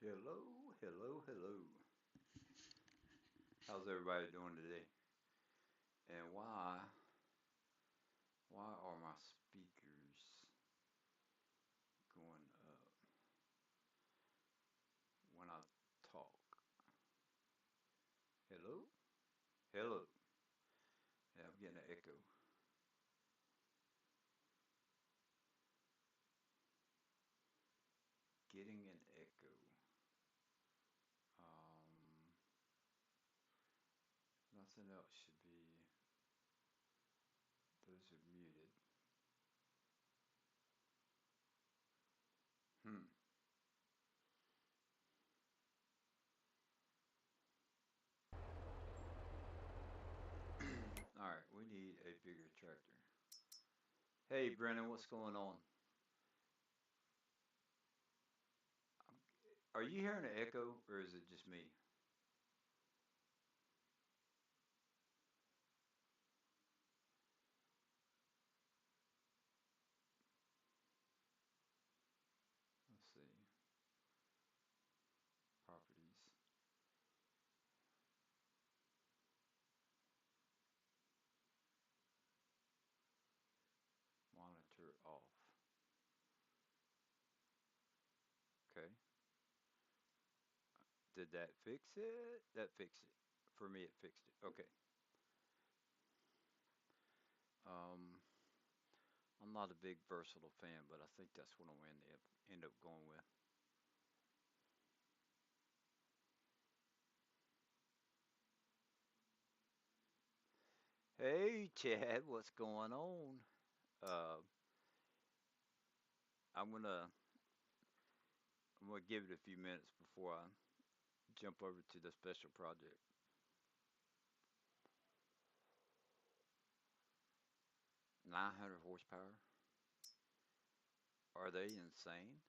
Hello, hello, hello. How's everybody doing today? And why are my speakers going up when I talk? Hello? Hello. Yeah, I'm getting an echo. Getting an echo. Um, Nothing else should be. Those are muted. Hmm. All right, we need a bigger tractor. Hey, Brennan, what's going on? Are you hearing an echo or is it just me? Let's see. Properties. Monitor off. Okay. Did that fix it? That fixed it. For me, it fixed it. Okay. Um, I'm not a big versatile fan, but I think that's what I'm going to end up going with. Hey, Chad, what's going on? Uh, I'm gonna I'm gonna give it a few minutes before I jump over to the special project. 900 horsepower. Are they insane?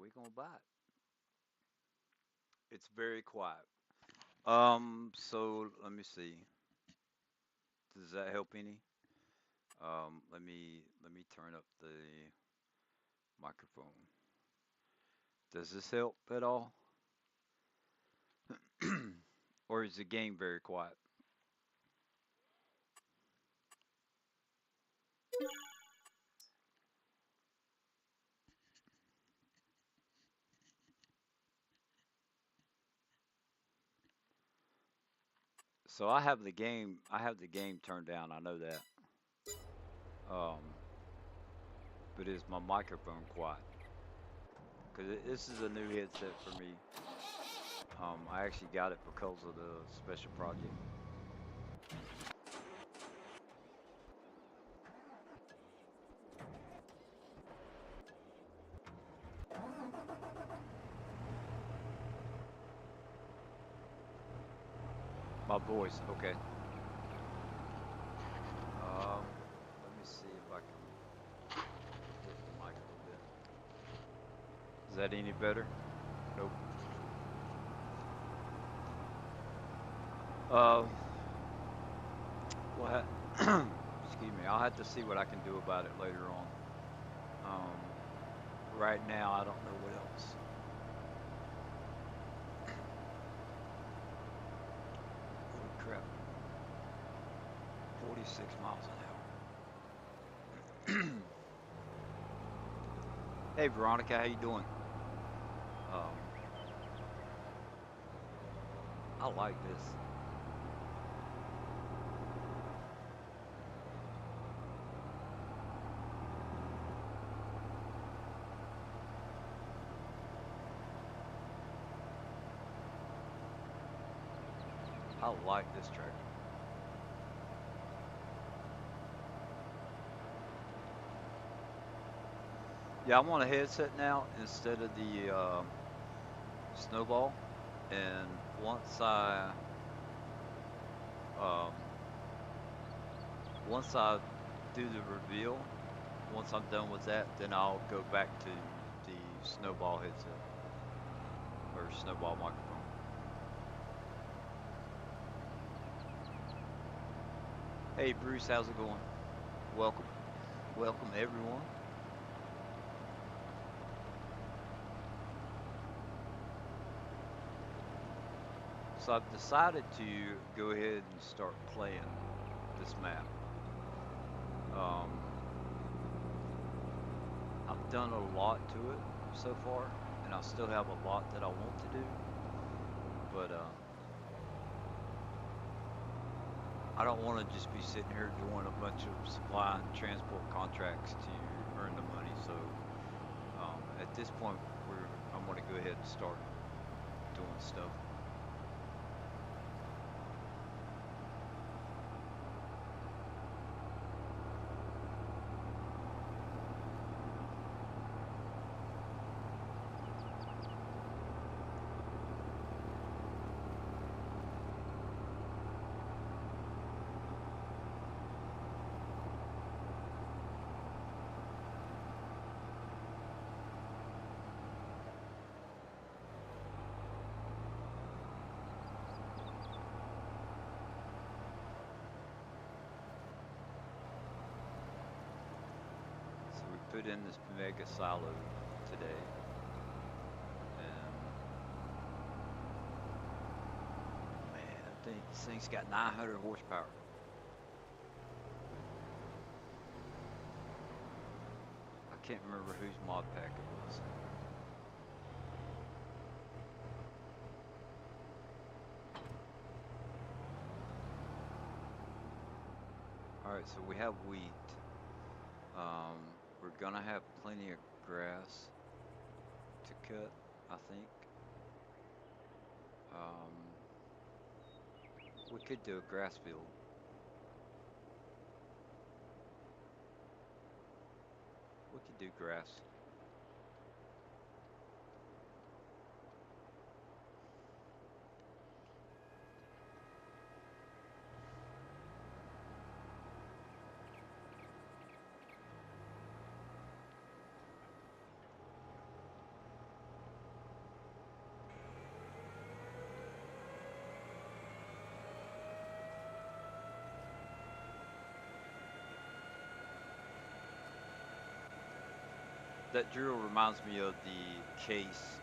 We gonna buy it. It's very quiet. So let me see. Does that help any? Let me turn up the microphone. Does this help at all? Or is the game very quiet? So I have the game turned down, I know that. Um, but is my microphone quiet? Because this is a new headset for me. I actually got it because of the special project. My voice, okay. Let me see if I can lift the mic a little bit. Is that any better? Nope. Uh, well, excuse me. I'll have to see what I can do about it later on. Right now, I don't know what else. Holy crap! 46 miles an hour. Hey, Veronica, how you doing? Um, I like this. I like this tractor. Yeah, I'm on a headset now instead of the snowball. And um, once I do the reveal, once I'm done with that, then I'll go back to the snowball headset or snowball microphone. Hey Bruce, how's it going? Welcome, welcome everyone. So I've decided to go ahead and start playing this map. Um, I've done a lot to it so far, and I still have a lot that I want to do, but I don't want to just be sitting here doing a bunch of supply and transport contracts to earn the money. So at this point, I'm going to go ahead and start doing stuff. So we put in this mega silo today, and man, I think this thing's got 900 horsepower. I can't remember whose mod pack it was. All right, so we have wheat. We're gonna have plenty of grass to cut, I think. Um, we could do a grass field. We could do grass. That drill reminds me of the case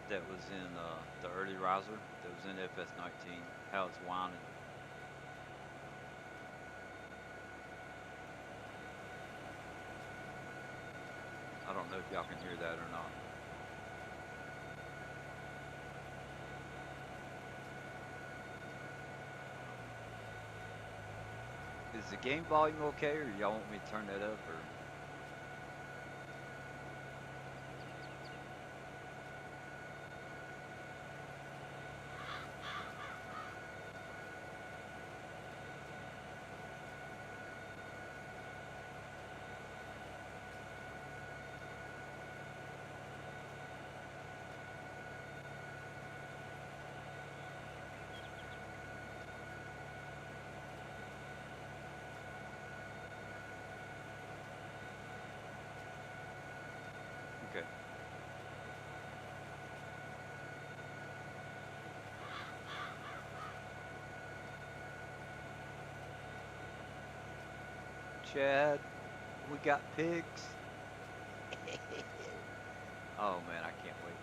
that was in the early riser that was in fs19. How it's winding. I don't know if y'all can hear that or not. Is the game volume okay, or y'all want me to turn that up, or? Okay. Chad, we got pigs. Oh man, I can't wait.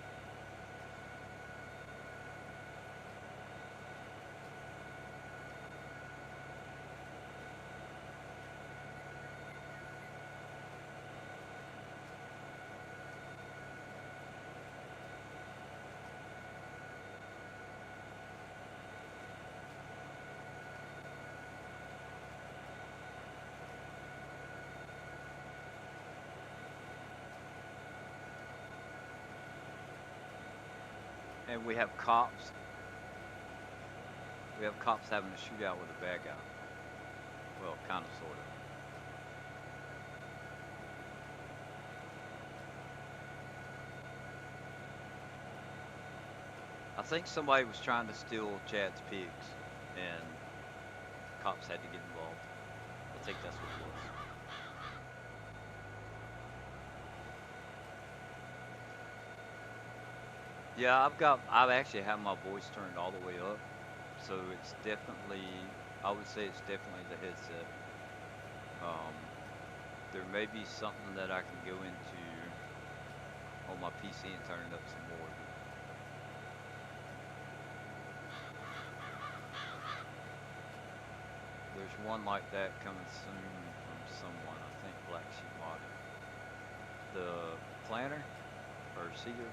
And we have cops. We have cops having a shootout with a bad guy. Well, kind of, sort of. I think somebody was trying to steal Chad's pigs, and cops had to get involved. I think that's what it was. Yeah, I've actually had my voice turned all the way up, so it's definitely, I would say it's definitely the headset. There may be something that I can go into on my PC and turn it up some more, but there's one like that coming soon from someone, I think Black Sheep Modded. The planner or seeder.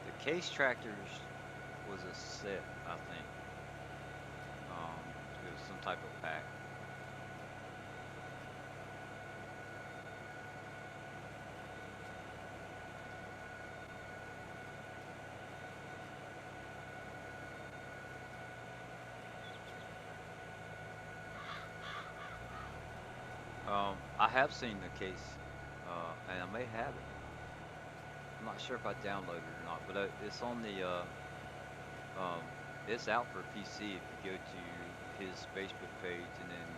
The case tractors was a set, I think. It was some type of pack. I have seen the case, and I may have it. I'm not sure if I downloaded it or not, but it's on the it's out for PC if you go to his Facebook page and then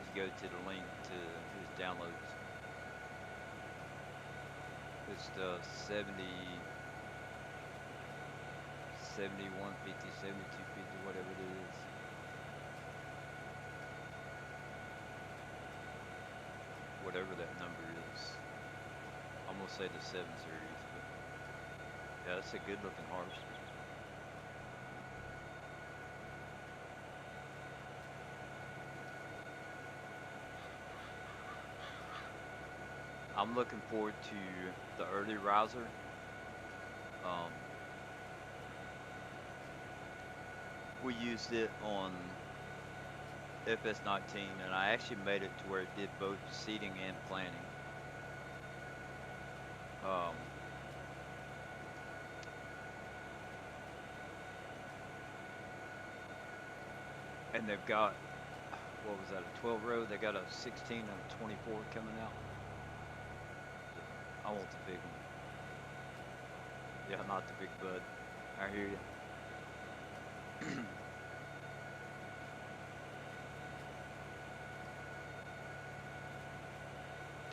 you go to the link to his downloads. It's the 70, 7150, 7250, whatever it is. Whatever that number is. I'm gonna say the 7 series, but yeah, it's a good looking harvester. I'm looking forward to the early riser. Um, we used it on fs19, and I actually made it to where it did both seeding and planting. Um, and they've got, what was that, a 12 row? They got a 16 and a 24 coming out. I want the big one. Yeah, not the big bud. I hear you.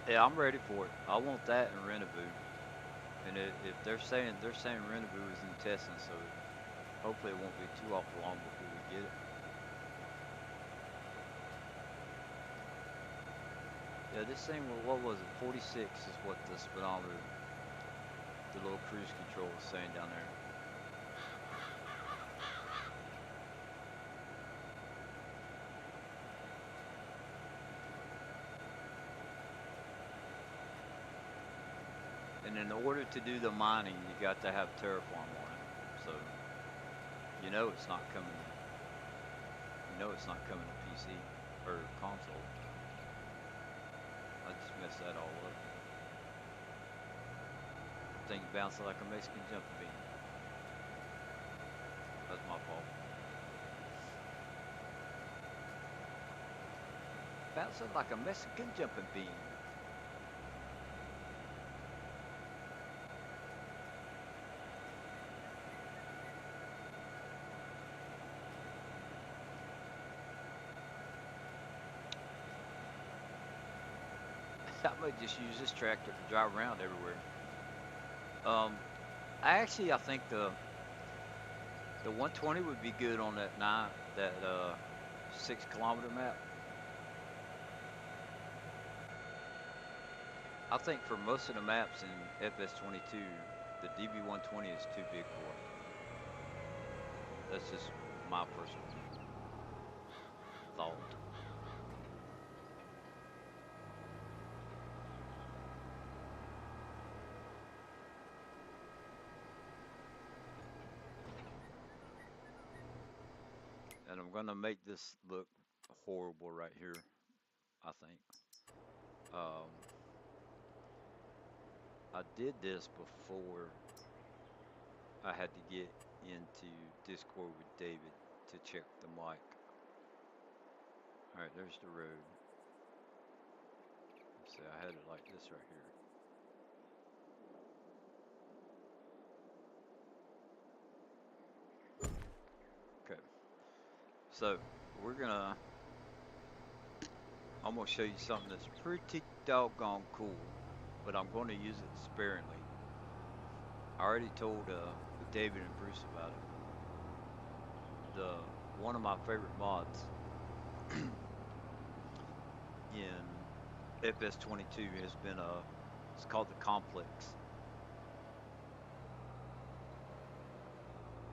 Yeah, I'm ready for it. I want that and Renaboo. And if they're saying Renaboo is in testing, so hopefully it won't be too awful long before we get it. Yeah, this thing, what was it? 46 is what the speedometer, the little cruise control was saying down there. And in order to do the mining, you got to have Terraform on it. So you know it's not coming. You know it's not coming to PC or console. I just messed that all up. Thing bouncing like a Mexican jumping bean. That's my fault. Bouncing like a Mexican jumping bean. I might just use this tractor to drive around everywhere. Um, I think the 120 would be good on that 6 kilometer map. I think for most of the maps in FS22, the DB120 is too big for it. That's just my personal thought. And I'm gonna make this look horrible right here, I think. Um, I did this before I had to get into Discord with David to check the mic. Alright, there's the road. Let's see, I had it like this right here. So we're gonna I'm gonna show you something that's pretty doggone cool, but I'm gonna use it sparingly. I already told David and Bruce about it. The one of my favorite mods in fs22 has been it's called the complex.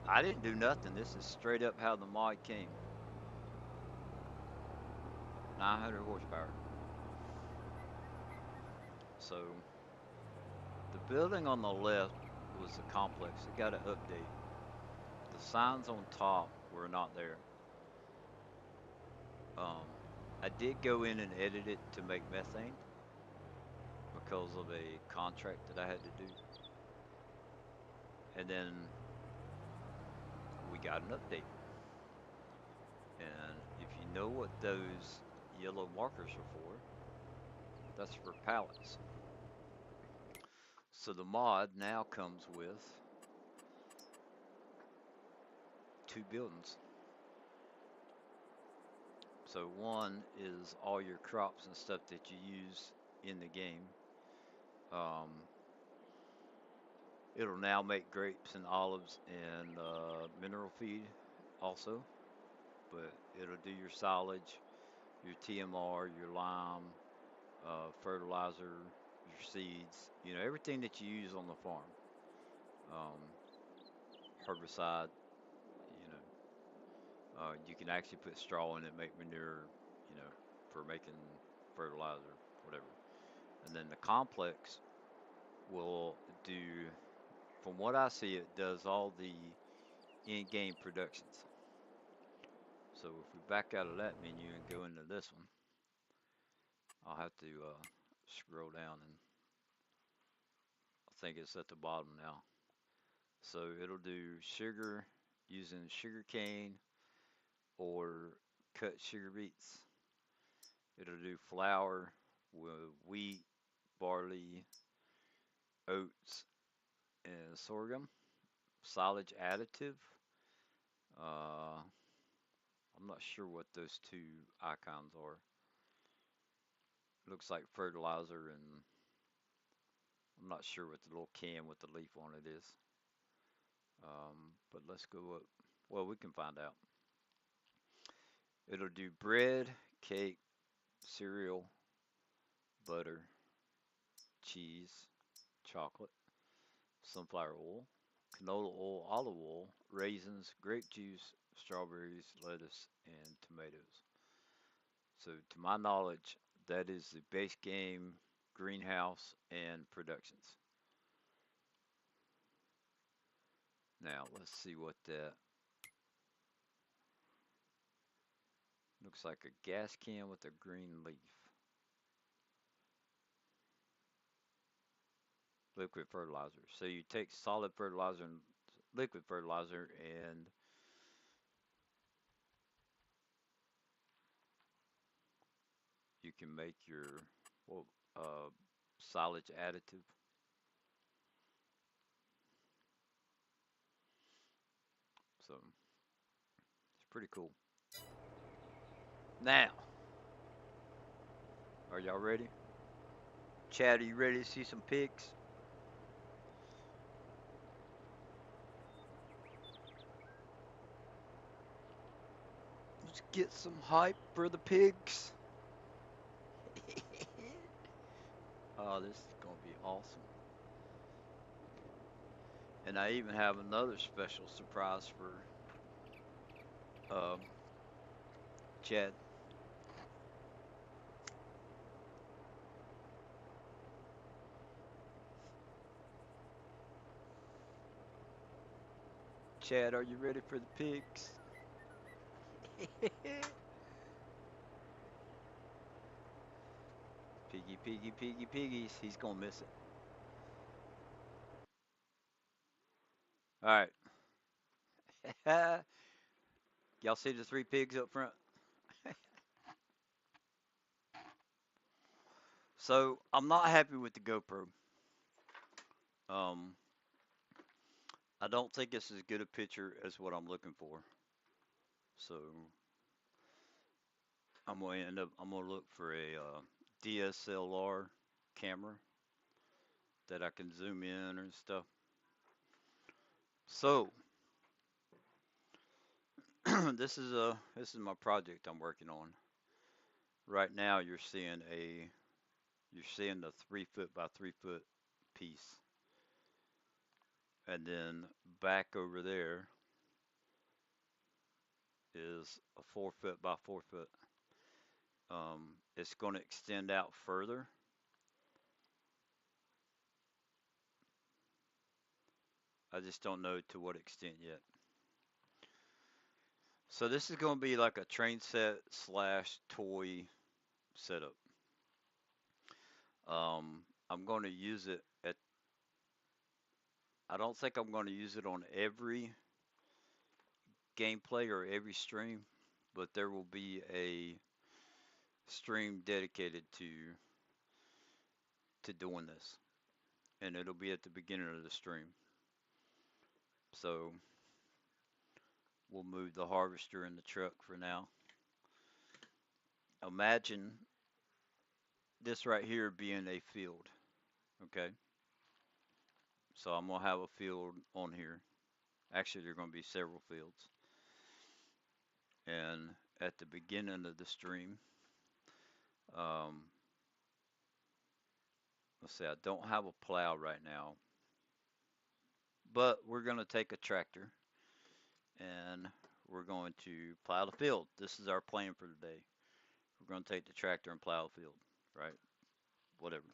I didn't do nothing. This is straight up how the mod came. 900 horsepower. So the building on the left was the complex. It got an update. The signs on top were not there. Um, I did go in and edit it to make methane because of a contract that I had to do. And then we got an update. And if you know what those yellow markers are for, that's for pallets. So the mod now comes with two buildings. So one is all your crops and stuff that you use in the game. Um, it'll now make grapes and olives and mineral feed also, but it'll do your silage, your TMR, your lime, fertilizer, your seeds, everything that you use on the farm. Um, herbicide, you can actually put straw in it, make manure, you know, for making fertilizer, whatever. And then the complex will do, from what I see, it does all the in-game productions. So if we back out of that menu and go into this one, I'll have to scroll down, and I think it's at the bottom now. So it'll do sugar using sugar cane or cut sugar beets. It'll do flour with wheat, barley, oats, and sorghum. Silage additive. Uh, I'm not sure what those two icons are. Looks like fertilizer, and I'm not sure what the little can with the leaf on it is. But let's go up. Well, we can find out. It'll do bread, cake, cereal, butter, cheese, chocolate, sunflower oil, canola oil, olive oil, raisins, grape juice, strawberries, lettuce, and tomatoes. So, to my knowledge, that is the base game, greenhouse, and productions. Now, let's see what that looks like. A gas can with a green leaf. Liquid fertilizer. So, you take solid fertilizer and liquid fertilizer, and you can make your well, silage additive. So it's pretty cool. Now, are y'all ready? Chad, are you ready to see some pigs? Let's get some hype for the pigs. Oh, this is gonna be awesome. And I even have another special surprise for um, Chad. Chad, are you ready for the pigs? Piggy, piggy, piggy, piggies. He's gonna miss it. All right. Y'all see the three pigs up front? So I'm not happy with the GoPro. Um, I don't think it's as good a picture as what I'm looking for. So I'm gonna look for a DSLR camera that I can zoom in and stuff. So this is my project I'm working on. Right now you're seeing the 3 foot by 3 foot piece. And then back over there is a 4 foot by 4 foot. It's going to extend out further. I just don't know to what extent yet. So this is going to be like a train set slash toy setup. I'm going to use it at. I don't think I'm going to use it on every gameplay or every stream, but there will be a stream dedicated to doing this, and it'll be at the beginning of the stream. So we'll move the harvester in the truck for now. Imagine this right here being a field, okay? So I'm gonna have a field on here. Actually, there are gonna be several fields. And at the beginning of the stream, um, let's see, I don't have a plow right now, but we're gonna take a tractor and we're going to plow the field. This is our plan for today. We're going to take the tractor and plow the field, right? Whatever.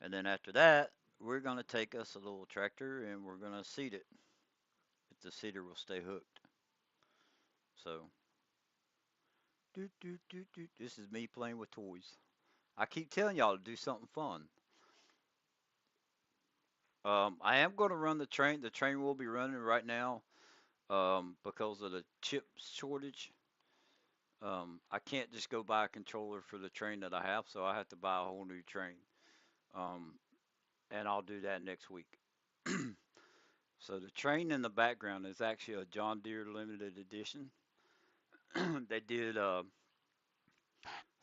And then after that, we're going to take us a little tractor and we're going to seed it. If the seeder will stay hooked. So, this is me playing with toys. I keep telling y'all to do something fun. I am going to run the train. The train will be running right now because of the chip shortage. I can't just go buy a controller for the train that I have, so I have to buy a whole new train. Um, and I'll do that next week. So the train in the background is actually a John Deere limited edition. They did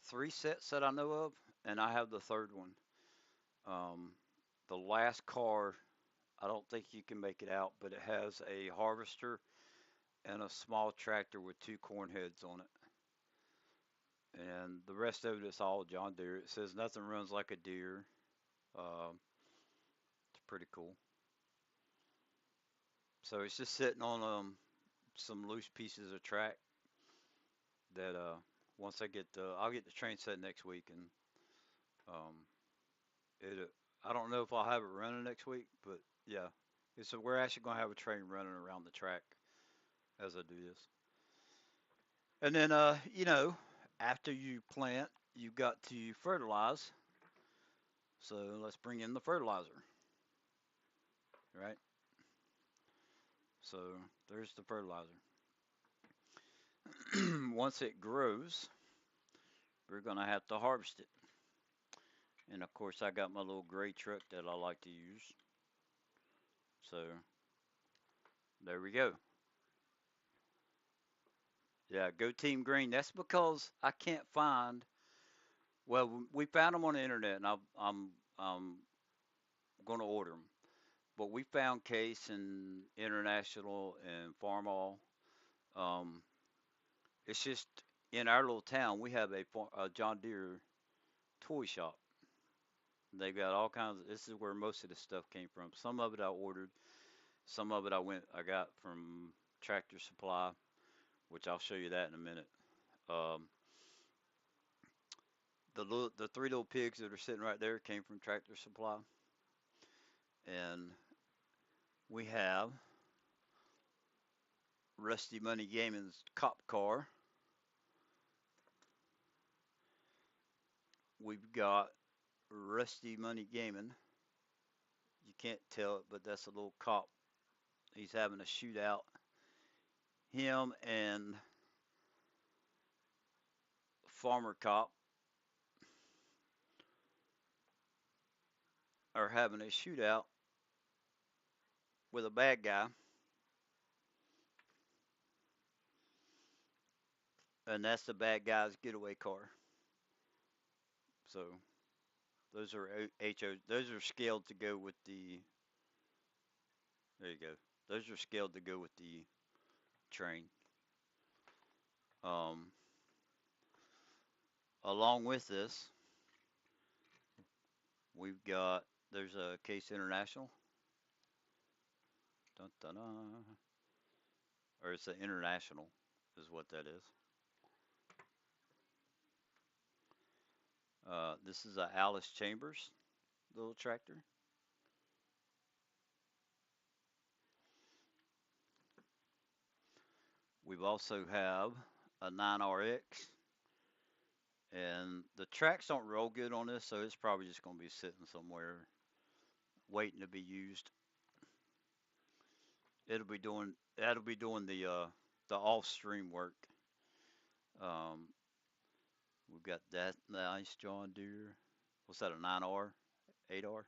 3 sets that I know of, and I have the third one. Um, the last car, I don't think you can make it out, but it has a harvester and a small tractor with 2 corn heads on it. And the rest of it is all John Deere. It says nothing runs like a deer. It's pretty cool. So it's just sitting on some loose pieces of track that once I'll get the train set next week, and um, it I don't know if I'll have it running next week, but yeah, so we're actually gonna have a train running around the track as I do this. And then after you plant, you've got to fertilize. So let's bring in the fertilizer, right? So there's the fertilizer. Once it grows, we're gonna have to harvest it. And of course, I got my little gray truck that I like to use. So there we go. Yeah, go Team Green. That's because I can't find. Well, we found them on the internet, and I'm going to order them. But we found Case and International and Farmall. Um, it's just in our little town we have a John Deere toy shop. They've got all kinds of. This is where most of the stuff came from. Some of it I ordered. Some of it I got from Tractor Supply, which I'll show you that in a minute. Um, the 3 little pigs that are sitting right there came from Tractor Supply, and we have Rusty Money Gaming's cop car. We've got Rusty Money Gaming. You can't tell it, but that's a little cop. He's having a shootout. Him and Farmer Cop are having a shootout with a bad guy. and that's the bad guy's getaway car. So those are HO. Those are scaled to go with the. There you go. Those are scaled to go with the train. Um, Along with this, we've got there's a Case International. Dun, dun, dun, or it's an International, is what that is. This is a Alice Chambers little tractor. We've also have a 9RX, and the tracks don't roll good on this, so it's probably just going to be sitting somewhere waiting to be used. That'll be doing the off stream work. Um, we've got that nice John Deere. What's that, a 9R, 8R?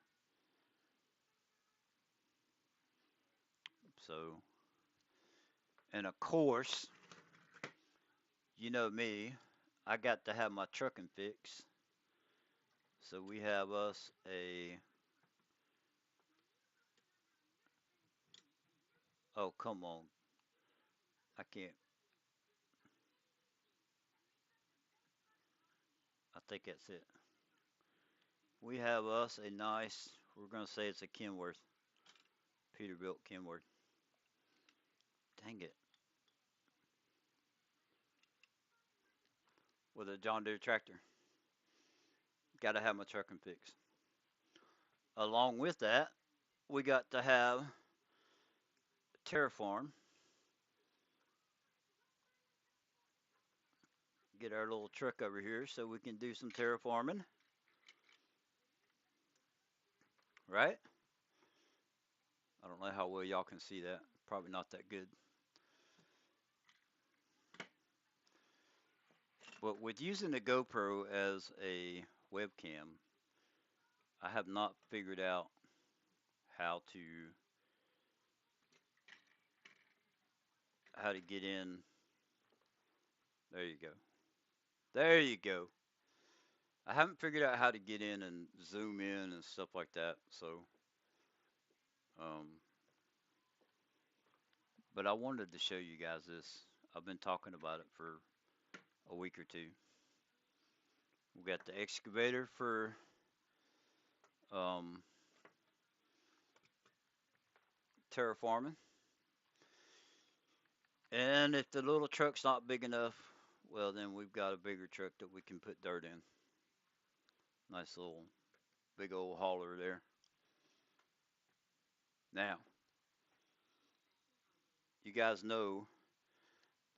So, and of course, you know me, I got to have my trucking fix. So we have us a. Oh, come on. I can't. I think that's it. We have us a nice, we're going to say it's a Kenworth. Peterbilt Kenworth. Dang it. With a John Deere tractor. Got to have my trucking fix. Along with that, we got to have Terraform. Get our little truck over here so we can do some terraforming. Right? I don't know how well y'all can see that. Probably not that good. But with using the GoPro as a webcam, I have not figured out how to get in. There you go. There you go. I haven't figured out how to get in and zoom in and stuff like that. So, um, but I wanted to show you guys this. I've been talking about it for a week or two. We got the excavator for um, terraforming. And if the little truck's not big enough, well, then we've got a bigger truck that we can put dirt in. Nice little big old hauler there. Now, you guys know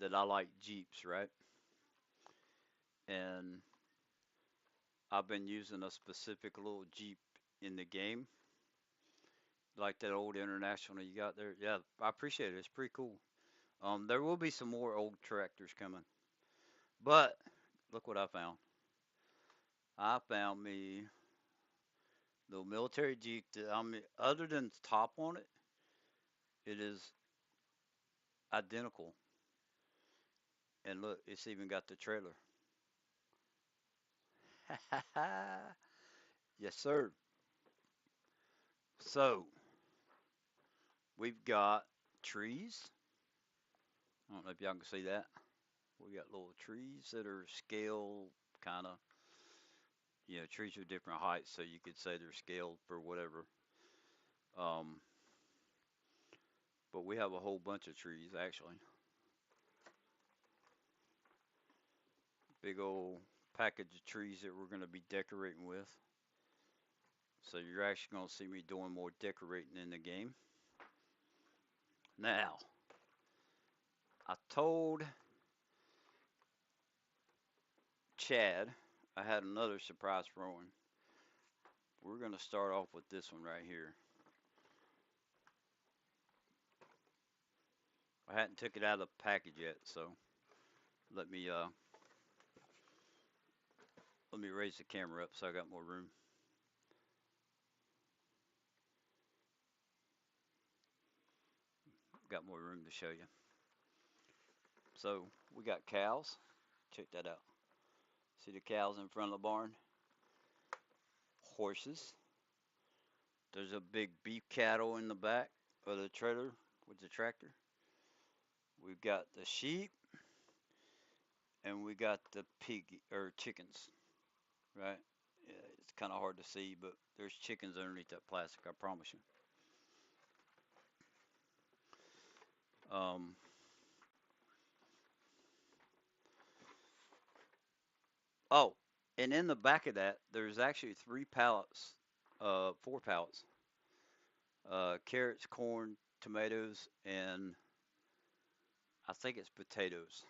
that I like Jeeps, right? And I've been using a specific little Jeep in the game, like that old International you got there. Yeah, I appreciate it. It's pretty cool. There will be some more old tractors coming, but look what I found. I found me the military Jeep that I mean, other than the top on it, it is identical. And look, it's even got the trailer. Yes, sir. So we've got trees. I don't know if y'all can see that. We got little trees that are scale kind of, trees are different heights, so you could say they're scaled for whatever. Um, but we have a whole bunch of trees actually. Big old package of trees that we're going to be decorating with. So you're actually going to see me doing more decorating in the game. Now, I told Chad I had another surprise for him. We're going to start off with this one right here. I hadn't took it out of the package yet, so let me raise the camera up so I got more room. Got more room to show you. So we got cows. Check that out. See the cows in front of the barn? Horses. There's a big beef cattle in the back of the trailer with the tractor. We've got the sheep and we got the pig or chickens, right? Yeah, it's kind of hard to see, but there's chickens underneath that plastic. I promise you. Um, oh, and in the back of that, there's actually three pallets, four pallets, carrots, corn, tomatoes, and I think it's potatoes.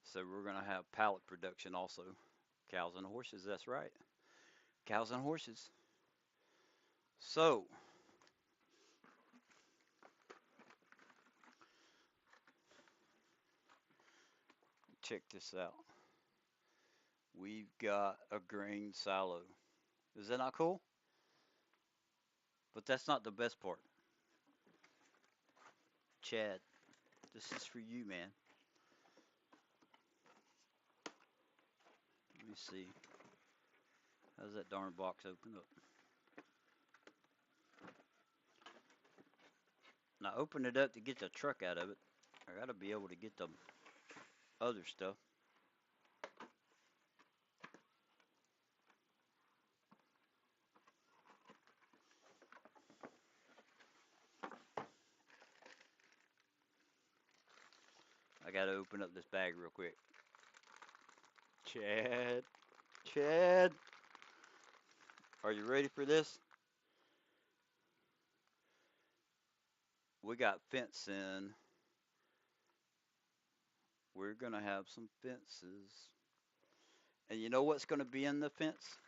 So we're gonna have pallet production also. Cows and horses. That's right. Cows and horses. So check this out. We've got a grain silo. Is that not cool? But that's not the best part. Chad, this is for you, man. Let me see. How's that darn box open up? Now open it up to get the truck out of it. I gotta be able to get the other stuff. I gotta open up this bag real quick. Chad, Chad, are you ready for this? We got fence in. We're gonna have some fences. And you know what's gonna be in the fence?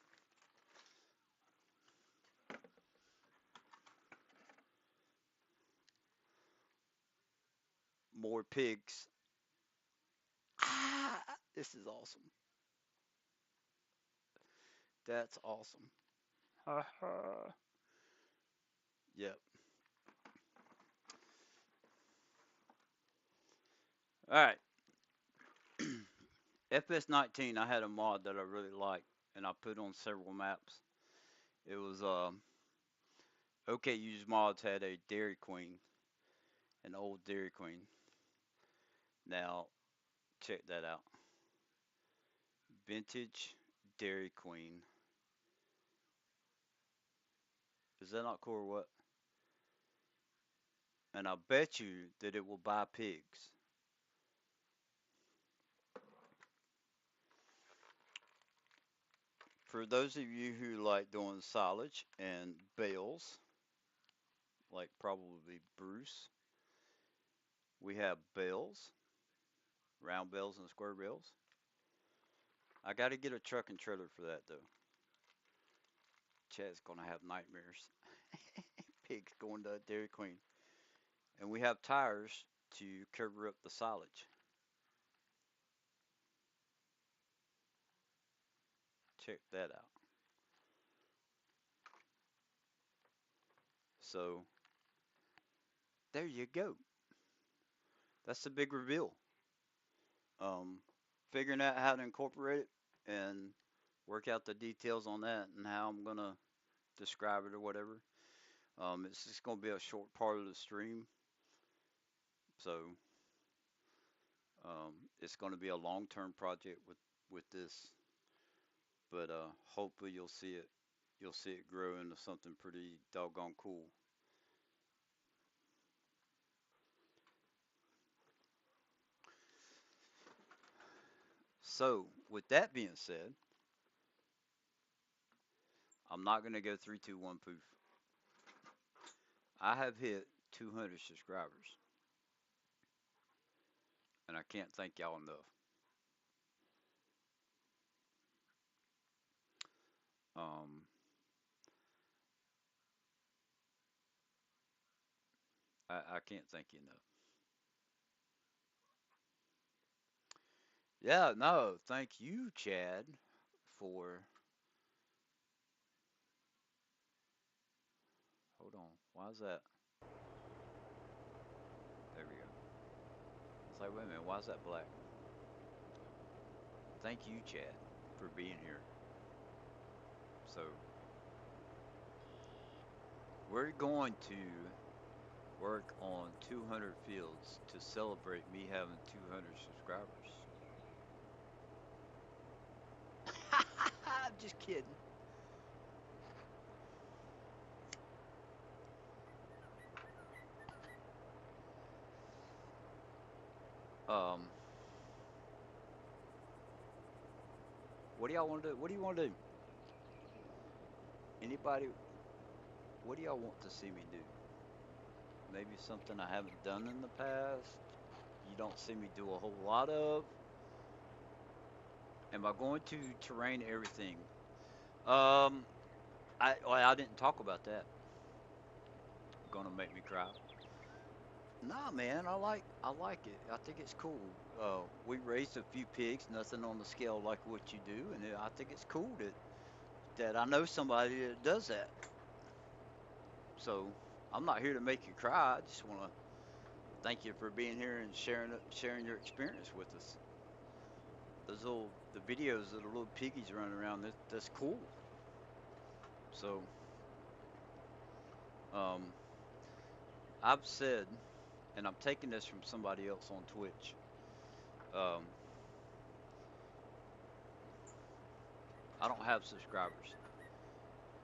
More pigs. Ah, this is awesome. That's awesome. Ha ha. Yep. All right. fs19. I had a mod that I really liked, and I put on several maps. It was OK Use Mods had a Dairy Queen, an old Dairy Queen. Now check that out. Vintage Dairy Queen. Is that not cool or what? And I bet you that it will buy pigs. For those of you who like doing silage and bales, like probably Bruce, we have bales, round bales and square bales. I got to get a truck and trailer for that though. Chad's gonna have nightmares. Pigs going to Dairy Queen, and we have tires to cover up the silage. Check that out. So there you go. That's the big reveal. Um, Figuring out how to incorporate it and work out the details on that and how I'm gonna describe it or whatever. It's just gonna be a short part of the stream, so it's gonna be a long-term project with this. But hopefully you'll see it. You'll see it grow into something pretty doggone cool. So with that being said, I'm not gonna go 3, 2, 1 poof. I have hit 200 subscribers, and I can't thank y'all enough. Um, I can't thank you enough. Yeah, no, thank you, Chad, for. Hold on, why is that? There we go. It's like, wait a minute, why is that black? thank you, Chad, for being here. So we're going to work on 200 fields to celebrate me having 200 subscribers. I'm just kidding. Um, what do y'all want to do? What do you want to do? Anybody? What do y'all want to see me do? Maybe something I haven't done in the past. You don't see me do a whole lot of. Am I going to terrain everything? Um, I didn't talk about that. Gonna make me cry. Nah, man, I like it. I think it's cool. We raised a few pigs, nothing on the scale like what you do, and I think it's cool that I know somebody that does that. So I'm not here to make you cry. I just want to thank you for being here and sharing your experience with us. Those little the videos of the little piggies running around. That's cool. So um, I've said, and I'm taking this from somebody else on Twitch. Um, I don't have subscribers.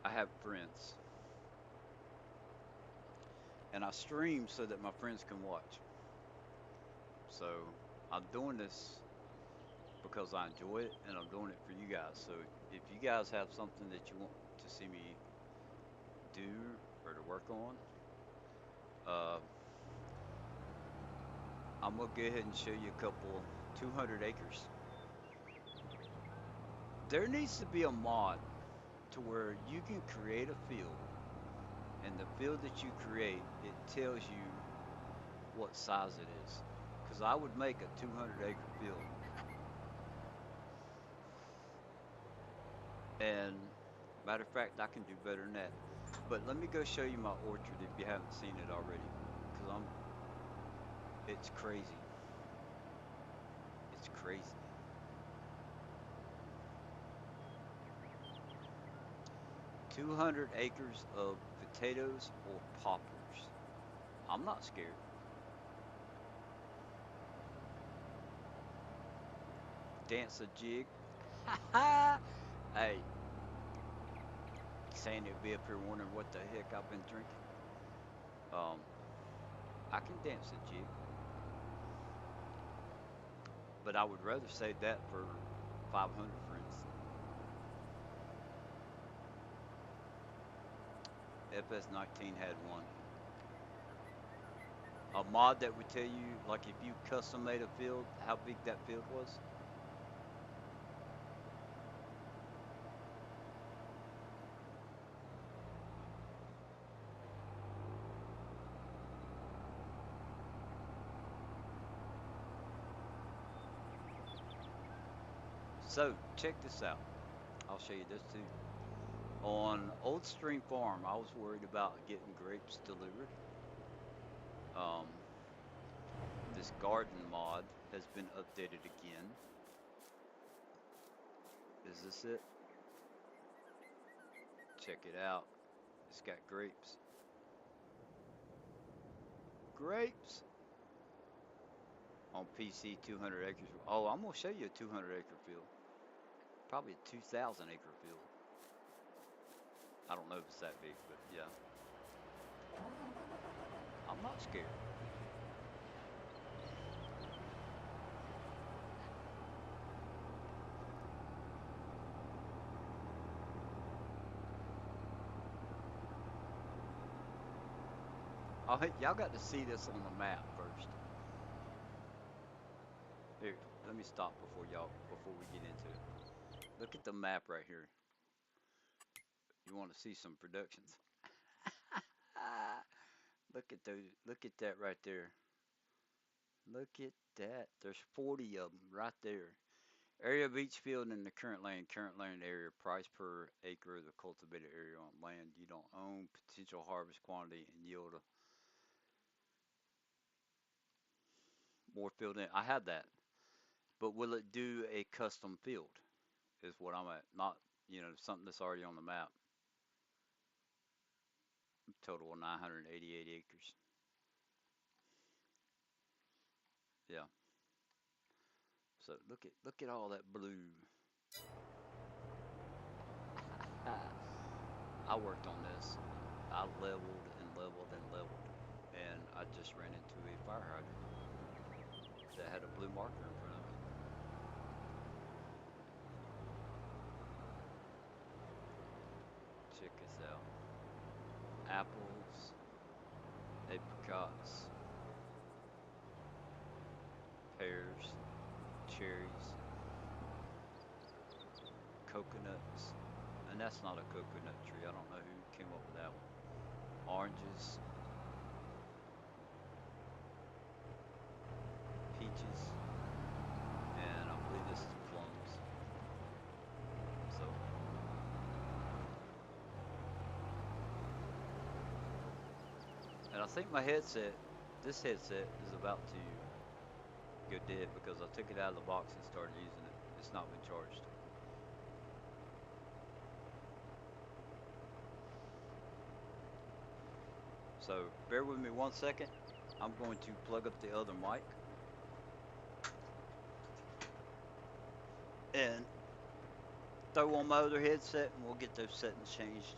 I have friends, and I stream so that my friends can watch. So I'm doing this because I enjoy it, and I'm doing it for you guys. So if you guys have something that you want to see me do or to work on, uh, I'm gonna go ahead and show you a couple 200 acres. There needs to be a mod to where you can create a field, and the field that you create, it tells you what size it is. Because I would make a 200-acre field, and matter of fact, I can do better than that. But let me go show you my orchard if you haven't seen it already, because it's crazy. It's crazy. 200 acres of potatoes or poppers. I'm not scared. Dance a jig. Ha ha! Hey, saying it'll be up here wondering what the heck I've been drinking. Um, I can dance a jig, but I would rather save that for 500, for instance. FS19 had one. A mod that would tell you, like, if you custom made a field, how big that field was. So, check this out. I'll show you this too. On Old Stream Farm, I was worried about getting grapes delivered. Um, this garden mod has been updated again. Is this it? Check it out. It's got grapes. Grapes on PC 200 acres. Oh, I'm gonna show you a 200-acre field. Probably a 2,000-acre field. I don't know if it's that big, but yeah. I'm not scared. Oh, y'all got to see this on the map first. Here, let me stop before we get into it. Look at the map right here. You want to see some productions? Ah, look at those. Look at that right there. Look at that. There's 40 of them right there. Area of each field in the current land area, price per acre of the cultivated area on land you don't own, potential harvest quantity, and yield of more field in. I had that. But will it do a custom field? Is what I'm at. Not, something that's already on the map. Total of 988 acres. Yeah. So look at all that blue. I worked on this. I leveled and leveled and leveled, and I just ran into a fire hydrant that had a blue marker in front of it. Check this out. Apples, apricots, pears, cherries, coconuts, and that's not a coconut tree. I don't know who came up with that one. Oranges, peaches, and I believe this is plums. So, and I think this headset is about to go dead because I took it out of the box and started using it. It's not been charged. So bear with me 1 second. I'm going to plug up the other mic and throw on my other headset, and we'll get those settings changed,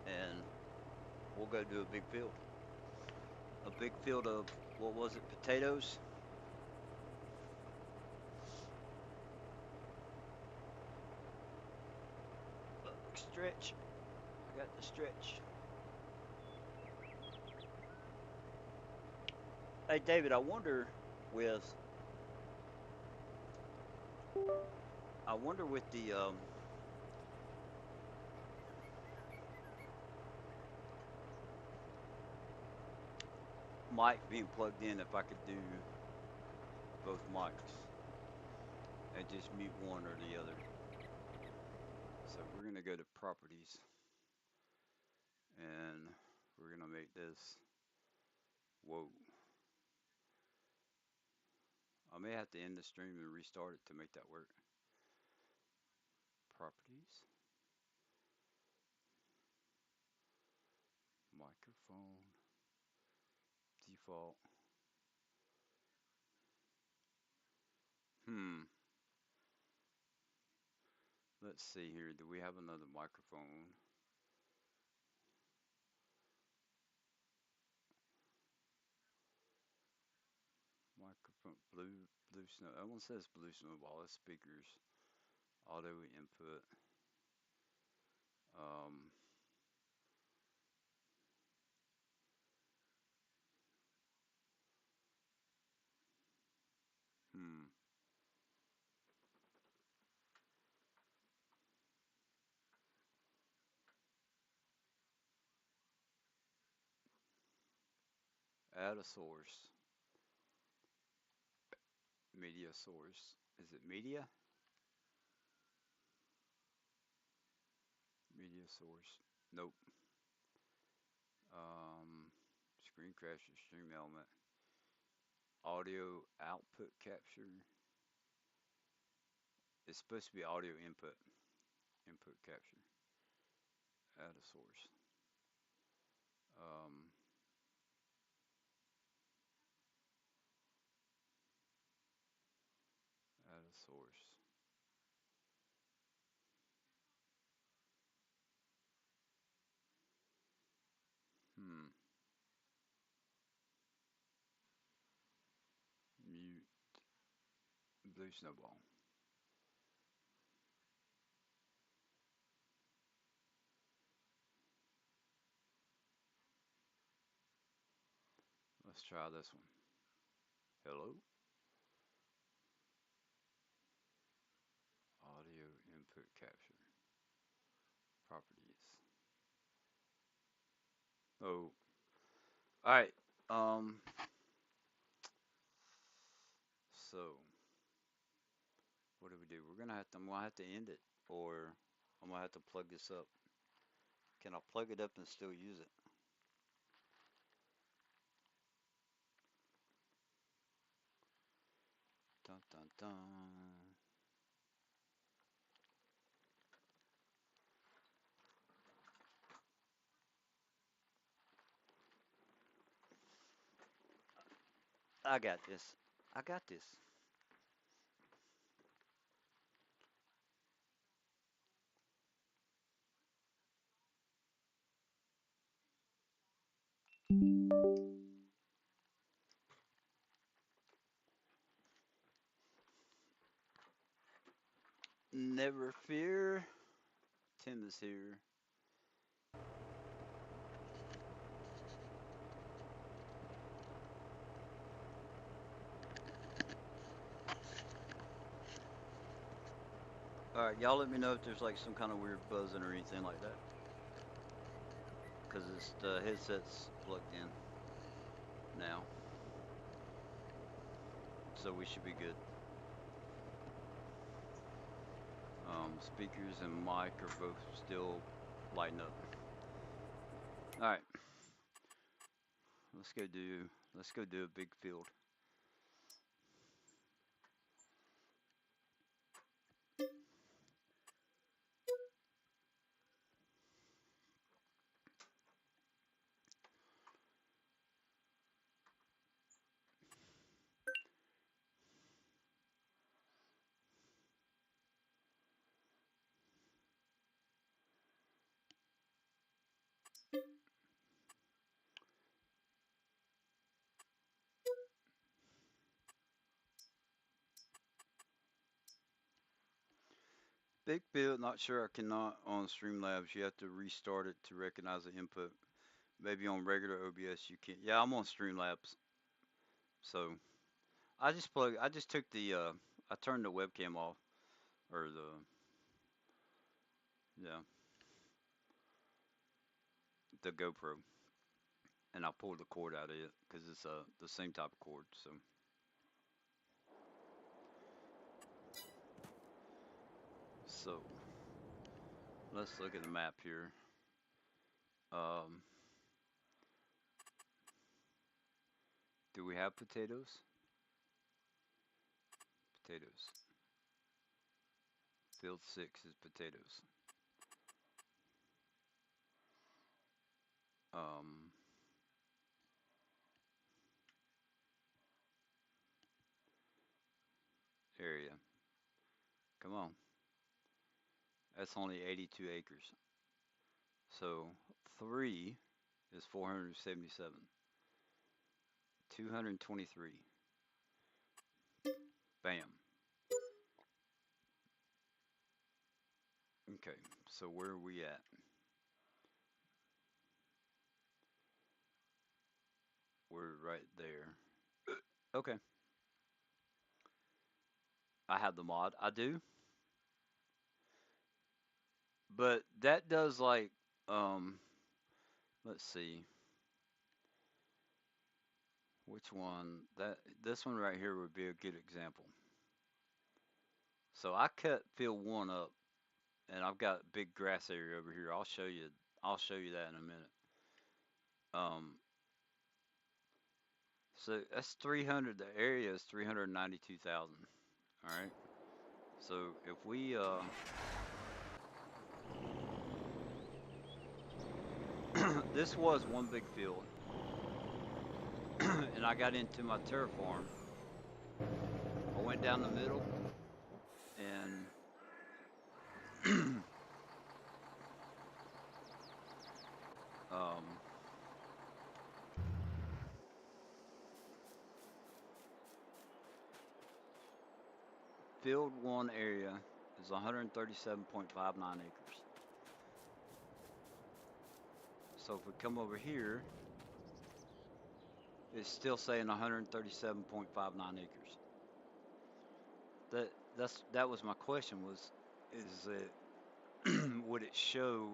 and we'll go do a big field. A big field of, what was it, potatoes? Stretch. I got the stretch. Hey, David, with I wonder with the mic being plugged in, if I could do both mics and just mute one or the other. So we're gonna go to properties, and we're gonna make this. Whoa. I may have to end the stream and restart it to make that work. Properties. Microphone. Default. Let's see here. Do we have another microphone? Microphone. Blue snow. That one says blue snowball. That's speakers. Auto input. Um, hmm. Add a source. Media source. Is it media? Media source. Nope. Screen crasher, stream element. Audio output capture. It's supposed to be audio input. Input capture. Add a source. Um, Add a source. Hmm. Mute. Blue snowball. Let's try this one. Hello? Audio input capture. Properties. Oh. Alright. So what do we do? I'm gonna have to end it, or I'm gonna have to plug this up. Can I plug it up and still use it? Dun dun dun. I got this. I got this. Never fear. Tim is here. All right, y'all let me know if there's like some kind of weird buzzing or anything like that. Because it's the headset's plugged in now. So we should be good. Speakers and mic are both still lighting up. All right, let's go do a big field. Big field, not sure I cannot on Streamlabs. You have to restart it to recognize the input. Maybe on regular OBS you can. Yeah, I'm on Streamlabs. So I just took the I turned the webcam off or yeah, the GoPro, and I pulled the cord out of it because it's the same type of cord. So let's look at the map here. Do we have potatoes? Potatoes. Field 6 is potatoes. Um, area. Come on. That's only 82 acres. So 3 is 477. 223. Bam. Okay, so where are we at? We're right there. Okay. I have the mod. I do. But that does like let's see. Which one? This one right here would be a good example. So I cut field 1 up and I've got big grass area over here. I'll show you that in a minute. So that's 300. The area is 392,000. All right. So if we this was one big field, and I got into my terraform. I went down the middle, and field 1 area is 137.59 acres. So if we come over here, it's still saying 137.59 acres. That was my question is it would it show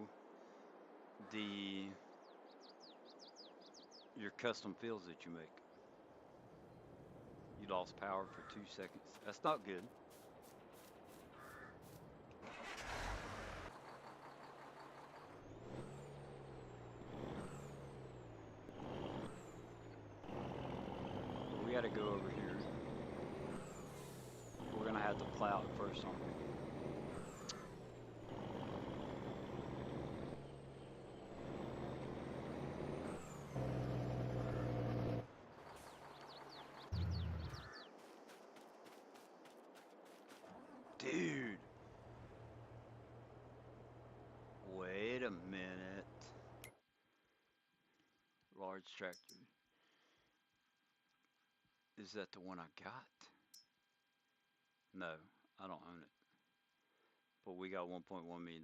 your custom fields that you make? You lost power for 2 seconds. That's not good. We got to go over here. plow it first, aren't we? Dude, wait a minute. Large tractor. Is that the one I got? No, I don't own it. But we got $1.1 million.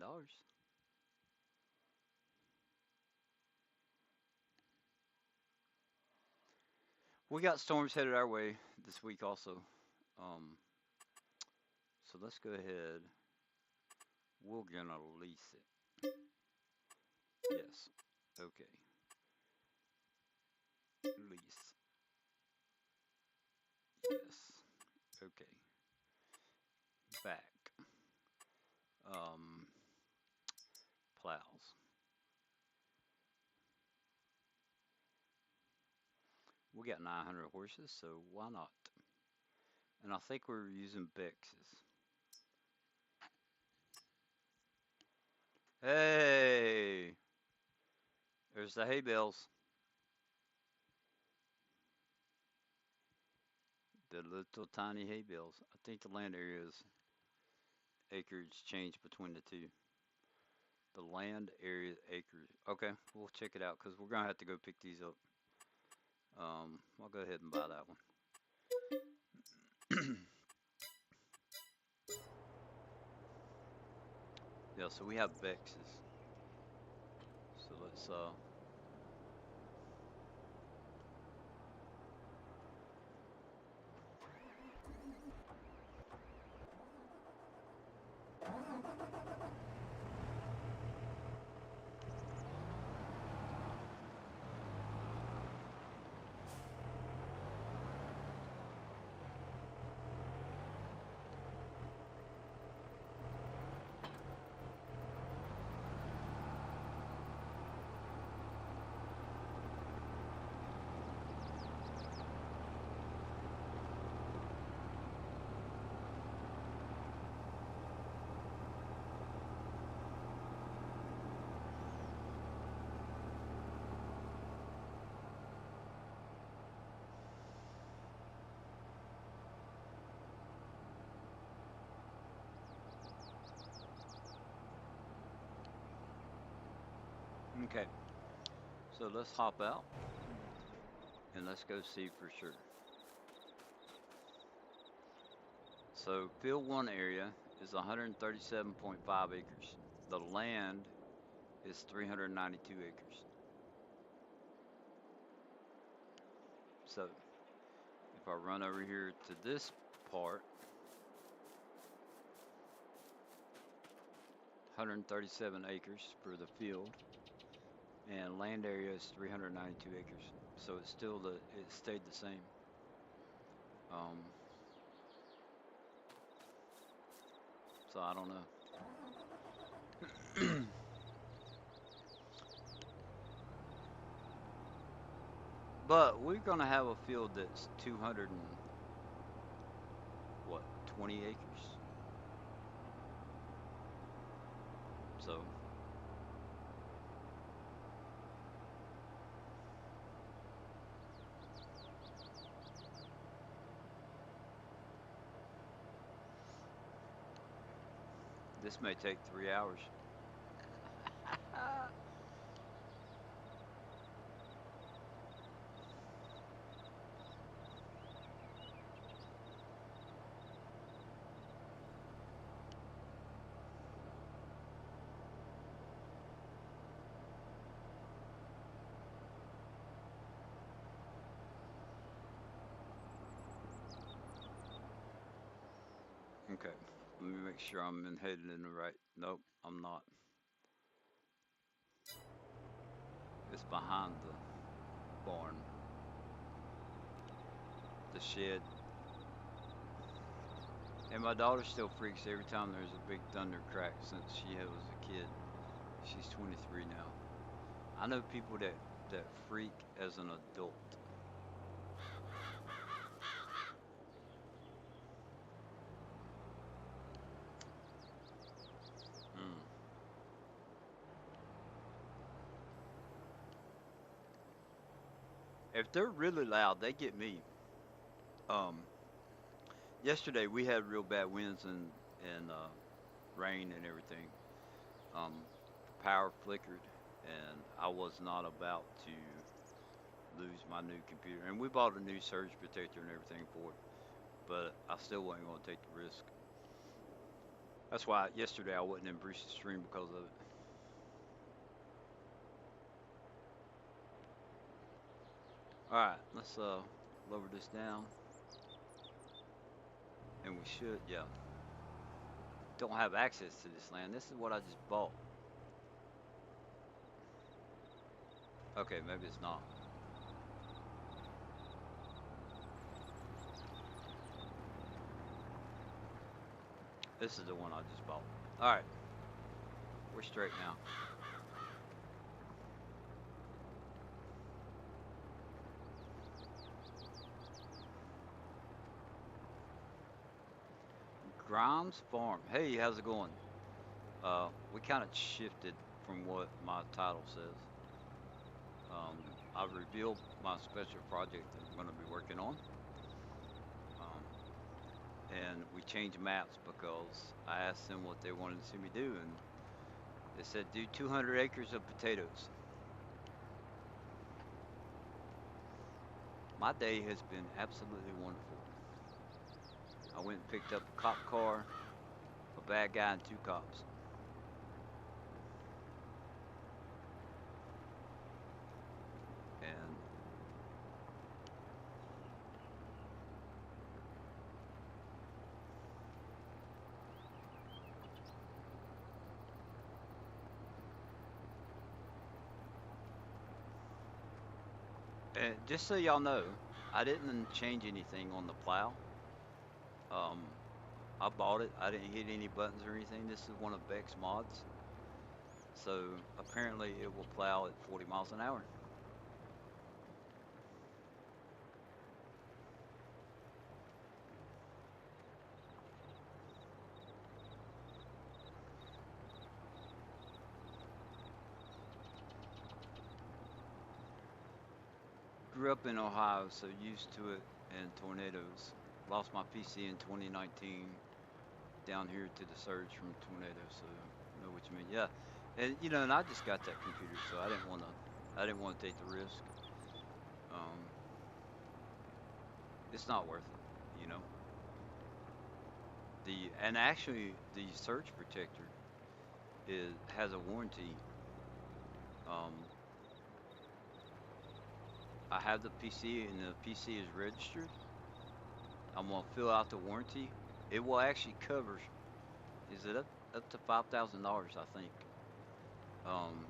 We got storms headed our way this week also. So let's go ahead. We're gonna lease it. Yes. Okay. Lease. Yes. Okay. Back. Um, Plows. We got 900 horses, so why not? And I think we're using Bex's. Hey! There's the hay bales. The little tiny hay bales. I think the land areas acreage change between the two. The land area acres. Okay, we'll check it out because we're gonna have to go pick these up. I'll go ahead and buy that one. Yeah, so we have Bex's. So let's okay. So let's hop out and let's go see for sure. So field one area is 137.5 acres. The land is 392 acres. So if I run over here to this part, 137 acres for the field, and land area is 392 acres. So it's still it stayed the same. So I don't know. But we're gonna have a field that's 200 and what, 20 acres. So this may take 3 hours. Okay, let me make sure I'm headed in the right. Nope, I'm not. It's behind the barn, the shed. And my daughter still freaks every time there's a big thunder crack since she was a kid. She's 23 now. I know people that freak as an adult. If they're really loud, they get me. Um, Yesterday we had real bad winds and rain and everything. Um, Power flickered, and I was not about to lose my new computer. And we bought a new surge protector and everything for it, but I still wasn't going to take the risk. That's why yesterday I wasn't in Bruce's stream because of it. All right, let's lower this down, and we should, yeah. Don't have access to this land. This is what I just bought. Okay, maybe it's not. This is the one I just bought. All right, we're straight now. Grimes Farm. Hey, how's it going? We kind of shifted from what my title says. I've revealed my special project that I'm going to be working on. Um, and we changed maps because I asked them what they wanted to see me do, and they said do 200 acres of potatoes. My day has been absolutely wonderful. I went and picked up a cop car, a bad guy, and two cops. And just so y'all know, I didn't change anything on the plow. Um, I bought it. I didn't hit any buttons or anything. This is one of Beck's mods. So apparently it will plow at 40 miles an hour. Grew up in Ohio, so used to it and tornadoes. Lost my PC in 2019 down here to the surge from tornadoes, so I know what you mean. Yeah, and and I just got that computer, so I didn't want to take the risk. Um, it's not worth it. And actually the surge protector has a warranty. Um, I have the PC and the PC is registered. I'm gonna fill out the warranty. It will actually cover. Is it up to $5,000? I think. Um,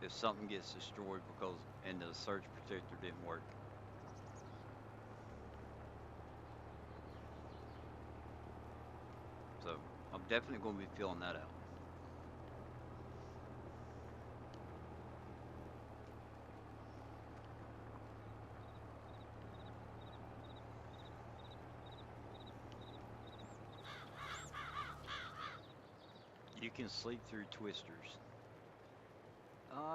if something gets destroyed because and the surge protector didn't work. So I'm definitely gonna be filling that out. You can sleep through twisters.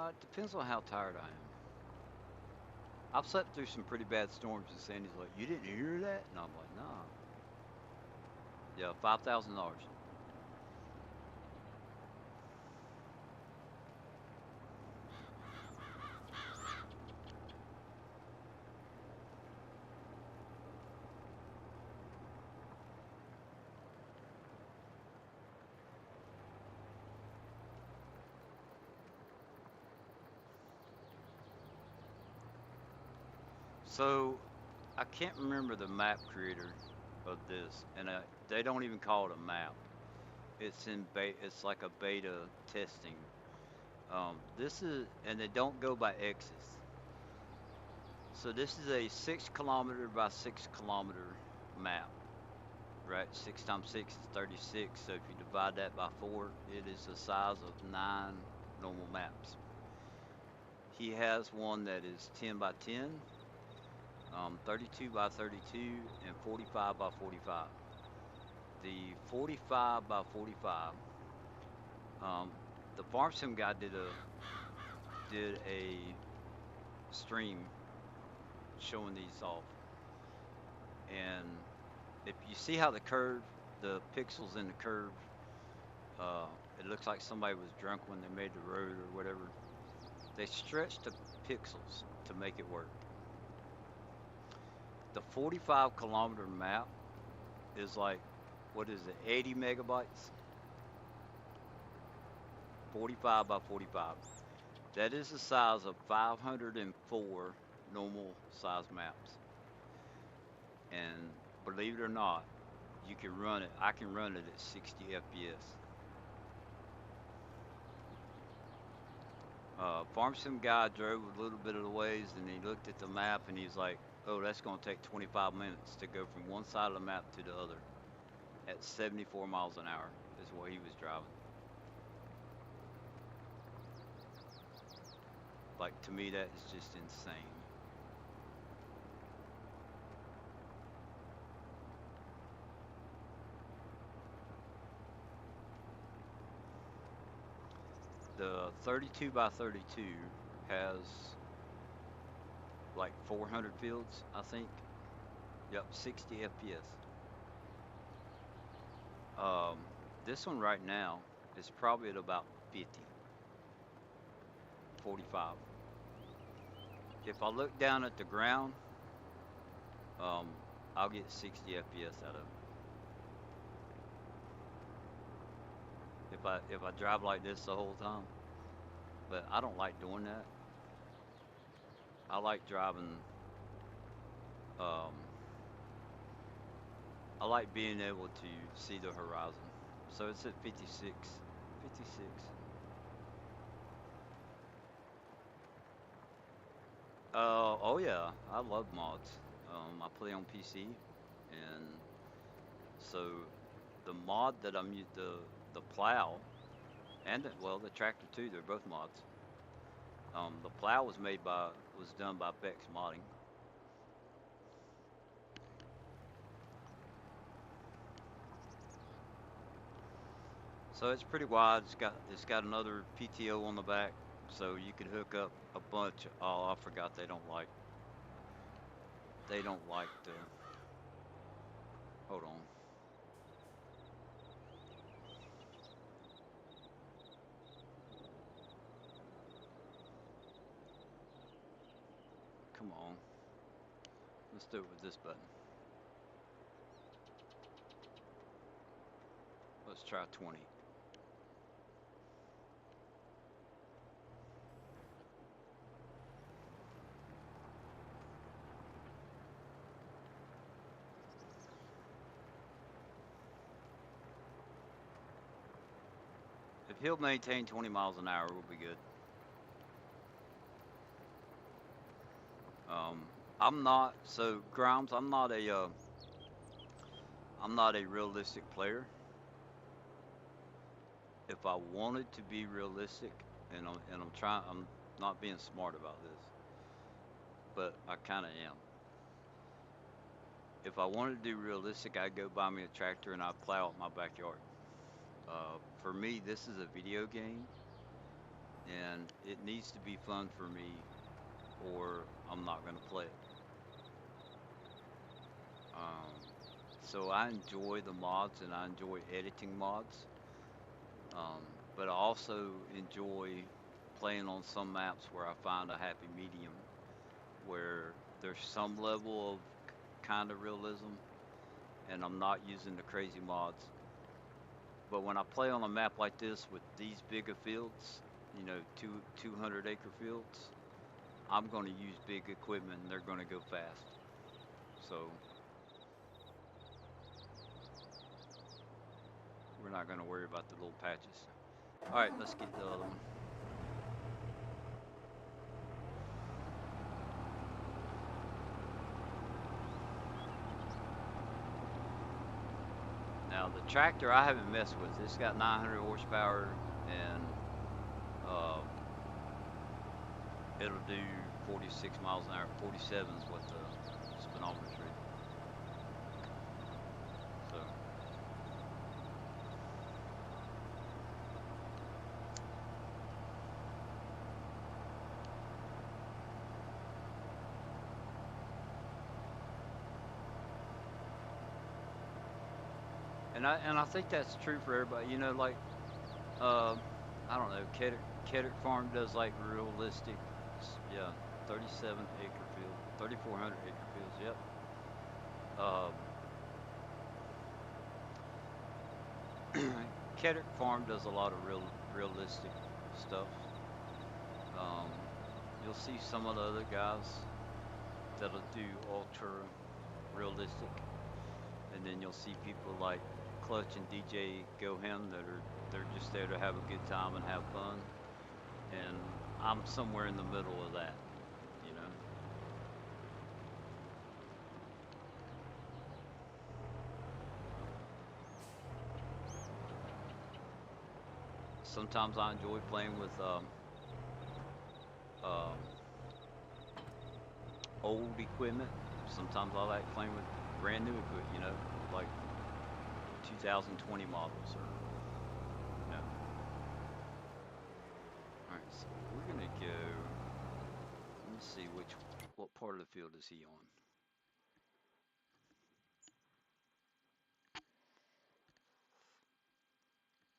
It depends on how tired I am. I've slept through some pretty bad storms, and Sandy's like, "You didn't hear that?" And I'm like, "Nah." Yeah, $5,000. So I can't remember the map creator of this, and they don't even call it a map. It's in It's like a beta testing. This is, and they don't go by X's. So this is a 6 kilometer by 6 kilometer map, right? 6 times 6 is 36. So if you divide that by 4, it is the size of 9 normal maps. He has one that is 10 by 10, 32 by 32, and 45 by 45. The 45 by 45, um, the farm sim guy did a stream showing these off. And if you see how the pixels in the curve, it looks like somebody was drunk when they made the road or whatever. They stretched the pixels to make it work. The 45-kilometer map is like, what is it, 80 megabytes? 45 by 45. That is the size of 504 normal size maps. And believe it or not, you can run it. I can run it at 60 FPS. Farm sim guy drove a little bit of the ways and he looked at the map and he's like, oh, that's going to take 25 minutes to go from one side of the map to the other at 74 miles an hour is what he was driving. Like, to me, that is just insane. The 32 by 32 has like 400 fields, I think. Yep, 60 FPS. This one right now is probably at about 50, 45. If I look down at the ground, I'll get 60 FPS out of it. If I drive like this the whole time, but I don't like doing that. I like driving. Um, I like being able to see the horizon. So it's at 56. 56. Oh yeah, I love mods. I play on PC, and so the mod that the plow and the tractor too. They're both mods. The plow was done by Bex Modding. So it's pretty wide. It's got another PTO on the back, so you can hook up a bunch. Oh, I forgot they don't like the. Hold on. Come on. Let's do it with this button. Let's try 20. If he'll maintain 20 miles an hour, we'll be good. I'm not so Grimes. I'm not a realistic player. If I wanted to be realistic, I'm not being smart about this, but I kind of am. If I wanted to do realistic, I'd go buy me a tractor and I'd plow out my backyard. For me, this is a video game, and it needs to be fun for me, or I'm not going to play it. Um, so I enjoy the mods and I enjoy editing mods, um, but I also enjoy playing on some maps where I find a happy medium, where there's some level of kind of realism, and I'm not using the crazy mods. But when I play on a map like this with these bigger fields, 200-acre fields, I'm going to use big equipment and they're going to go fast. So we're not going to worry about the little patches. All right, let's get the other one. Now the tractor I haven't messed with. It's got 900 horsepower and it'll do 46 miles an hour. 47 is what the speedometer's reading. So And I think that's true for everybody. You know, like uh, I don't know, Kedrick Farm does like realistic, yeah, 37-acre field, 3,400-acre fields. Yep. Um, Kedrick Farm does a lot of realistic stuff. Um, you'll see some of the other guys that'll do ultra realistic, and then you'll see people like Clutch and DJ Gohem that are they're just there to have a good time and have fun. And I'm somewhere in the middle of that, you know. Sometimes I enjoy playing with um, old equipment. Sometimes I like playing with brand new equipment, you know, like 2020 models or, you know. All right, so we're gonna go. Let me see what part of the field is he on?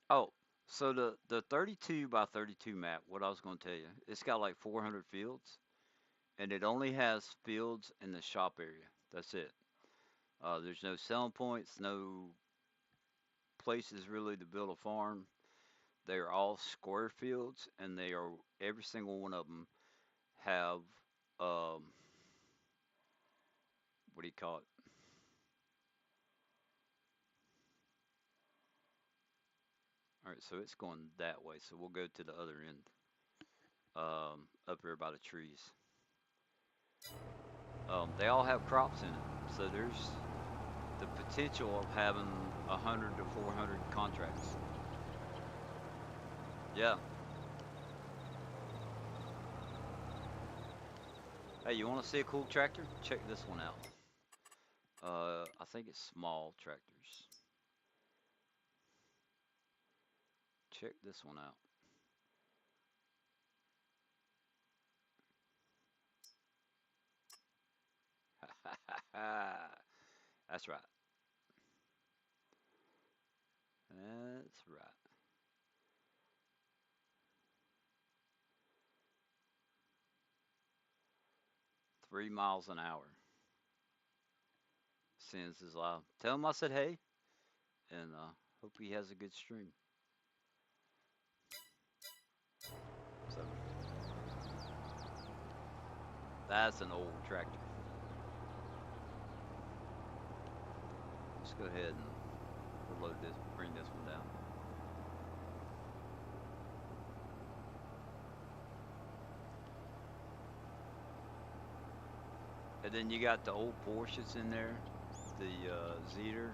Oh, so the 32 by 32 map, what I was going to tell you, it's got like 400 fields, and it only has fields in the shop area. That's it. There's no selling points, no places really to build a farm. They are all square fields, and they are every single one of them have what do you call it? All right, so it's going that way. So we'll go to the other end, up here by the trees. They all have crops in it, so there's the potential of having 100 to 400 contracts. Yeah. Hey, you want to see a cool tractor? Check this one out. I think it's small tractors. Check this one out. That's right. That's right. 3 miles an hour. Sends his loud. Tell him I said hey, and hope he has a good stream. So that's an old tractor. Let's go ahead and we'll load this, bring this one down. And then you got the old Porsches in there, the Zeter.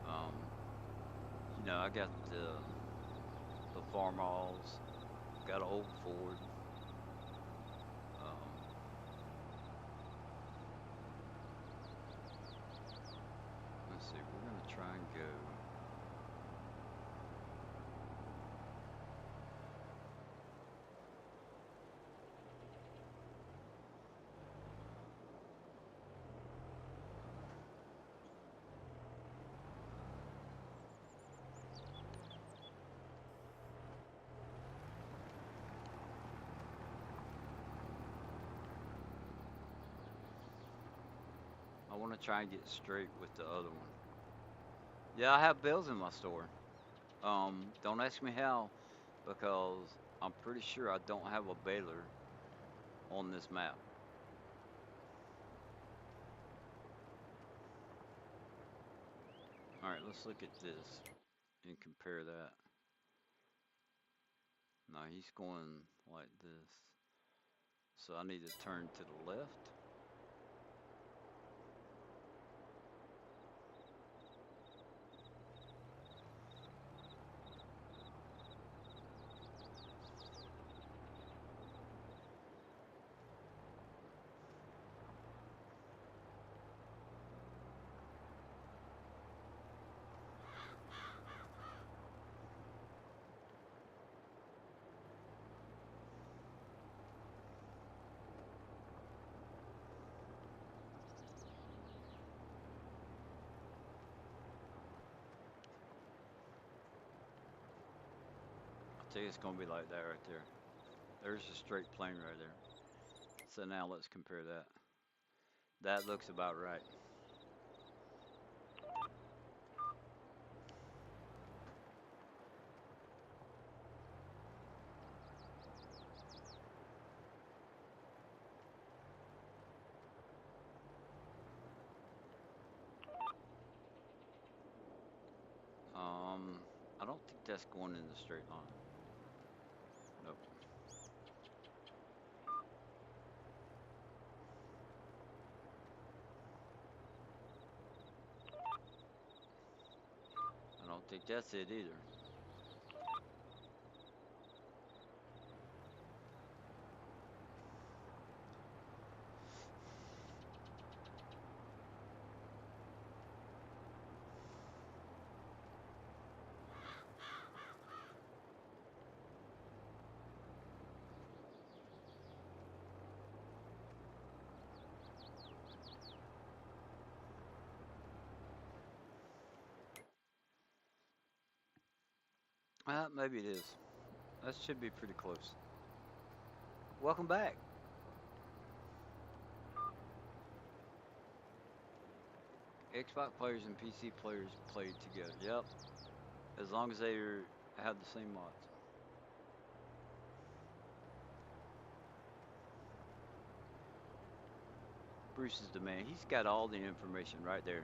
Um, you know, I got the Farmalls, got an old Ford. Um, let's see, we're gonna try and go. I want to try and get straight with the other one. Yeah, I have bales in my store. Don't ask me how, because I'm pretty sure I don't have a baler on this map. All right, let's look at this and compare that. No, he's going like this. So I need to turn to the left. think it's gonna be like that right there. There's a straight plane right there. So now let's compare that. That looks about right. I don't think that's going in the straight line. Nope. I don't think that's it either. Maybe it is. That should be pretty close. Welcome back. Xbox players and PC players played together. Yep. As long as they have the same mods. Bruce is the man. He's got all the information right there.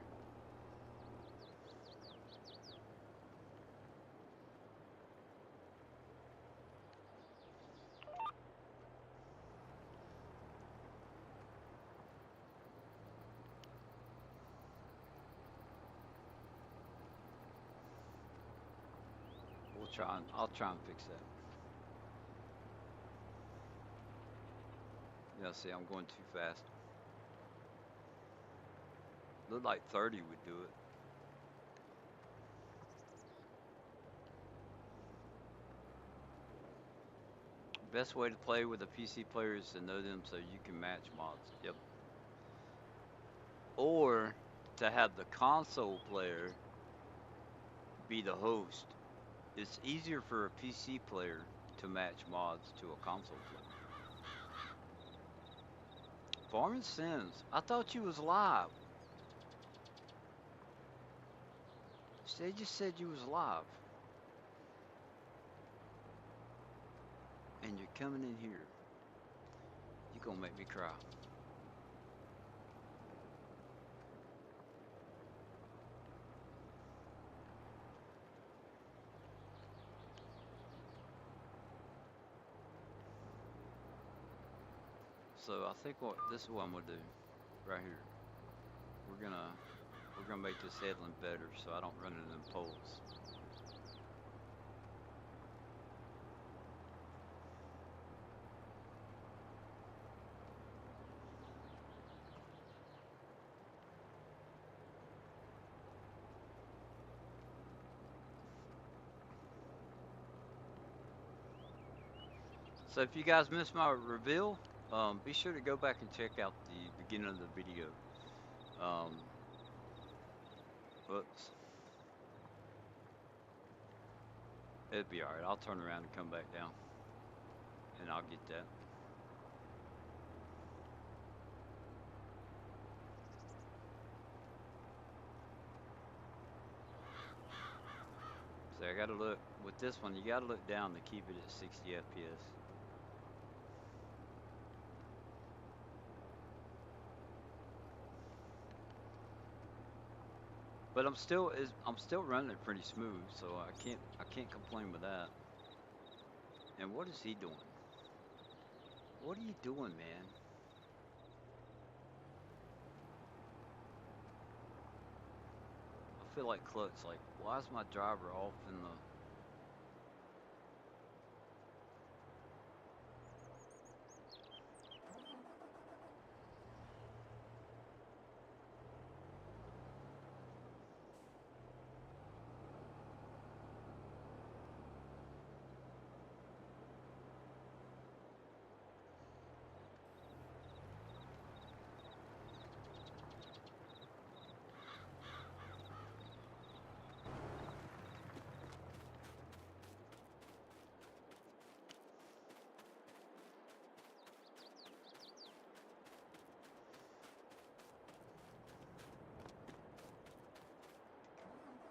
I'll try and fix that. Yeah, see, I'm going too fast. Looked like 30 would do it. Best way to play with a PC player is to know them so you can match mods. Yep. Or to have the console player be the host. It's easier for a PC player to match mods to a console player. Farming Sims, I thought you was live. They just said you was live. And you're coming in here. You're gonna make me cry. So I think this is what I'm gonna do right here. We're gonna make this headland better so I don't run into them poles. So if you guys missed my reveal, be sure to go back and check out the beginning of the video. Whoops. It'll be alright. I'll turn around and come back down. And I'll get that. So I gotta look, with this one, you gotta look down to keep it at 60 FPS. But I'm still running it pretty smooth, so I can't complain with that. And what is he doing? What are you doing, man? I feel like Clutch, like, why is my driver off in the...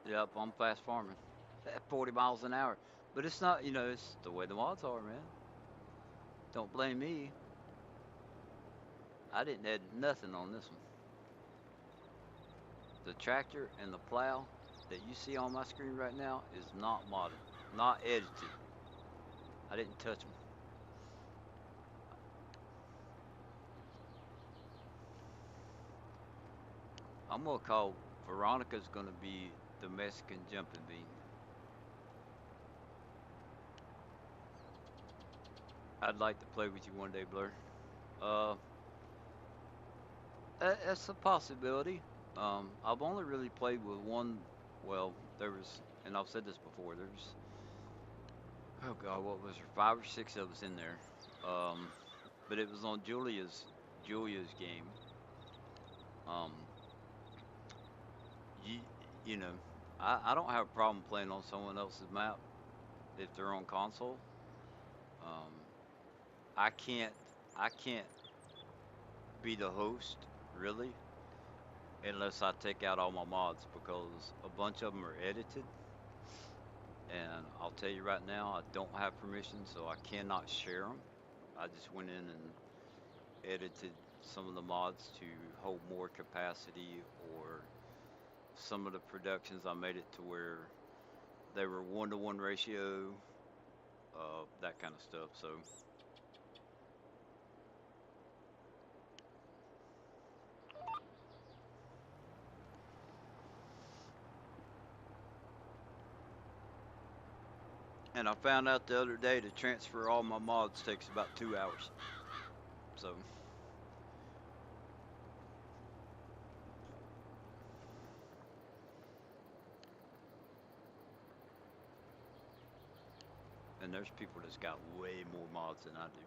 Yep, I'm fast farming at 40 miles an hour. But it's not, it's the way the mods are, man. Don't blame me. I didn't add nothing on this one. The tractor and the plow that you see on my screen right now is not modded, not edited. I didn't touch them. I'm gonna call Veronica's gonna be the Mexican jumping bean. I'd like to play with you one day, Blur. Uh, that's a possibility. I've only really played with one. Well, there was, and I've said this before. There's, oh God, what was there? 5 or 6 of us in there. Um, but it was on Julia's game. Um, you you know, I don't have a problem playing on someone else's map if they're on console. Um, I can't be the host really unless I take out all my mods because a bunch of them are edited. And I'll tell you right now, I don't have permission, so I cannot share them. I just went in and edited some of the mods to hold more capacity, or some of the productions I made it to where they were 1-to-1 ratio, that kind of stuff. So, and I found out the other day to transfer all my mods takes about 2 hours. So, and there's people that's got way more mods than I do.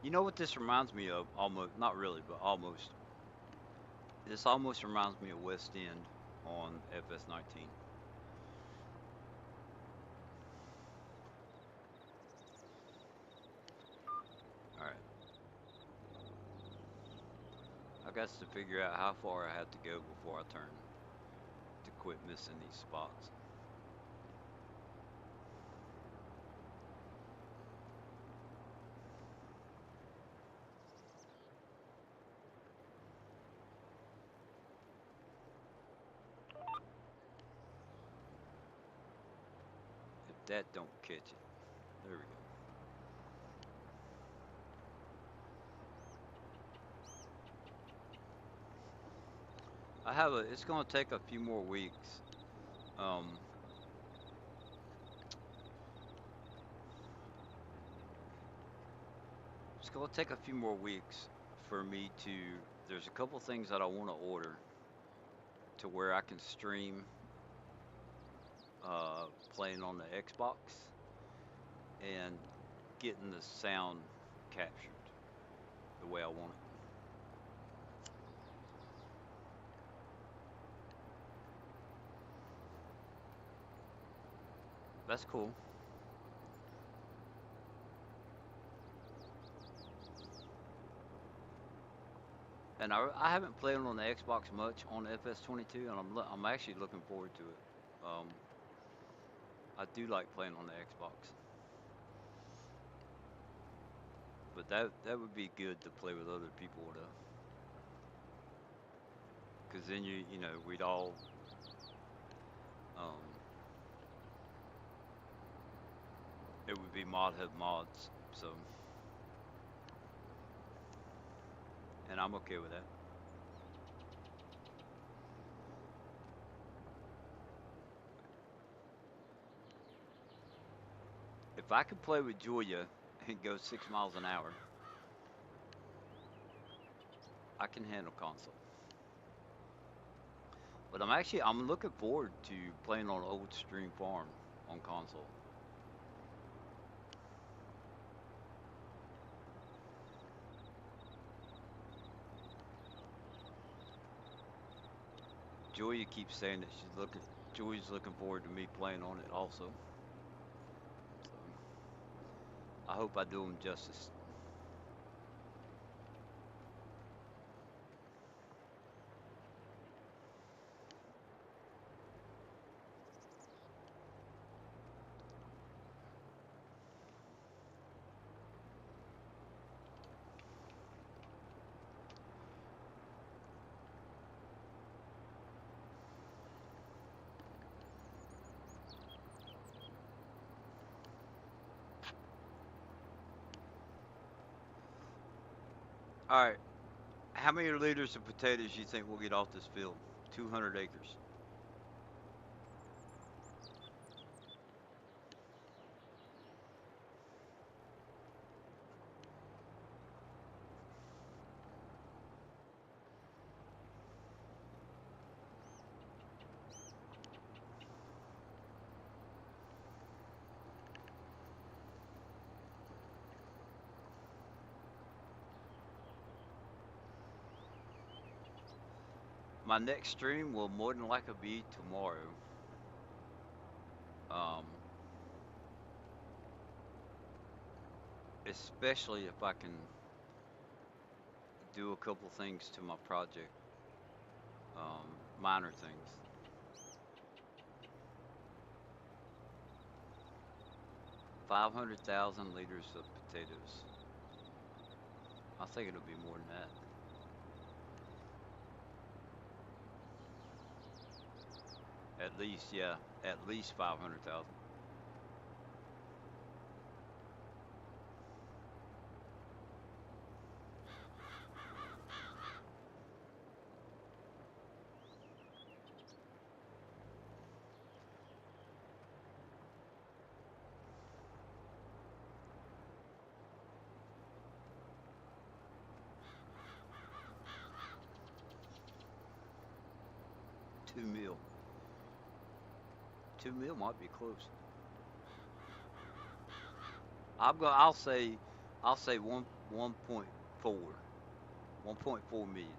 You know what this reminds me of? Almost, not really, but almost. This almost reminds me of West End on FS19. All right, I got to figure out how far I have to go before I turn to quit missing these spots. If that don't catch it, there we go. It's gonna take a few more weeks. Um, it's gonna take a few more weeks for me to. There's a couple things that I want to order to where I can stream playing on the Xbox and getting the sound captured the way I want it. That's cool. And I haven't played on the Xbox much on FS22, and I'm actually looking forward to it. I do like playing on the Xbox, but that would be good to play with other people to, because then we'd all um, it would be mod hub mods. So, and I'm okay with that. If I could play with Julia and go 6 miles an hour, I can handle console. But I'm looking forward to playing on Old Stream Farm on console. Julia keeps saying that Julia's looking forward to me playing on it also. So, hope I do them justice. All right. How many liters of potatoes you think we'll get off this field? 200 acres. My next stream will more than likely be tomorrow. Um, Especially if I can do a couple things to my project, minor things. 500,000 liters of potatoes. I think it'll be more than that. At least, yeah, at least 500,000. 2 mil. 2 mil might be close. I'll say 1.4 million.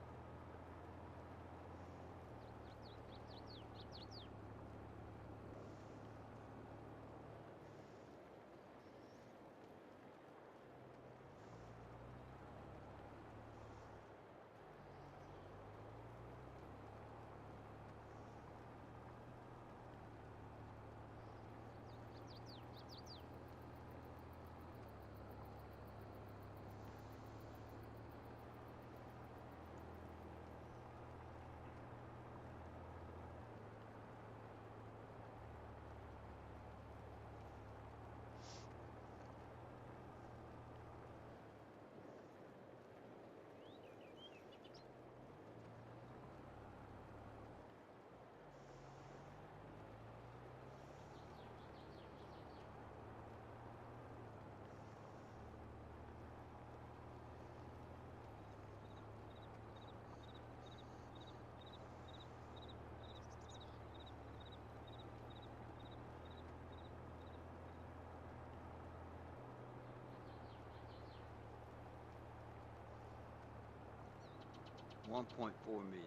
$1.4 million.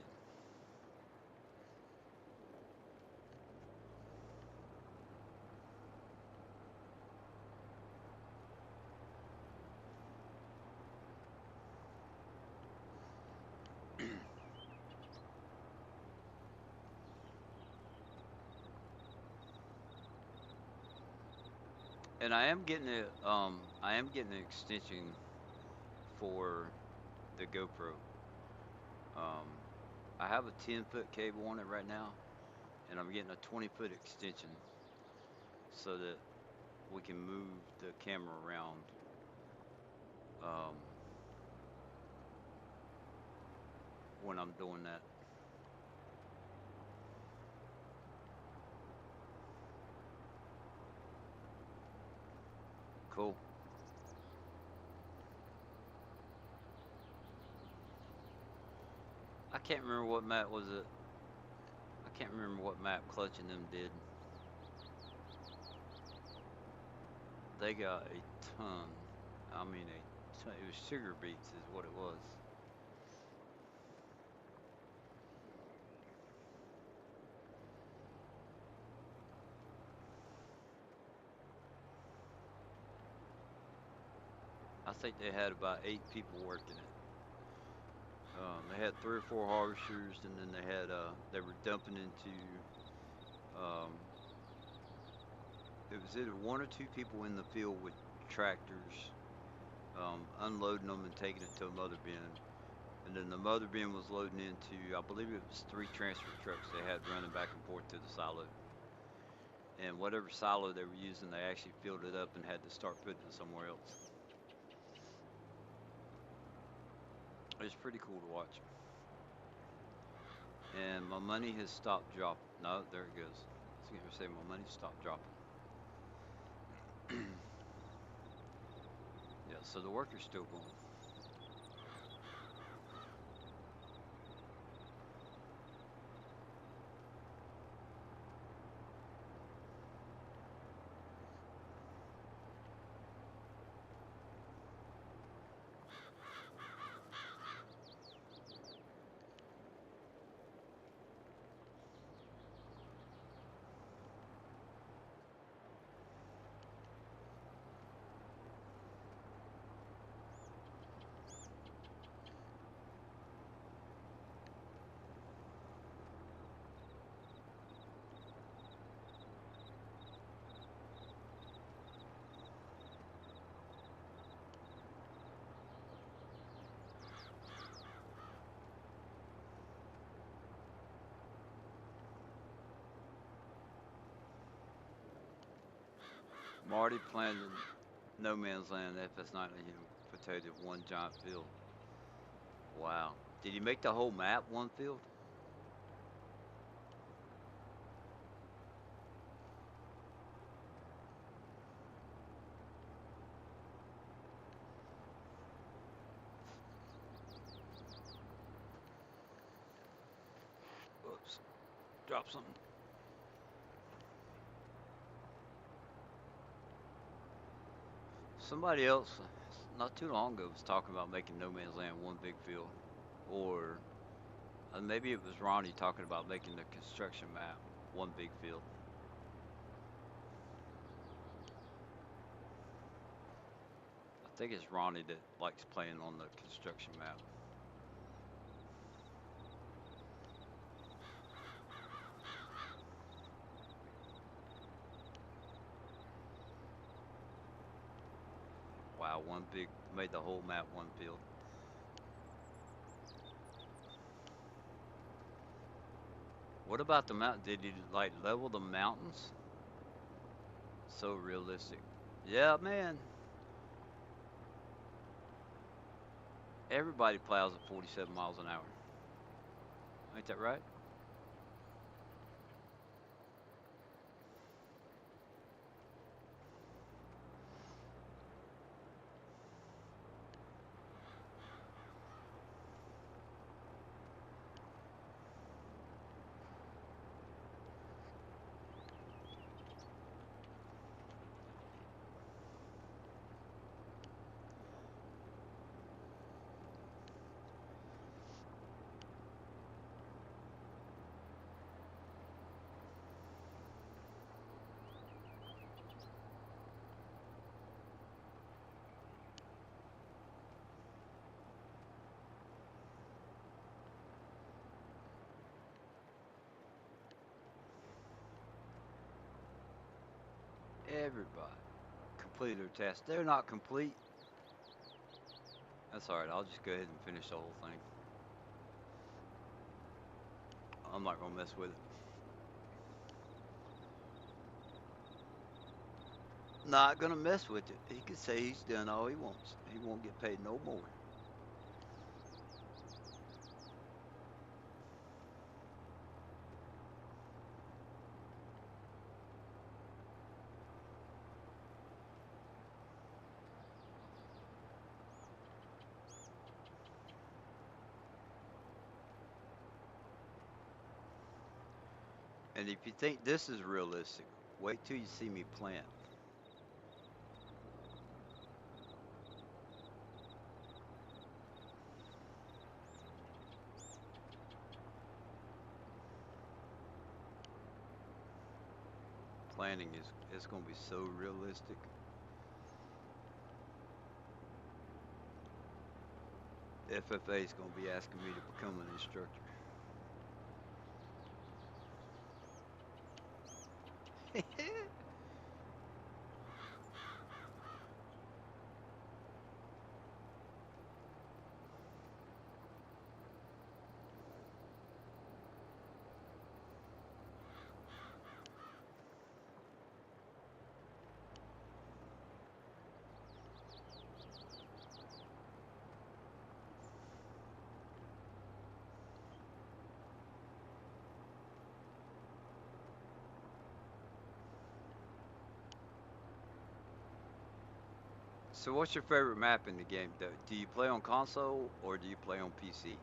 And I am getting an extension for the GoPro. Um, I have a 10-foot cable on it right now, and I'm getting a 20-foot extension so that we can move the camera around. Um, when I'm doing that. Cool. I can't remember what map was it. I can't remember what map Clutch and them did. They got a ton. I mean, a ton. It was sugar beets, is what it was. think they had about 8 people working it. They had 3 or 4 harvesters, and then they were dumping into um, it was either 1 or 2 people in the field with tractors, unloading them and taking it to a mother bin. And then the mother bin was loading into, I believe it was 3 transfer trucks they had running back and forth to the silo. And whatever silo they were using, they actually filled it up and had to start putting it somewhere else. It was pretty cool to watch. And my money has stopped dropping. No, there it goes. I was going to say my money stopped dropping. Yeah, so the worker's still going. Marty planted no man's land fs19 potato one giant field. Wow. Did he make the whole map one field? Oops. Drop something. Somebody else, not too long ago, was talking about making no man's land one big field. Or maybe it was Ronnie talking about making the construction map one big field. I think it's Ronnie that likes playing on the construction map. Wow, made the whole map one field. What about the mountain? Did he like level the mountains? So realistic. Yeah, man. Everybody plows at 47 miles an hour. Ain't that right? Everybody completed their task. They're not complete. That's alright, I'll just go ahead and finish the whole thing. I'm not gonna mess with it. Not gonna mess with it. He can say he's done all he wants. He won't get paid no more. And if you think this is realistic, wait till you see me plant. Planting is going to be so realistic. FFA is going to be asking me to become an instructor. So, what's your favorite map in the game? Do you play on console or do you play on PC?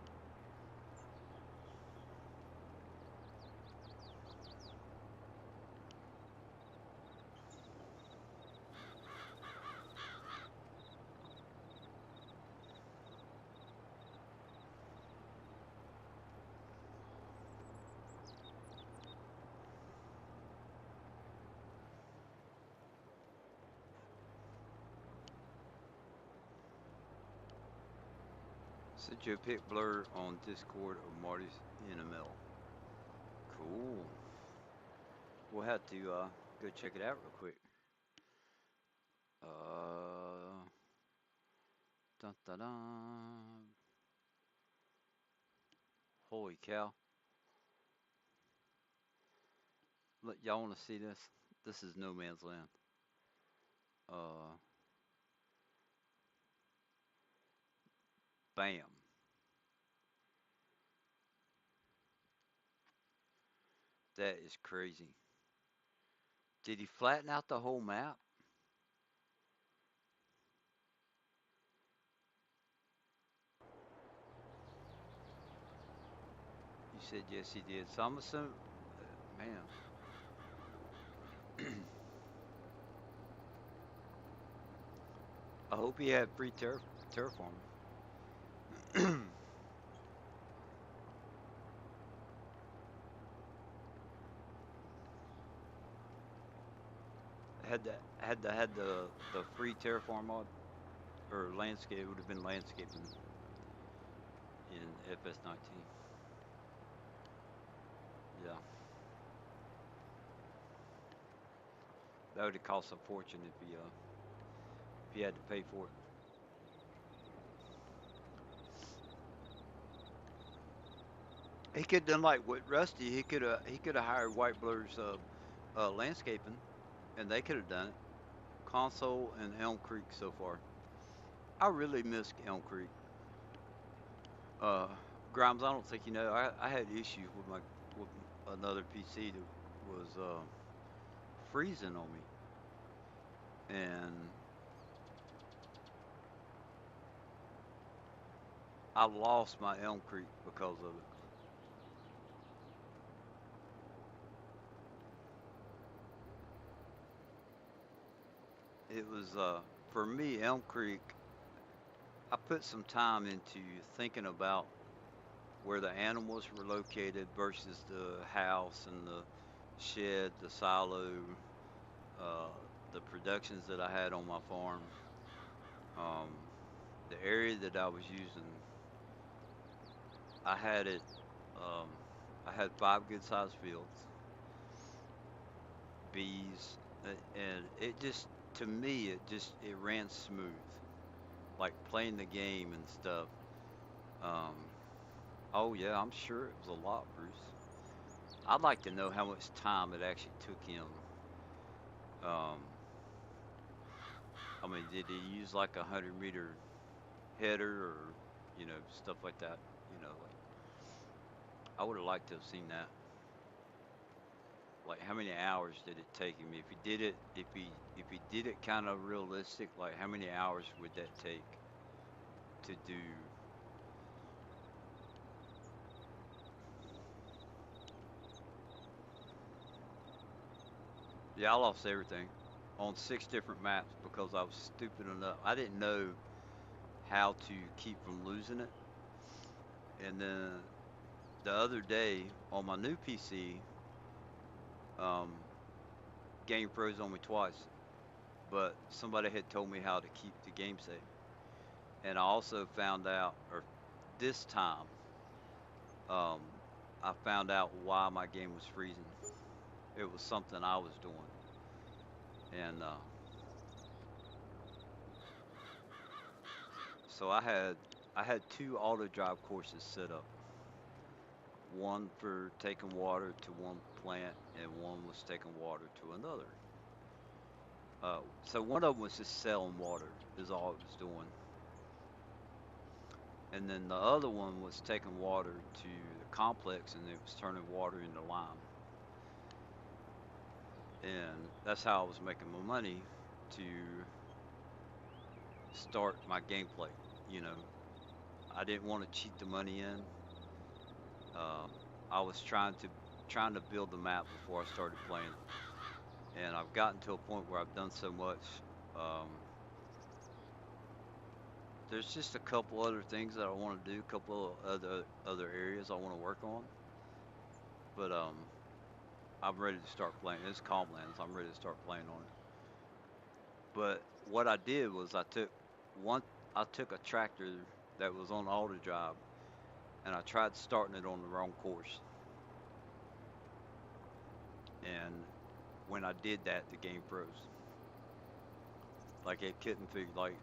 Sent you a pic blur on Discord of Marty's NML. Cool. We'll have to go check it out real quick. Dun, dun, dun. Holy cow. Look, y'all want to see this? This is no man's land. Bam. That is crazy. Did he flatten out the whole map? You said yes, he did. So I'm assuming, man. I hope he had free terraform. had the free terraform mod or landscape, it would have been landscaping in fs19. Yeah, that would have cost a fortune if he had to pay for it. He could have done like with Rusty. He could have hired White Blur's landscaping, and they could have done it. Console and Elm Creek so far. I really miss Elm Creek. Uh, Grimes, I don't think you know. I had issues with another PC that was freezing on me, and I lost my Elm Creek because of it. It was for me, Elm Creek. I put some time into thinking about where the animals were located versus the house and the shed, the silo, uh, the productions that I had on my farm, um, the area that I was using. I had it. Um, I had 5 good-sized fields, bees, and it just to me it ran smooth, like playing the game and stuff. Um, oh yeah, I'm sure it was a lot, Bruce. I'd like to know how much time it actually took him. Um, I mean, did he use like 100-meter header or stuff like that? Like I would have liked to have seen that. Like how many hours did it take him? If he did it, if he did it kind of realistic, like how many hours would that take to do? Yeah, I lost everything on 6 different maps because I was stupid enough. I didn't know how to keep from losing it. And then the other day on my new PC, um, game froze on me twice, but somebody had told me how to keep the game safe. And I also found out, or this time, um, I found out why my game was freezing. It was something I was doing, and so I had two auto drive courses set up. One for taking water to one plant, and one was taking water to another. So one of them was just selling water, is all it was doing, and then the other one was taking water to the complex, and it was turning water into lime. And that's how I was making my money to start my gameplay. You know, I didn't want to cheat the money in. Um, I was trying to build the map before I started playing it, and I've gotten to a point where I've done so much. Um, there's just a couple other things that I want to do, a couple of other areas I want to work on, but I'm ready to start playing. It's Calmlands. I'm ready to start playing on it. But what I did was one I took a tractor that was on auto drive and I tried starting it on the wrong course. And when I did that, the game froze. Like it couldn't figure like,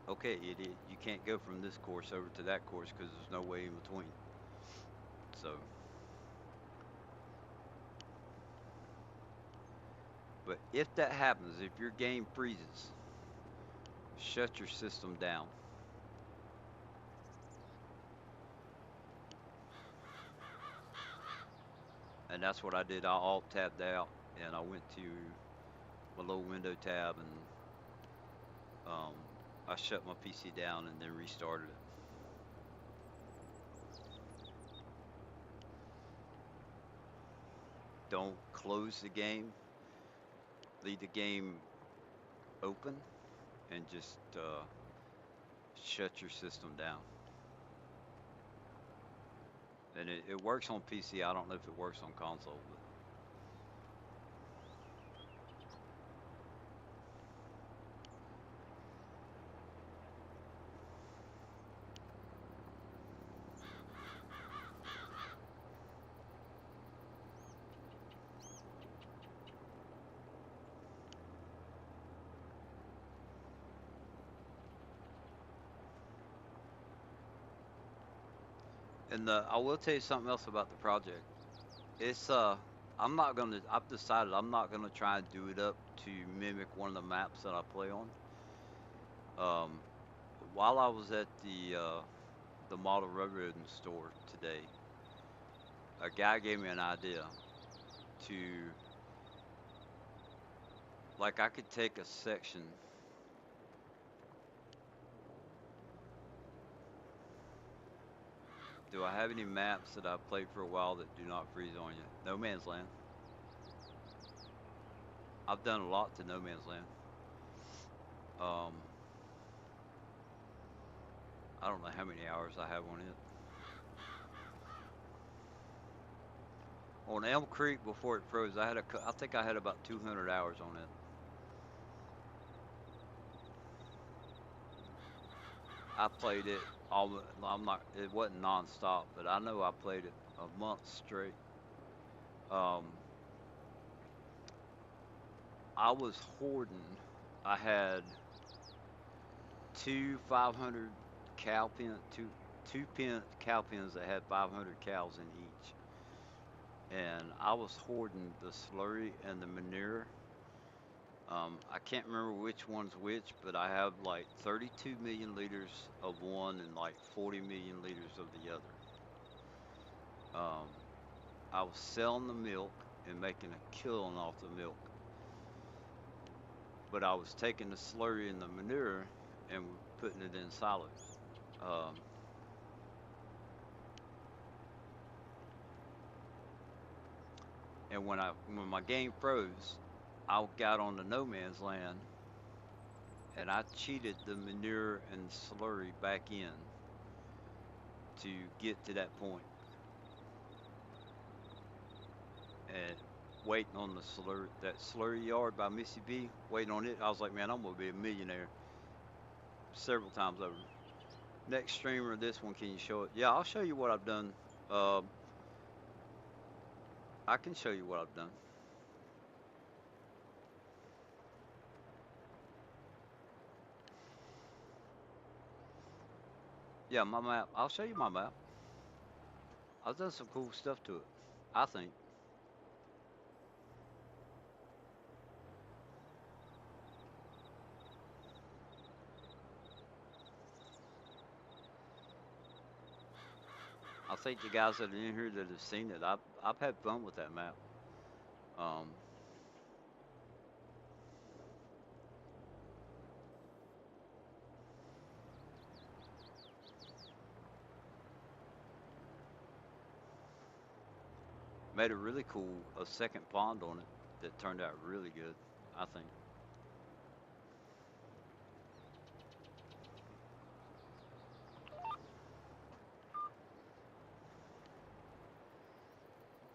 okay, idiot, you can't go from this course over to that course because there's no way in between. So, but if that happens, if your game freezes, shut your system down. And that's what I did. I alt tabbed out and I went to my little window tab and um, I shut my PC down and then restarted it. Don't close the game. Leave the game open and just shut your system down. And it works on PC. I don't know if it works on console, but and I will tell you something else about the project. It's I've decided I'm not gonna try and do it up to mimic one of the maps that I play on. Um, while I was at the model railroading store today, a guy gave me an idea to like I could take a section. Do I have any maps that I've played for a while that do not freeze on you? No Man's Land. I've done a lot to No Man's Land. Um, I don't know how many hours I have on it. On Elm Creek before it froze, I think I had about 200 hours on it. I played it all. I'm not. It wasn't nonstop, but I know I played it a month straight. Um, I was hoarding. I had two 500 cow pen, two cow pens that had 500 cows in each, and I was hoarding the slurry and the manure. I can't remember which one's which, but I have like 32 million liters of one and like 40 million liters of the other. Um, I was selling the milk and making a killing off the milk, but I was taking the slurry and the manure and putting it in silos. Um, and when my game froze, I got on the no man's land and I cheated the manure and slurry back in to get to that point and waiting on that slurry yard by Missy B, waiting on it. I was like, man, I'm gonna be a millionaire several times over. Next streamer, this one, can you show it? Yeah, I'll show you what I've done. Uh, I can show you what I've done. Yeah, my map. I'll show you my map. I've done some cool stuff to it, I think. I think the guys that are in here that have seen it, I've had fun with that map. Um, Made a really cool a second pond on it that turned out really good, I think.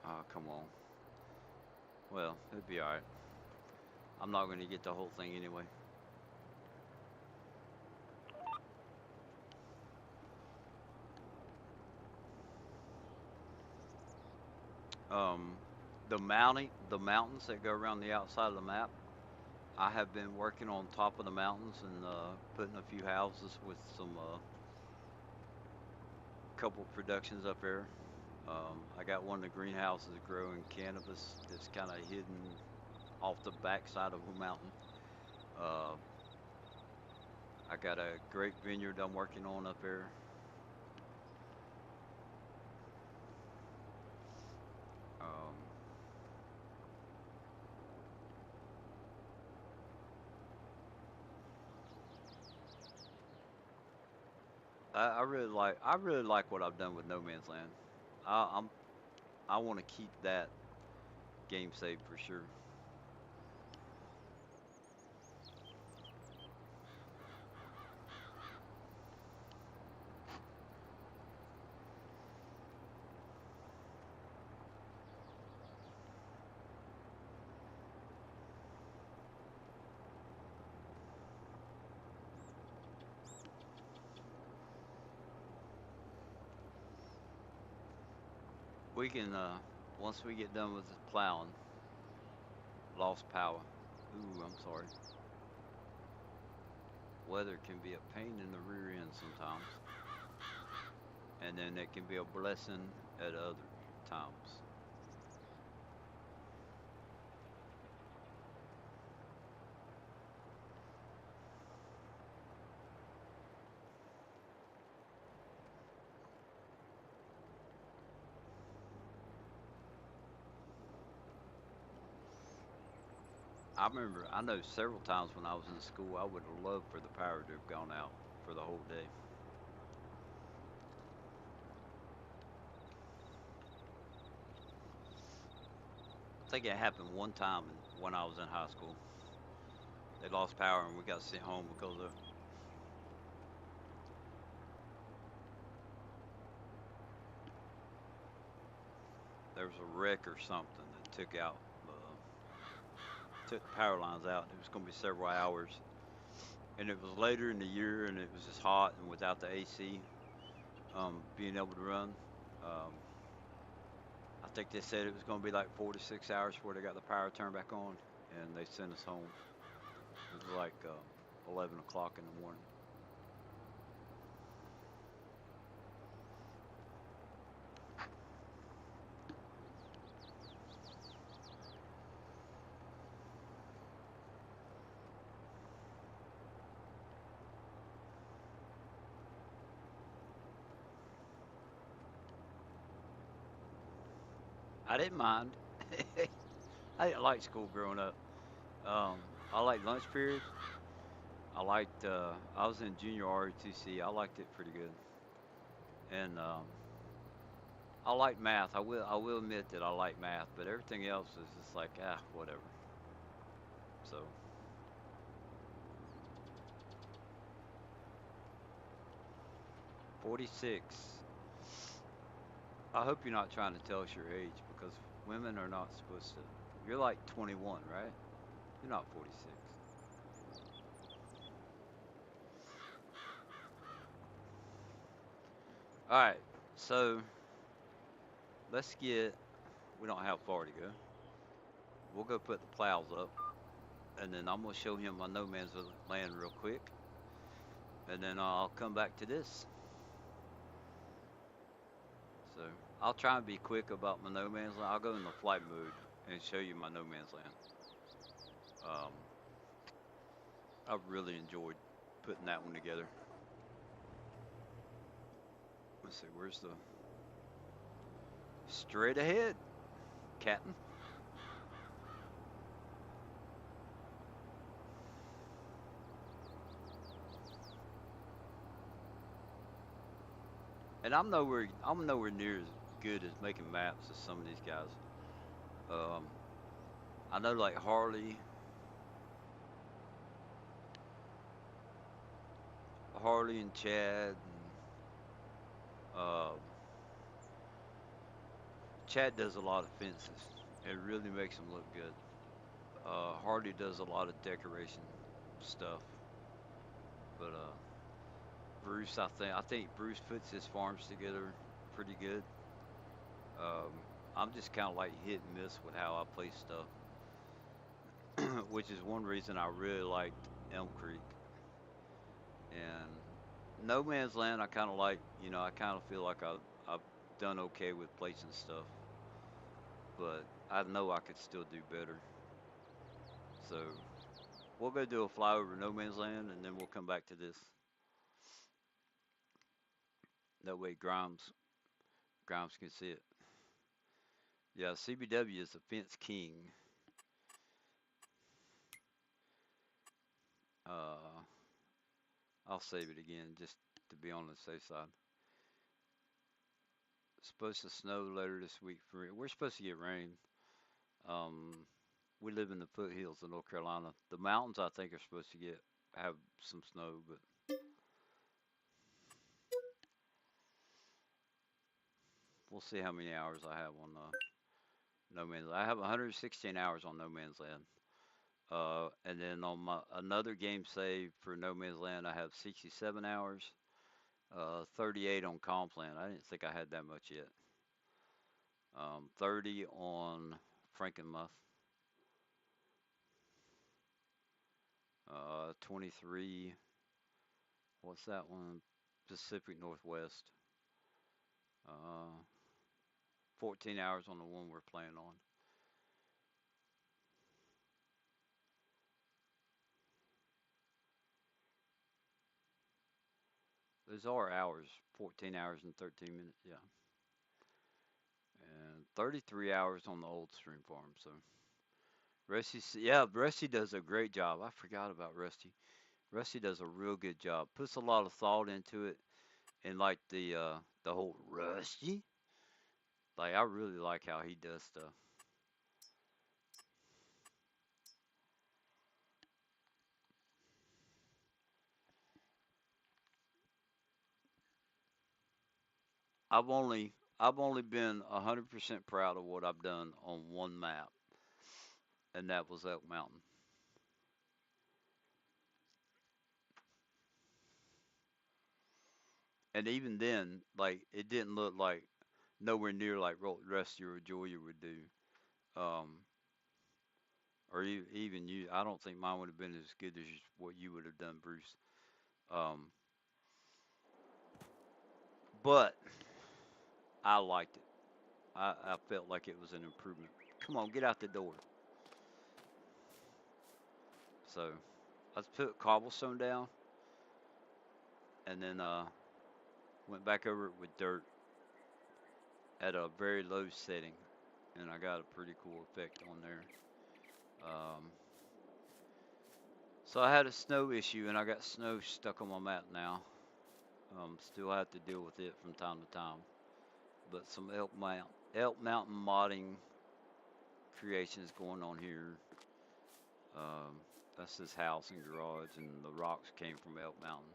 Oh, come on. Well, it'd be all right. I'm not going to get the whole thing anyway. Um, the mountains that go around the outside of the map. I have been working on top of the mountains and putting a few houses with some couple productions up there. I got one of the greenhouses growing cannabis that's kind of hidden off the backside of a mountain. Uh, I got a grape vineyard I'm working on up there. Um, I really like what I've done with No Man's Land. I'm I want to keep that game saved for sure. We can once we get done with the plowing, lost power. Ooh, I'm sorry. Weather can be a pain in the rear end sometimes, and then it can be a blessing at other times. I know several times when I was in school, I would have loved for the power to have gone out for the whole day. I think it happened one time when I was in high school. They lost power and we got sent home because of there was a wreck or something that took the power lines out. It was going to be several hours, and it was later in the year, and it was just hot, and without the AC being able to run, um, I think they said it was going to be like 4 to 6 hours before they got the power turned back on, and they sent us home. It was like 11 o'clock in the morning. I didn't mind. I didn't like school growing up. Um, I liked lunch period. I was in junior ROTC. I liked it pretty good, and I like math. I will admit that I like math, but everything else is just like whatever. So 46. I hope you're not trying to tell us your age because women are not supposed to. You're like 21, right? You're not 46. All right, so let's get. We don't have far to go. We'll go put the plows up, and then I'm gonna show him my no man's land real quick, and then I'll come back to this. So I'll try and be quick about my no man's land. I'll go in the flight mode and show you my no man's land. Um, I really enjoyed putting that one together. Let's see, where's the straight ahead, Captain? And I'm nowhere near as good as making maps as some of these guys. Um, I know like Harley and Chad, and Chad does a lot of fences. It really makes them look good. Harley does a lot of decoration stuff, but Bruce, I think Bruce puts his farms together pretty good. I'm just kind of like hit and miss with how I place stuff, which is one reason I really liked Elm Creek. And No Man's Land, I kind of like. I kind of feel like I've done okay with placing stuff, but I know I could still do better. So we'll go do a flyover No Man's Land, and then we'll come back to this. That way, Grimes can see it. Yeah, CBW is the fence king. Uh, I'll save it again just to be on the safe side. It's supposed to snow later this week. We're supposed to get rain. Um, we live in the foothills of North Carolina. The mountains, I think, are supposed to have some snow, but we'll see how many hours I have on No Man's Land. I have 116 hours on No Man's Land. And then on my another game save for No Man's Land, I have 67 hours. 38 on Complan. I didn't think I had that much yet. 30 on Frankenmuth. 23. What's that one? Pacific Northwest. Uh, 14 hours on the one we're playing on. Those are hours. 14 hours and 13 minutes. Yeah. And 33 hours on the old stream farm. So Rusty does a great job. I forgot about Rusty. Rusty does a real good job. Puts a lot of thought into it, and like the whole Rusty. Like I really like how he does stuff. I've only been 100% proud of what I've done on one map, and that was Elk Mountain. And even then, like it didn't look like nowhere near like what Rusty or Julia would do. Um, or even you. I don't think mine would have been as good as what you would have done, Bruce. Um, but I liked it. I felt like it was an improvement. Come on, get out the door. So let's put cobblestone down, and then went back over it with dirt at a very low setting, and I got a pretty cool effect on there. Um, so I had a snow issue, and I got snow stuck on my map now. Still have to deal with it from time to time. But some Elk Mountain modding creations going on here. That's his house and garage, and the rocks came from Elk Mountain.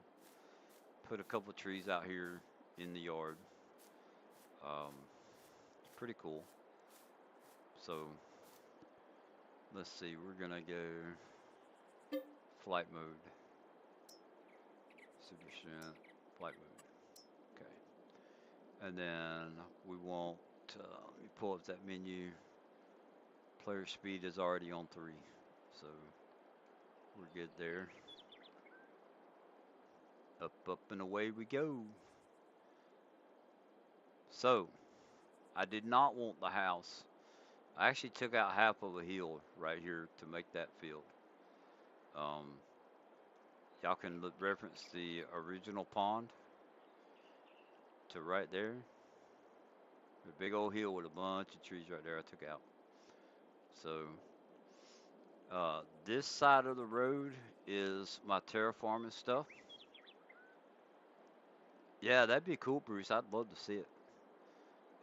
Put a couple trees out here in the yard. Um, Pretty cool. So let's see, we're gonna go flight mode, super strength, flight mode. Okay. And then we want, let me pull up that menu. Player speed is already on 3. So we're good there. Up, up, and away we go. So I did not want the house. I actually took out half of a hill right here to make that field. Um, y'all can reference the original pond to right there. A big old hill with a bunch of trees right there I took out. So this side of the road is my terraforming stuff. Yeah, that'd be cool, Bruce. I'd love to see it.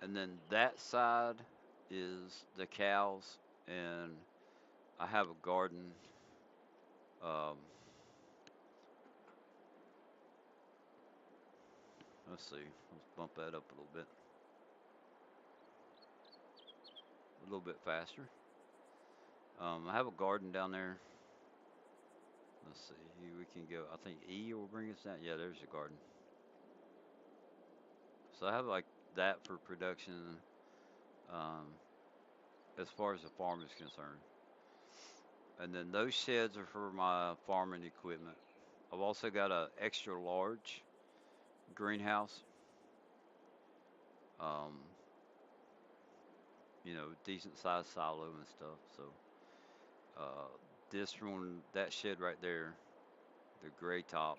And then that side is the cows, and I have a garden. Um, let's see. Let's bump that up a little bit faster. I have a garden down there. Let's see. We can go. I think E will bring us down. Yeah, there's the garden. So I have like that for production, um, as far as the farm is concerned. And then those sheds are for my farming equipment. I've also got a extra large greenhouse. Um, decent sized silo and stuff. So uh, this one, that shed right there, the gray top,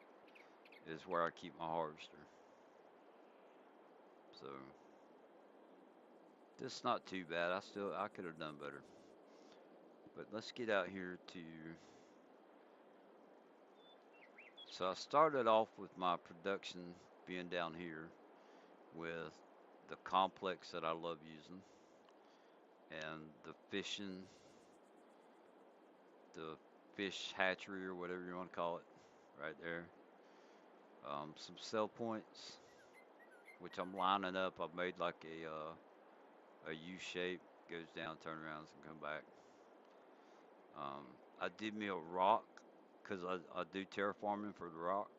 is where I keep my harvester. So this is not too bad. I could have done better. But let's get out here to. So I started off with my production being down here with the complex that I love using and the fishing, the fish hatchery or whatever you want to call it, right there. Some sell points, which I'm lining up. I've made like a U shape, goes down, turn around, and come back. Um, I did me a rock because I do terraforming for the rock.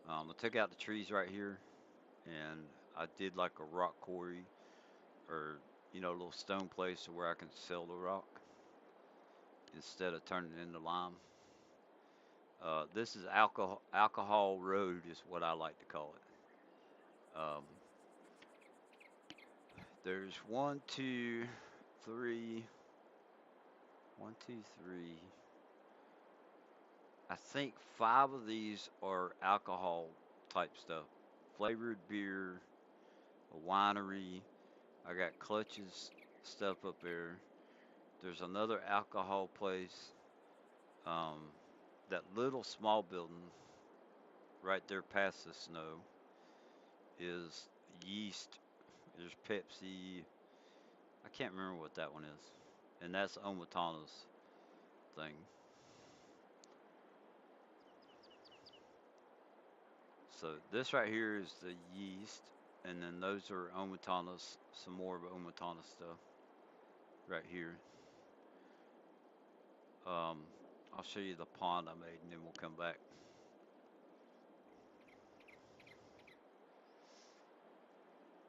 I took out the trees right here, and I did like a rock quarry or a little stone place to where I can sell the rock instead of turning it into lime. This is alcohol road is what I like to call it. There's one, two, three, one, two, three. I think 5 of these are alcohol type stuff. Flavored beer, a winery. I got clutches stuff up there. There's another alcohol place. Um, that little small building right there past the snow is yeast. There's Pepsi. I can't remember what that one is. And that's Omatana's thing. So this right here is the yeast, and then those are Omatana's, some more of Omatana stuff right here. Um, I'll show you the pond I made, and then we'll come back.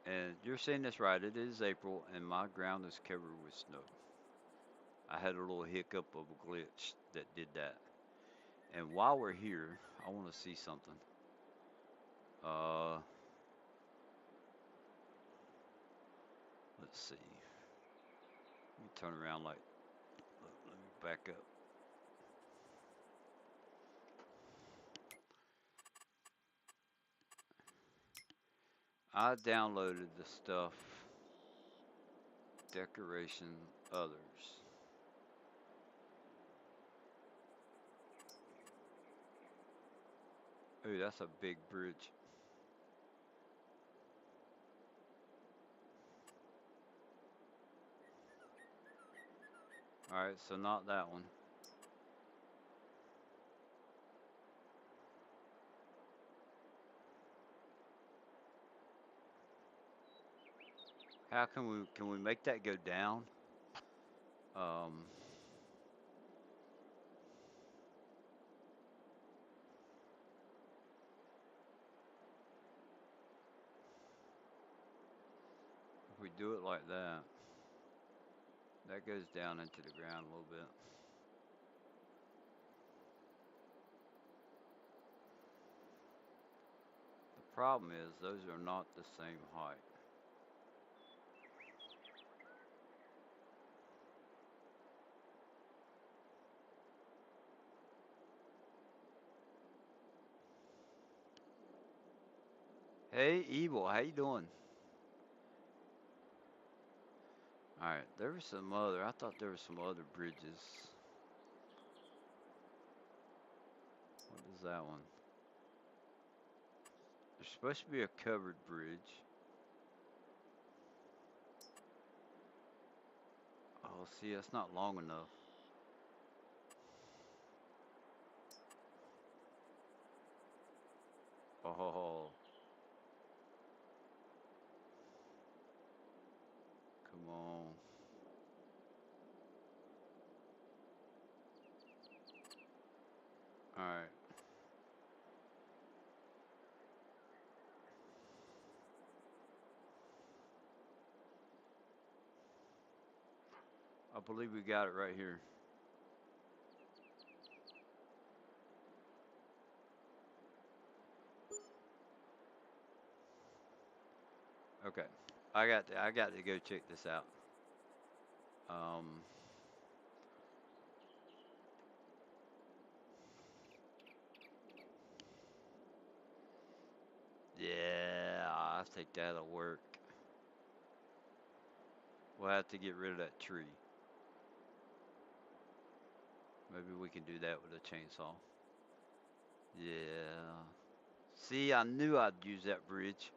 And you're seeing this right. It is April, and my ground is covered with snow. I had a little hiccup of a glitch that did that. And while we're here, I want to see something. Uh, let's see. Let me turn around let me back up. I downloaded the stuff, decoration, others. Ooh, that's a big bridge. Alright, so not that one. How can we make that go down? Um, we do it like that, that goes down into the ground a little bit. The problem is those are not the same height. Hey, Evil, how you doing? All right, there was some other. I thought there were some other bridges. What is that one? There's supposed to be a covered bridge. Oh, see, that's not long enough. Oh, come on. All right. I believe we got it right here. Okay. I got to go check this out. Um, yeah, I think that'll work. We'll have to get rid of that tree. Maybe we can do that with a chainsaw. Yeah. See, I knew I'd use that bridge.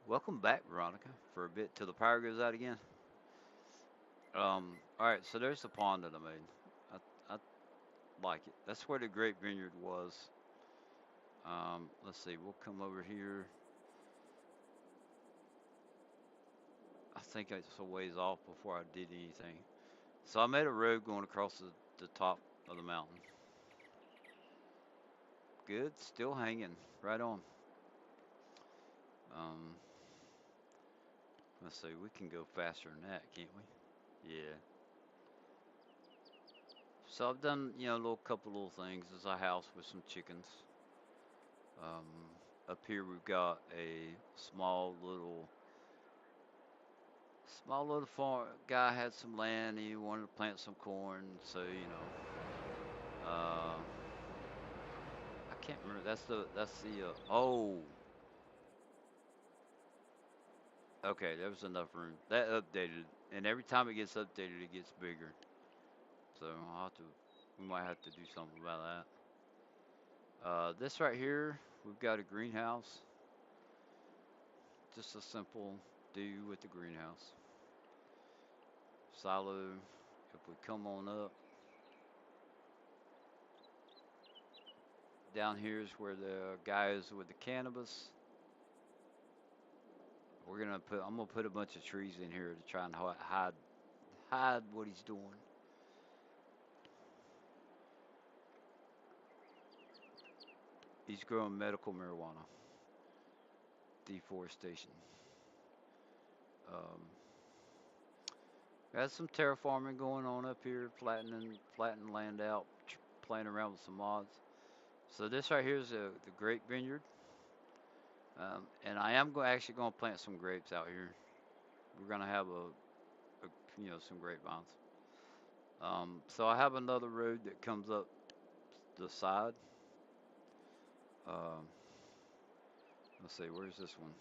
Welcome back, Veronica, for a bit till the power goes out again. All right, so there's the pond that I made. I like it. That's where the Grape Vineyard was. Let's see, we'll come over here. I think it's a ways off before I did anything. So I made a road going across the top of the mountain. Good, still hanging, right on. Um, let's see, we can go faster than that, can't we? Yeah. So I've done, a little couple little things. There's a house with some chickens. Um, Up here we've got a small little farm. Guy had some land. He wanted to plant some corn, so I can't remember. That's the. Oh, okay. There was enough room. That updated, and every time it gets updated, it gets bigger. So we might have to do something about that. This right here, we've got a greenhouse. Just a simple do with the greenhouse. Silo. If we come on up, down here is where the guy is with the cannabis. I'm gonna put a bunch of trees in here to try and hide what he's doing. He's growing medical marijuana, deforestation. Um, got some terraforming going on up here, flattening land out, playing around with some mods. So this right here is the grape vineyard, and I am actually going to plant some grapes out here. We're going to have some grapevines. So I have another road that comes up the side. Um, let's see, where's this one?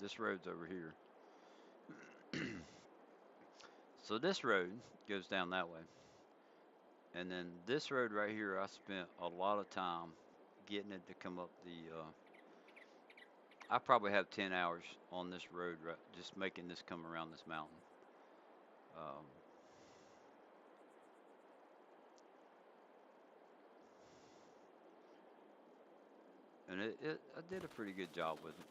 This road's over here. So this road goes down that way. And then this road right here, I spent a lot of time getting it to come up I probably have 10 hours on this road, right, just making this come around this mountain. Um, and I did a pretty good job with it.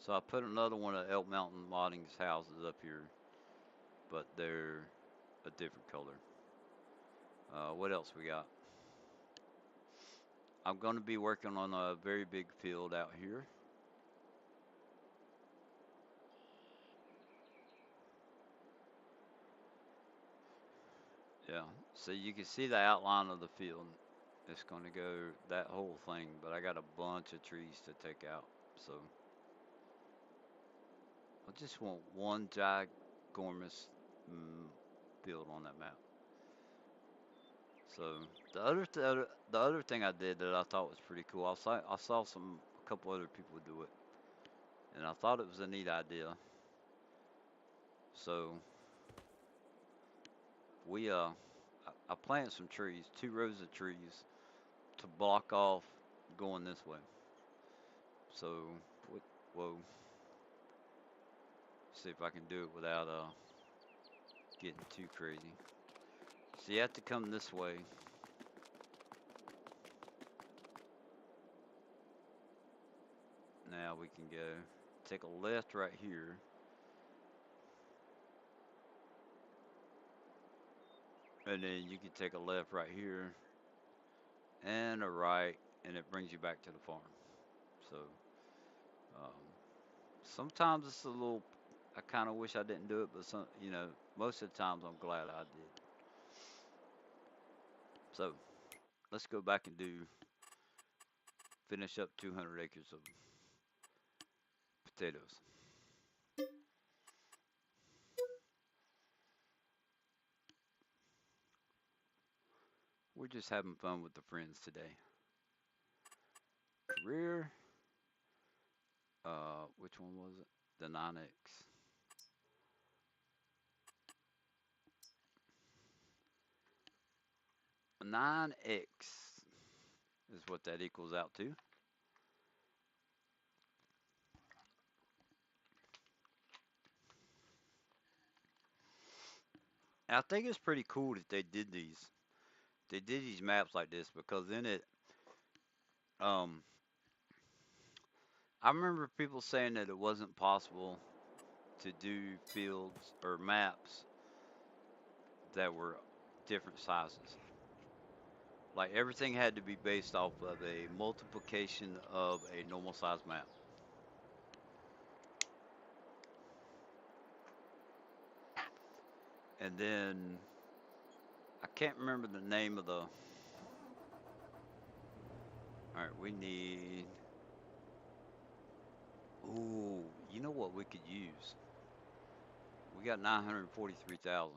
So I put another one of Elk Mountain Modding's houses up here, but they're a different color. What else we got? I'm going to be working on a very big field out here. Yeah. So you can see the outline of the field. It's going to go that whole thing, but I got a bunch of trees to take out. So I just want one ginormous field on that map. So the other thing I did that I thought was pretty cool. I saw a couple other people do it, and I thought it was a neat idea. So I planted some trees, 2 rows of trees to block off going this way. So, whoa, see if I can do it without getting too crazy. So you have to come this way. Now we can go take a left right here. And then you can take a left right here and a right, and it brings you back to the farm. So um, sometimes it's a little. I kind of wish I didn't do it, but most of the times I'm glad I did. So let's go back and finish up 200 acres of potatoes. We're just having fun with the friends today. Career. Which one was it? The 9X. 9X is what that equals out to. I think it's pretty cool that they did these. They did these maps like this because in it, um, I remember people saying that it wasn't possible to do fields or maps that were different sizes. Like everything had to be based off of a multiplication of a normal size map. And then I can't remember the name of the. All right, we need. Ooh, you know what we could use? We got 943,000.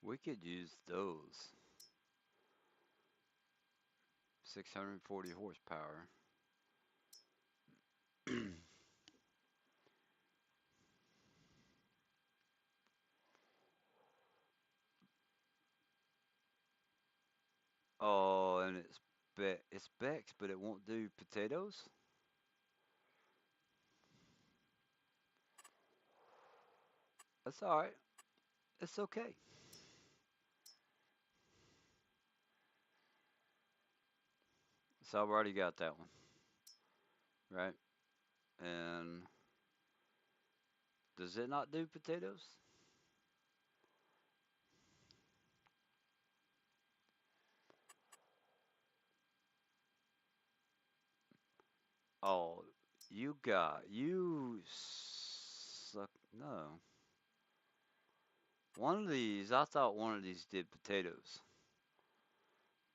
We could use those. 640 horsepower. Oh, and it's Bex, but it won't do potatoes. That's all right. It's okay. So I've already got that one, right? And does it not do potatoes? Oh, you suck. No, one of these. I thought one of these did potatoes.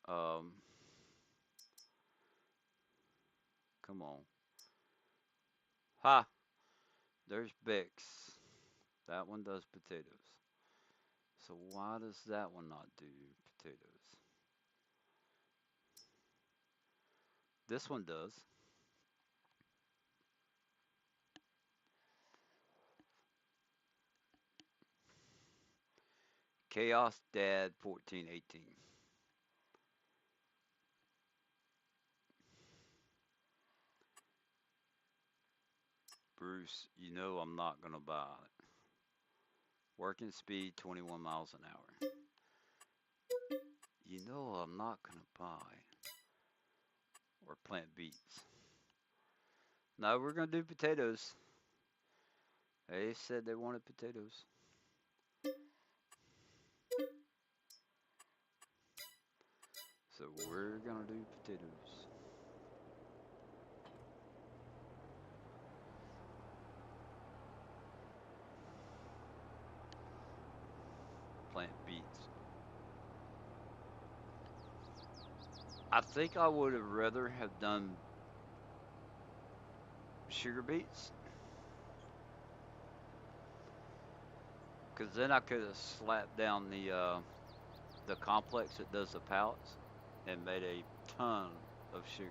Um, come on. Ha! There's Bex. That one does potatoes. So why does that one not do potatoes? This one does. Chaos Dad 1418. Bruce, you know I'm not gonna buy it. Working speed 21 miles an hour. You know I'm not gonna buy or plant beets. No, we're gonna do potatoes. They said they wanted potatoes. So we're gonna do potatoes. Plant beets. I think I would have rather have done sugar beets, because then I could have slapped down the complex that does the pallets and made a ton of sugar.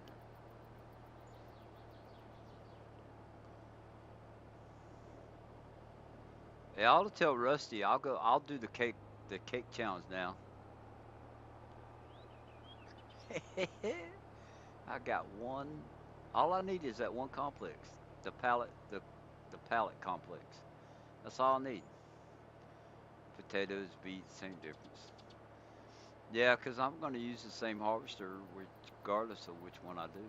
Yeah, I ought to tell Rusty. I'll do the cake challenge now. I got one. All I need is that one complex, the pallet complex. That's all I need. Potatoes, beets, same difference. Yeah, because I'm going to use the same harvester regardless of which one I do.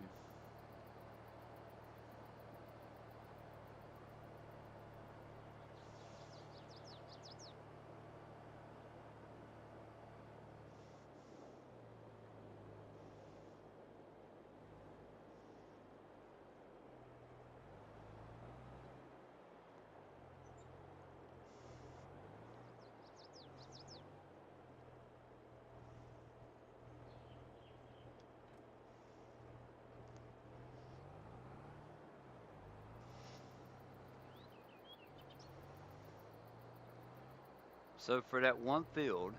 So for that one field,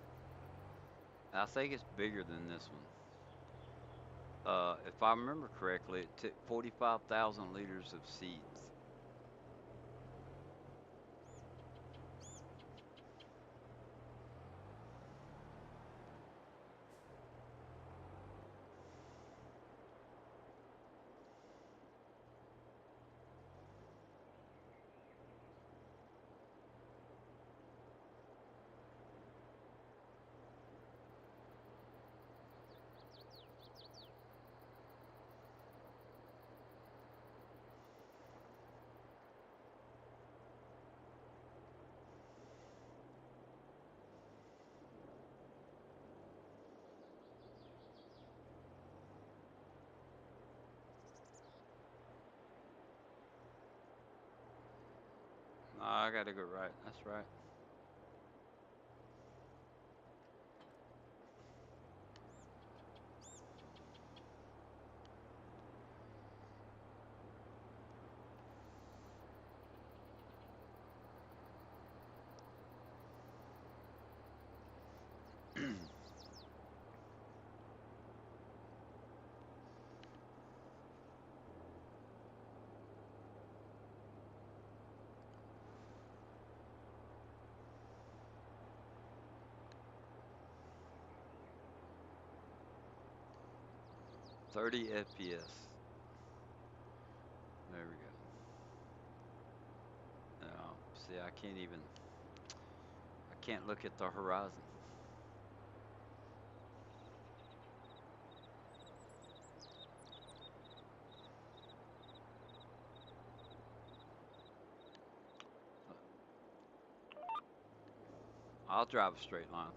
I think it's bigger than this one. If I remember correctly, it took 45,000 liters of seeds. No, I gotta go right. That's right. Thirty FPS. There we go. Now, see, I can't even. I can't look at the horizon. I'll drive a straight line.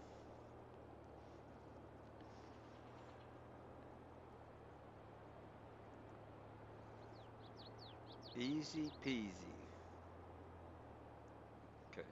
Easy peasy. Okay.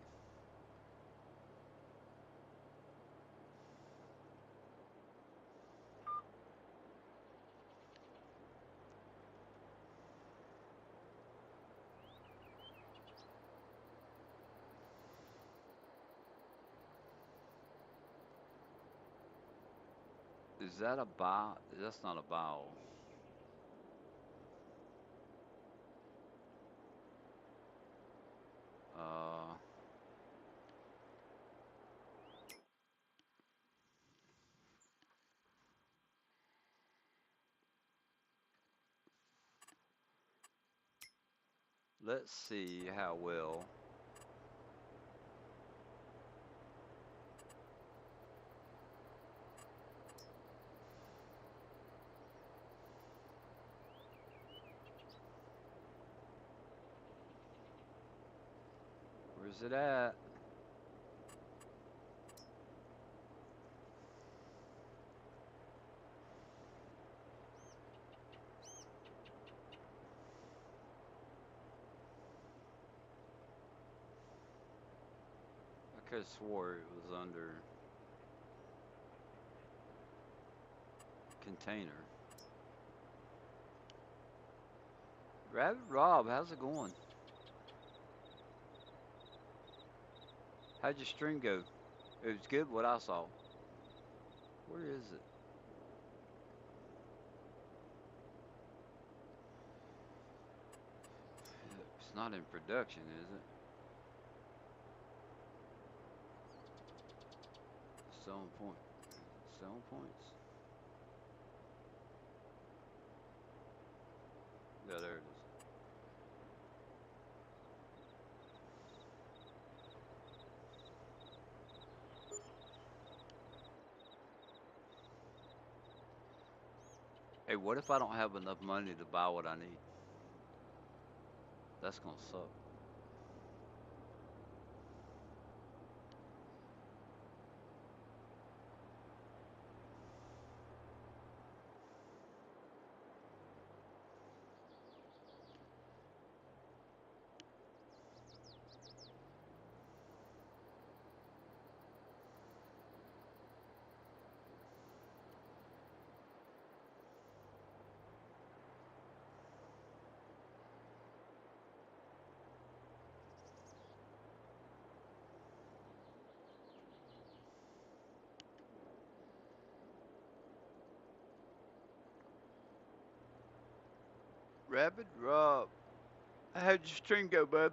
Is that a bow? That's not a bow. Uh, let's see how well. Where's it at? could have swore it was under container. Rabbit Rob, how's it going? How'd your stream go? It was good what I saw. Where is it? It's not in production, is it? Selling point. Selling points. Yeah, there it is. Hey, what if I don't have enough money to buy what I need? That's gonna suck. Rabbit Rob, how'd your stream go, bud?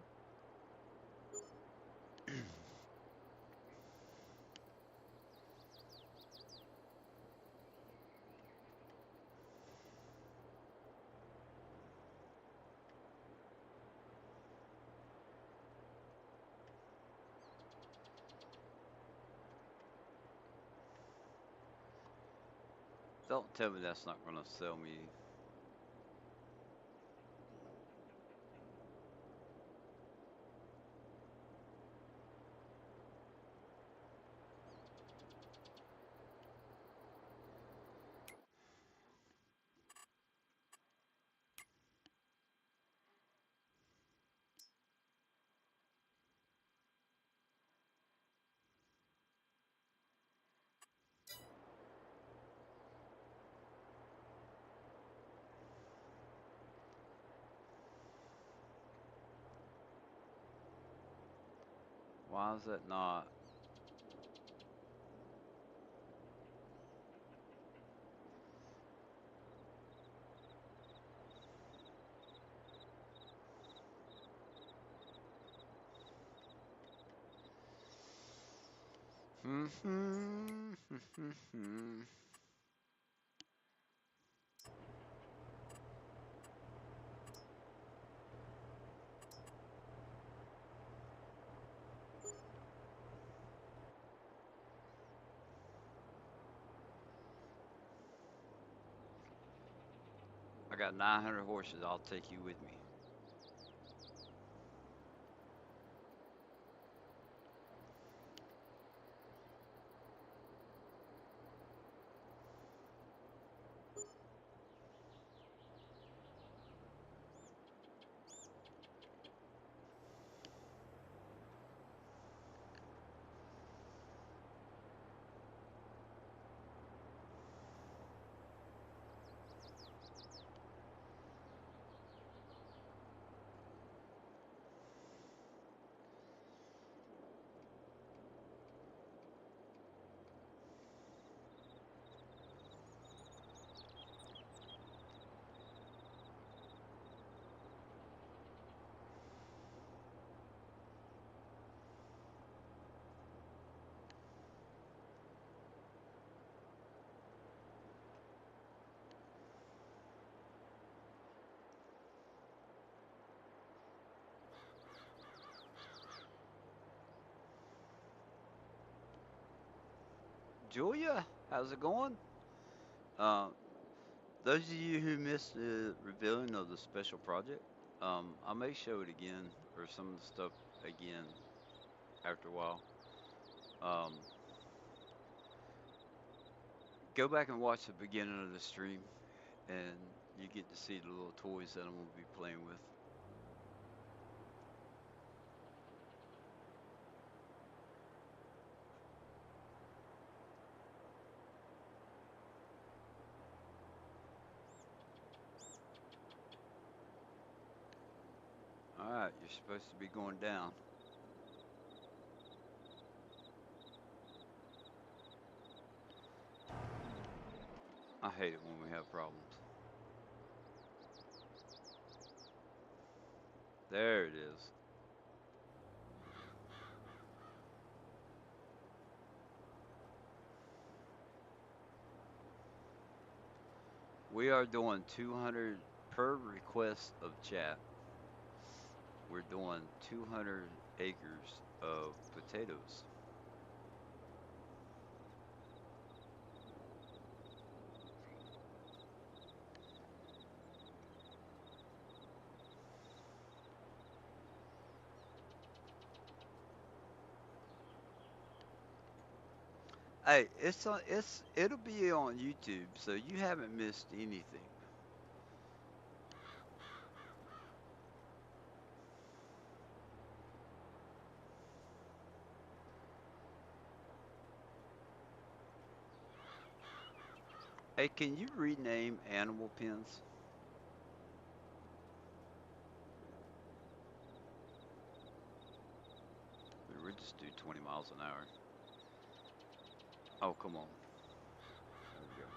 Don't tell me that's not gonna sell me. Why is that not? I got 900 horses. I'll take you with me. Julia, how's it going? Uh, those of you who missed the revealing of the special project, I may show it again or some of the stuff again after a while. Um, go back and watch the beginning of the stream, and you get to see the little toys that I'm gonna be playing with. Alright, you're supposed to be going down. I hate it when we have problems. There it is. We are doing 200 per request of chat. We're doing 200 acres of potatoes. Hey, it'll be on YouTube, so you haven't missed anything. Hey, can you rename animal pens? We'll just do 20 miles an hour. Oh, come on. There we go.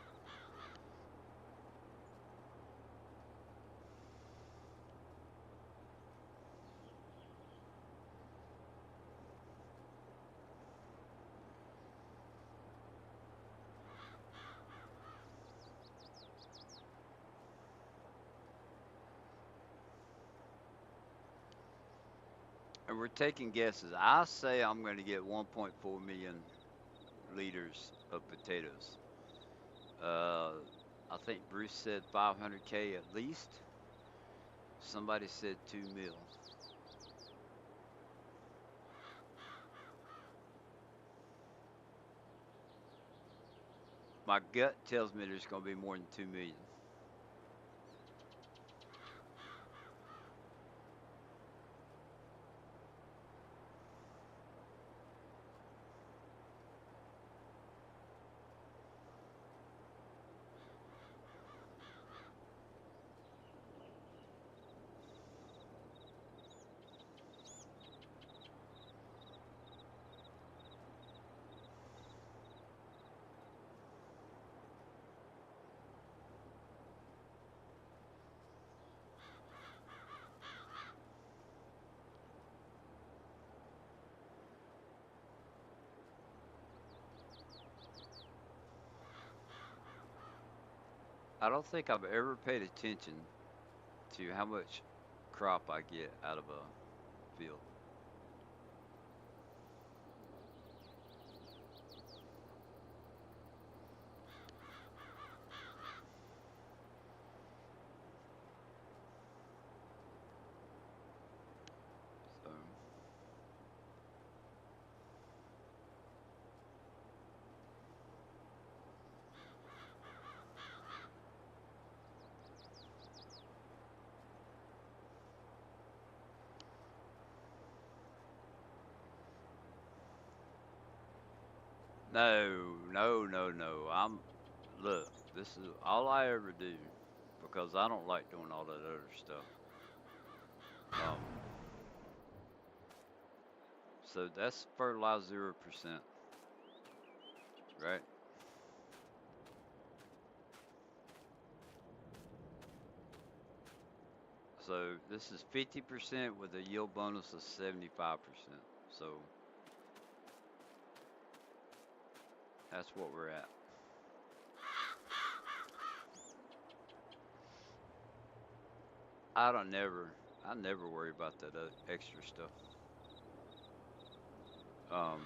And we're taking guesses. I say I'm going to get 1.4 million liters of potatoes. I think Bruce said 500K at least. Somebody said 2 mil. My gut tells me there's going to be more than 2 million. I don't think I've ever paid attention to how much crop I get out of a field. So, no, no, no, no. Look, this is all I ever do because I don't like doing all that other stuff. Um, so that's fertilize 0%, right? So this is 50% with a yield bonus of 75%. So that's what we're at. I never worry about that extra stuff. Um,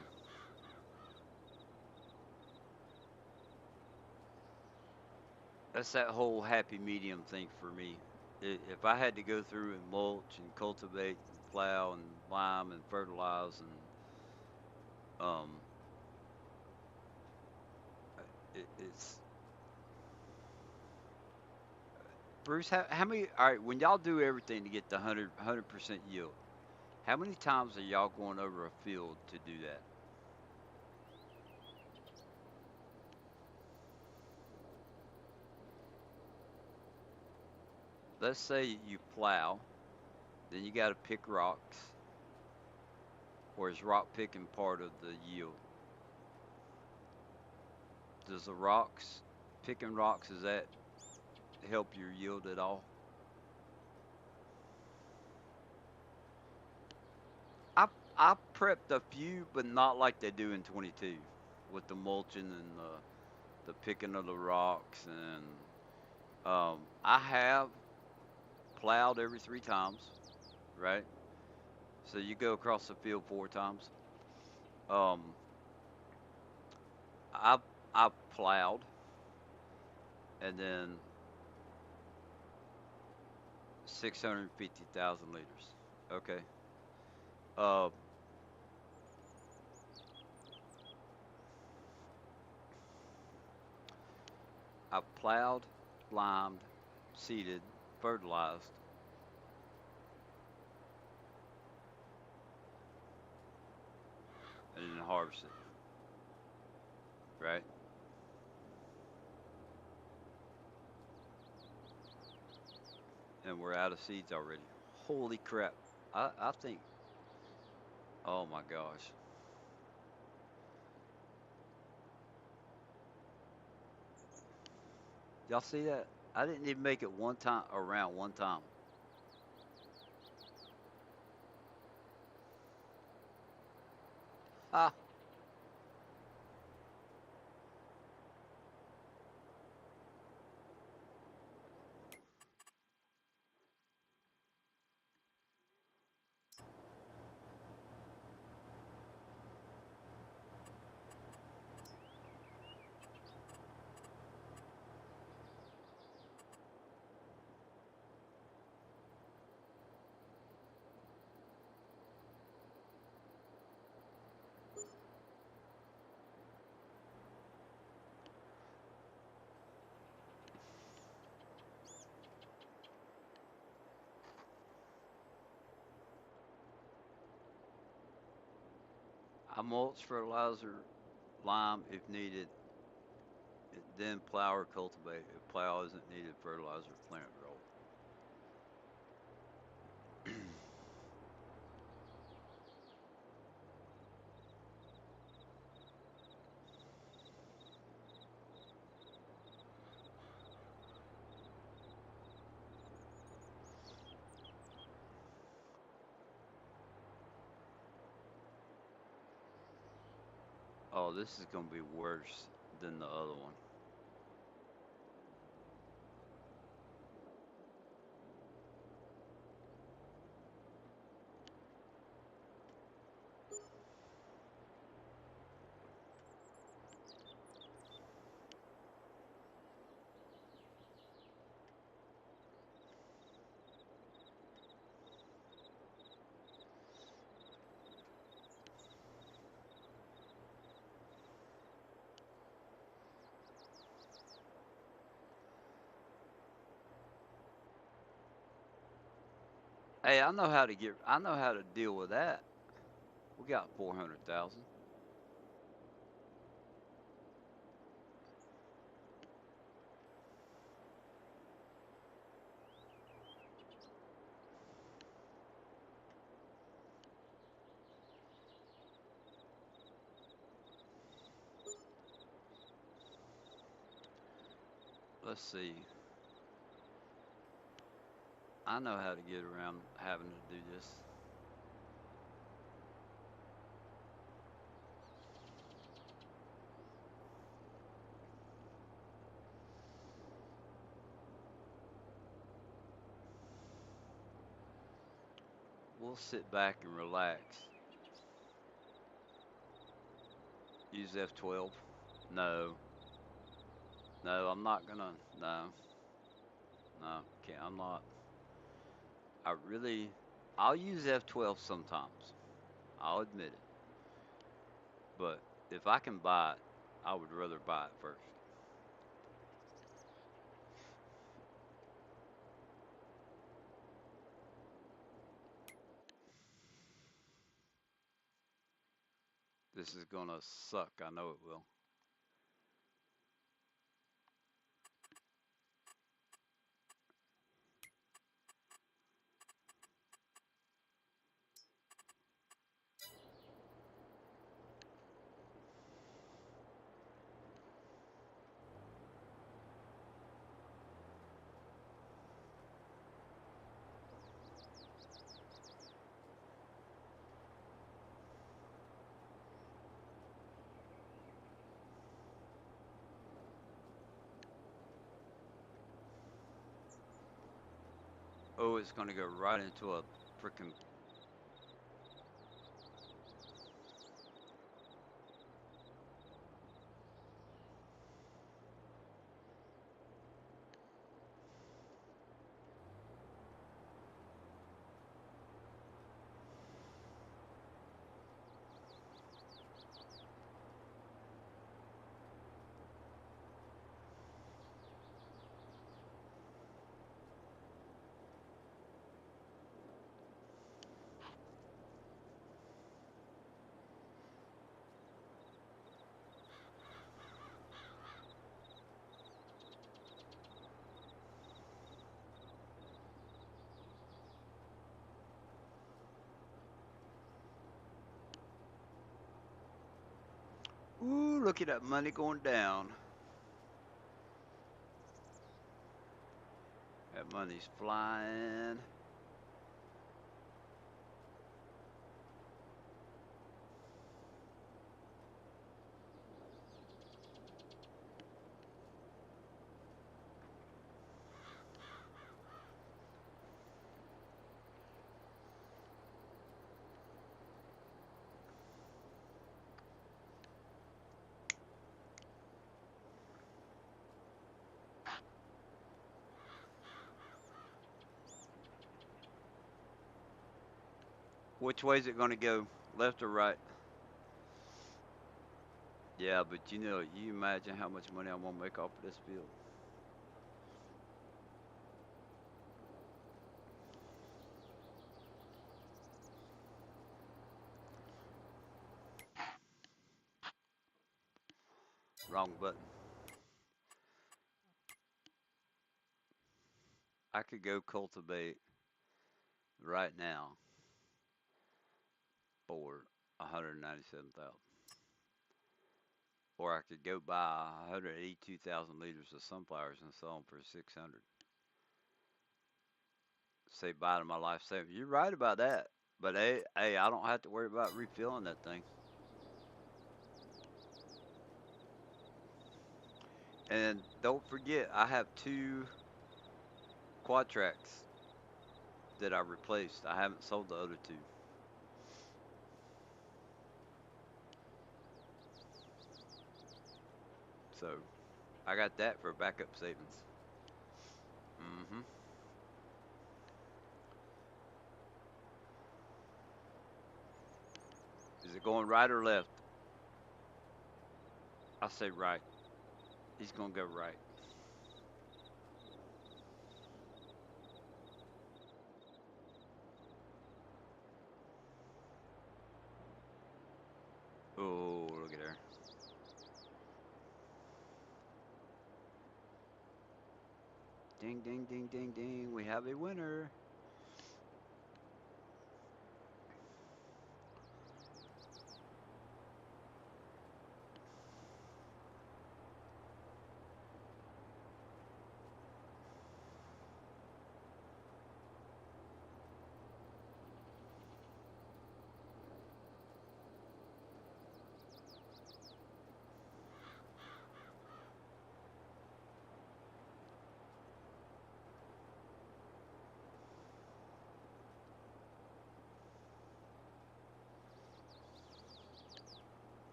that's that whole happy medium thing for me. If I had to go through and mulch and cultivate and plow and lime and fertilize and it's Bruce. How many? All right, when y'all do everything to get the 100% yield, how many times are y'all going over a field to do that? Let's say you plow, then you got to pick rocks, or is rock picking part of the yield? Does the rocks, picking rocks, does that help your yield at all? I I prepped a few, but not like they do in 22, with the mulching and the picking of the rocks. And I have plowed every 3 times, right? So you go across the field 4 times. Um, I I plowed, and then 650,000 liters. Okay. Uh, I plowed, limed, seeded, fertilized, and then harvested. Right. And we're out of seeds already. Holy crap! I think. Oh my gosh! Y'all see that? I didn't even make it one time around one time. Ah. I mulch, fertilizer, lime if needed, then plow or cultivate. If plow isn't needed, fertilizer, plant roll. Oh, this is gonna be worse than the other one. Hey, I know how to get. I know how to deal with that. We got 400,000. Let's see. I know how to get around having to do this. We'll sit back and relax. Use F12. No, no, I'm not gonna. No, no, can't. I'm not. I really. I'll use F12 sometimes. I'll admit it. But if I can buy it, I would rather buy it first. This is gonna suck. I know it will. know it's going to go right into a freaking. Ooh, look at that money going down. That money's flying. Which way is it going to go? Left or right? Yeah, but you imagine how much money I'm going to make off of this field. Wrong button. I could go cultivate right now for 197,000. Or I could go buy 182,000 liters of sunflowers and sell them for 600. Say bye to my life savings. You're right about that. But hey, I don't have to worry about refilling that thing. And don't forget, I have 2 quad tracks that I replaced. I haven't sold the other 2. So I got that for backup savings. Hmm. Is it going right or left? I say right. He's gonna go right. Oh, look at there. Ding, ding, ding, ding, ding. We have a winner.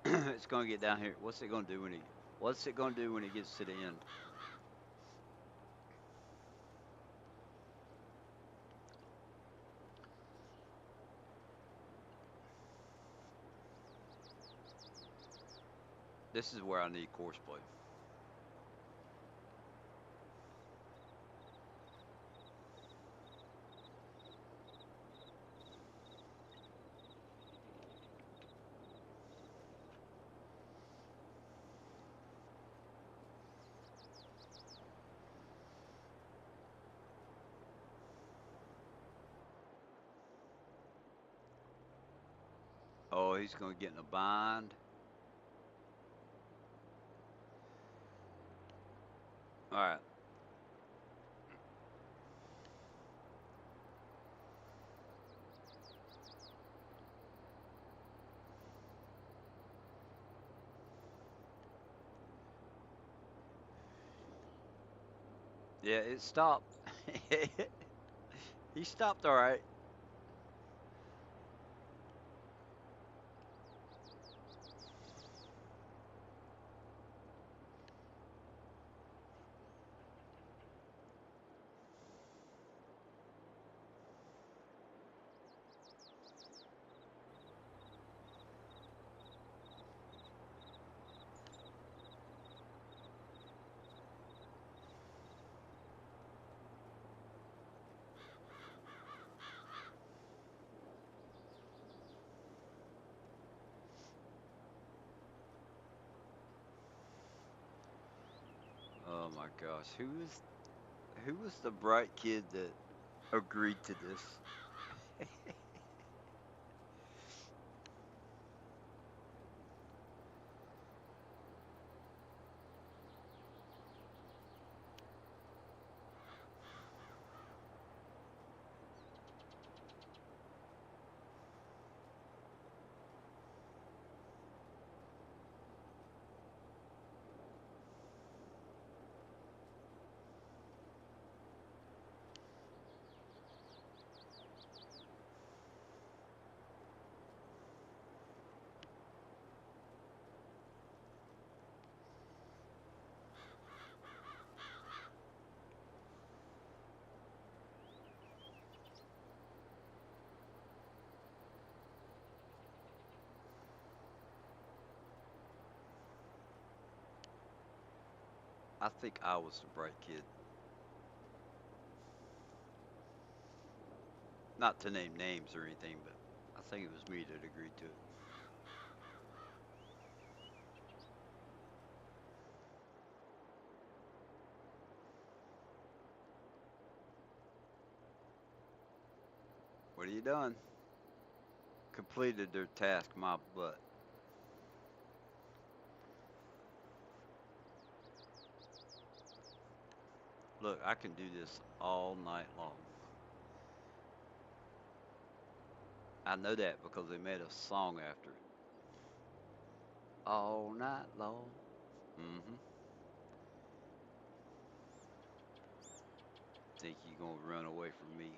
It's gonna get down here. What's it gonna do when he? What's it going to do when it gets to the end? This is where I need course play. Oh, he's going to get in a bind. All right. Yeah, it stopped. He stopped all right. Oh my gosh, who was the bright kid that agreed to this? I think I was the bright kid. Not to name names or anything, but I think it was me that agreed to it. What are you doing? Completed their task, my butt. Look, I can do this all night long. I know that because they made a song after it. All night long. Mm-hmm. Think you gonna run away from me?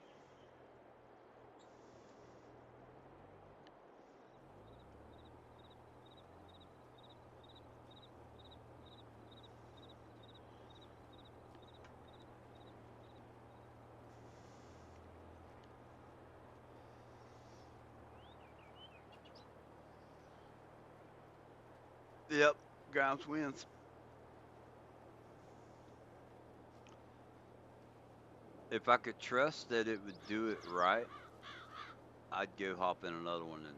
Yep, Grimes wins. If I could trust that it would do it right, I'd go hop in another one and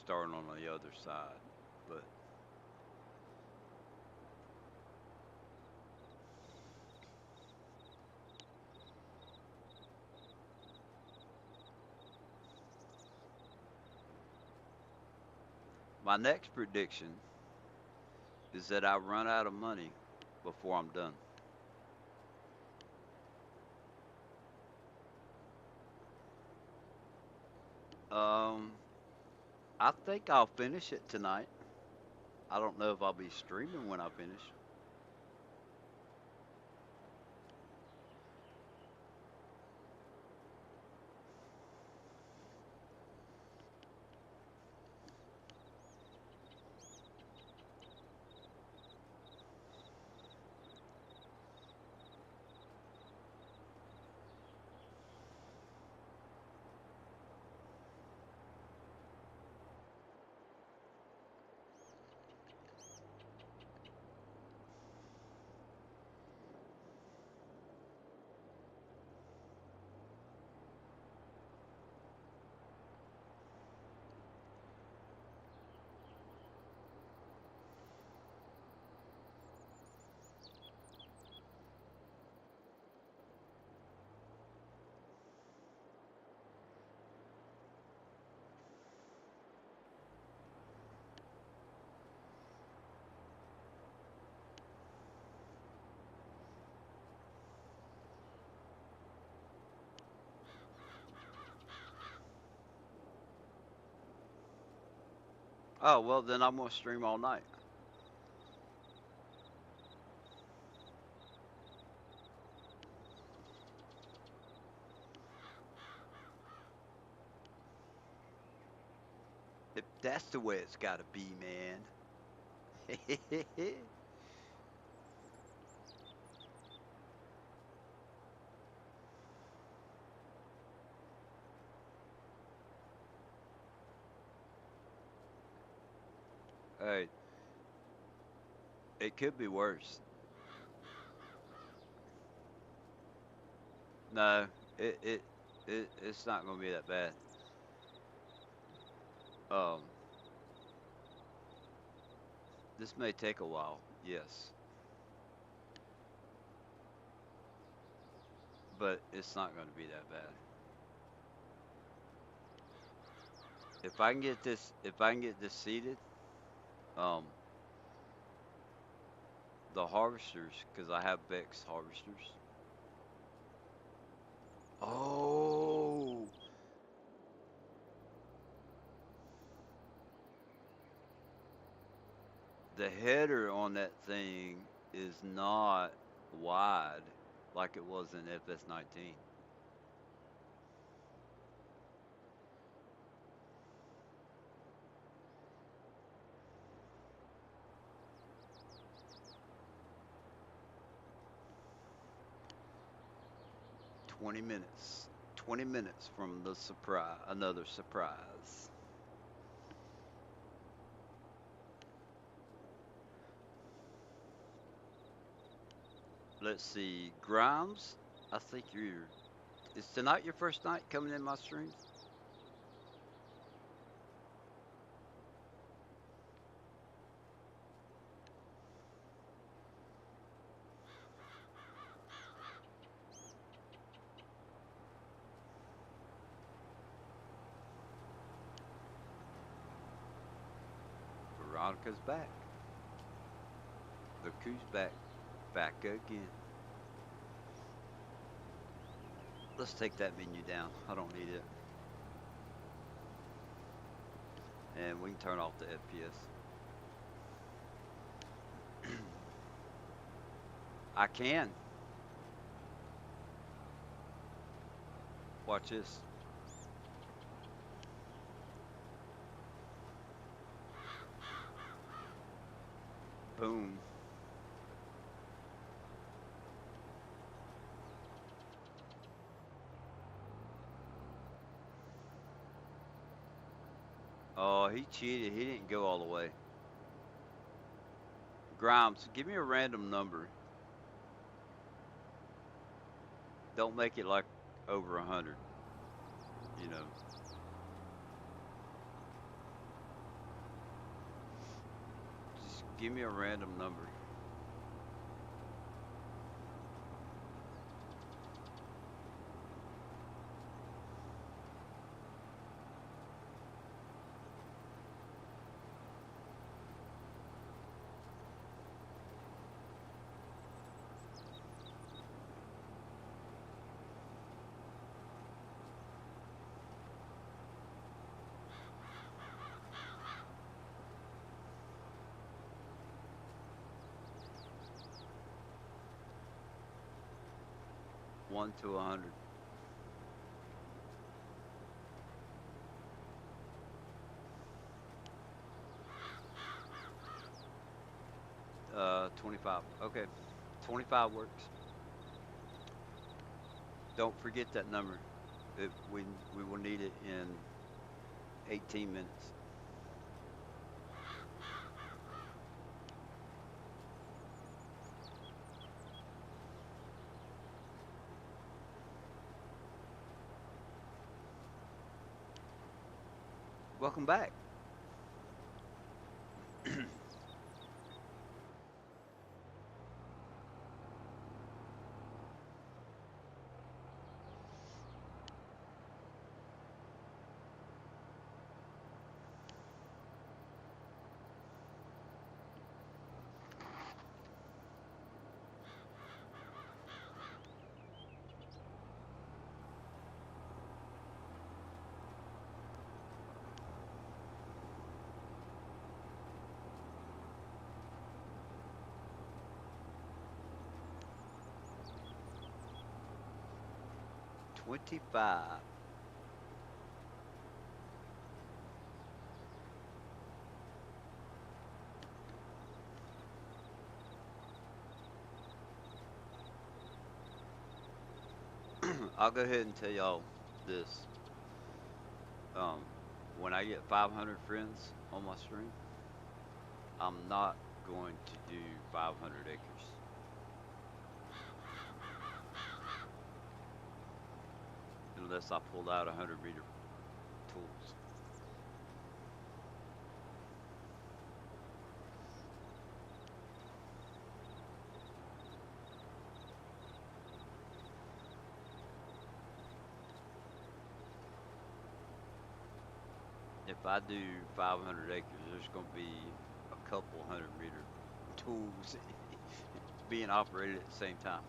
start on the other side. But my next prediction is that I run out of money before I'm done. Um, I think I'll finish it tonight. I don't know if I'll be streaming when I finish. Oh, well, then I'm going to stream all night. If that's the way it's got to be, man. Hey, it could be worse. No, it it, it's not going to be that bad. Um, this may take a while, yes, but it's not going to be that bad. If I can get this seated, um, the harvesters, because I have Beck's harvesters. Oh, the header on that thing is not wide like it was in FS19. $20. 20 minutes from the surprise, another surprise. Let's see, Grimes. I think you're. Is tonight your first night coming in my streams? Veronica's back. Look who's back. Back again. Let's take that menu down. I don't need it. And we can turn off the FPS. I can. Watch this. Boom. Oh, he cheated. He didn't go all the way. Grimes, give me a random number. Don't make it like over 100. You know. Just give me a random number. One to 100. 25. Okay. 25 works. Don't forget that number. We will need it in 18 minutes. Welcome back. 25. I'll go ahead and tell y'all this. Um, when I get 500 friends on my stream, I'm not going to do 500 acres unless I pull out 100-meter tools. If I do 500 acres, there's going to be a couple 100-meter tools being operated at the same time.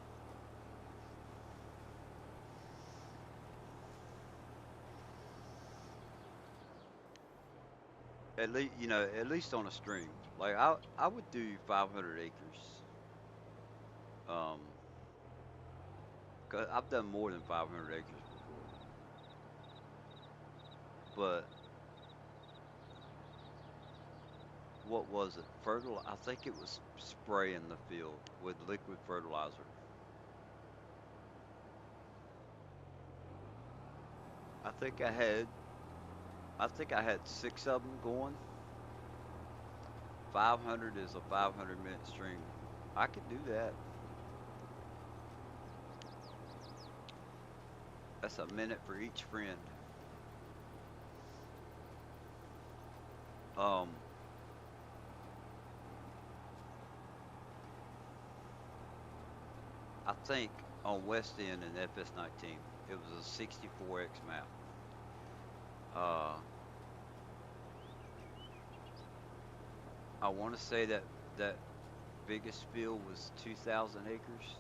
At least, at least on a stream. Like I would do 500 acres. Um, 'Cause I've done more than 500 acres before. But what was it? I think it was spraying the field with liquid fertilizer. I think I had I think I had 6 of them going. 500 is a 500-minute stream. I could do that. That's a minute for each friend. Um, I think on West End in FS19, it was a 64x map. Uh, I want to say that biggest field was 2,000 acres.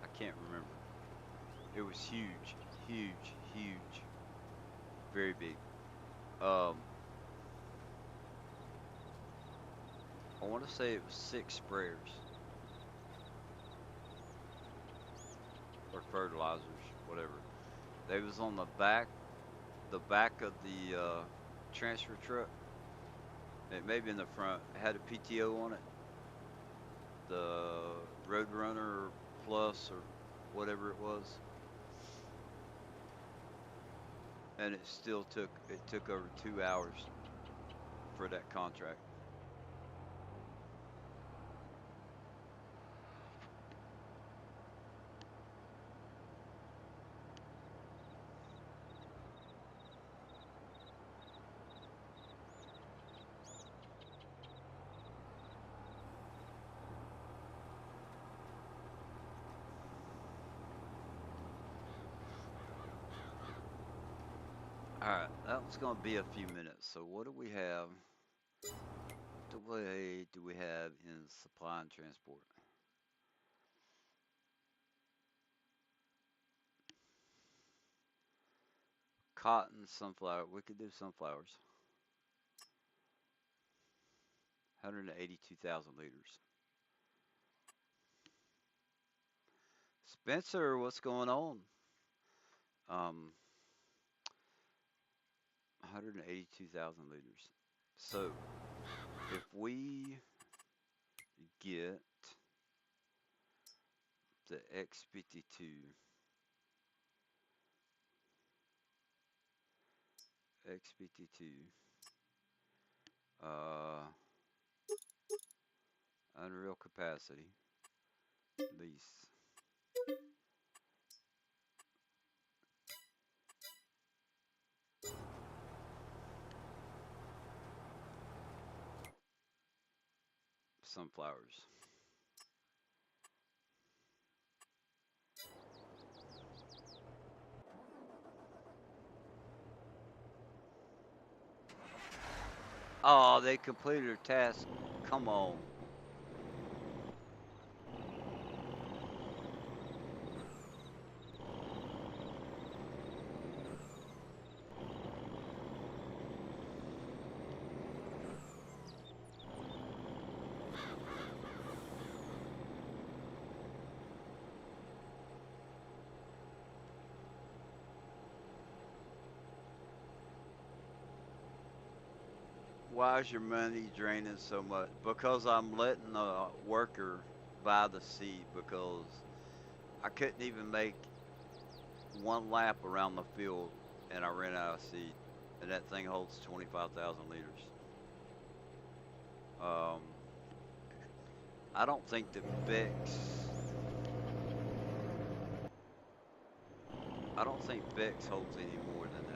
I can't remember. It was huge, huge, huge, very big. Um, I want to say it was 6 sprayers or fertilizers, whatever. They was on the back of the transfer truck. It may be in the front. It had a PTO on it, the Roadrunner Plus or whatever it was, and it took over 2 hours for that contract. All right, that was going to be a few minutes. So what do we have? What do we have in supply and transport? Cotton, sunflower. We could do sunflowers. 182,000 liters. Spencer, what's going on? 182,000 liters. So if we get the X52, uh, unreal capacity, lease. Sunflowers. Oh, they completed their task. Come on. Why is your money draining so much? Because I'm letting a worker buy the seed because I couldn't even make one lap around the field and I ran out of seed. And that thing holds 25,000 liters. Um, I don't think that I don't think Bex holds any more than that.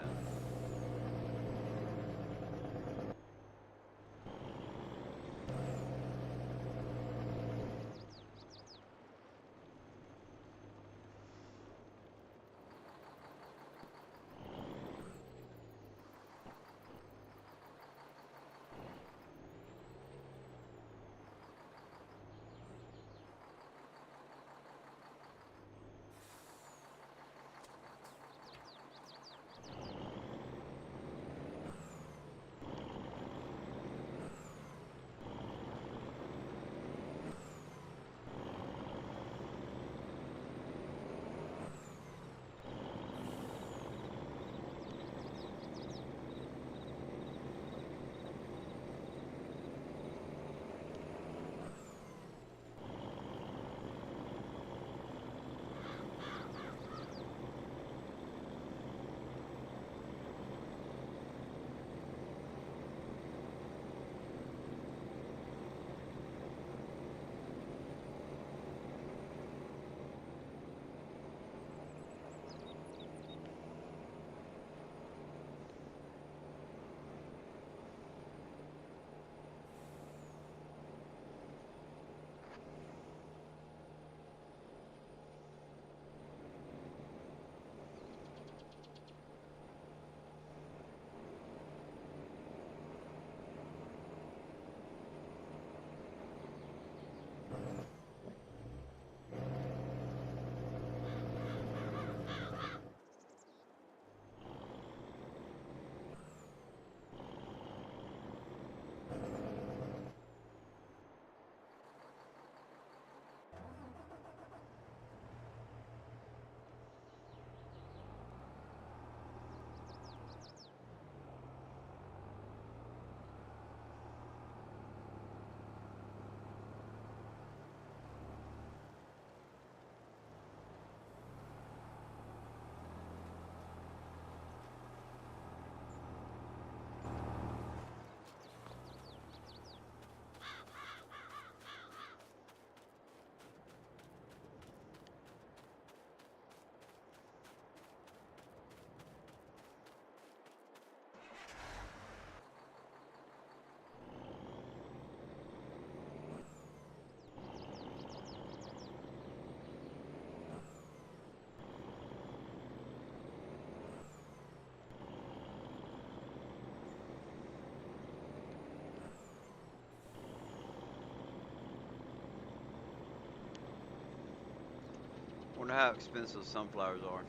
Wonder how expensive sunflowers are.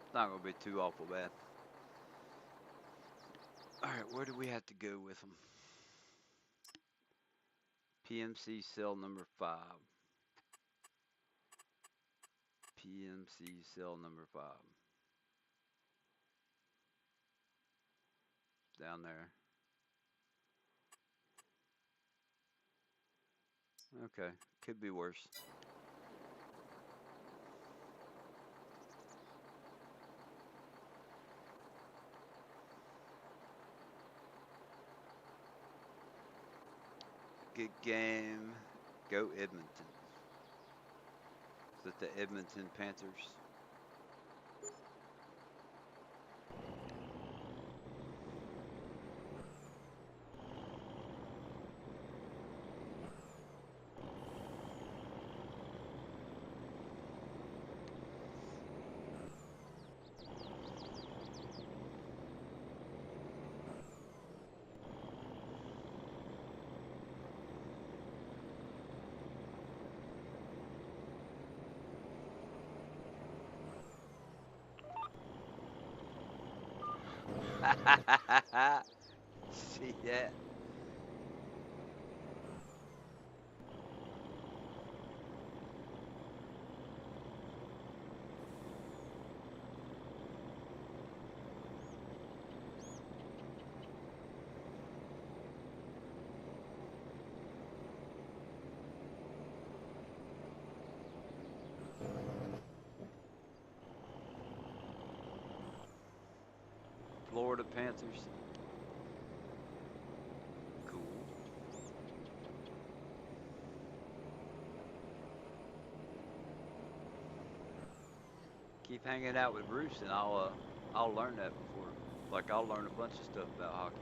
It's not gonna be too awful bad. All right, where do we have to go with them? PMC cell number 5. PMC cell number 5. Down there. Okay, could be worse. Good game. Go Edmonton. Is that the Edmonton Panthers? See that? Florida Panthers. Cool. Keep hanging out with Bruce, and I'll learn that before. Like I'll learn a bunch of stuff about hockey.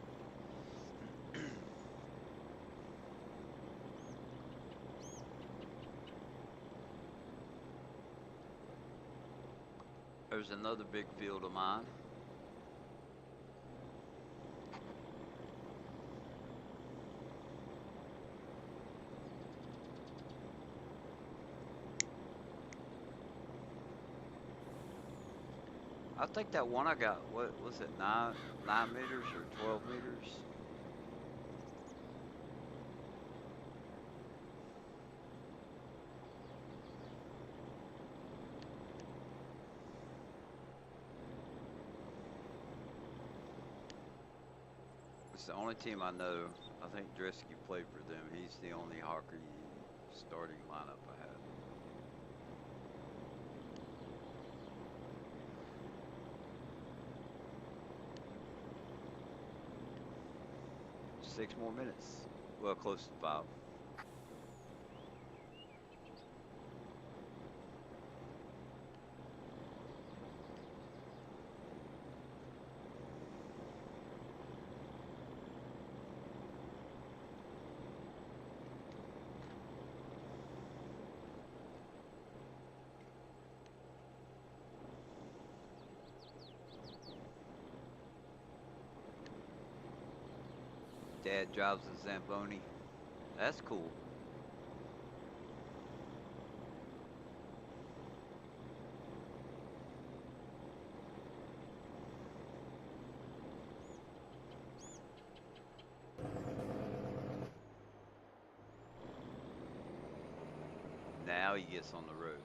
There's another big field of mine. I think that one I got, what was it, 9 meters or 12 meters? It's the only team I know. I think Dresky played for them. He's the only hockey starting lineup I have. 6 more minutes. Well, close to 5. Dad drives a Zamboni. That's cool. Now he gets on the road.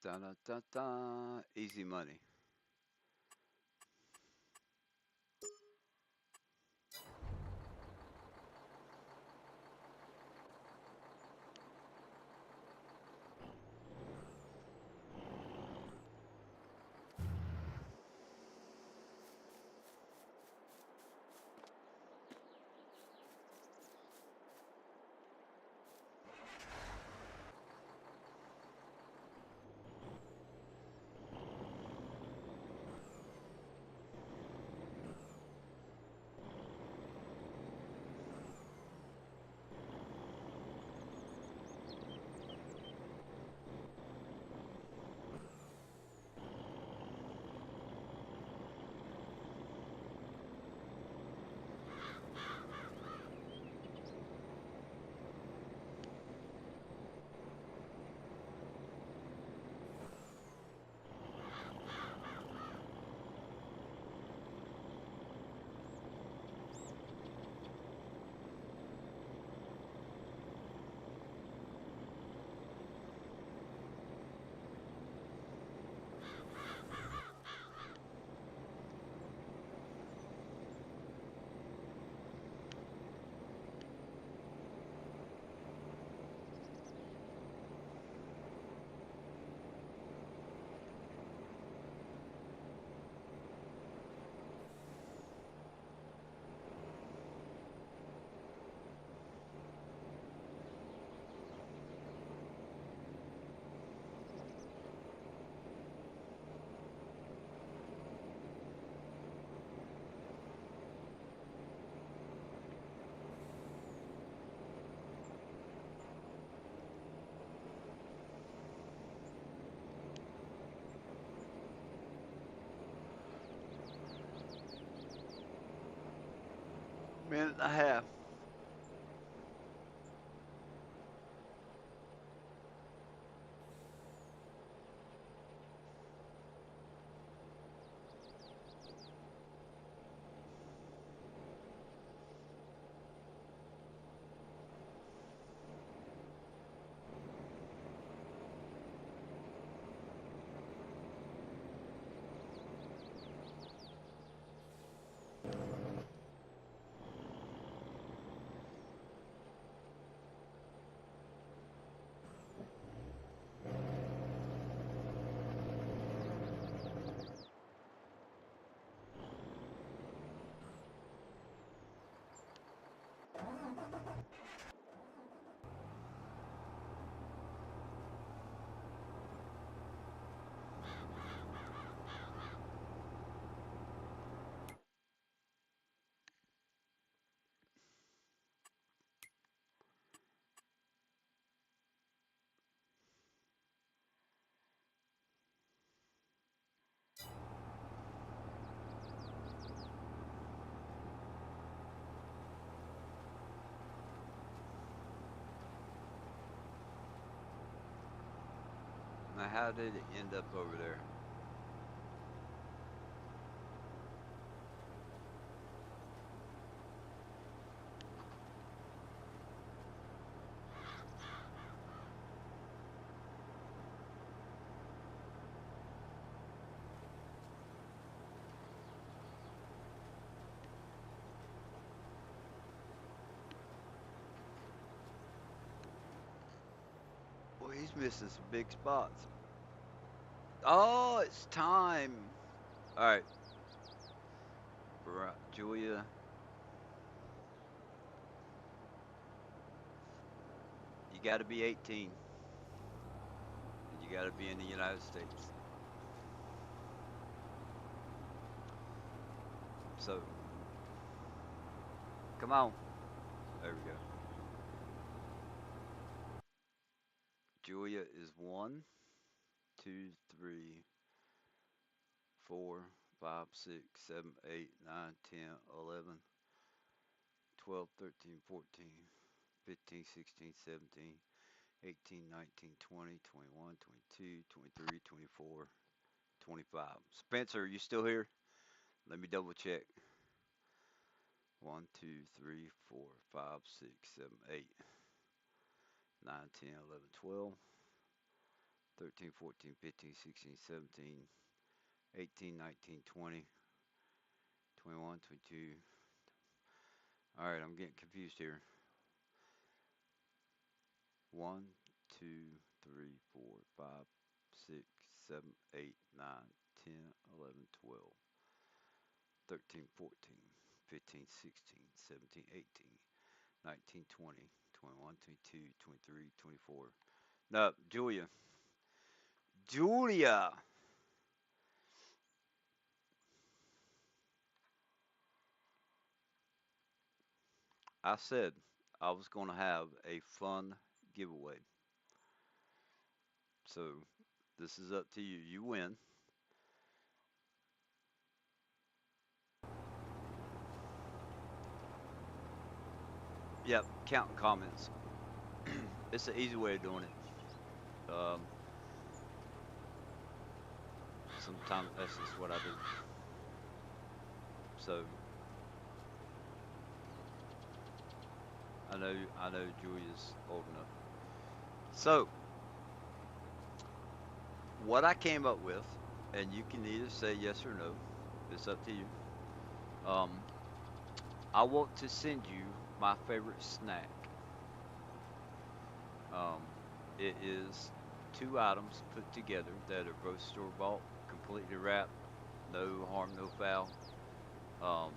Da da da da. Easy money. Minute and a half. Now, how did it end up over there? Well, he's missing some big spots. Oh, it's time. All right, Julia, you got to be 18, and you got to be in the United States. So, come on. There we go. Julia is 1, 2, 3, 4, 5, 6, 7, 8, 9, 10, 11, 12, 13, 14, 15, 16, 17, 18, 19, 20, 21, 22, 23, 24, 25. Spencer, are you still here? Let me double check. 1, 2, 3, 4, 5, 6, 7, 8, 9, 10, 11, 12, 13, 14, 15, 16, 17, 18, 19, 20, 21, 22. All right, I'm getting confused here. 1, 2, 3, 4, 5, 6, 7, 8, 9, 10, 11, 12, 13, 14, 15, 16, 17, 18, 19, 20, 21, 22, 23, 24. No, Julia. Julia! I said I was going to have a fun giveaway. So this is up to you. You win. Yep, counting comments. It's an easy way of doing it. Sometimes that's just what I do. So I know Julia's old enough. So what I came up with, and you can either say yes or no. It's up to you. Um, I want to send you my favorite snack. Um, it is two items put together that are both store bought, completely wrapped, no harm, no foul. Um,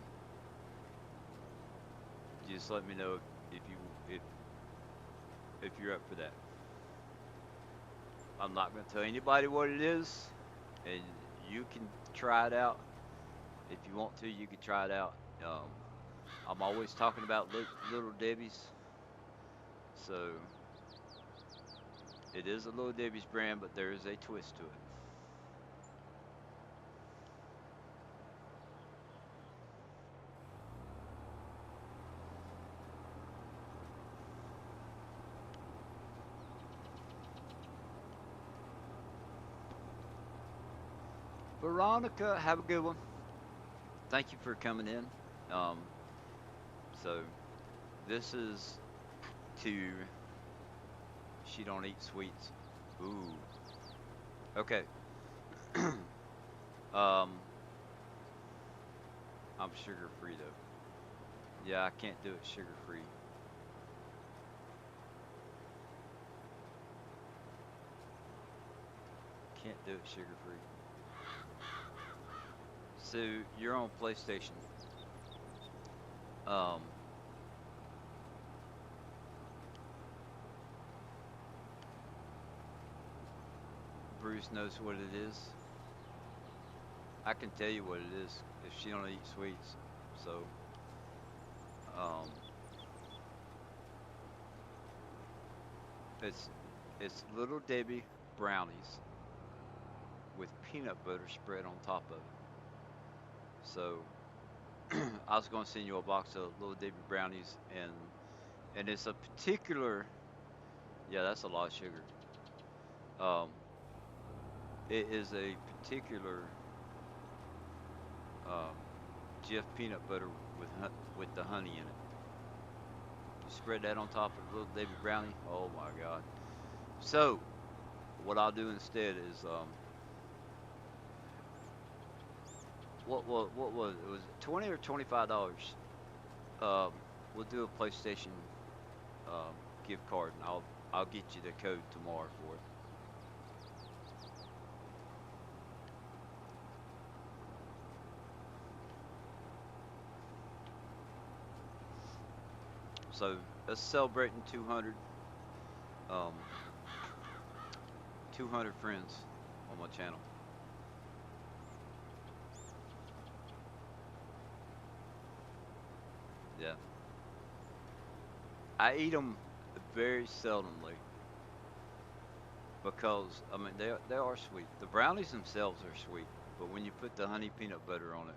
just let me know if you if if you're up for that. I'm not going to tell anybody what it is, and you can try it out if you want to. You can try it out. I'm always talking about Little Debbie's, so it is a Little Debbie's brand, but there is a twist to it. Veronica, have a good one. Thank you for coming in. Um, so this is to she don't eat sweets. Ooh. Okay. um, I'm sugar free though. Yeah, I can't do it sugar free. Can't do it sugar free. So you're on PlayStation. Um, Bruce knows what it is. I can tell you what it is if she don't eat sweets. So, um, it's it's Little Debbie brownies with peanut butter spread on top of it. So I was going to send you a box of Little Debbie brownies, and it's a particular. Yeah, that's a lot of sugar. Um, it is a particular um, Jif peanut butter with the honey in it. You spread that on top of the Little Debbie brownie. Oh my God! So what I'll do instead is what was it? Was it $20 or $25? We'll do a PlayStation gift card, and I'll get you the code tomorrow for it. So let's celebrating um 200 friends on my channel. Yeah, I eat them very seldomly because I mean they are sweet. The brownies themselves are sweet, but when you put the honey peanut butter on it,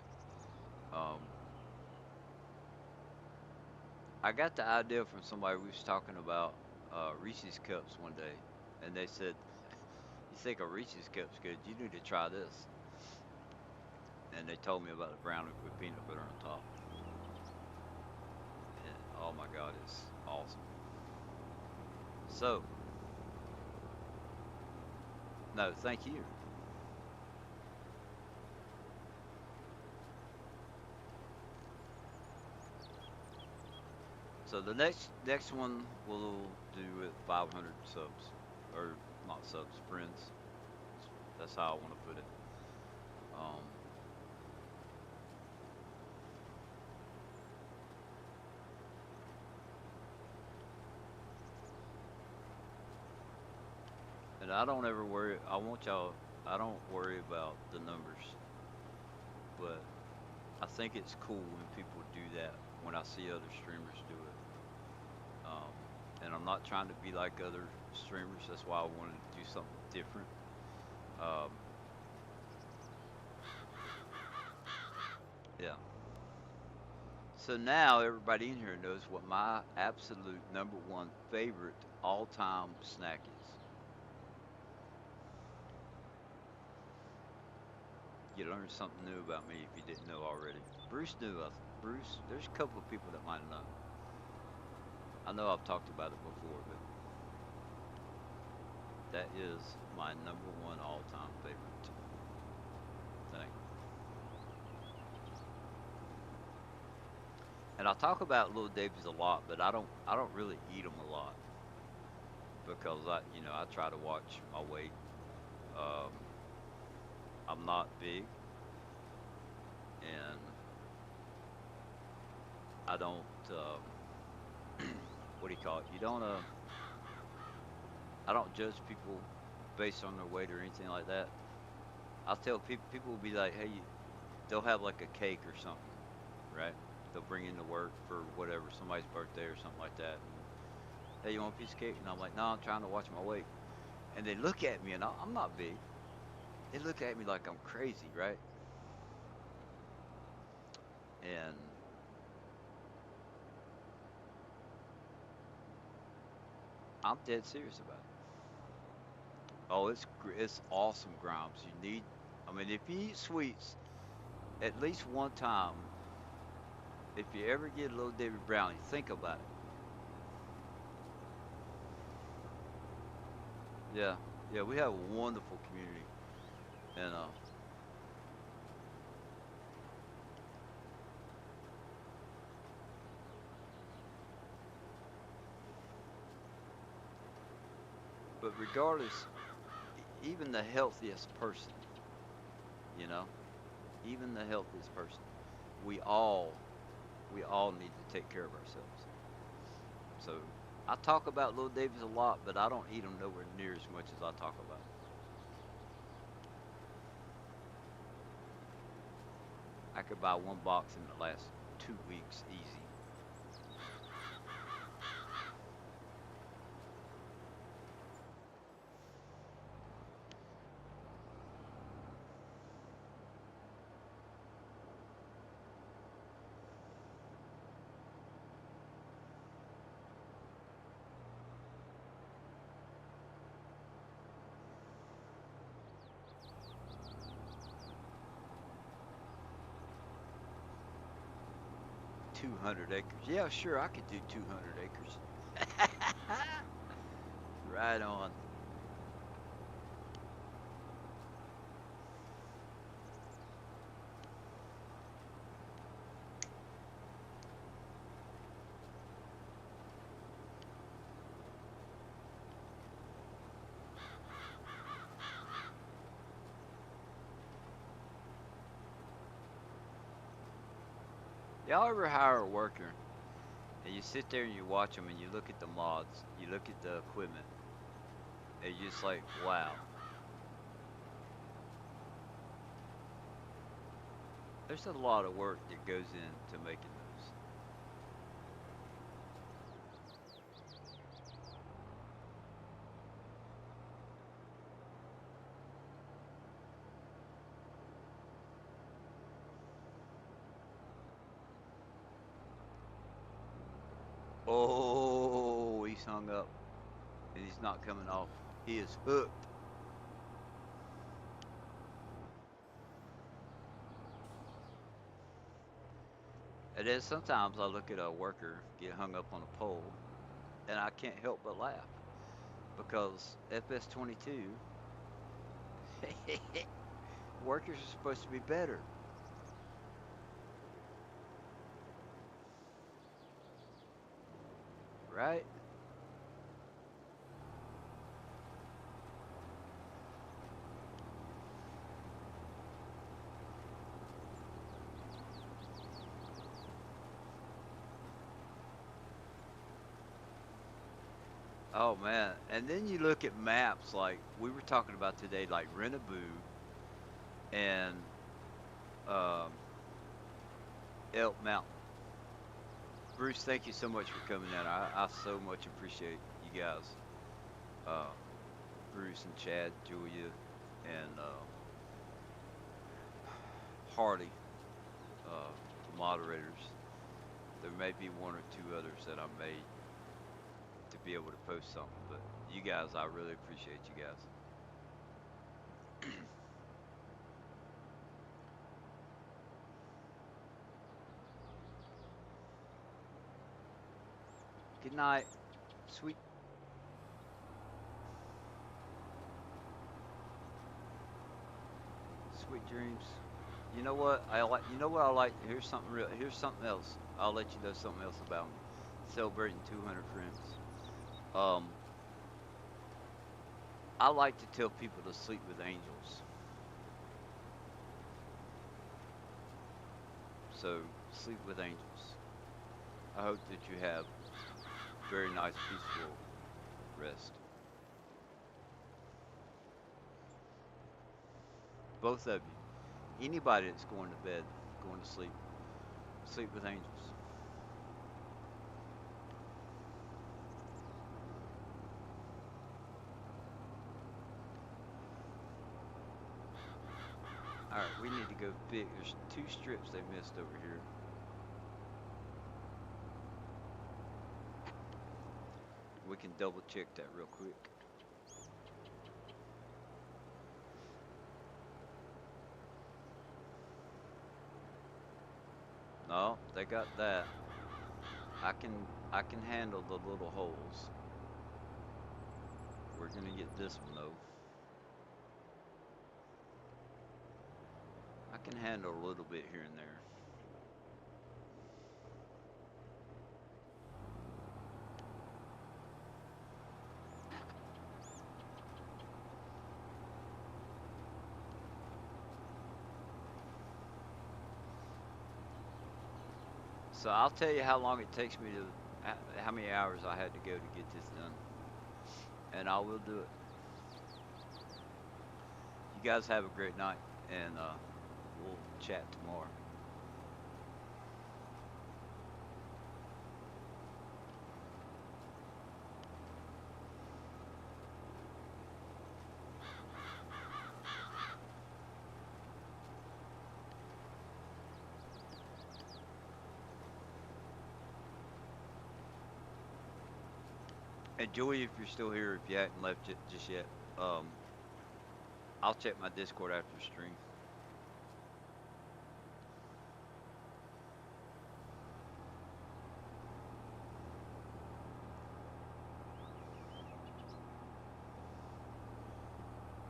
um, I got the idea from somebody we was talking about Reese's cups one day, and they said, "You think a Reese's cup's good? You need to try this." And they told me about the brownie with peanut butter on top, and oh my God, it's awesome. So, no, thank you. So the next one we'll do at 500 subs, or not subs, friends. That's how I want to put it. Um, and I don't ever worry. I want y'all. I don't worry about the numbers, but I think it's cool when people do that. When I see other streamers do it, and I'm not trying to be like other streamers. That's why I wanted to do something different. Um, yeah. So now everybody in here knows what my absolute number one favorite all-time snack is. You learned something new about me if you didn't know already. Bruce knew. Bruce, there's a couple of people that might have known. I know I've talked about it before, but that is my number one all-time favorite thing. And I talk about Little Debbie's a lot, but I don't really eat them a lot because I try to watch my weight. Um, I'm not big, and I don't what do you call it? You don't I don't judge people based on their weight or anything like that. I'll tell people will be like, hey, they'll have like a cake or something, right? They'll bring into work for whatever somebody's birthday or something like that, and hey, you want a piece of cake? And I'm like, no, I'm trying to watch my weight. And they look at me, and I'm not big. They look at me like I'm crazy, right? And I'm dead serious about it. Oh, it's awesome, Grimes. You need. I mean, if you eat sweets at least one time, if you ever get a little Debbie brownie, think about it. Yeah, yeah, we have a wonderful community, and but regardless, even the healthiest person, you know, even the healthiest person, we all we all need to take care of ourselves. So I talk about little Davies a lot, but I don't eat them nowhere near as much as I talk about them. I could buy one box in the last 2 weeks easy. – 200 acres. Yeah, sure, I could do 200 acres. Right on. Y'all ever hire a worker and you sit there and you watch them and you look at the mods, you look at the equipment, and you're just like, wow, there's a lot of work that goes into making those. Oh, he's hung up and he's not coming off. He is hooked. And then sometimes I look at a worker get hung up on a pole and I can't help but laugh because fs22 workers are supposed to be better, right? Oh man. And then you look at maps like we were talking about today, like Renaboo and um, Elk Mountain. Bruce, thank you so much for coming in. I so much appreciate you guys. Uh, Bruce and Chad, Julia, and Hardy, the moderators. There may be one or two others that I made to be able to post something, but you guys, I really appreciate you guys. Good night. Sweet, sweet dreams. You know what I like? You know what I like? Here's something real. Here's something else. I'll let you know something else about me. Celebrating 200 friends. Um, I like to tell people to sleep with angels. So sleep with angels. I hope that you have very nice, peaceful rest. Both of you. Anybody that's going to bed, going to sleep, sleep with angels. All right, we need to go fix. There's two strips they missed over here. We can double check that real quick. Oh, they got that. I can handle the little holes. We're gonna get this one though. I can handle a little bit here and there. So I'll tell you how long it takes me to, how many hours I had to go to get this done, and I will do it. You guys have a great night, and we'll chat tomorrow. And Joey, if you're still here, if you hadn't left it just yet, um, I'll check my Discord after the stream.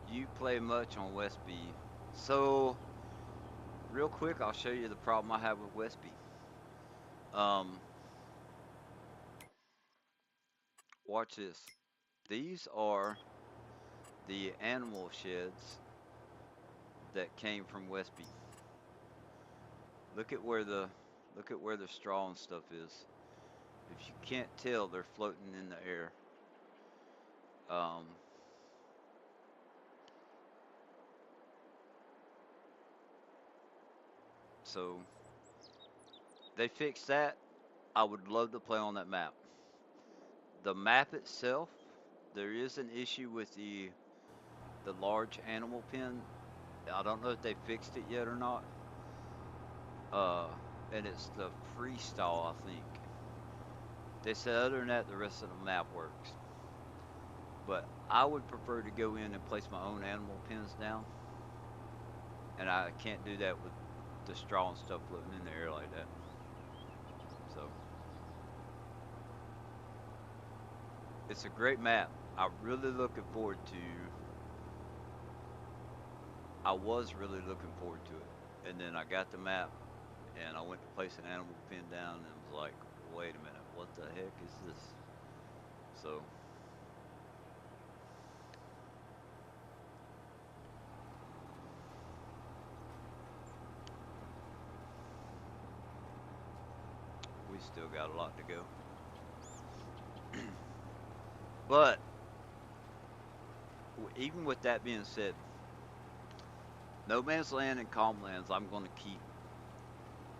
You play much on Westby. So, real quick, I'll show you the problem I have with Westby. Um, Watch this. These are the animal sheds that came from Westby. Look at where the look at where the straw and stuff is. If you can't tell, they're floating in the air. Um, so they fixed that. I would love to play on that map. The map itself, there is an issue with the large animal pen. I don't know if they fixed it yet or not. Uh, and it's the freestyle, I think. They said other than that, the rest of the map works. But I would prefer to go in and place my own animal pens down, and I can't do that with the straw and stuff floating in the air like that. So it's a great map. I'm really looking forward to. I was really looking forward to it, and then I got the map, and I went to place an animal pen down, and was like, "Wait a minute, what the heck is this?" So we still got a lot to go. But even with that being said, No Man's Land and Calm Lands, I'm going to keep.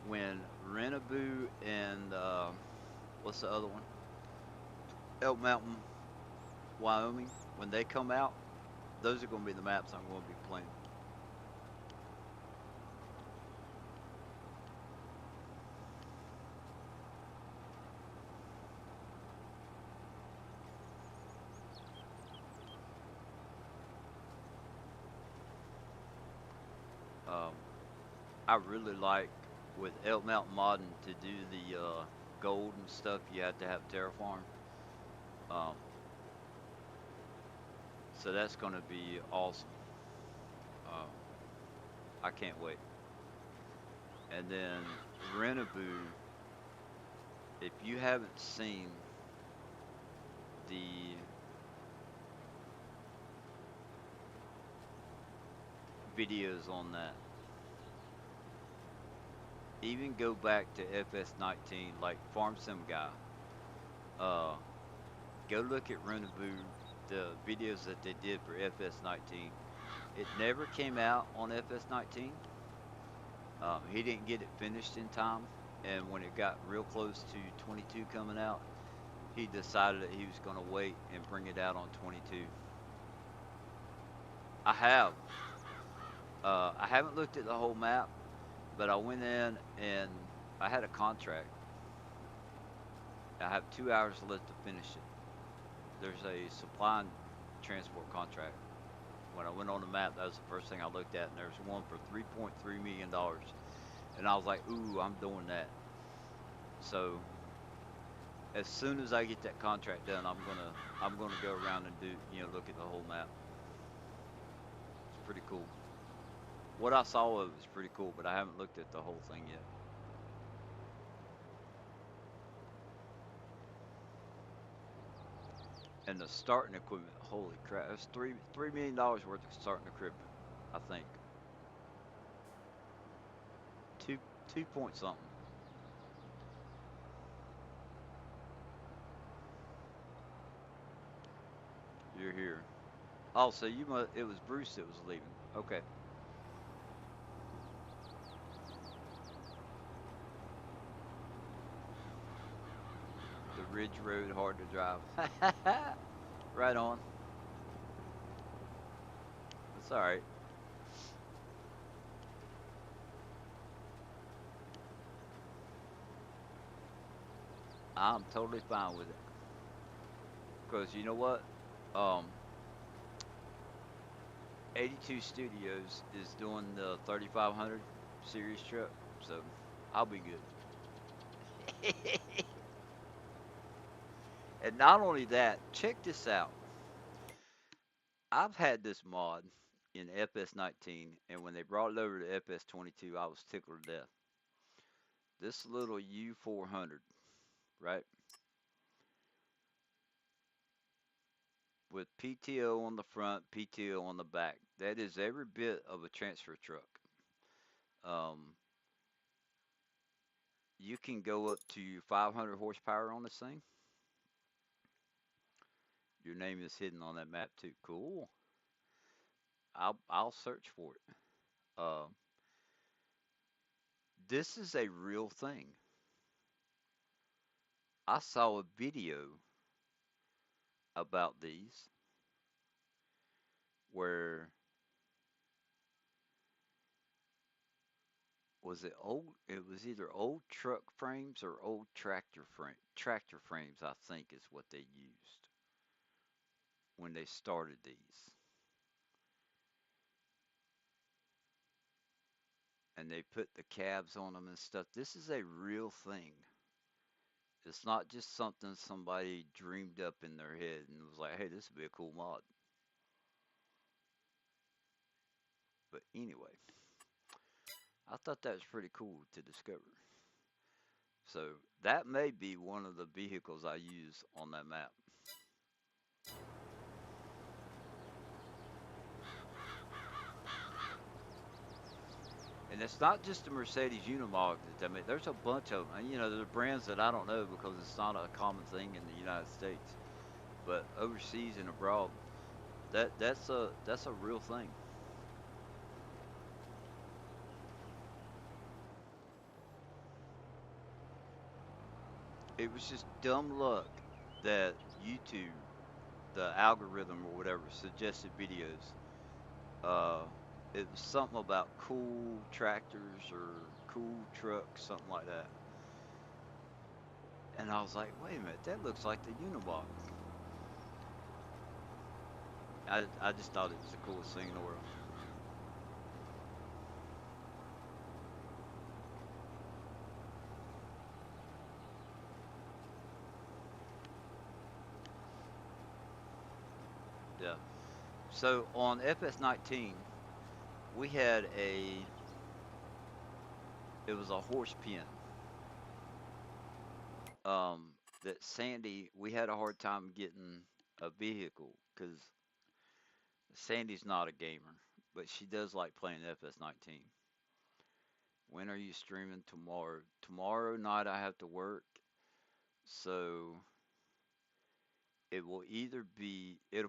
When Renaboo and what's the other one? Elk Mountain, Wyoming. When they come out, those are going to be the maps I'm going to be playing. Um, I really like with Elk Mountain Modding to do the gold and stuff. You have to have terraform. Um, so that's going to be awesome. Um, I can't wait. And then Renaboo, if you haven't seen the videos on that, even go back to fs19, like Farm Sim Guy. Uh, Go look at Renaboo, the videos that they did for fs19. It never came out on fs19. He didn't get it finished in time, and when it got real close to 22 coming out, he decided that he was going to wait and bring it out on 22. I have. I haven't looked at the whole map, but I went in and I had a contract. I have 2 hours left to finish it. There's a supply and transport contract. When I went on the map, that was the first thing I looked at, and there's one for $3.3 million. And I was like, ooh, I'm doing that. So as soon as I get that contract done, I'm gonna go around and do, look at the whole map. It's pretty cool. What I saw of it was pretty cool, but I haven't looked at the whole thing yet. And the starting equipment, holy crap, it's $3 million worth of starting equipment, I think. Two point something. You're here. Oh, so it was Bruce that was leaving. Okay. The Ridge Road hard to drive. Right on. That's all right. I'm totally fine with it. Because you know what? Um, 82 Studios is doing the 3500 series truck, so I'll be good. And not only that, check this out. I've had this mod in FS19, and when they brought it over to FS22, I was tickled to death. This little U400, right, with PTO on the front, PTO on the back, that is every bit of a transfer truck. Um, you can go up to 500 horsepower on this thing. Your name is hidden on that map too. Cool. I'll search for it. Uh, this is a real thing. I saw a video about these where was it old? It was either old truck frames or old tractor frames. I think is what they used when they started these, and they put the cabs on them and stuff. This is a real thing. It's not just something somebody dreamed up in their head and was like, "Hey, this would be a cool mod." But anyway, I thought that was pretty cool to discover. So that may be one of the vehicles I use on that map. And it's not just the Mercedes Unimog that I mean, there's a bunch of them. And, there's brands that I don't know because it's not a common thing in the United States. But overseas and abroad, that's a real thing. It was just dumb luck that YouTube, the algorithm or whatever, suggested videos. Uh, it was something about cool tractors or cool trucks, something like that. And I was like, wait a minute, that looks like the Unibot. I just thought it was the coolest thing in the world. Yeah. So on FS19, we had it was a horse pen. Um, that Sandy, we had a hard time getting a vehicle because Sandy's not a gamer, but she does like playing FS19. When are you streaming tomorrow? Tomorrow night I have to work, so it'll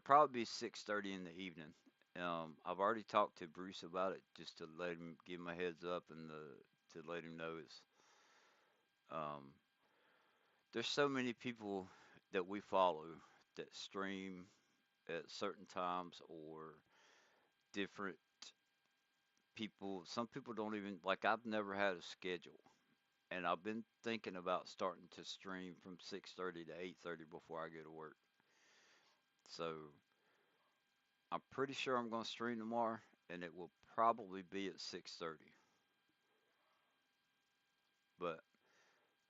probably be 6:30 in the evening. I've already talked to Bruce about it just to let him give him a heads up and to let him know it's um, there's so many people that we follow that stream at certain times or different people. Some people don't even like. I've never had a schedule, and I've been thinking about starting to stream from 6:30 to 8:30 before I go to work. So I'm pretty sure I'm going to stream tomorrow, and it will probably be at 6:30. But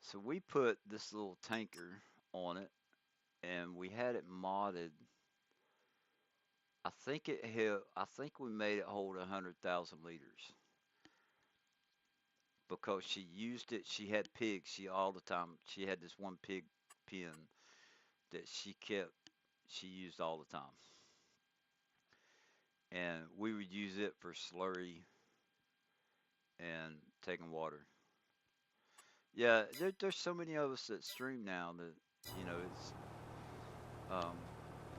so we put this little tanker on it, and we had it modded. I think we made it hold 100,000 liters because she used it. She had pigs. She all the time. She had this one pig pen that she kept. She used all the time, and we would use it for slurry and taking water. Yeah, there's so many of us that stream now that it's um,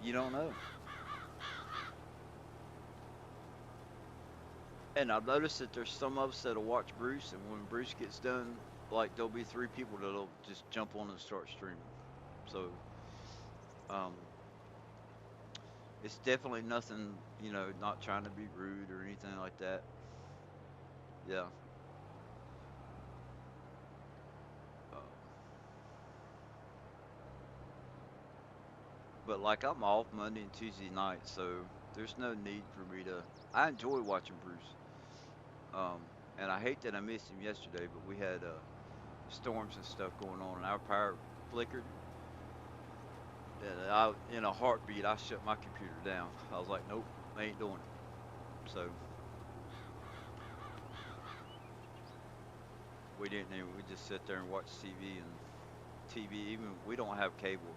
you don't know. And I've noticed that there's some of us that'll watch Bruce, and when Bruce gets done, like there'll be three people that'll just jump on and start streaming. So um, it's definitely nothing, not trying to be rude or anything like that. Yeah. Um, but like I'm off Monday and Tuesday nights, so there's no need for me to. I enjoy watching Bruce. And I hate that I missed him yesterday, but we had storms and stuff going on, and our power flickered. And in a heartbeat, I shut my computer down. I was like, nope, I ain't doing it. So we didn't even, we just sit there and watch TV and TV. Even we don't have cable,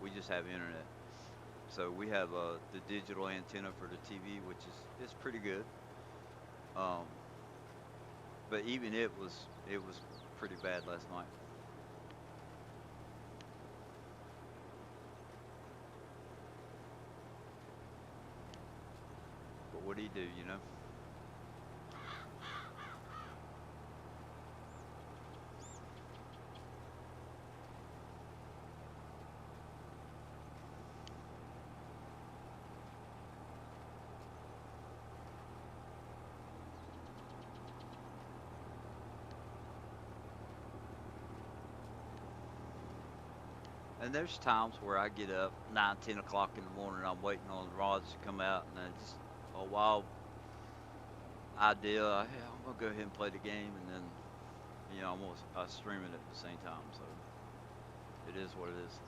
we just have internet. So we have the digital antenna for the TV, which is pretty good. Um, but even it was pretty bad last night. But what do you do? And there's times where I get up 9, 10 o'clock in the morning. I'm waiting on the rods to come out, and then just a wild idea. Hey, I'm gonna go ahead and play the game, and then I'm gonna stream it at the same time. So it is what it is.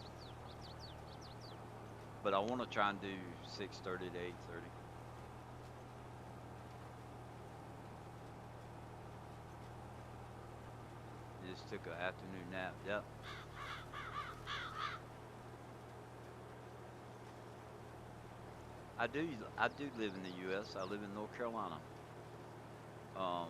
But I want to try and do 6:30 to 8:30. Just took an afternoon nap. Yep. I do. I do live in the U.S. I live in North Carolina. Um,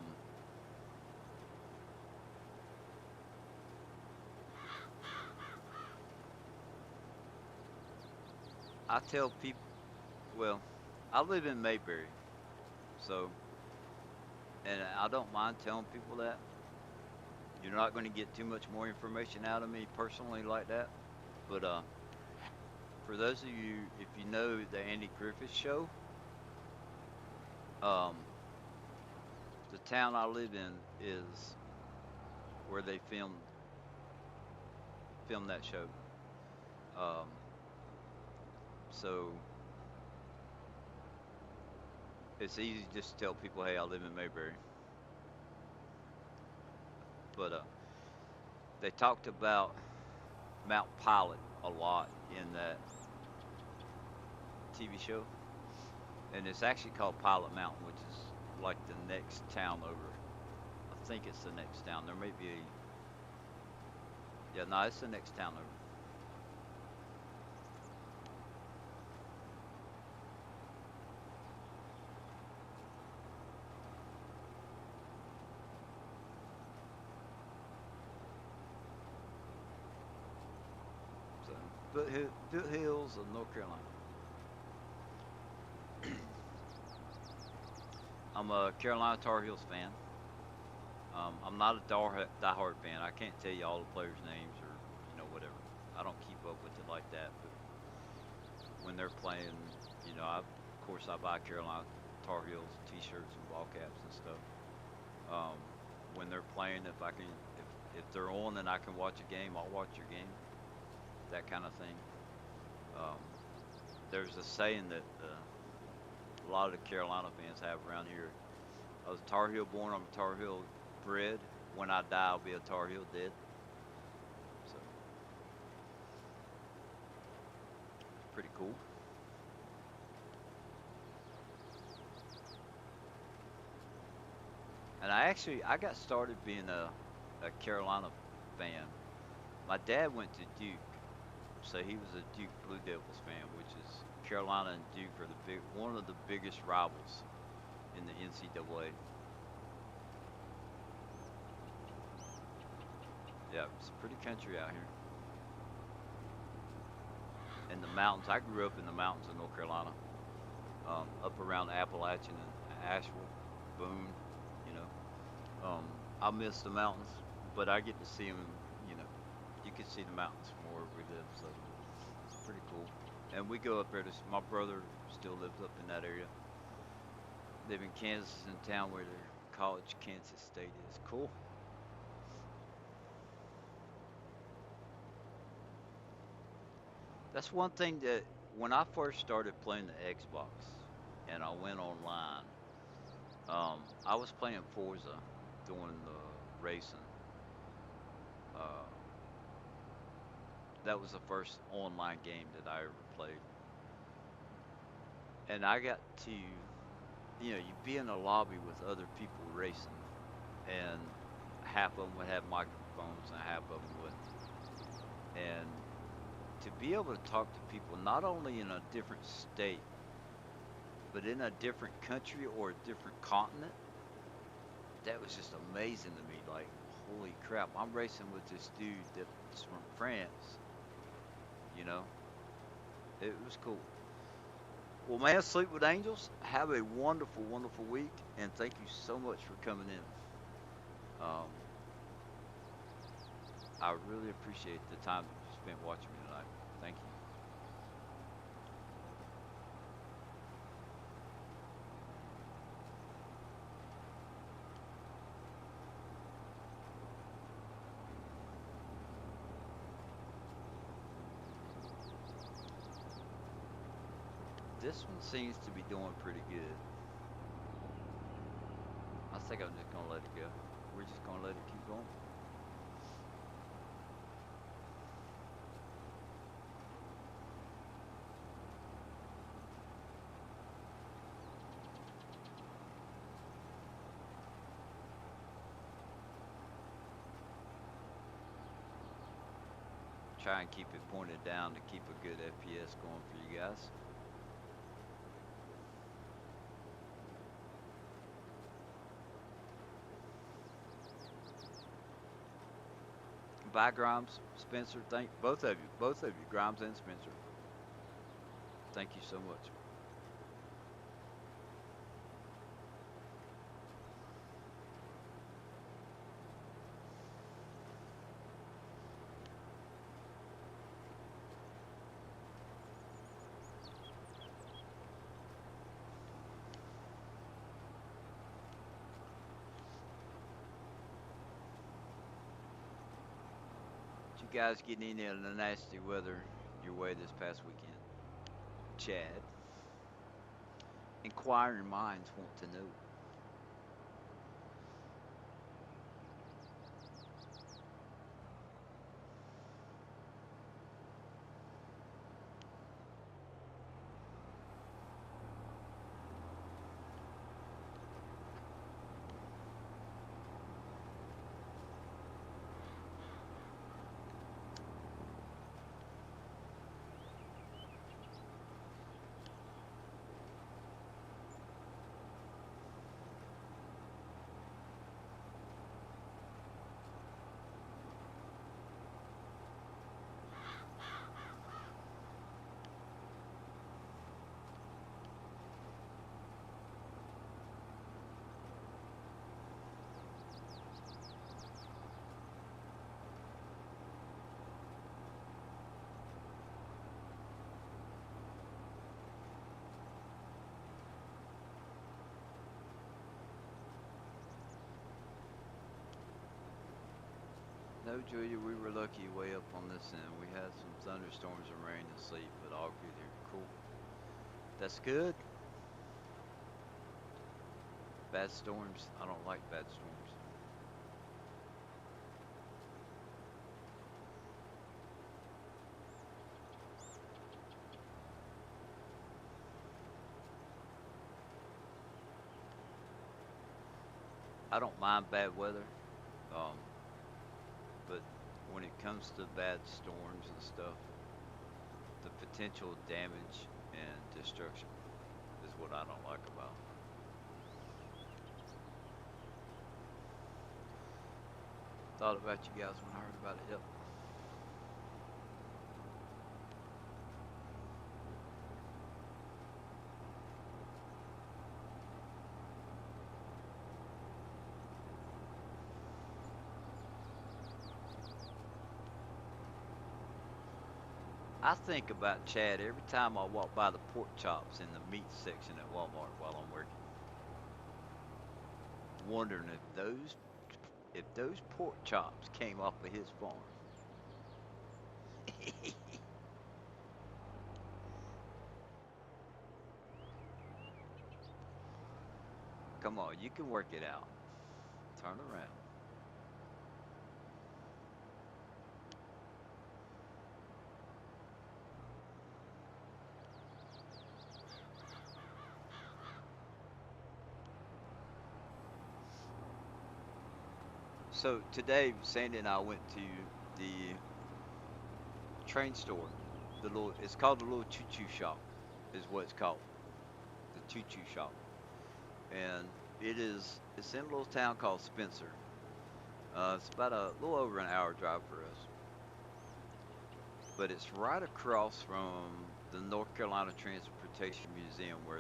I tell people. Well, I live in Mayberry, so and I don't mind telling people that you're not going to get too much more information out of me personally like that. But for those of you, if you know the Andy Griffith Show, um, the town I live in is where they filmed that show. Um, so it's easy just to tell people, hey, I live in Mayberry. But they talked about Mount Pilot a lot in that TV show, and it's actually called Pilot Mountain, which is like the next town over. I think it's the next town. There may be yeah, no, it's the next town over. So foothills of North Carolina. I'm a Carolina Tar Heels fan. I'm not a diehard fan. I can't tell you all the players' names or whatever. I don't keep up with it like that. But when they're playing, of course I buy Carolina Tar Heels T-shirts and ball caps and stuff. Um, when they're playing, if they're on and I can watch a game, I'll watch your game. That kind of thing. Um, there's a saying that a lot of the Carolina fans have around here. I was Tar Heel born, I'm Tar Heel bred. when I die, I'll be a Tar Heel dead. So it's pretty cool. And I got started being a Carolina fan. My dad went to Duke, so he was a Duke Blue Devils fan, which is Carolina and Duke are one of the biggest rivals in the NCAA. Yeah, it's pretty country out here. In the mountains, I grew up in the mountains of North Carolina, up around Appalachian and Asheville, Boone. You know, I miss the mountains, but I get to see them. You know, you can see the mountains from where we live, so it's pretty cool. And we go up there to. My brother still lives up in that area. Live in Kansas, in town where their college, Kansas State is. Cool. That's one thing that when I first started playing the Xbox and I went online, I was playing Forza doing the racing. Uh, that was the first online game that I ever played. And I got to, you'd be in a lobby with other people racing, and half of them would have microphones and half of them wouldn't. And to be able to talk to people not only in a different state, but in a different country or a different continent, that was just amazing to me. Like, holy crap, I'm racing with this dude that's from France, you know? It was cool. Well, man, Sleep with Angels, have a wonderful, wonderful week, and thank you so much for coming in. Um, I really appreciate the time that you spent watching me tonight. Thank you. This one seems to be doing pretty good. I think I'm just gonna let it go. We're just gonna let it keep going. Try and keep it pointed down to keep a good FPS going for you guys. Bye, Grimes, Spencer. Thank both of you, Grimes and Spencer. Thank you so much. Did you guys get any of the nasty weather your way this past weekend? Chad, inquiring minds want to know. No, Julia, we were lucky way up on this end. We had some thunderstorms and rain and sleet, but all good here. Cool. That's good. Bad storms. I don't like bad storms. I don't mind bad weather, um, but when it comes to bad storms and stuff, the potential damage and destruction is what I don't like about 'em. Thought about you guys when I heard about it. Yep. I think about Chad every time I walk by the pork chops in the meat section at Walmart while I'm working, wondering if those pork chops came off of his farm. Come on, you can work it out. Turn around. So today, Sandy and I went to the train store. It's called the little choo choo shop, is what it's called. The choo choo shop, and it's in a little town called Spencer. It's about a little over an hour drive for us, but it's right across from the North Carolina Transportation Museum where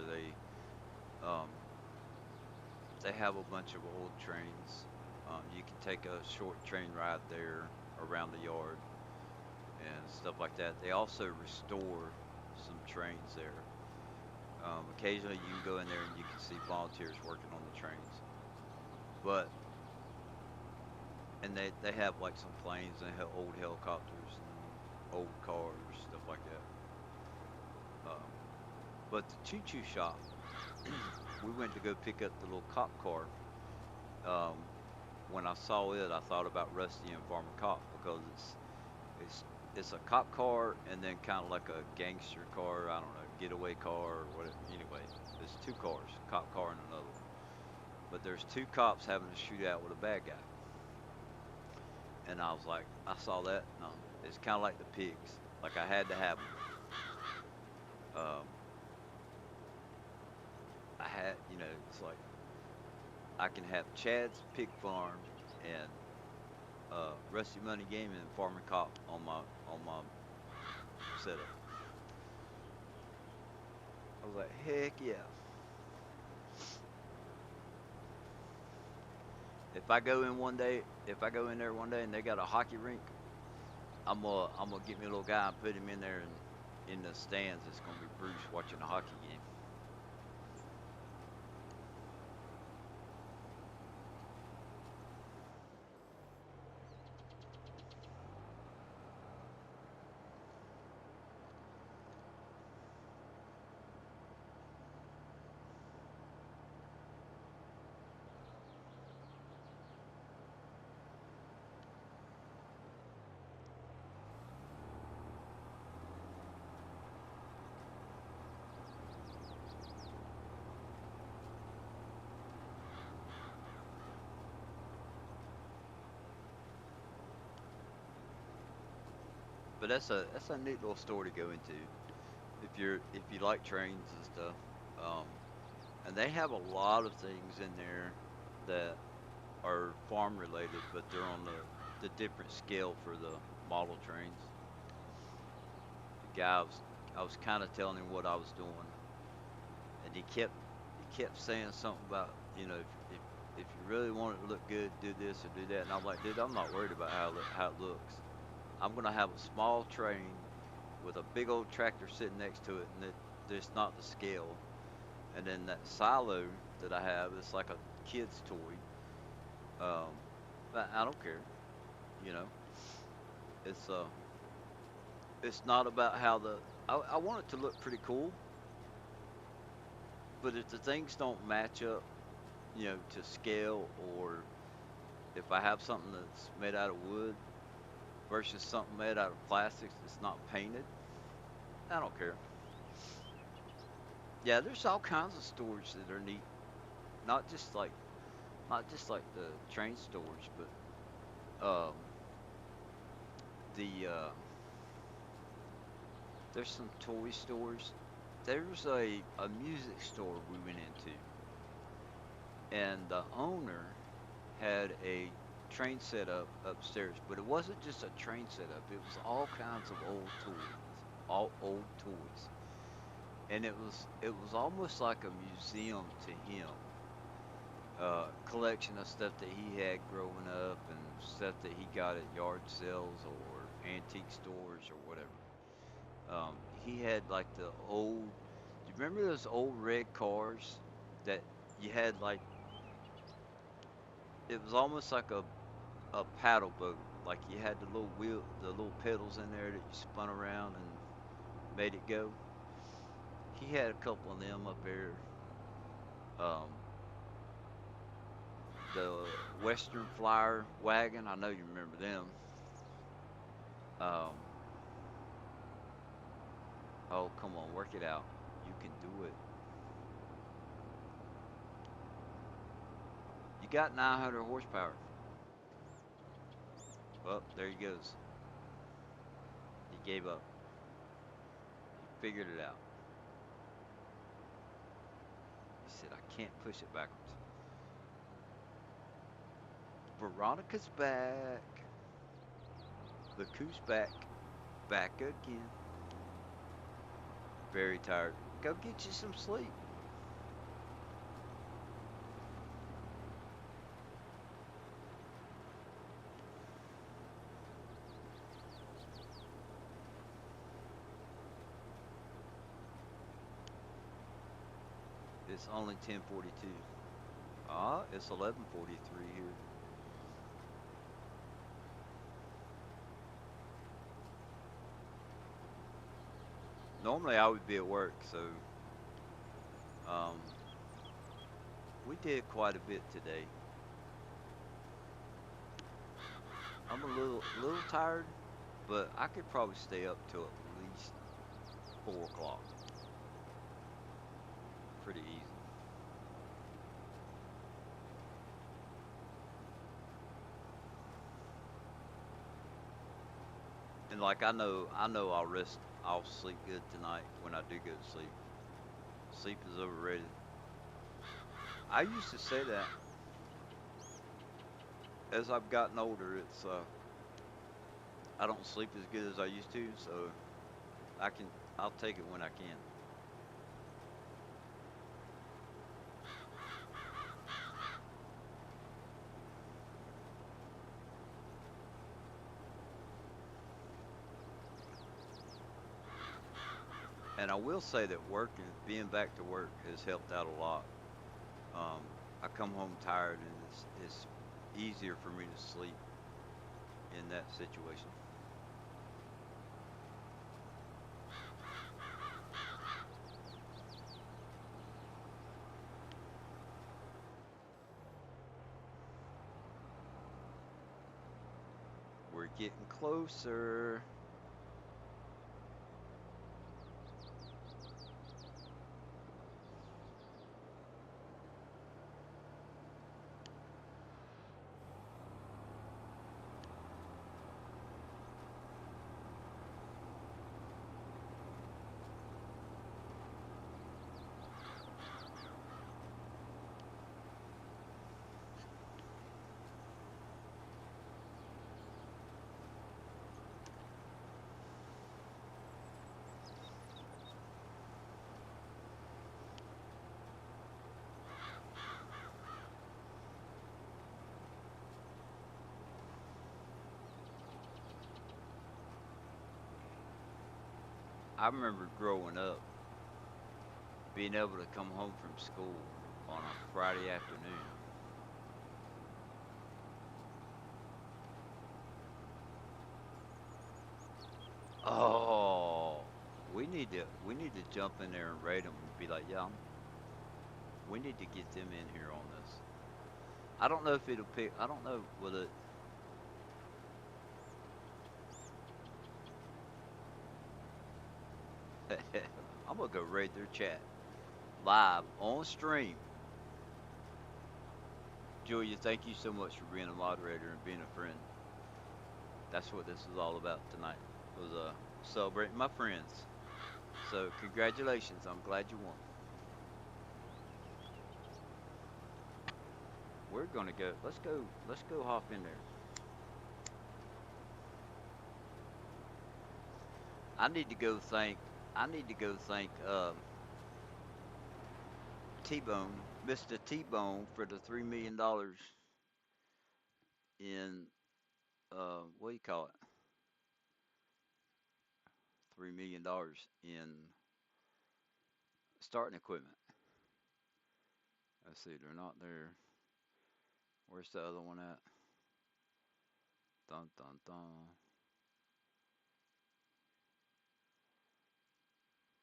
um, they have a bunch of old trains. You can take a short train ride there around the yard and stuff like that. They also restore some trains there. Occasionally, you can go in there and you can see volunteers working on the trains. But and they have like some planes and they have old helicopters and old cars, stuff like that. But the choo choo shop, we went to go pick up the little cop car. Um, when I saw it, I thought about Rusty and Farmer Cop because it's it's a cop car and then kind of like a gangster car. I don't know, getaway car or whatever. Anyway, there's two cars, cop car and another one. But there's two cops having a shootout with a bad guy. And I was like, I saw that. No, it's kind of like the pigs. Like I had to have them. Um, I had, it's like I can have Chad's Pig Farm and Rusty Money Gaming and Farmer Cop on my setup. I was like, heck yeah. If I go in there one day and they got a hockey rink, I'm gonna get me a little guy and put him in there and in the stands. It's gonna be Bruce watching a hockey game. But that's a neat little store to go into if you like trains and stuff. Um, and they have a lot of things in there that are farm related, but they're on the different scale for the model trains. The guy I was kind of telling him what I was doing, and he kept saying something about if you really want it to look good, do this or do that. And I'm like, dude, I'm not worried about how it looks. I'm gonna have a small train with a big old tractor sitting next to it, and there's not the scale. And then that silo that I have is like a kid's toy. Um, but I don't care, you know. It's it's not about how I want it to look pretty cool, but if the things don't match up, to scale, or if I have something that's made out of wood versus something made out of plastics that's not painted, I don't care. Yeah, there's all kinds of storage that are neat. Not just like not just like the train stores, but the there's some toy stores. There's a music store we went into, and the owner had a train set up upstairs, but it wasn't just a train setup. It was all kinds of old toys, all old toys, and it was almost like a museum to him. Collection of stuff that he had growing up and stuff that he got at yard sales or antique stores or whatever. He had like the old. Do you remember those old red cars that you had like? It was almost like a paddle boat. Like you had the little wheel, the little pedals in there that you spun around and made it go. He had a couple of them up there. Um, the Western Flyer wagon. I know you remember them. Um, oh, come on, work it out. You can do it. You got 900 horsepower. Well, there he goes. He gave up. He figured it out. He said, I can't push it backwards. Veronica's back. Look who's back. Back again. Very tired. Go get you some sleep. It's only 10:42. Ah, it's 11:43 here. Normally I would be at work, so um, we did quite a bit today. I'm a little tired, but I could probably stay up till at least 4 o'clock. Pretty easy. And like I know I'll sleep good tonight when I do go to sleep. Sleep is overrated. I used to say that. As I've gotten older, I don't sleep as good as I used to, so I'll take it when I can. And I will say that being back to work has helped out a lot. Um, I come home tired, and it's easier for me to sleep in that situation. We're getting closer. I remember growing up being able to come home from school on a Friday afternoon. Oh, we need to jump in there and rate them and be like, yeah, we need to get them in here on this. I don't know if it'll pick. I don't know will it. I'm gonna go raid their chat live on stream. Julia, thank you so much for being a moderator and being a friend. That's what this is all about tonight. Was celebrating my friends. So congratulations. I'm glad you won. We're gonna go. Let's go. Let's go hop in there. I need to go thank. I need to go thank T Bone, Mr. T Bone, for the $3 million in what do you call it? $3 million in starting equipment. Let's see, they're not there. Where's the other one at? Dun dun dun.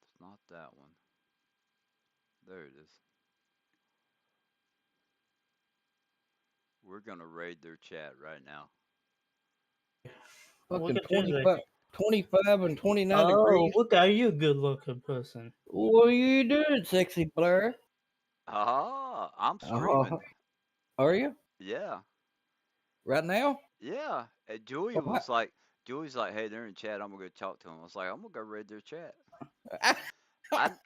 It's not that one. There it is. We're gonna raid their chat right now. Fucking Look at this. 25 and 29 Oh, degrees. look, are you a good looking person? What are you doing, sexy Blair? Ah, I'm Oh, streaming. are you? Yeah, Right now? yeah. And Julia What? was like, Julie's like, hey, they're in chat. I'm gonna go talk to them. I was like, I'm gonna go raid their chat.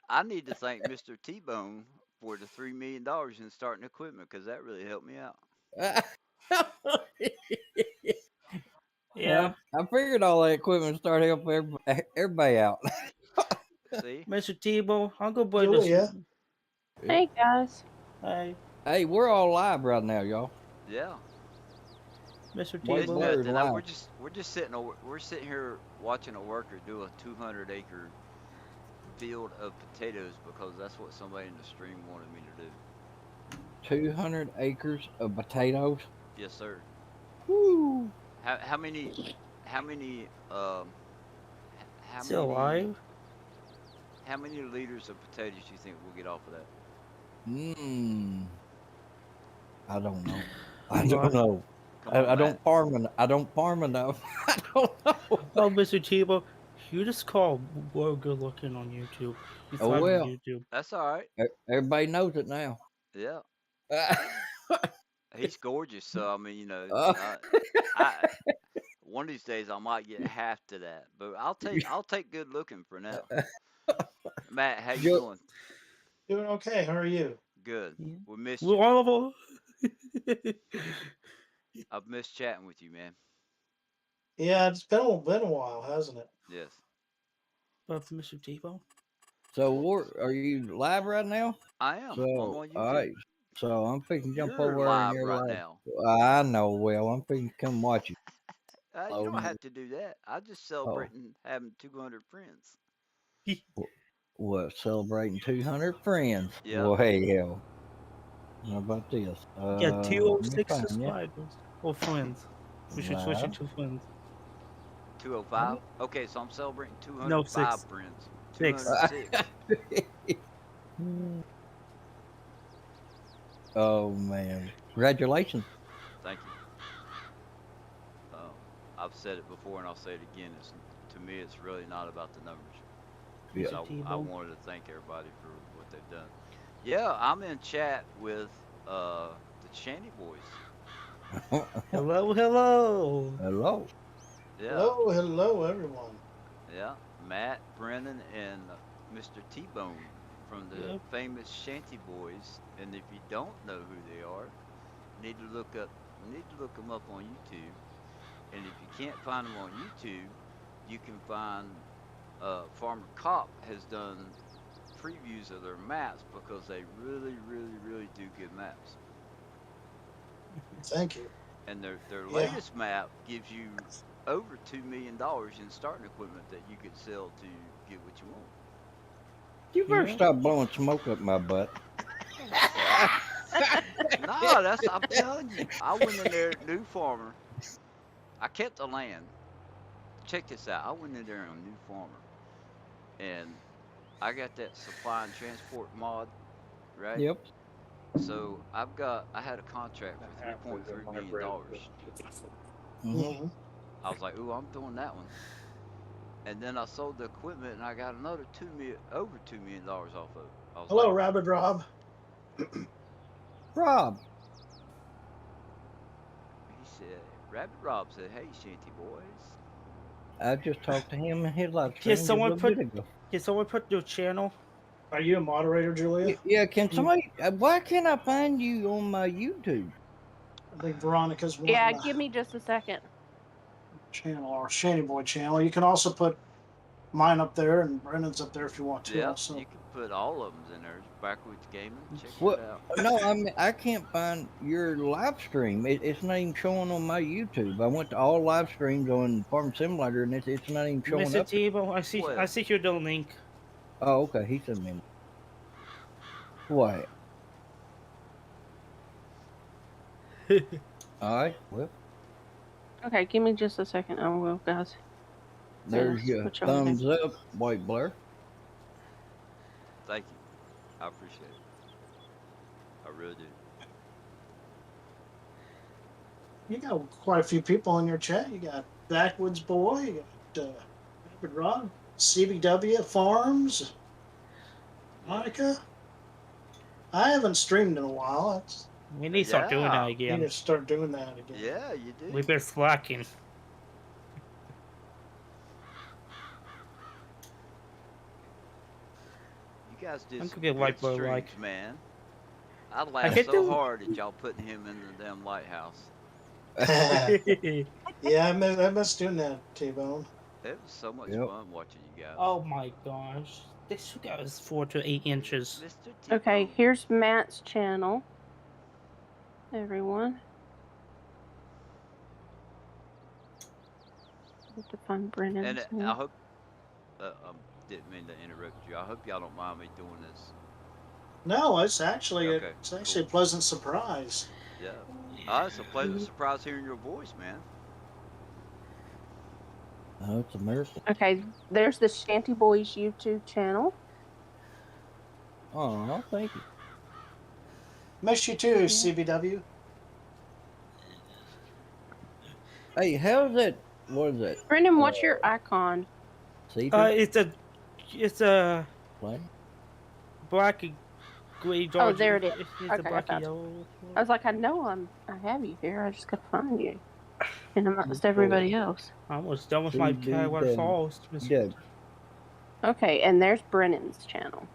I need to thank Mr. T Bone for the $3 million in starting equipment because that really helped me out. Yeah, I figured all that equipment started helping everybody out. See? Mr. Tebow, I'm gonna play Julia. this. Hey guys. Hey, Hey, we're all live right now, y'all. Yeah. Mr. White It's Tebow. Blur. nothing. live. We're sitting here watching a worker do a 200-acre field of potatoes because that's what somebody in the stream wanted me to do. 200 acres of potatoes. Yes, sir. Woo! How many how many how Still many alive? how many liters of potatoes do you think we'll get off of that? I don't know. I don't What? know. Come on, I Matt. don't farm. I don't farm enough. I don't know. Oh, Mr. Tebow, you just call well good looking on YouTube. He's Oh live well. on YouTube. That's all right. Everybody knows it now. Yeah. He's gorgeous, so I mean, Uh, I one of these days I might get half to that, but I'll take good looking for now. Matt, how you Ju- doing? Doing okay. How are you? Good. Yeah. We missed Well, you. all of I've missed chatting with you, man. Yeah, it's been a while, hasn't it? Yes. But Mr. Tebow. so are you live right now? I am. I'm So on all YouTube. right. So I'm fixing to jump You're over there in live your right live. now. I know. Well, I'm fixing to come watch you. You don't have to do that. I just Oh, celebrating having 200 friends. what? Celebrating 200 friends? Yeah. Well, hey, hell. How about this? Yeah, Let me 206 find you. subscribers. Or friends. We should switch it to friends. 205. Okay, so I'm celebrating No, 205 6. friends. 6. 206. Oh man! Congratulations. Thank you. I've said it before and I'll say it again. To me, it's really not about the numbers. Yeah. So Mr. I Tebow. wanted to thank everybody for what they've done. Yeah, I'm in chat with the Shanty Boys. Hello, hello. Hello. Yeah, Hello, everyone. yeah. Matt, Brennan, and Mr. T-Bone from the Yep. famous Shanty Boys. And if you don't know who they are, need to look them up on YouTube. And if you can't find them on YouTube, you can find Farmer Cop has done previews of their maps because they really, really, really do good maps. Thank you. And their Yeah. latest map gives you over $2 million in starting equipment that you could sell to get what you want. You better Yeah. stop blowing smoke up my butt. No, I'm telling you. I went in there, new farmer. I kept the land. Check this out. I went in there on new farmer, and I got that supply and transport mod, right? Yep. So I had a contract for $3.3 million. Mm-hmm. I was like, ooh, I'm doing that one. And then I sold the equipment and I got another over $2 million off of it. I was Hello, like, Rabbit Rob. Rob. said, Rabbit Rob said, "Hey, Shanty boys." I just talked to him in his live Can stream just a someone little put bit ago. your channel? Are you a moderator, Julia? Yeah, can somebody? Why can't I find you on my YouTube? I think Veronica's Yeah, wanting give me just a second. a channel or Shanty Boy channel. You can also put mine up there and Brennan's up there if you want to. Yep, Also, you can put all of them in there. Backwoods Gaming, check What? that out. No, I mean I can't find your live stream. It's not even showing on my YouTube. I went to all live streams on Farm Simulator, and it's not even showing Mr. up. Tebow, I Well, see here the link. Oh, okay. He sent me. What? All right. Well, Okay, give me just a second. I will, guys. there's Yeah, your switch over there. thumbs up, White Blur. thank you. I appreciate it. I really do. you got quite a few people in your chat. You got Backwoods Boy, you got David Rod, CBW Farms, Monica. I haven't streamed in a while. We need to start doing that Yeah. I need again. to start doing that again. Yeah, you do. We've been slacking. You guys did I'm some gonna get good White Boy streams, like. man. I laughed can so do- hard at y'all putting him in the damn lighthouse. Yeah, I miss doing that, T-Bone. It was so much Yep. fun watching you guys. Oh my gosh. This guy is 4 to 8 inches. Mr. T. Okay, here's Matt's channel. Everyone. I have to find Brennan's. And I hope, didn't mean to interrupt you. I hope y'all don't mind me doing this. No, it's actually Okay, a cool. pleasant surprise. Yeah. It's a pleasant surprise hearing your voice, man. Oh, it's a miracle. Okay, there's the Shanty Boys YouTube channel. Oh, thank you. Miss you too, CBW. Hey, how's that? What is that? Brendan, what's your icon? See? It's a Play? black and gray Oh, dog. there it is. It's Okay, a black I and found yellow. I was like, I know I have you here. I just gotta find you. And amongst everybody else. I'm almost done with my Catwater Falls. Yeah. Okay, and there's Brennan's channel.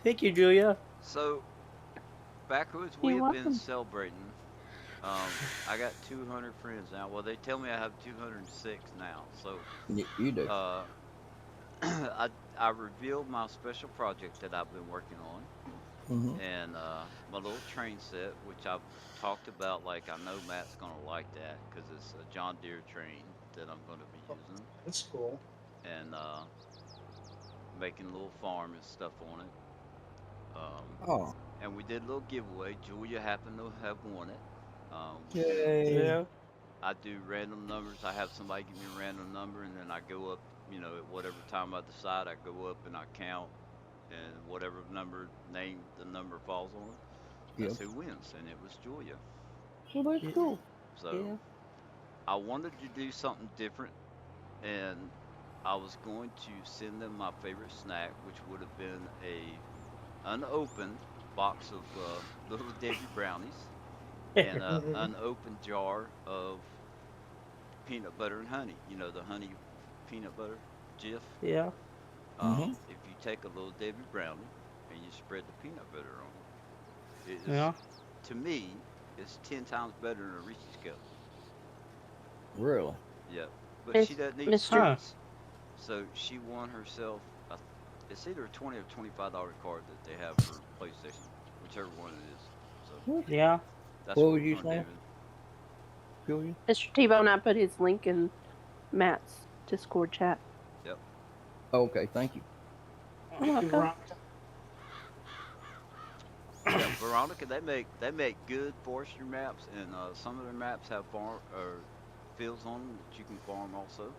Thank you, Julia. So, Backwoods, we You're have been welcome. celebrating. I got 200 friends now. Well, they tell me I have 206 now. So, You do. I revealed my special project that I've been working on. Mm-hmm. And my little train set, which I've talked about, like I know Matt's gonna like that because it's a John Deere train that I'm gonna be using, That's cool. and making a little farm and stuff on it. Oh. And we did a little giveaway. Julia happened to have won it. Yay. Yeah. I do random numbers. I have somebody give me a random number, and then I go up. You know, at whatever time I decide, I go up and I count, and whatever name the number falls on, that's who wins. And it was Julia. So that's cool. So Yeah. I wanted to do something different, and I was going to send them my favorite snack, which would have been a unopened box of Little Debbie brownies and an unopened jar of peanut butter and honey. You know, the honey peanut butter Jif. Yeah. If you take a Little Debbie brownie and you spread the peanut butter on it, it is, Yeah. to me, it's 10 times better than a Reese's cup. Really? Yeah, but Miss- she doesn't eat Mr. sweets, so she won herself. It's either a $20 or $25 card that they have for PlayStation, whichever one it is. So Yeah. that's What what would we're you gonna say? do. Julia? Mr. T-Bone, I put his link in Matt's Discord chat. Okay, thank you. You're welcome. Veronica. Yeah, Veronica, they make good forestry maps, and some of their maps have farm or fields on them that you can farm also.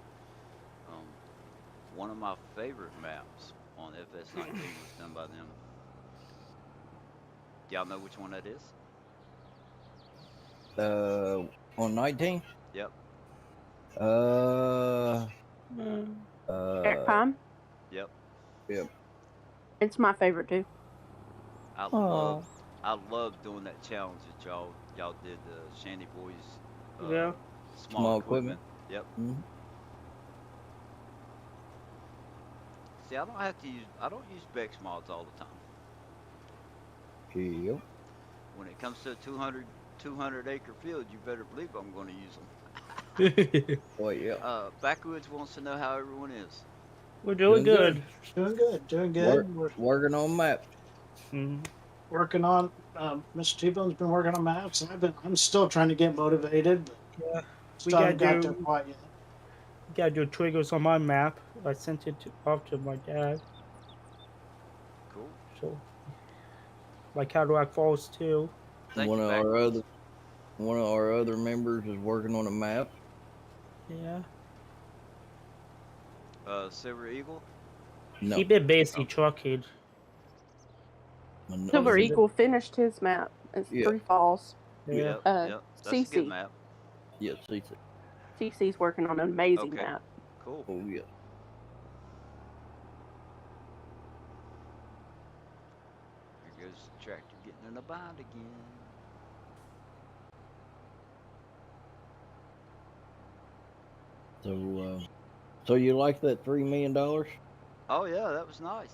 One of my favorite maps on fs22 was done by them. Y'all know which one that is? On 19? Yep. Eric Pine? Yep. Yep. It's my favorite too. I Aw. I love doing that challenge that y'all did, the Shanty Boys, Yeah. small Small equipment. Yep. Mhm. See, I don't use Bex mods all the time. Yep. When it comes to a 200 acre field, you better believe I'm going to use them. Well, yeah. Backwoods wants to know how everyone is. We're doing good. Doing good. Doing Work, good. We're working on maps. Mhm. working on. Mr. T-Bone's been working on maps, and I'm still trying to get motivated, but Yeah. We still haven't gotta got there do quite yet. triggers on my map. I sent it off to my dad. Cool. So my Cadillac Falls too. Thank One you, of Backwoods. our other members is working on a map. Yeah. Silver Eagle. No, He been basically Okay. trucking. no, Silver Is it- Eagle finished his map. It's Yeah. 3 Falls. Yeah. Yeah. Yep. That's a good CC. map. Yes, he said. CC's working on an amazing Okay. map. Cool. Oh yeah. Here goes the tractor getting in a bind again. So you like that $3 million? Oh yeah, that was nice.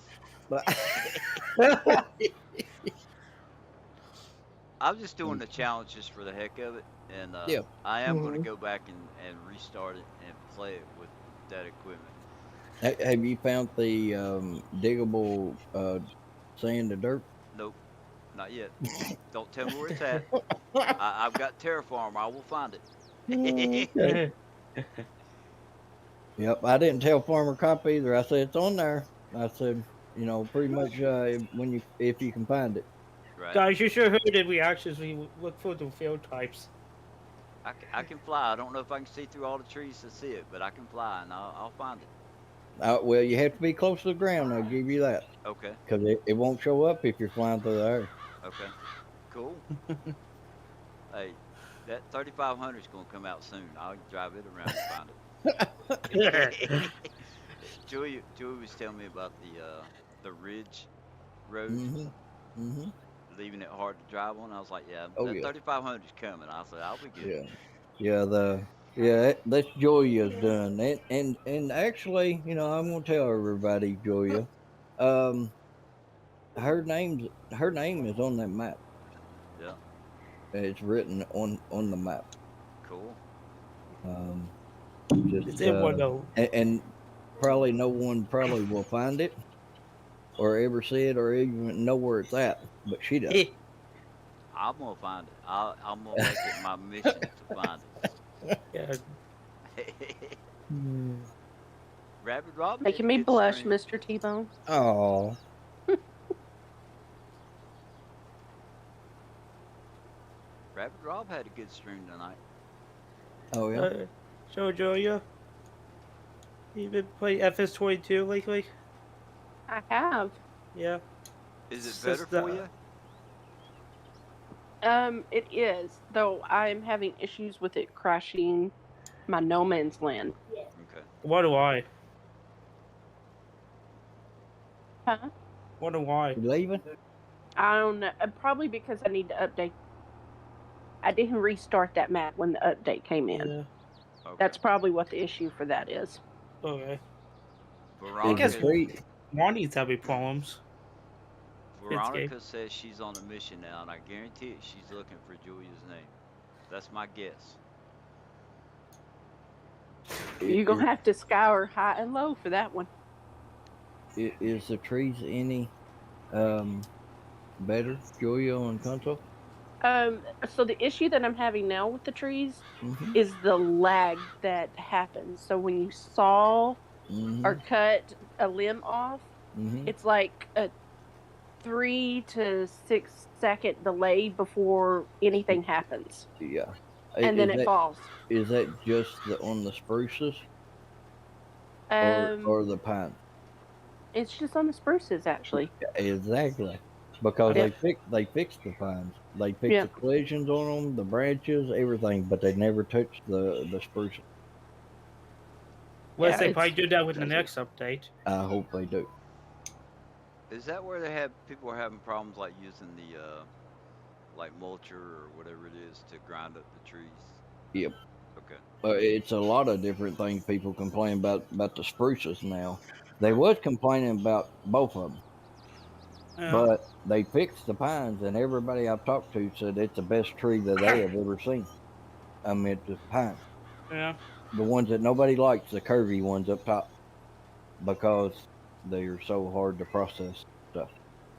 I'm just doing the challenge just for the heck of it, and Yeah. I am going to Mhm. go back and restart it and play it with that equipment. Have you found the diggable sand and dirt? Nope, not yet. Don't tell me where it's at. I've got Terraform. I will find it. Yep, I didn't tell Farmer Cop either. I said it's on there. I said, pretty much if you can find it. Right. Guys, you should heard the reactions when you look for the field types. I can fly. I don't know if I can see through all the trees to see it, but I can fly, and I'll find it. Well, you have to be close to the ground. I'll give you that Okay. because it won't show up if you're flying through the air. Okay. Cool. Hey, that 3500 is going to come out soon. I'll drive it around and find it. Julia was telling me about the Ridge Road, Mhm. Mhm. leaving it hard to drive on. I was like, yeah, Oh that yeah. 3500 is coming. I said, I'll be good. Yeah. That's Julia's done. And actually, I'm gonna tell everybody, Julia. Um, her name is on that map. Yeah. It's written on the map. Cool. Um, It's just in one though. and probably no one probably will find it or ever see it or even know where it's at, but she does. I'm going to find it. I'm going to make it my mission to find Yeah. it. Rabbit Rob made a Making me good blush, stream. Mr. T-Bone. Oh, Rabbit Rob had a good stream tonight. oh yeah. So Julia, you been playing fs22 lately? I have. Yeah. Is it It's better just, for you? It is, though I'm having issues with it crashing my no man's land. Okay. Wonder why? Huh? Wonder why? You leaving? I don't know. Probably because I need to update. I didn't restart that map when the update came in. Yeah. Okay. That's probably what the issue for that is. Okay. Veronica, guess Ronnie's having problems. Veronica says she's on a mission now, and I guarantee it, she's looking for Julia's name. That's my guess. You're going to have to scour high and low for that one. Is the trees any better, Julia, on console? So the issue that I'm having now with the trees Mhm. is the lag that happens. So when you saw or cut a limb off, it's like a 3 to 6 second delay before anything happens, Yeah. and then it falls. Is that just on the spruces Um, or the pine? it's just on the spruces actually. Exactly. Because Yeah. they fixed the pines. They fixed Yeah. the collisions on them, the branches, everything, but they never touched the spruces. Well, Yeah, they probably it's- do that with the next update. I hope they do. Is that where people are having problems like using like mulcher or whatever it is to grind up the trees? Yep. Okay. It's a lot of different things people complain about the spruces now. They was complaining about both of them, Yeah. but they fixed the pines, and everybody I've talked to said it's the best tree that they have ever seen. I mean, the pine. Yeah. The ones that nobody likes, the curvy ones up top, because they are so hard to process stuff.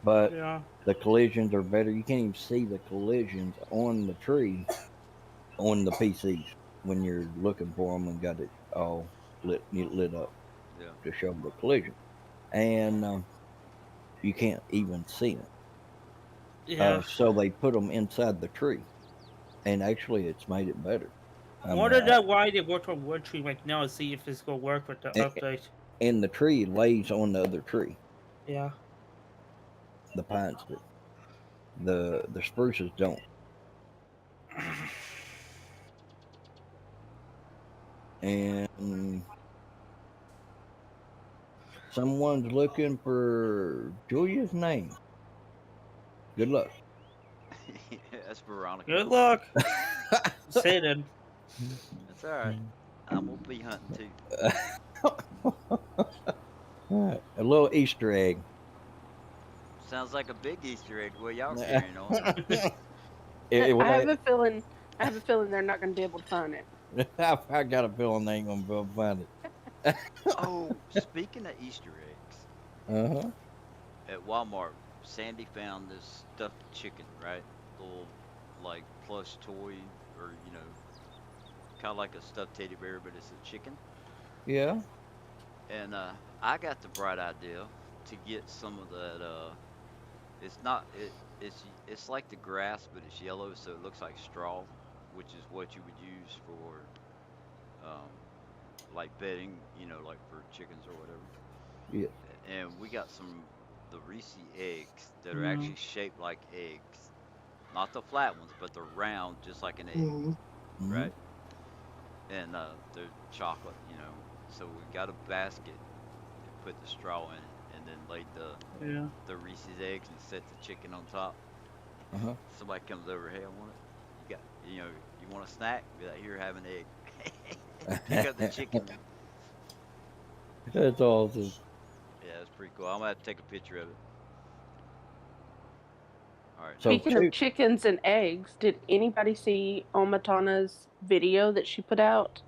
But Yeah. the collisions are better. You can't even see the collisions on the tree on the PCs when you're looking for them and got it all lit up Yeah. to show the collision, and you can't even see them. Yeah. So they put them inside the tree, and actually, it's made it better. I mean, Wonder that why they worked on wood tree right now and see if it's gonna work with the update. and the tree lays on the other tree. Yeah. The pines do. The spruces don't. And someone's looking for Julia's name. Good luck. That's Veronica. Good luck. Say then. That's all right. I'm gonna be hunting too. A little Easter egg. Sounds like a big Easter egg. What y'all carrying on? I have a feeling. I have a feeling they're not going to be able to find it. I got a feeling they ain't gonna be able to find it. Oh, speaking of Easter eggs, at Walmart, Sandy found this stuffed chicken, right? Little like plush toy, or kind of like a stuffed teddy bear, but it's a chicken. Yeah. And I got the bright idea to get some of that. It's not it. It's like the grass, but it's yellow, so it looks like straw, which is what you would use for like bedding, like for chickens or whatever. Yeah. And we got the Reese eggs that are actually shaped like eggs, not the flat ones, but they're round, just like an egg, Mm-hmm. right? And they're chocolate, So we got a basket and put the straw in it, and then laid the Reese's eggs and set the chicken on top. Somebody comes over, hey, I want it. You want a snack? Be like, here, have an egg. Pick up the chicken. That's awesome. Yeah, that's pretty cool. I'm gonna have to take a picture of it. All right. So Speaking of chickens and eggs, did anybody see Omatana's video that she put out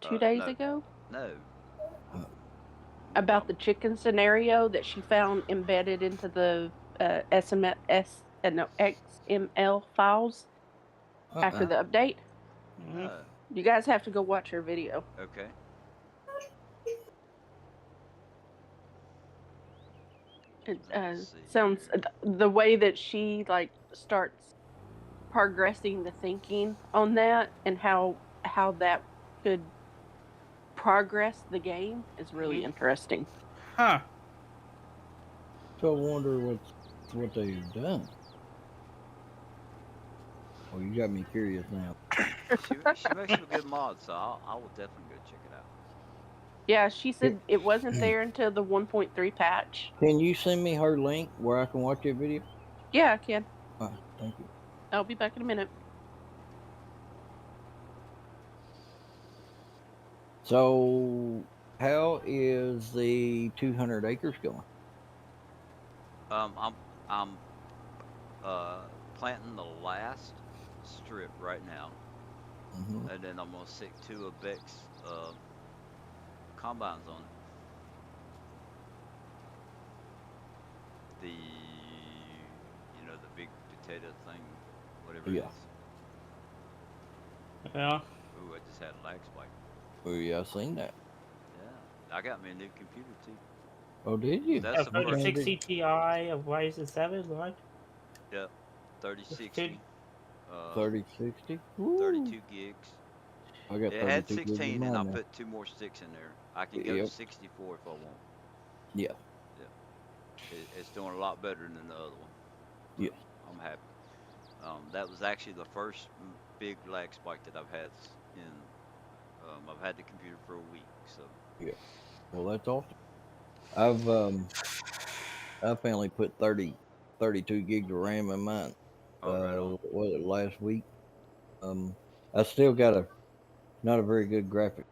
2 days ago? No. About the chicken scenario that she found embedded into the XML files after the update. You guys have to go watch her video. Okay. It sounds the way that she starts progressing the thinking on that and how that could progress the game is really interesting. Huh. So I wonder what they've done. Oh, you got me curious now. She makes some good mods, so I will definitely go check it out. Yeah, she said it wasn't there until the 1.3 patch. Can you send me her link where I can watch your video? Yeah, I can. Thank you. I'll be back in a minute. So, how is the 200 acres going? I'm planting the last strip right now, and then I'm gonna stick 2 of Beck's combines on it. The the big potato thing, whatever it is. Yeah. Ooh, I just had a lag spike. Oh yeah, I seen that. Yeah, I got me a new computer too. Oh, did you? That's the first 3060 Ti of Ryzen 7, right? Yep, 3060. 3060. 32 gigs. I got It had 32 gigs 16, of and I mine now. put 2 more sticks in there. I can go to 64 if I want. Yeah. It's doing a lot better than the other one. Yeah. I'm happy. That was actually the first big lag spike that I've had in. I've had the computer for a week, so. Yeah. Well, that's awesome. I've finally put 32 gigs of RAM in mine. Oh, right on. was it last week? I still got not a very good graphic.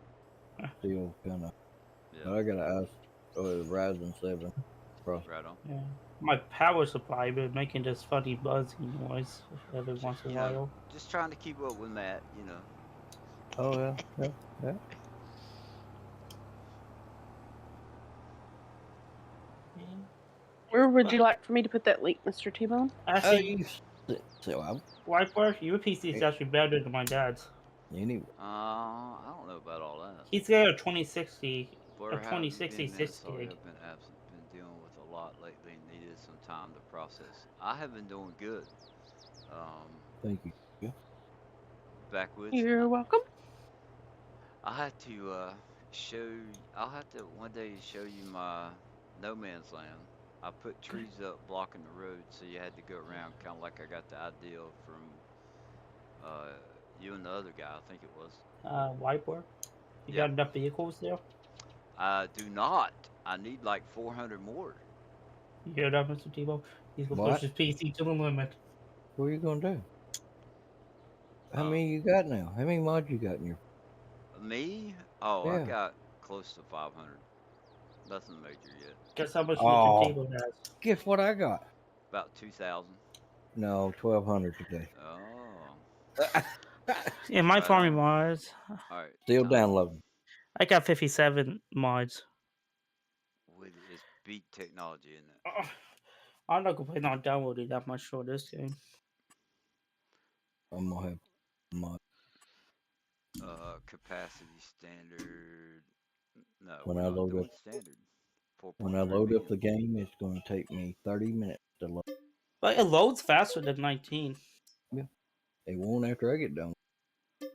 Still kind of, but Yeah, I got a Ryzen 7 processor. right on. Yeah. My power supply been making this funny buzzing noise every J- once in a You know, while. just trying to keep up with Matt. You know. Oh yeah. Where would you like for me to put that link, Mr. T-Bone? Actually, So I Wiper, your PC is actually better than my dad's. anyway. I don't know about all that. He's got a 2060, Where a have you 2060 been, man? 6 Sorry, gig. I've been absent. Been dealing with a lot lately and needed some time to process. I have been doing good. Thank you. Yeah. Backwoods. You're welcome. I had to show. I'll have to one day show you my no man's land. I put trees up blocking the road, so you had to go around, kind of like I got the idea from uh, you and the other guy. I think it was. Wiper. You Yeah. got enough vehicles there? I do not. I need like 400 more. You hear that, Mr. Tebow? He's gonna push What? his PC to the limit. What are you gonna do? How Um, many you got now? How many mods you got in your? Me? Oh, I Yeah. got close to 500. Nothing major yet. Guess how much Mr. Oh, Tebow has? guess what I got? About 2,000. No, 1,200 today. Oh, Yeah, my right farming on. mods. All right. Still Time downloading. I got 57 mods. with it's beat technology, isn't it? Oh, I'm not complaining on downloading that much for this game. I'm gonna have mod. Capacity standard. No, When we're I not load up doing standard. when I 4.3 load up million. the game, it's gonna take me 30 minutes to load. But it loads faster than 19. Yeah. They won't after I get done. Oh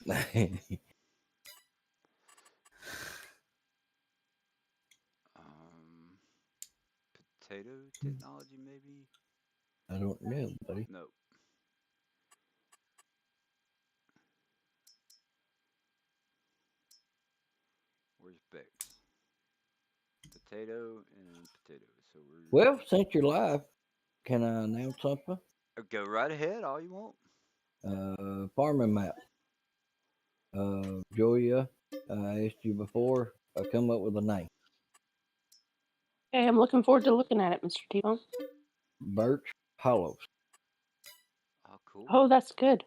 my god. Um, Potato technology, maybe? I don't know, buddy. No. Where's Bex? Potato and potato. So we're. Well, since you're live, can I announce something? Go right ahead, all you want. Farming map. Julia, I asked you before. I come up with a name. Okay, I'm looking forward to looking at it, Mr. T-Bone. Birch Hollows. Oh, cool. Oh, that's good.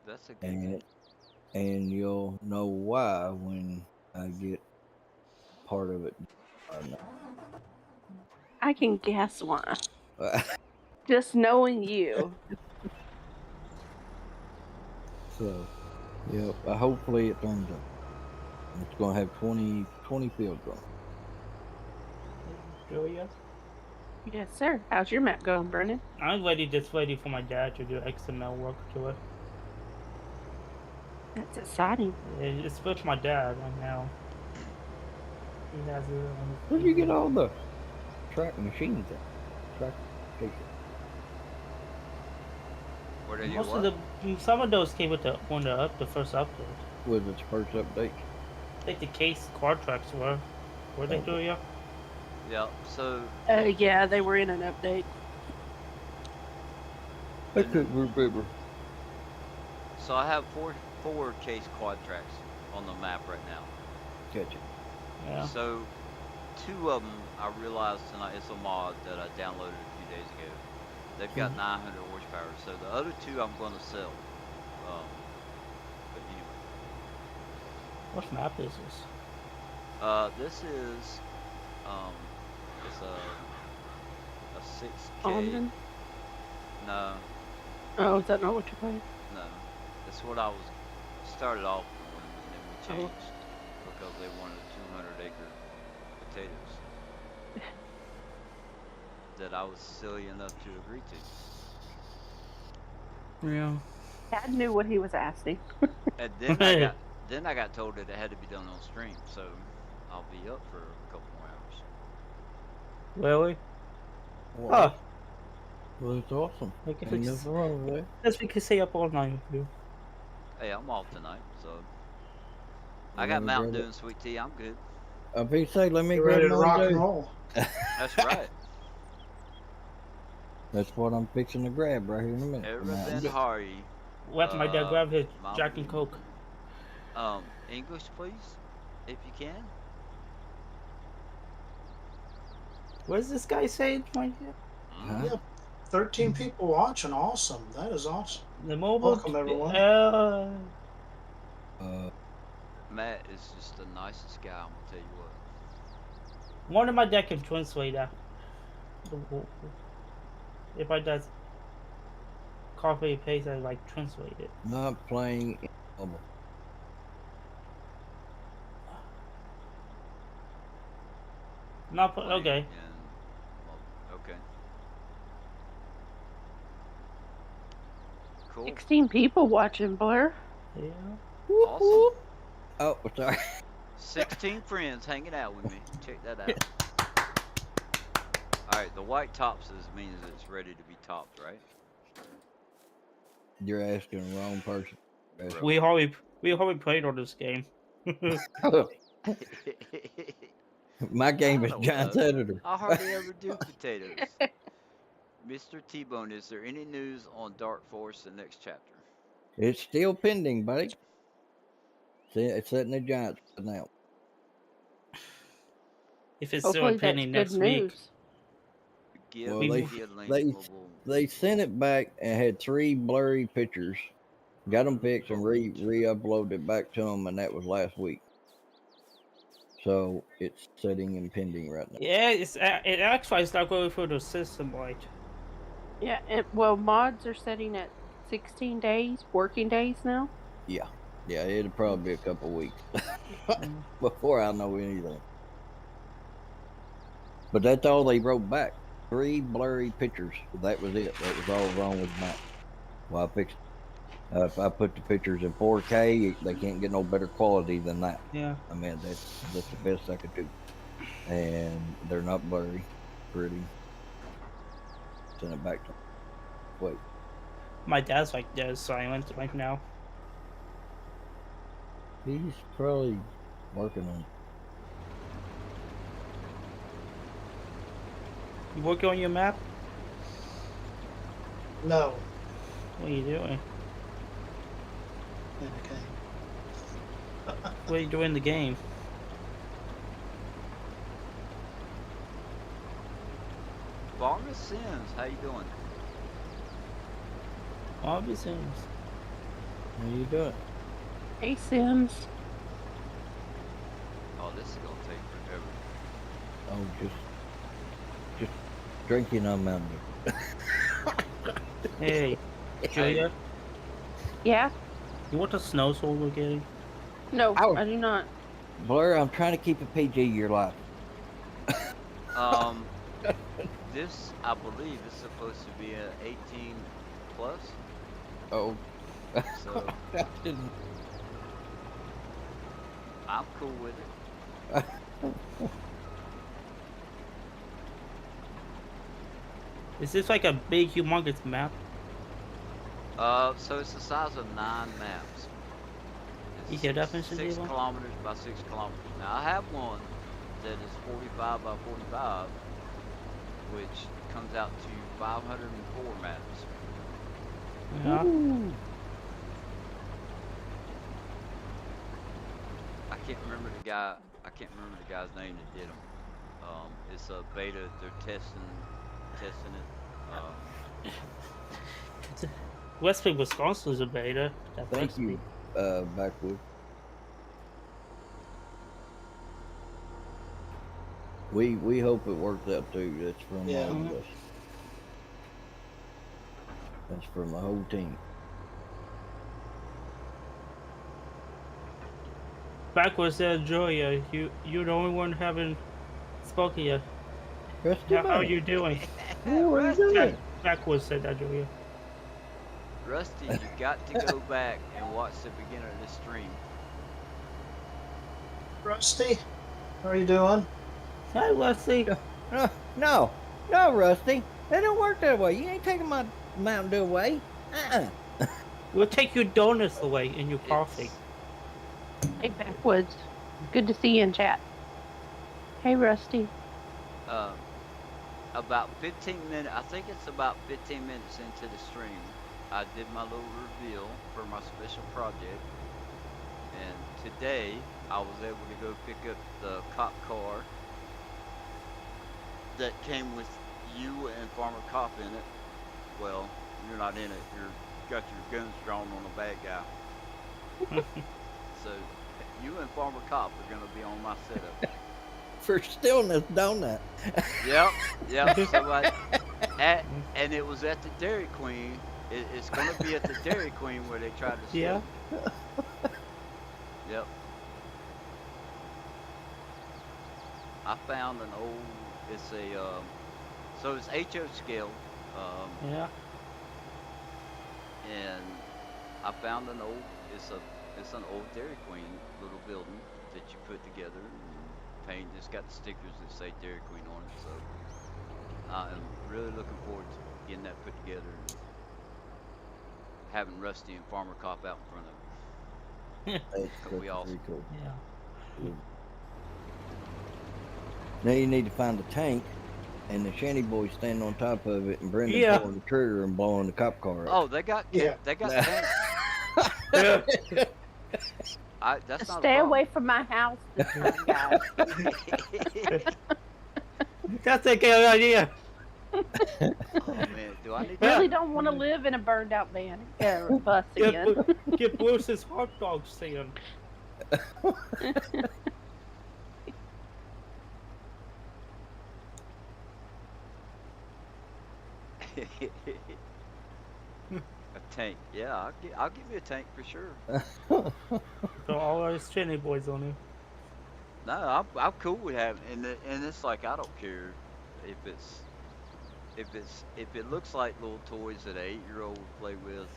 That's a good name. And you'll know why when I get part of it. I can guess why. Just knowing you. So, yep. Hopefully it turns out. It's gonna have 20 fields on. Julia? Yes, sir. How's your map going, Brennan? I'm just waiting for my dad to do XML work to it. That's exciting. It's with my dad right now. He has it on his Where'd you PC. get all the track machines at? Track station. Where did you Most what? of some of those came with the first update. Was its first update? I think the case card tracks were they do ya? Yeah, so Yeah, they were in an update. I couldn't remember. so I have four case quad tracks on the map right now. Catch it. Yeah. So 2 of them I realized tonight, it's a mod that I downloaded a few days ago. They've got 900 horsepower. So the other 2 I'm going to sell. But anyway. What map is this? This is it's a 6K. Almond? No, Oh, is that not what you're playing? no. It's what I was started off on, and then we changed because they wanted 200-acre potatoes that I was silly enough to agree to. Yeah. Dad knew what he was asking. And then I got told that it had to be done on stream, so I'll be up for a couple more hours. Really? Well, well, it's awesome. I guess Ain't nothing wrong with that. we can stay up all night with you. Hey, I'm off tonight, so I got Mountain Dew and sweet tea. I'm good. If he say, let me Get grab ready to rock Mountain and Dew. roll. That's right. That's what I'm fixing to grab right here in a minute. Araben Hari. Let my dad grab his Jack and Mama- Coke. English, please, if you can. What does this guy say? My dad? Huh? Yeah, 13 people watching. Awesome. That is awesome. The mobile. Welcome, everyone. Matt is just the nicest guy. I'm gonna tell you what. One of my dad can translate that. If my dad's copy and paste, I like translate it. Not playing in mobile. Not Playing okay. Okay. Cool. 16 people watching, Blair. Yeah. Awesome. Oh, sorry. 16 friends hanging out with me. Check that out. All right, the white tops means it's ready to be topped, right? You're asking the wrong person. We hardly played on this game. My game is I don't Giant's know. Editor. I hardly ever do potatoes. Mr. T-Bone, is there any news on Dark Force, the next chapter? It's still pending, buddy. It's setting the Giants now. If it's Hopefully still pending next week. Give Well, me a link. they sent it back and had 3 blurry pictures. Got them fixed and re-uploaded it back to them, and that was last week. So it's setting and pending right now. Yeah, it actually is not going through the system right. Yeah, well, mods are setting at 16 days, working days now. Yeah, it'll probably be a couple weeks before I know anything. But that's all they wrote back. 3 blurry pictures. That was it. That was all wrong with Mac. Well, I fixed it. If I put the pictures in 4K, they can't get no better quality than that. Yeah. I mean, that's the best I could do. And they're not blurry. Pretty. Send it back to them. Wait. My dad's like dead silent right now. He's probably working on it. You working on your map? No. What are you doing? Okay. What are you doing in the game? Varmus Sims, how you doing? Bobby Sims. How you doing? Hey, Sims. Oh, this is gonna take forever. Oh, just drinking on Mountain Dew. Hey, Julia, Yeah? you want the snow sword we're getting? No, Ow. I do not. Blair, I'm trying to keep it PG your life. This, I believe, is supposed to be an 18 plus. Oh. So I didn't. I'm cool with it. Is this like a big, humongous map? So it's the size of 9 maps. You hear that, Mr. 6 Devo? kilometers by 6 kilometers. Now I have one that is 45 by 45, which comes out to 504 maps. Yeah. Ooh. I can't remember the guy's name that did them. It's a beta. They're testing it. Westfield, Wisconsin is a beta. Thank you, Backwood. We hope it works out too. That's from Yeah. all of us. That's from the whole team. Backwards there, Julia. You're the only one haven't spoken yet. How are you doing? What are you doing? Backwards said that, Julia. Rusty, you got to go back and watch the beginning of this stream. Rusty, how are you doing? Hi, Wesley. No, Rusty. That don't work that way. You ain't taking my Mountain Dew away. We'll take your donuts away and your coffee. Hey, Backwoods. Good to see you in chat. Hey, Rusty. about 15 minutes. I think it's about 15 minutes into the stream. I did my little reveal for my special project, and today I was able to go pick up the cop car that came with you and Farmer Cop in it. Well, you're not in it. You're got your guns drawn on a bad guy. So you and Farmer Cop are gonna be on my setup. For stillness, don't that? Yep. So and it was at the Dairy Queen. It's gonna be at the Dairy Queen where they tried to steal me. Yep. I found an old. It's a so it's HO scale. Yeah. And I found an old. It's an old Dairy Queen little building that you put together and paint. It's got the stickers that say Dairy Queen on it. So I am really looking forward to getting that put together and having Rusty and Farmer Cop out in front of it. That'll be awesome. Cool. Yeah. Now you need to find a tank, and the Shanty boys stand on top of it, and Brendan pulling the trigger and blowing the cop car up. Oh, they got tanks. That's not Stay away from my house this time, guys. That's a good idea. Oh man, do I need Really don't want to live in a burned out van bus again. Get Bruce's hot dog stand. a tank? Yeah, I'll give you a tank for sure. So all our Chinny boys on it. No, I'm cool with having, and it's like I don't care if it looks like little toys that an 8-year-old would play with,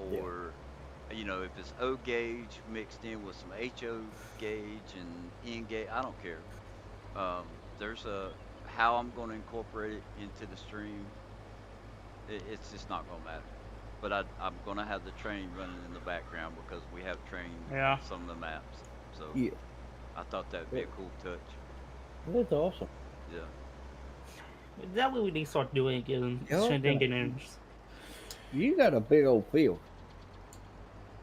or you know, if it's O gauge mixed in with some HO gauge and N gauge, I don't care. There's how I'm going to incorporate it into the stream. It's just not going to matter. But I'm going to have the train running in the background because we have train on some of the maps. So I thought that'd be a cool touch. That's awesome. Yeah. That way we need to start doing again. Shenanigans. You got a big old field.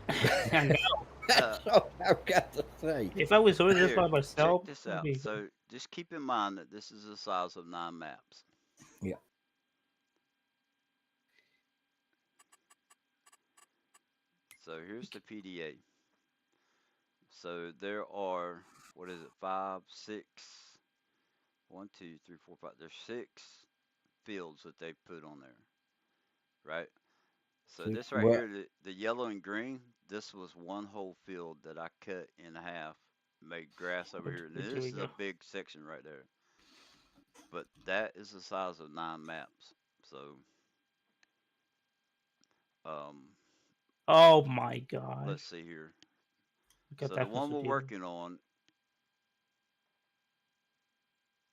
I know. That's all I've got to say. If I was doing this by myself, check this out. So just keep in mind that this is the size of 9 maps. Yeah. So here's the PDA. So there are, what is it, 5, 6, 1, 2, 3, 4, 5. There's 6 fields that they put on there, right? So this right here, the yellow and green, this was one whole field that I cut in half, made grass over here. This is a big section right there. But that is the size of 9 maps. So, oh my God. let's see here. So the one we're working on,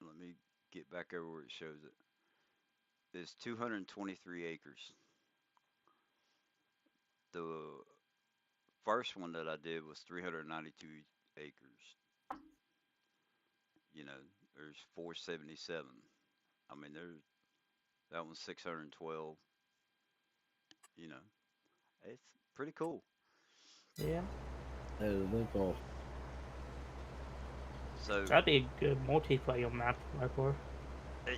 let me get back over where it shows it, is 223 acres. The first one that I did was 392 acres. You know, there's 477. I mean, that one's 612. You know, it's pretty cool. Yeah. That's awesome. So that'd be a good multiplayer map, for.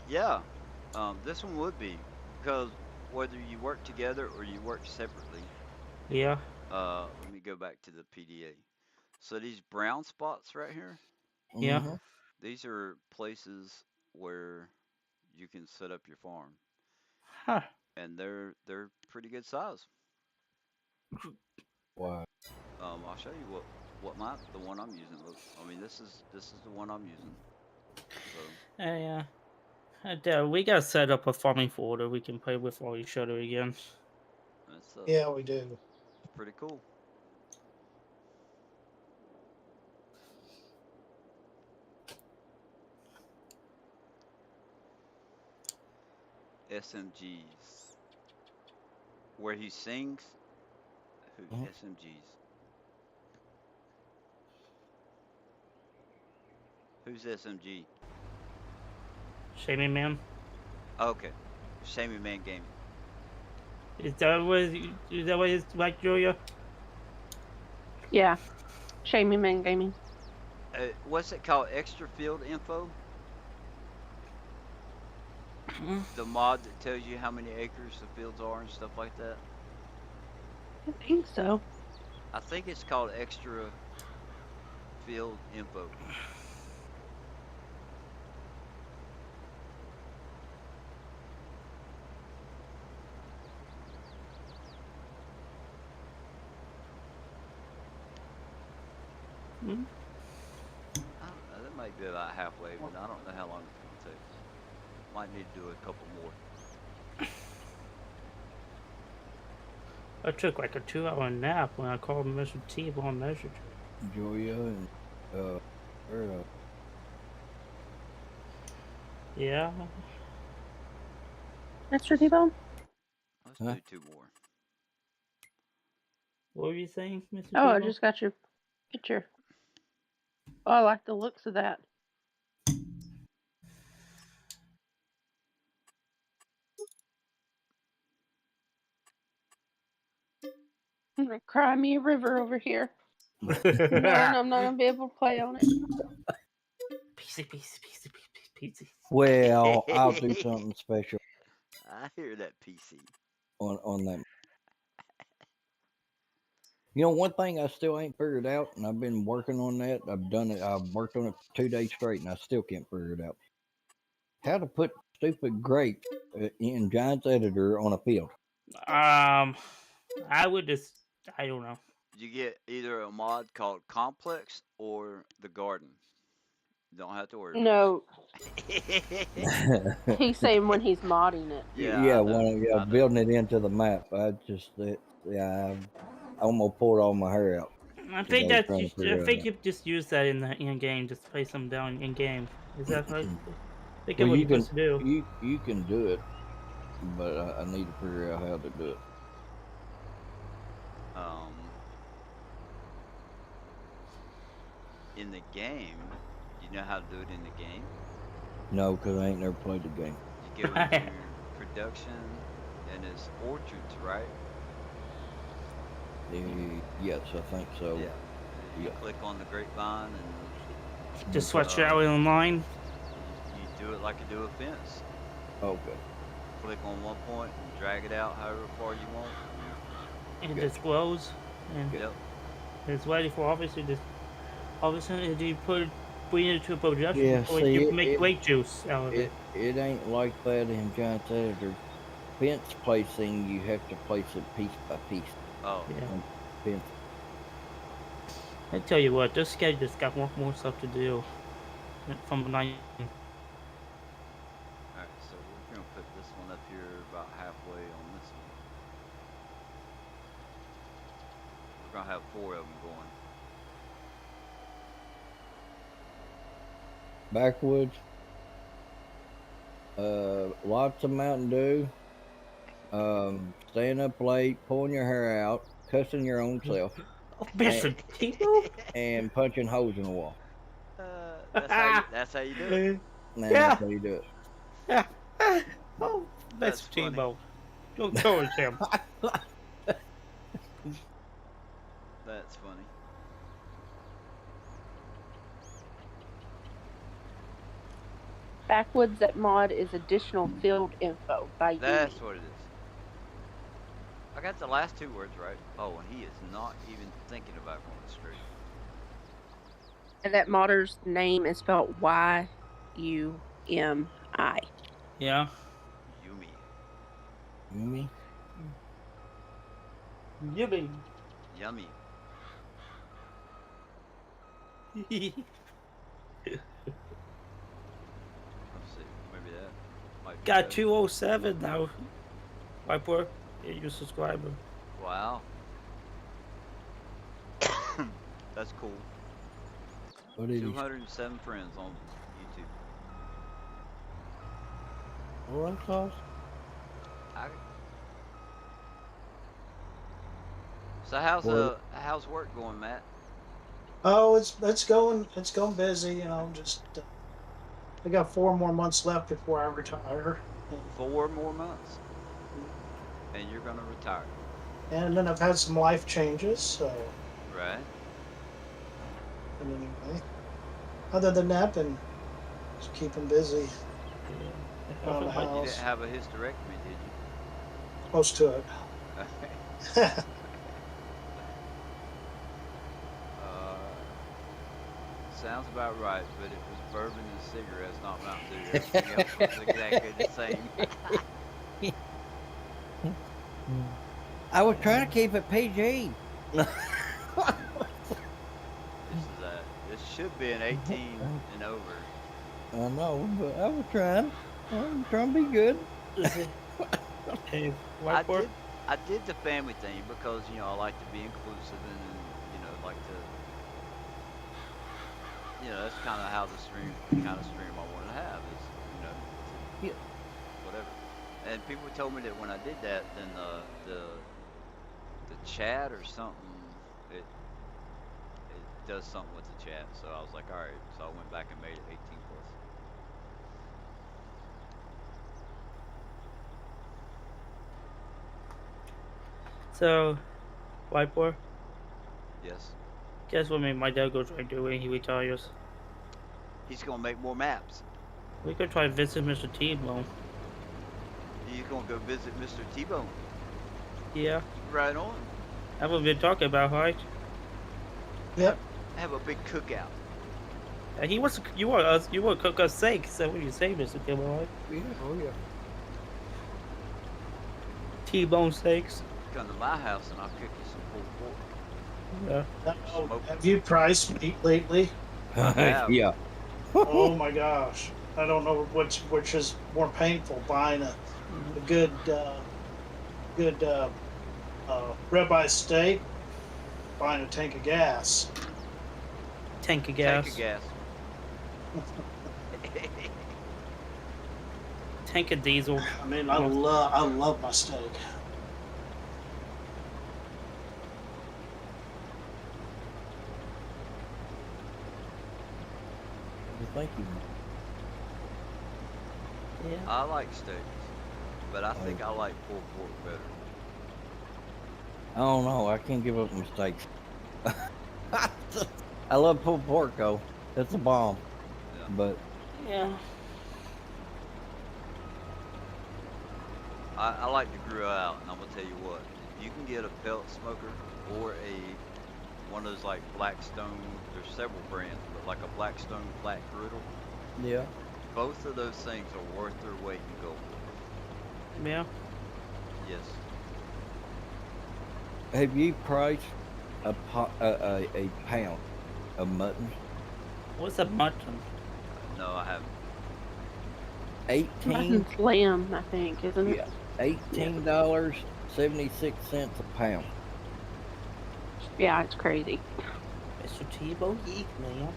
Yeah, this one would be, because whether you work together or you work separately. Yeah. Let me go back to the PDA. So these brown spots right here. Yeah. These are places where you can set up your farm. Huh. And they're pretty good size. Wow. I'll show you what the one I'm using looks. I mean, this is the one I'm using. So. Yeah. And, we gotta set up a farming folder we can play with all each other again. Yeah, we do. It's pretty cool. SMGs. Where he sings. SMGs. Who's SMG? Shaming Man. Okay. Shaming Man Gaming. Is that what it's like, Julia? Yeah. Shaming Man Gaming. What's it called? Extra field info? The mod that tells you how many acres the fields are and stuff like that? I think so. I think it's called extra field info. Mm-hmm. I don't know. That might be about halfway, but I don't know how long it's going to take. Might need to do a couple more. I took like a 2-hour nap when I called Mr. T on message. Julia and Yeah. Mr. T-Bone? Let's do 2 more. What were you saying, Mr. Oh, I T-Bone? just got your picture. Oh, I like the looks of that. I'm gonna cry me a river over here. No, I'm not gonna be able to play on it. PC. Well, I'll do something special. I hear that PC. On that. You know, one thing I still ain't figured out, and I've been working on that. I've done it. I've worked on it for 2 days straight, and I still can't figure it out. How to put stupid grape in Giants Editor on a field? I would just. I don't know. You get either a mod called Complex or the Garden. You don't have to worry. No. About it. He's saying when he's modding it. Yeah, building it into the map. I'm gonna pull all my hair out. I think you just use that in the in-game, just place them down in-game. Is that right? I think what you're supposed to do. You can do it, but I need to figure out how to do it. In the game, do you know how to do it in the game? No, because I ain't never played the game. You go into production, and it's orchards, right? Yes, I think so. Yeah. You click on the grapevine and just switch it out online. You do it like you do a fence. Okay. Click on one point and drag it out however far you want. And it just glows. And it's ready for obviously just. Obviously, do you bring it to a production? Yeah, or you make grape juice out of it? It ain't like that in Giants Editor. Fence placing, you have to place it piece by piece. Oh. Yeah. Fence. I tell you what, this guy just got more stuff to do from the night. Alright, so we're going to put this one up here about halfway on this one. We're going to have 4 of them going. Backwoods. Lots of Mountain Dew. Staying up late, pulling your hair out, cussing your own self. And punching holes in the wall. That's how you do it. That's how you do it. Yeah. Oh, that's Tebow. Don't tell him. That's funny. Backwoods at mod is additional field info by That's what it is. I got the last 2 words right. Oh, and he is not even thinking about going straight. And that modder's name is spelled Yumi. Yeah. Yumi. Yummy. Yummy. Let's see, maybe that might be got 207 now. My poor you subscriber. Wow. That's cool. 207 friends on YouTube. Well, that's awesome. So how's work going, Matt? Oh, it's going busy. You know, just I got 4 more months left before I retire. 4 more months, and you're gonna retire. And then I've had some life changes, so. Right. But anyway, other than that, then just keeping busy. Around the But you house. didn't have a hysterectomy, did you? Close to it. Sounds about right, but it was bourbon and cigarettes, not Mountain Dew. Everything else was exactly the same. I was trying to keep it PG. This should be an 18 and over. I know, but I was trying. I was trying to be good. Hey, I did the family thing because I like to be inclusive and like to that's kind of how the kind of stream I want to have is whatever. And people told me that when I did that, then the chat or something it does something with the chat. So I was like, all right. So I went back and made it 18 plus. So, Whiteboard, Yes. guess what my dad go try to do when he retires? He's gonna make more maps. We could try to visit Mr. T-Bone. He's gonna go visit Mr. T-Bone. Yeah. Right on. That's what we've been talking about, right? Yep. Have a big cookout. And you want to cook us steak, so what do you say, Mr. T-Bone, right? Yeah, oh yeah. T-bone steaks. Come to my house and I'll cook you some pulled pork. Yeah. Have you priced meat lately? Yeah. Oh my gosh. I don't know which is more painful, buying a good ribeye steak, buying a tank of gas. Tank of gas. Tank of gas. Tank of diesel. I mean, I love my steak. Thank you. Yeah. I like steaks, but I think I like pulled pork better. I don't know. I can't give up mistakes. I love pulled pork though. It's a bomb. Yeah. But Yeah. I like to grill out, and I'm gonna tell you what. You can get a pellet smoker or one of those like Blackstone. There's several brands, but like a Blackstone flat griddle. yeah. Both of those things are worth their weight in gold. Yeah. Yes. Have you priced a pound of mutton? What's a mutton? No, I haven't. 18. Mutton's lamb, I think, isn't it? Yeah. $18.76 a pound. Yeah, it's crazy. Mr. T-bone eat, man.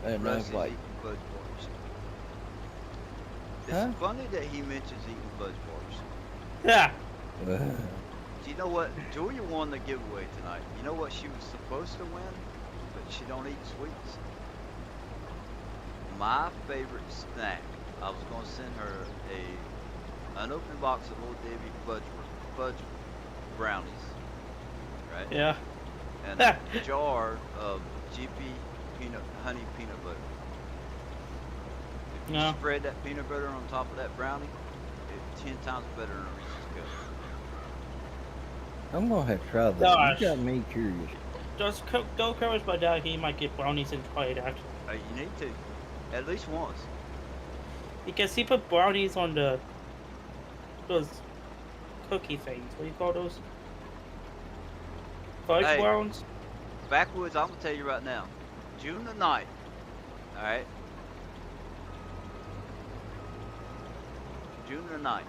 And I was Rusty's like, eating fudge bars. It's Huh? funny that he mentions eating fudge bars. Yeah. Do you know what? Julia won the giveaway tonight. You know what she was supposed to win, but she don't eat sweets. My favorite snack. I was gonna send her a unopened box of Old Davy fudge brownies, right? Yeah. And a jar of Jiffy honey peanut butter. If you Yeah. spread that peanut butter on top of that brownie, it's 10 times better than a Reese's cup. I'm gonna have to try that. Gosh. You got me curious. Don't encourage my dad. He might get brownies and try it out. You need to, at least once. Because he put brownies on those cookie things. What do you call those? Fudge Hey. browns? Backwoods, I'm gonna tell you right now, June the 9th, all right? June the 9th.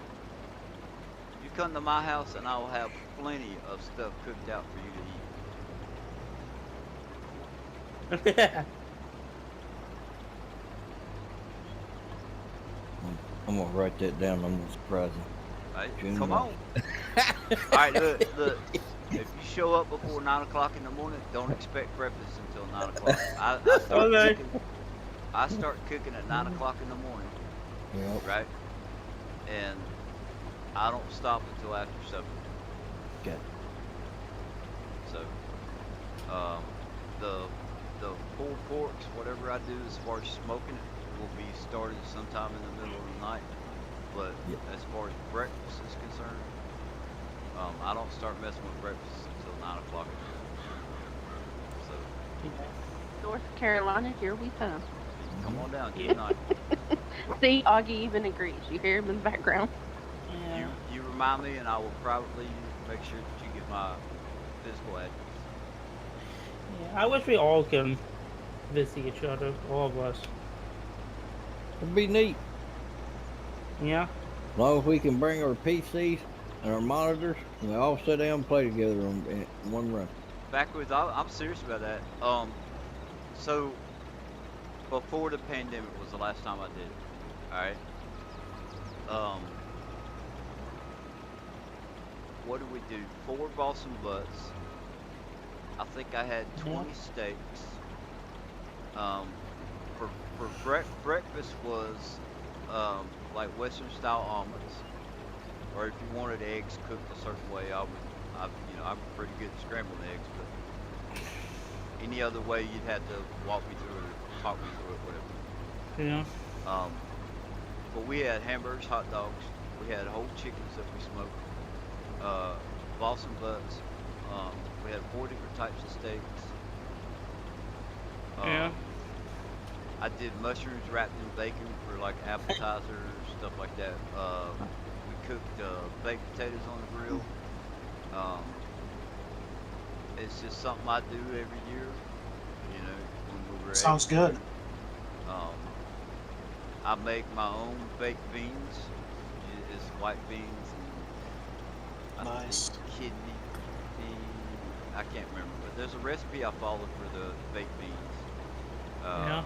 You come to my house and I will have plenty of stuff cooked out for you to eat. I'm gonna write that down. I'm gonna surprise you. All right? June Come 9th. on. All right, look. If you show up before 9 o'clock in the morning, don't expect breakfast until 9 o'clock. I I start cooking at 9 o'clock in the morning, Yep. right? And I don't stop until after supper. Okay. So, the pulled porks, whatever I do as far as smoking it, will be started sometime in the middle of the night. But as far as breakfast is concerned, I don't start messing with breakfast until 9 o'clock. So, North Carolina, here we come. come on down, get night. See, Augie even agrees. You hear him in the background. Yeah. You remind me, and I will probably make sure that you get my physical address. Yeah, I wish we all can visit each other, all of us. It'd be neat. Yeah. As long as we can bring our PCs and our monitors, and we all sit down and play together in one room. Backwards, I'm serious about that. So before the pandemic was the last time I did it. All right. What did we do? 4 Boston butts. I think I had 20 steaks. For breakfast was like Western style omelets, or if you wanted eggs cooked a certain way, I'm pretty good at scrambled eggs, but any other way you'd have to walk me through it, or talk me through it, whatever. Yeah. But we had hamburgers, hot dogs, we had whole chickens that we smoked, Boston butts, we had 4 different types of steaks. Yeah. I did mushrooms wrapped in bacon for like appetizers, stuff like that. We cooked baked potatoes on the grill. It's just something I do every year, you know, when we were Sounds good. I make my own baked beans. It's white beans and I Nice. think kidney bean. I can't remember, but there's a recipe I follow for the baked beans. Yeah.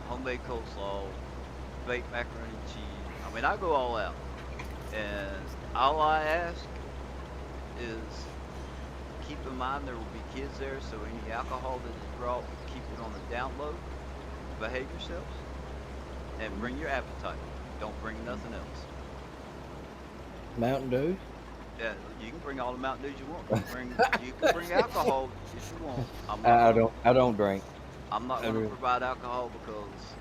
Homemade coleslaw, baked macaroni and cheese. I mean, I go all out. And all I ask is keep in mind there will be kids there, so any alcohol that is brought, keep it on the down low. Behave yourselves. And bring your appetite. Don't bring nothing else. Mountain Dew? Yeah, you can bring all the Mountain Dews you want. You can bring alcohol if you want. I don't drink. I'm not going to provide alcohol because,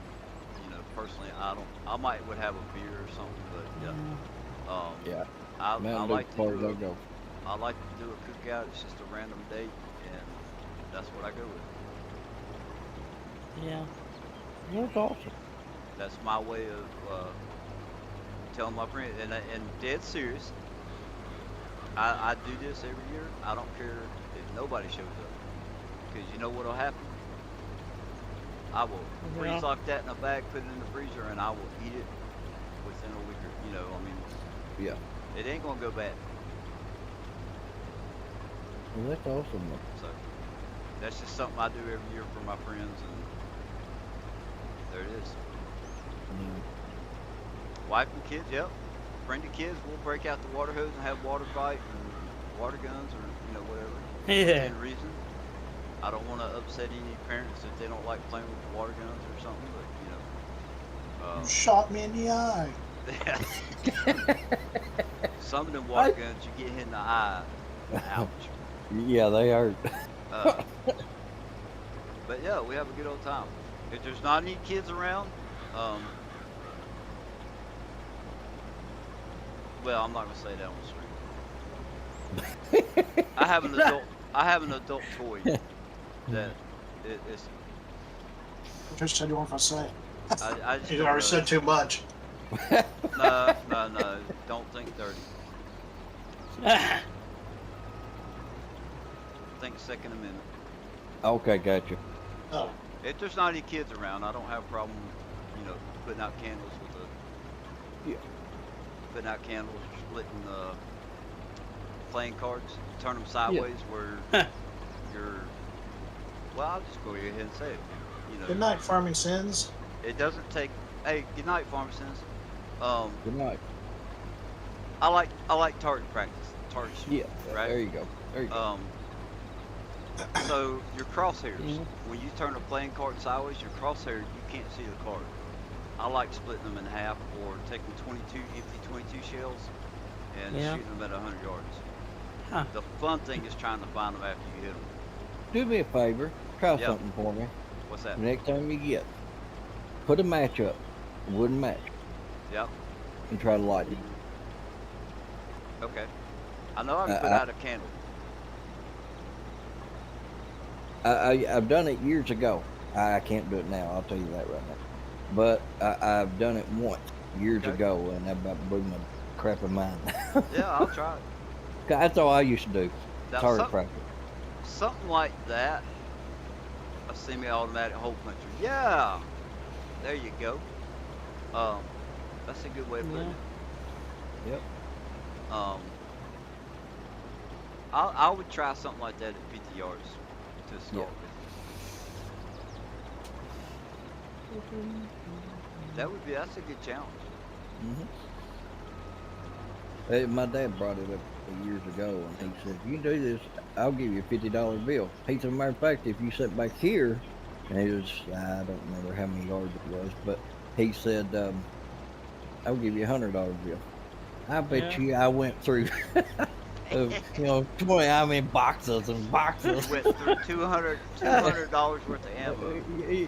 you know, personally, I would have a beer or something, but yeah. I like to do I like to do a cookout. It's just a random date, and that's what I go with. Yeah. That's awesome. That's my way of telling my friends, and dead serious. I do this every year. I don't care if nobody shows up, because you know what'll happen. I will freeze lock that in a bag, put it in the freezer, and I will eat it within a week or, you know, I mean. Yeah. It ain't gonna go bad. Well, that's awesome. So that's just something I do every year for my friends, and there it is. Wife and kids, yep. Bring the kids. We'll break out the water hose and have water fight and water guns, or you know whatever. Yeah. Within reason. I don't want to upset any parents if they don't like playing with the water guns or something, but you know. You shot me in the eye. Some of them water guns, you get hit in the eye. Ouch. Yeah, they hurt. But yeah, we have a good old time. If there's not any kids around, well, I'm not gonna say that on the street. I have an adult toy that it's. Just said you weren't gonna say. I just You already said too much. No. Don't think dirty. Think Second Amendment. Okay, gotcha. Oh. If there's not any kids around, I don't have a problem, you know, putting out candles with putting out candles, splitting playing cards, turn them sideways where you're. Well, I'll just go ahead and say it. You know. Good night, Farming Sins. It doesn't take. Hey, good night, Farming Sins. Good night. I like target practice. Target shooting, Yeah. Right. There you go. There you go. So your crosshairs, Mhm. when you turn a playing card sideways, your crosshair, you can't see the card. I like splitting them in half or taking 22 empty 22 shells and Yeah. shooting them at 100 yards. Huh. The fun thing is trying to find them after you hit them. Do me a favor. Try Yeah. something for me. What's that? The next time you get, put a match up, a wooden match, Yep. and try to light it. Okay. I know I can put out a candle. I've done it years ago. I can't do it now. I'll tell you that right now. But I've done it once years Okay. ago, and that about blew my crap of mind. Yeah, I'll try it. That's all I used to do. Now, Target practice. something like that, a semi-automatic hole puncher. Yeah, there you go. That's a good way of putting it. Yep. I would try something like that at 50 yards to start with. That's a good challenge. My dad brought it up years ago, and he said, "If you do this, I'll give you a $50 bill." He said, "Matter of fact, if you sit back here," and it was, I don't remember how many yards it was, but he said, "I'll give you a $100 bill." I bet you I went through, 20, I mean, boxes and boxes. You went through $200 worth of ammo.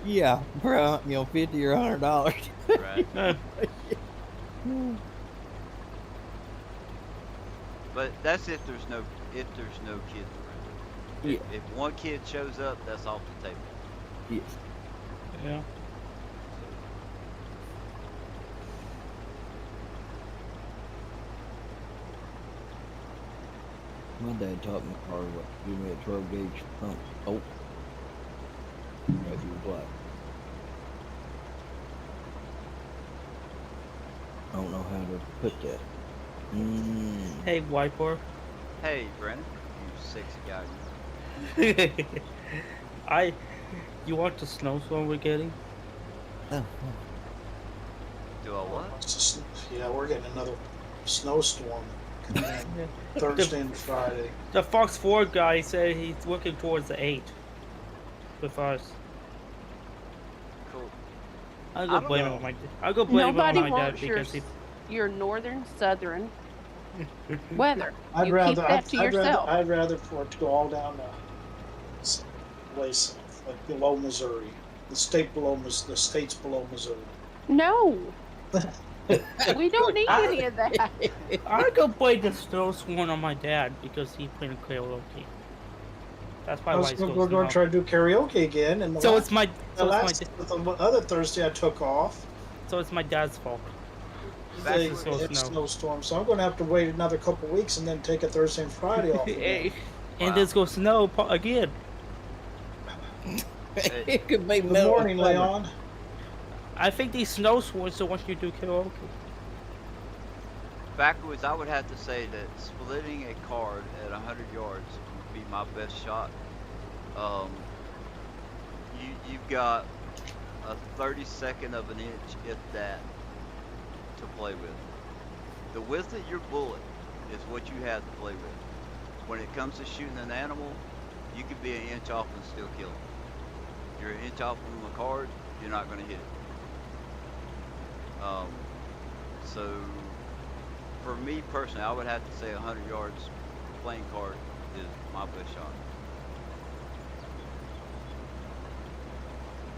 Yeah, for, $50 or $100. Right. But that's if there's no kids around. Yeah. If one kid shows up, that's off the table. Yes. Yeah. My dad taught me hard way. Give me a 12 gauge pump. Oh. Right through the black. I don't know how to put that. Hey, whiteboard. Hey, Brandon, you sexy guy. You want the snowstorm we're getting? Oh. Do I what? Yeah, we're getting another snowstorm coming in Thursday and Friday. The Fox 4 guy said he's working towards the 8 with us. Cool. I'll I go don't blame it know. on my dad. I'll go blame it Nobody on my dad wants because he. your northern southern weather. I'd You rather keep that to yourself. I'd rather for it to go all down way south, like below Missouri, the states below Missouri. No, we don't need any of that. I'll go blame the snowstorm on my dad because he played karaoke. That's probably why he's We're going to try to do karaoke again, and So it's my the other Thursday I took off. So it's my dad's fault. They hit snowstorm, so I'm going to have to wait another couple weeks and then take a Thursday and Friday off. And there's going to snow again. It could be Good morning, Leon. I think these snowstorms don't want you to do karaoke. Backwards, I would have to say that splitting a card at 100 yards would be my best shot. You've got a 32nd of an inch, if that, to play with. The width of your bullet is what you have to play with. When it comes to shooting an animal, you could be an inch off and still kill it. You're an inch off from a card, you're not going to hit it. So, for me personally, I would have to say 100 yards playing card is my best shot.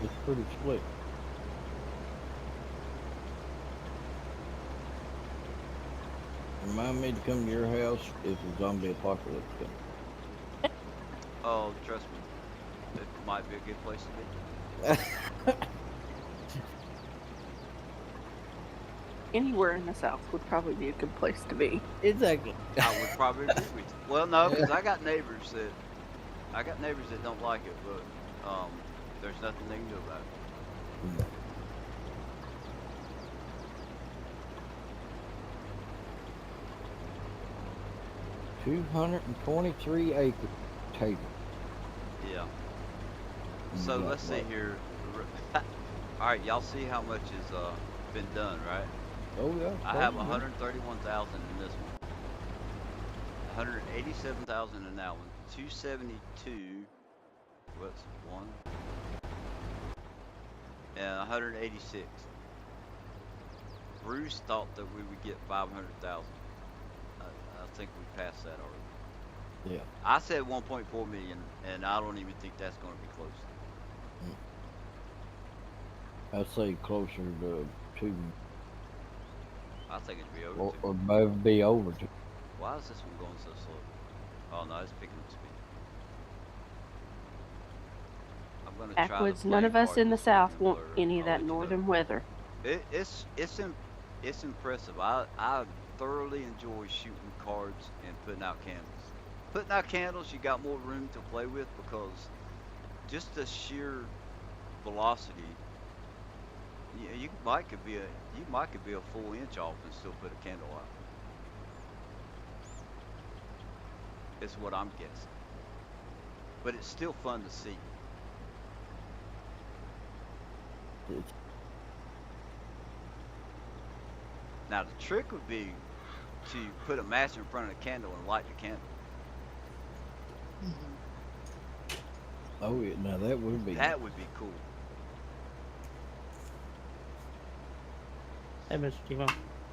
It's pretty slick. Remind me to come to your house if the zombie apocalypse comes. Oh, trust me, it might be a good place to be. Anywhere in the South would probably be a good place to be. Exactly. I would probably agree with you. Well, no, because I got neighbors that don't like it, but there's nothing they can do about it. 223 acre table. Yeah. So let's see here. All right, y'all see how much has been done, right? Oh yeah. I have 131,000 in this one. 187,000 in that one. 272 what's one? And 186. Bruce thought that we would get 500,000. I think we passed that already. Yeah. I said 1.4 million, and I don't even think that's going to be close. I'd say closer to 2. I think it'd be over 2. Or maybe be over 2. Why is this one going so slow? Oh no, it's picking up speed. I'm gonna try Backwoods, to none of us in the South blur. want any of that northern weather. It's impressive. I thoroughly enjoy shooting cards and putting out candles. Putting out candles, you got more room to play with because just the sheer velocity. You might could be a full inch off and still put a candle out. It's what I'm guessing. But it's still fun to see. Now the trick would be to put a match in front of the candle and light the candle. Oh yeah, now that would be. That would be cool. Hey, Mr. T-Bone.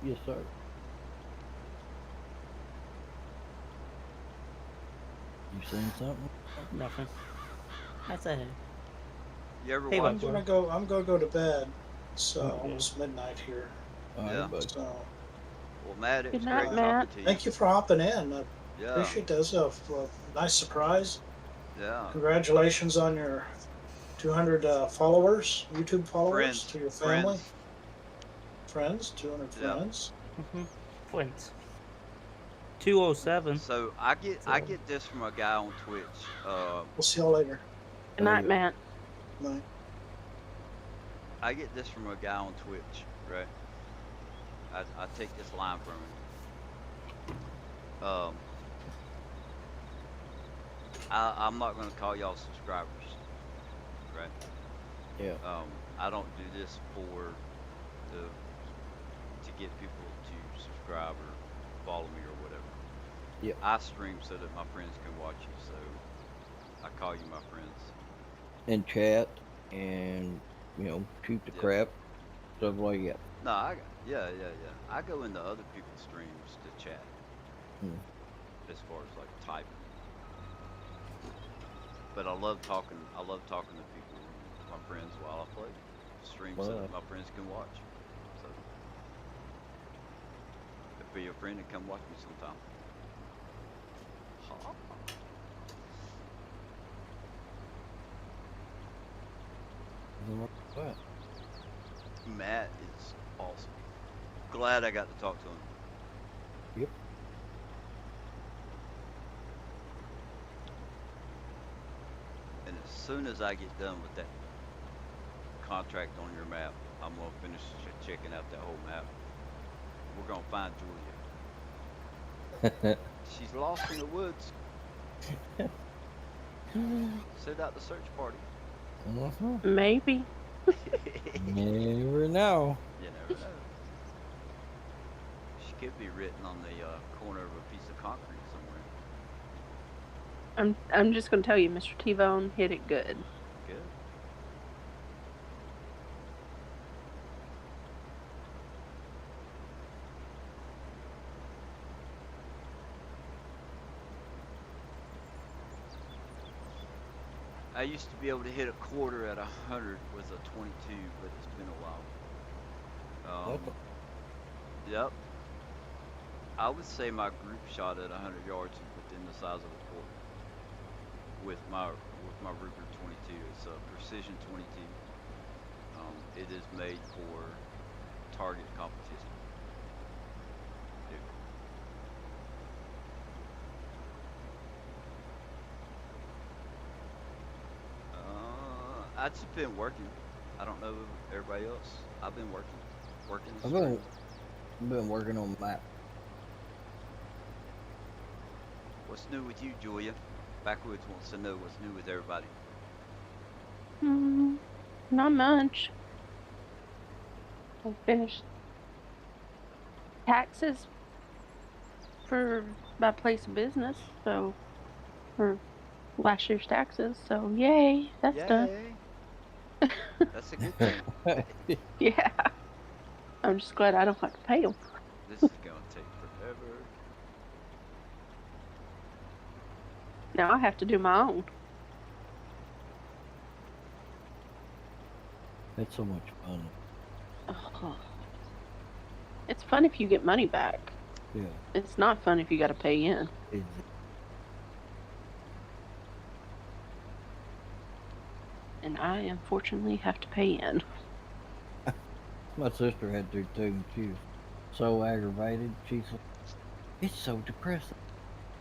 Yes, sir. You seen something? Nothing. I said it. You ever Hey, watch? I'm gonna go to bed. It's Oh, almost midnight here. All Yeah. right, bud. So Well, Matt, it Good was night, great Matt. talking to you. thank you for hopping in. I Yeah, appreciate that. A nice surprise. yeah. Congratulations on your 200 followers, YouTube followers, Friends, to your family, friends. 200 Yeah. friends. Twins. 207. So I get this from a guy on Twitch. We'll see y'all later. Good night, Matt. Night. I get this from a guy on Twitch, right? I take this line from him. I'm not gonna call y'all subscribers, right? Yeah. I don't do this to get people to subscribe or follow me or whatever. Yeah. I stream so that my friends can watch you, so I call you my friends. And chat and shoot the crap, stuff like that. No, yeah. I go into other people's streams to chat. As far as like typing. But I love talking to people, my friends, while I play. Stream so that my friends can watch. So be a friend and come watch me sometime. What? Matt is awesome. Glad I got to talk to him. Yep. And as soon as I get done with that contract on your map, I'm going to finish checking out that whole map. We're going to find Julia. She's lost in the woods. Send out the search party. Maybe. Never know. You never know. She could be written on the corner of a piece of concrete somewhere. I'm just gonna tell you, Mr. T-Bone hit it good. Good. I used to be able to hit a quarter at 100 with a 22, but it's been a while. Yep. I would say my group shot at 100 yards within the size of a quarter. With my Ruger 22, it's a precision 22. It is made for target competition. I've just been working. I don't know everybody else. I've been working. I've been working on the map. What's new with you, Julia? Backwoods wants to know what's new with everybody. Not much. I finished taxes for my place of business, so we're last year's taxes. So yay, that's done. Yay. That's a good thing. Yeah. I'm just glad I don't have to pay them. This is going to take forever. Now I have to do my own. That's so much fun. Oh. It's fun if you get money back. Yeah. It's not fun if you got to pay in. And I unfortunately have to pay in. My sister had to too, and she was so aggravated. She said, "It's so depressing."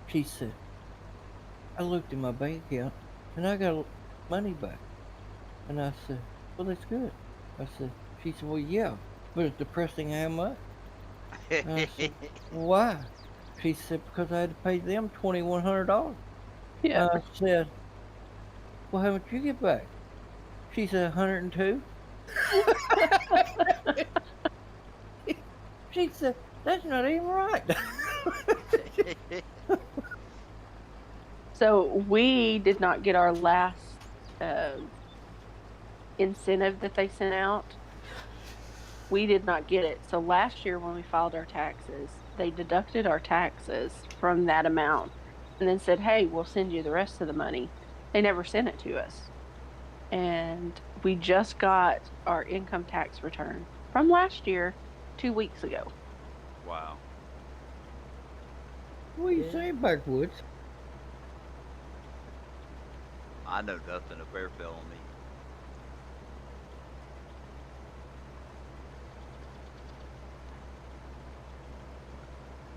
She said, "I looked in my bank account and I got money back." And I said, "Well, that's good." I said, she said, "Well, yeah, but it's depressing how much?" And I said, "Why?" She said, "Because I had to pay them $2,100. Yeah. I said, "Well, how much you get back?" She said, 102. She said, "That's not even right." So we did not get our last incentive that they sent out. We did not get it. So last year when we filed our taxes, they deducted our taxes from that amount and then said, "Hey, we'll send you the rest of the money." They never sent it to us. And we just got our income tax return from last year 2 weeks ago. Wow. What are you saying, Backwoods? I know nothing. A bear fell on me.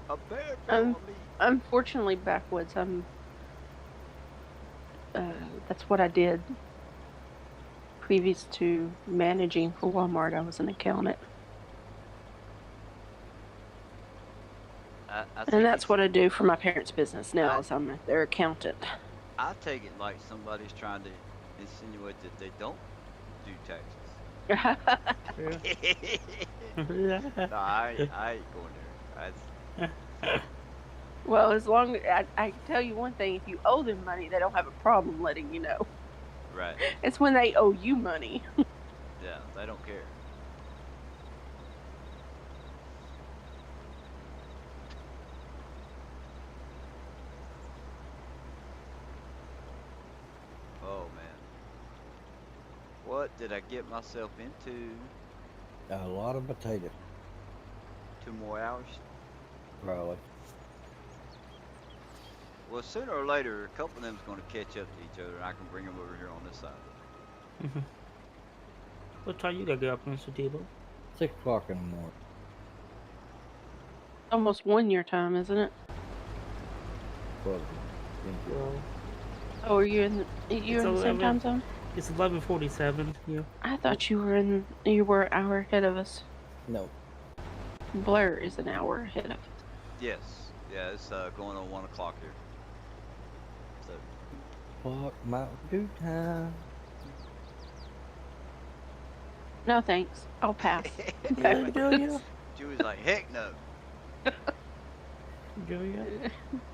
A bear fell on me. Unfortunately, Backwoods, that's what I did. Previous to managing for Walmart, I was an accountant. And that's what I do for my parents' business now, is I'm their accountant. I take it like somebody's trying to insinuate that they don't do taxes. No, I ain't going there. Well, as long as I can tell you one thing, if you owe them money, they don't have a problem letting you know. Right. It's when they owe you money. Yeah, they don't care. Oh man. What did I get myself into? A lot of potatoes. 2 more hours? Probably. Well, sooner or later, a couple of them's going to catch up to each other, and I can bring them over here on this side. What time you gotta get up, Mr. Tebow? 6 o'clock in the morning. Almost 1 year time, isn't it? 12. Oh, are you in the same time zone? It's 11:47 here. I thought you were an hour ahead of us. No. Blair is an hour ahead of us. Yes. Yeah, it's going on 1 o'clock here. So. Clock Mountain Dew time. No thanks. I'll pass. Julia? Julie's like, heck no. Julia?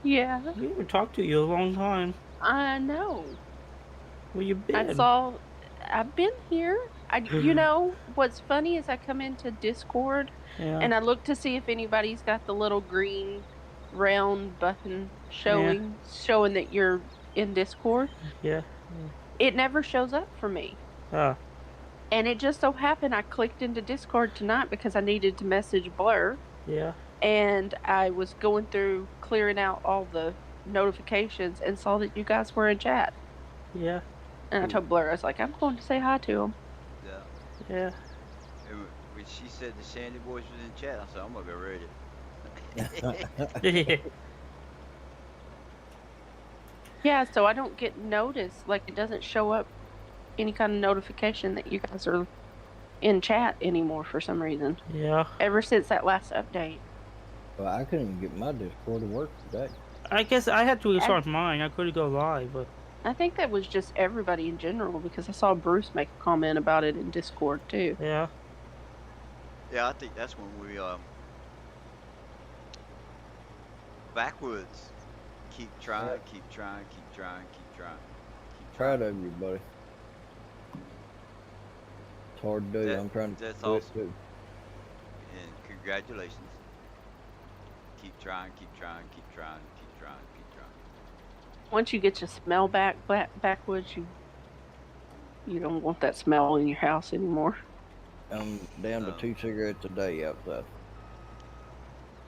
Yeah. We haven't talked to you a long time. I know. Where you been? I've been here. You know, what's funny is I come into Discord and I look to see if anybody's got the little green round button showing that you're in Discord. Yeah. It never shows up for me. And it just so happened I clicked into Discord tonight because I needed to message Blur. Yeah. And I was going through clearing out all the notifications and saw that you guys were in chat. Yeah. And I told Blur, I was like, I'm going to say hi to him. Yeah. Yeah. And when she said the Sandy Boys was in chat, I said, I'm going to go read it. Yeah, so I don't get noticed. Like, it doesn't show up any kind of notification that you guys are in chat anymore for some reason. Yeah. Ever since that last update. Well, I couldn't even get my Discord to work today. I guess I had to restart mine. I couldn't go live, but I think that was just everybody in general because I saw Bruce make a comment about it in Discord too. Yeah. Yeah, I think that's when we Backwoods keep trying. trying. Proud of you, buddy. It's hard to do. I'm trying to That's do it awesome. too. And congratulations. Keep trying, keep trying, keep trying, keep trying, keep trying. Once you get your smell backwoods, you don't want that smell in your house anymore. I'm down to 2 cigarettes a day outside.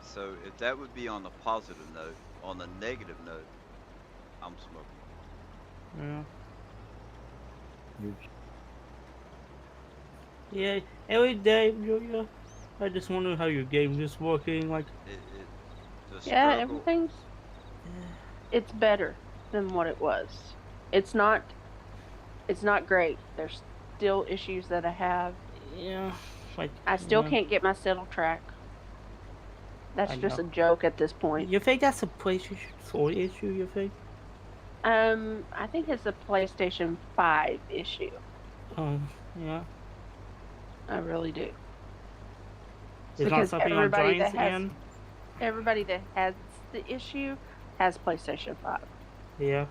So if that would be on the positive note, on the negative note, I'm smoking. Yeah, every day, Julia. I just wonder how your game is working. Like, everything's. It's better than what it was. It's not great. There's still issues that I have. Yeah, like I still can't get my settle track. That's just a joke at this point. You think that's a PlayStation 4 issue? You think? I think it's a PlayStation 5 issue. Yeah. I really do. It's because everybody that has the issue has PlayStation 5. Yeah.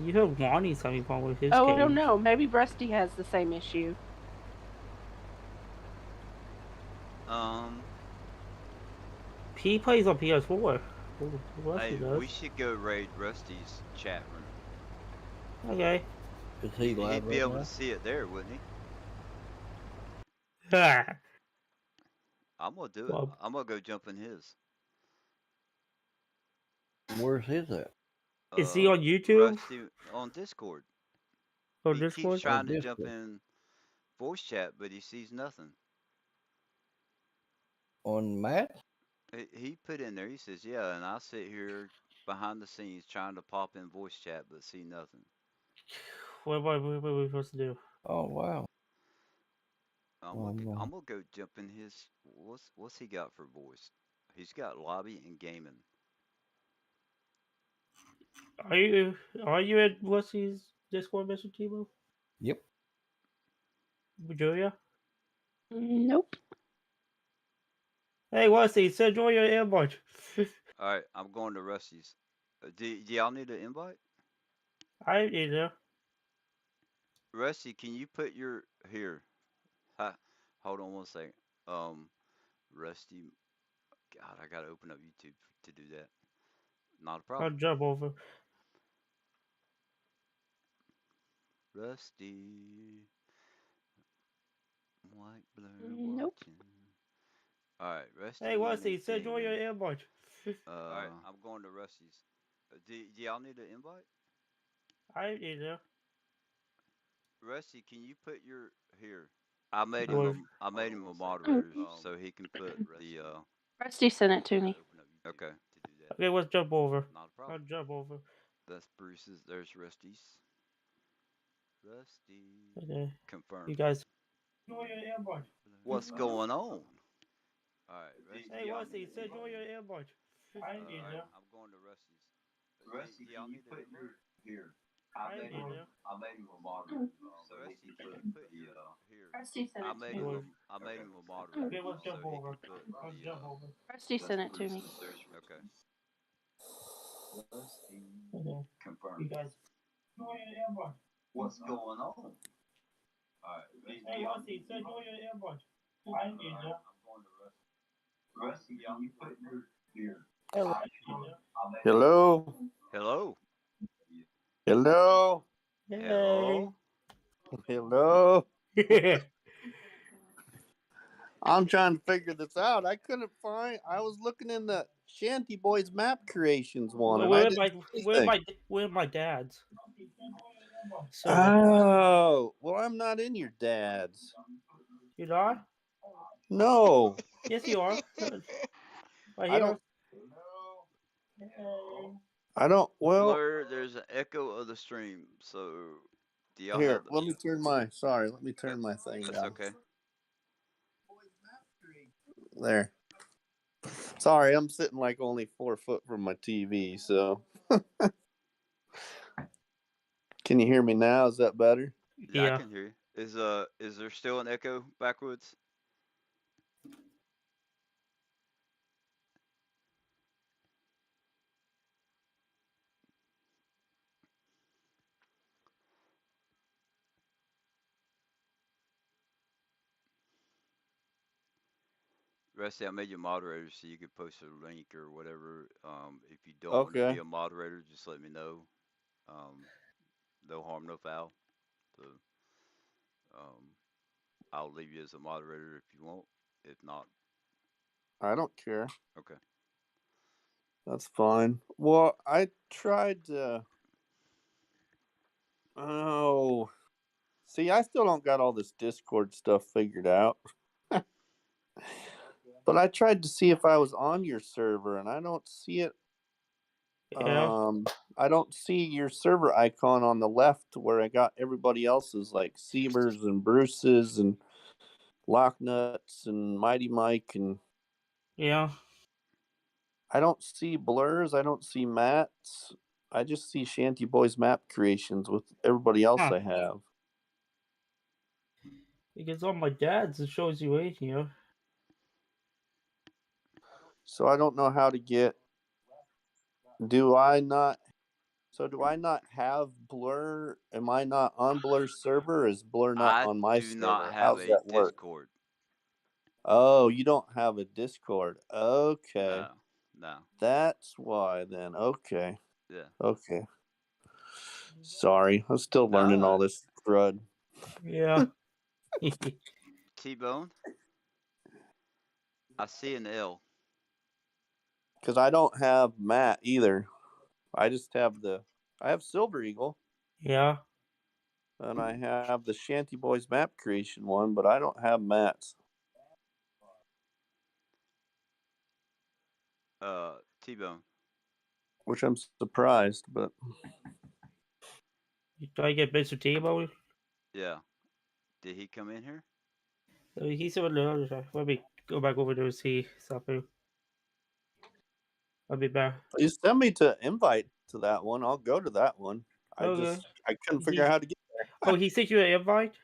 You heard Lonnie something wrong with his game. I don't know. Maybe Rusty has the same issue. He plays on PS4. Hey, we should go raid Rusty's chat room. Okay. Is he live? He'd be able to see it there, wouldn't he? I'm gonna do it. I'm gonna go jump in his. Where's his at? Is he on YouTube? Rusty on Discord. On Discord? Keeps trying to jump in voice chat, but he sees nothing. On Matt? He put in there, he says, yeah, and I sit here behind the scenes trying to pop in voice chat, but see nothing. What are we supposed to do? Oh, wow. I'm gonna go jump in his. What's he got for voice? He's got lobby and gaming. Are you at Rusty's Discord, Mr. Tebow? Yep. Julia? Nope. Hey, Rusty, send Joy your invite. All right, I'm going to Rusty's. Do y'all need an invite? I need it. Rusty, can you put your here? Hold on one second. Rusty, God, I gotta open up YouTube to do that. Not a problem. I'll jump over. Rusty, white blur nope. watching. All right, Rusty. Hey, Rusty, send Joy your invite. All right, I'm going to Rusty's. Do y'all need an invite? I need it. Rusty, can you put your here? I made him a moderator so he can put the. Rusty sent it to me. Okay. Okay, let's jump over. Not a problem. I'll jump over. That's Bruce's. There's Rusty's. Rusty. Okay. Confirm. You guys. What's going on? All right, Rusty. Hey, Rusty, send Joy your invite. I need it. I'm going to Rusty's. Rusty, can you put your here? I made him a moderator. So Rusty, can you put the here? Rusty sent it to me. I made him a moderator. Okay, let's jump over. I'll jump over. Rusty sent it to me. Okay. Rusty, confirm. You guys. What's going on? Alright. Hey, Rusty, send Joy your invite. I need it. I'm going to Rusty. Rusty, can you put your here? Hello. Hello. Hello. Hello. Hello. I'm trying to figure this out. I couldn't find. I was looking in the Shanty Boys map creations one. We're my dad's. So, oh, well, I'm not in your dad's. You not? No. Yes, you are. Right here. I don't. Well, Blur, there's an echo of the stream, so do y'all here? Let me turn my. Sorry, let me turn my thing That's down. Okay. There. Sorry, I'm sitting like only 4 foot from my TV, so. Can you hear me now? Is that better? Yeah, I can hear you. Is there still an echo backwards? Rusty, I made you a moderator so you could post a link or whatever. If you don't want to be Okay. a moderator, just let me know. No harm, no foul. So, I'll leave you as a moderator if you want. If not, I don't care. okay. That's fine. Well, I tried to. Oh, see, I still don't got all this Discord stuff figured out. But I tried to see if I was on your server, and I don't see it. Yeah. I don't see your server icon on the left where I got everybody else's, like Siebers and Bruce's and Locknuts and Mighty Mike, and Yeah. I don't see Blurs. I don't see Matt's. I just see Shanty Boys map creations with everybody else Huh. I have. Because on my dad's, it shows you in here. So I don't know how to get. Do I not have Blur? Am I not on Blur's server? Or is Blur not I on my do not server? have How's a that work? Discord. Oh, you don't have a Discord. Okay. No. That's why then. Okay. Yeah. Okay. Sorry. I'm still learning all this crud. Yeah. T-Bone. I see an L. Because I don't have Matt either. I just have I have Silver Eagle. Yeah. And I have the Shanty Boys map creation one, but I don't have Matt's. T-Bone. Which I'm surprised, but You try to get Mr. T-Bone? Yeah. Did he come in here? He's over the other side. Let me go back over there and see something. I'll be back. you send me to invite to that one. I'll go to that one. Okay. I couldn't figure out how to get there. Oh, he sent you an invite?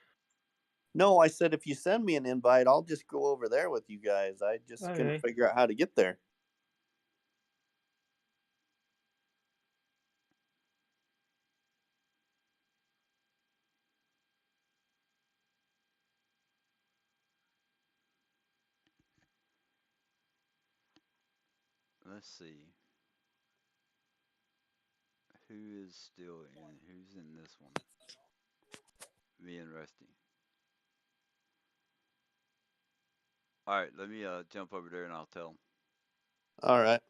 No, I said if you send me an invite, I'll just go over there with you guys. I just couldn't figure out how to get there. Let's see. Who is still in? Who's in this one? Me and Rusty. All right, let me jump over there and I'll tell him. All right.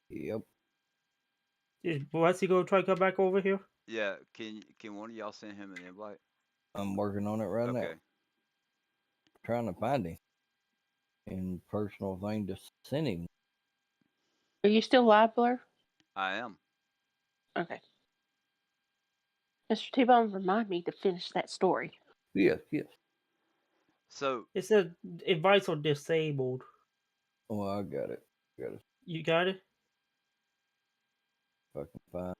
Yep. Is Rusty gonna try to come back over here? Yeah, can one of y'all send him an invite? I'm working on it right now. Okay. Trying to find him. And personal thing to send him. Are you still live, Blur? I am. Okay. Mr. T-Bone, remind me to finish that story. Yes. So it said invites are disabled. Oh, I got it. You got it? If I can find.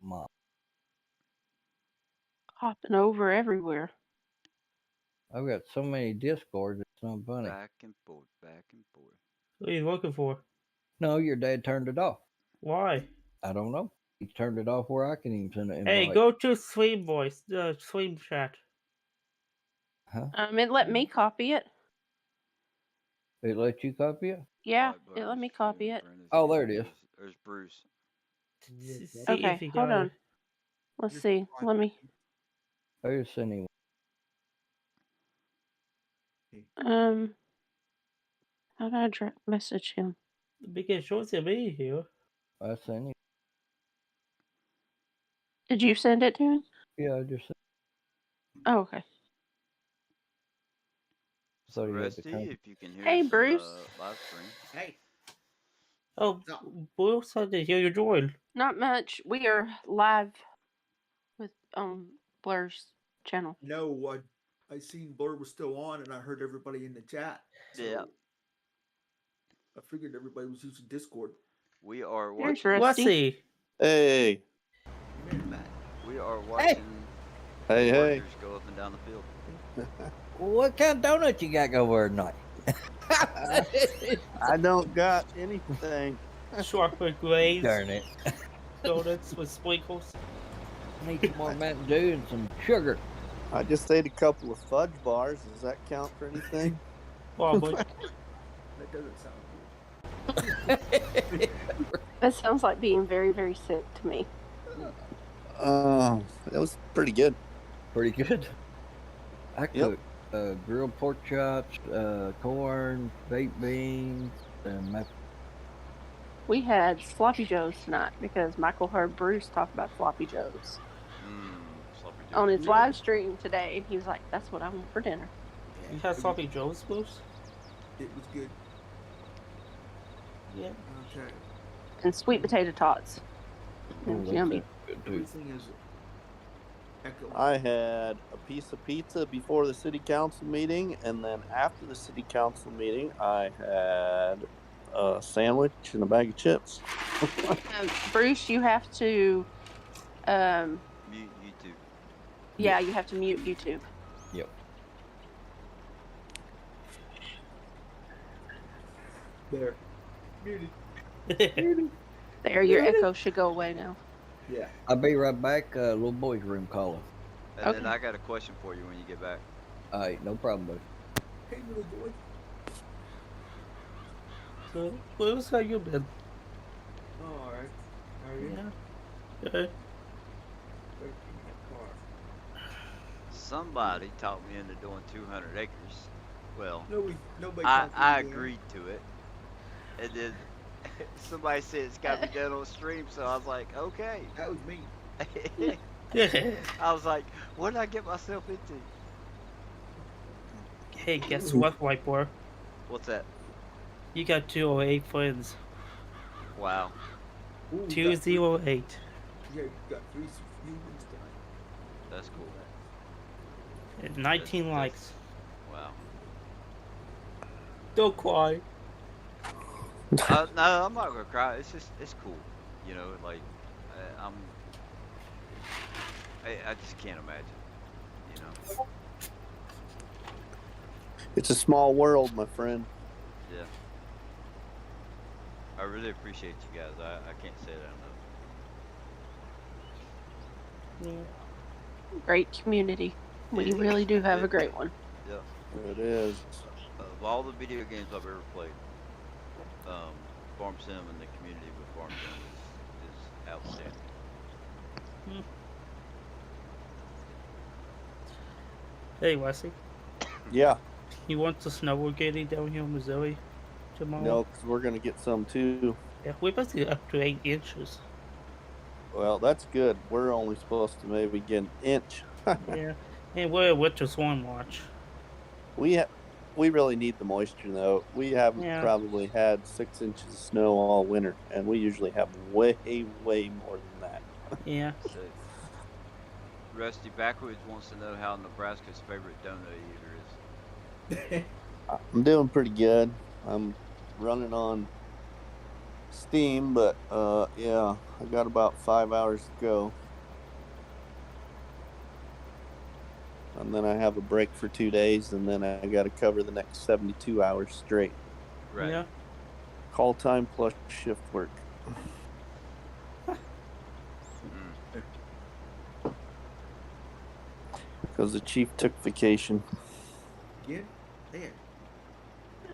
Mom. Hopping over everywhere. I've got so many Discords, it's not funny. Back and forth. What are you looking for? No, your dad turned it off. Why? I don't know. He turned it off where I can even send an invite. Hey, go to Stream Voice, the Stream Chat. Huh? It let me copy it. It let you copy it? Yeah, it let me copy it. Oh, there it is. There's Bruce. Okay, hold on. Let's see. Let me. I just sent him. How do I message him? Because shows him in here. I sent him. Did you send it to him? Yeah, I just sent him. Oh, okay. So Rusty, if you can hear hey, us Bruce. Live stream. Hey. Oh, Bruce, how did you join? Not much. We are live with Blur's channel. No, I seen Blur was still on, and I heard everybody in the chat. So yeah. I figured everybody was using Discord. We are There's watching. Rusty. Hey. We are watching. Hey. Go up and down the field. What kind of donut you got over tonight? I don't got anything. Chocolate glaze Darn it. donuts with sprinkles. Need some more Mountain Dew and some sugar. I just ate a couple of fudge bars. Does that count for anything? Probably. That doesn't sound good. That sounds like being very, very sick to me. That was pretty good. Pretty good. I cooked grilled pork chops, corn, baked beans, and We had sloppy joes tonight because Michael heard Bruce talk about sloppy joes on his live stream today, and he was like, "That's what I want for dinner." You had sloppy joes, Bruce? It was good. Yeah. Okay. And sweet potato tots. It was yummy. Everything is echoing. I had a piece of pizza before the city council meeting, and then after the city council meeting, I had a sandwich and a bag of chips. Bruce, you have to Mute YouTube. yeah, you have to mute YouTube. Yep. There. Muted. There, your echo should go away now. Yeah. I'll be right back. Little boy's room calling. And then I got a question for you when you get back. All right, no problem, buddy. Hey, little boy. So, Bruce, how you been? Oh, all right. How are you? Yeah. Good. Wait, in that car. Somebody talked me into doing 200 acres. Well, Nobody. I agreed to it. And then somebody said it's got to be done on stream, so I was like, okay. That was me. I was like, what did I get myself into? Hey, guess what, white boy? What's that? You got 208 friends. Wow. Ooh, 208. Yeah, you got 3 humans tonight. That's cool. And 19 That's- likes. Wow. Don't cry. No, I'm not gonna cry. It's just, it's cool. You know, like, I just can't imagine. You know. It's a small world, my friend. Yeah. I really appreciate you guys. I can't say that enough. Yeah. Great community. We really do have a great one. Yeah. It is. Of all the video games I've ever played, Farm Sim and the community with Farm Sim is outstanding. Hey, Wesley. Yeah. You want the snow getting down here in Missouri tomorrow? No, because we're going to get some too. Yeah, we're supposed to get up to 8 inches. Well, that's good. We're only supposed to maybe get an inch. Yeah. And we're a winter storm watch. We really need the moisture, though. We haven't probably had 6 inches of snow all winter, and we usually have way, way more than that. Yeah. So, Rusty Backwoods wants to know how Nebraska's favorite donut eater is. I'm doing pretty good. I'm running on Steam, but yeah, I got about 5 hours to go. And then I have a break for 2 days, and then I got to cover the next 72 hours straight. Right. Yeah. Call time plus shift work. Because the chief took vacation. Again? Man.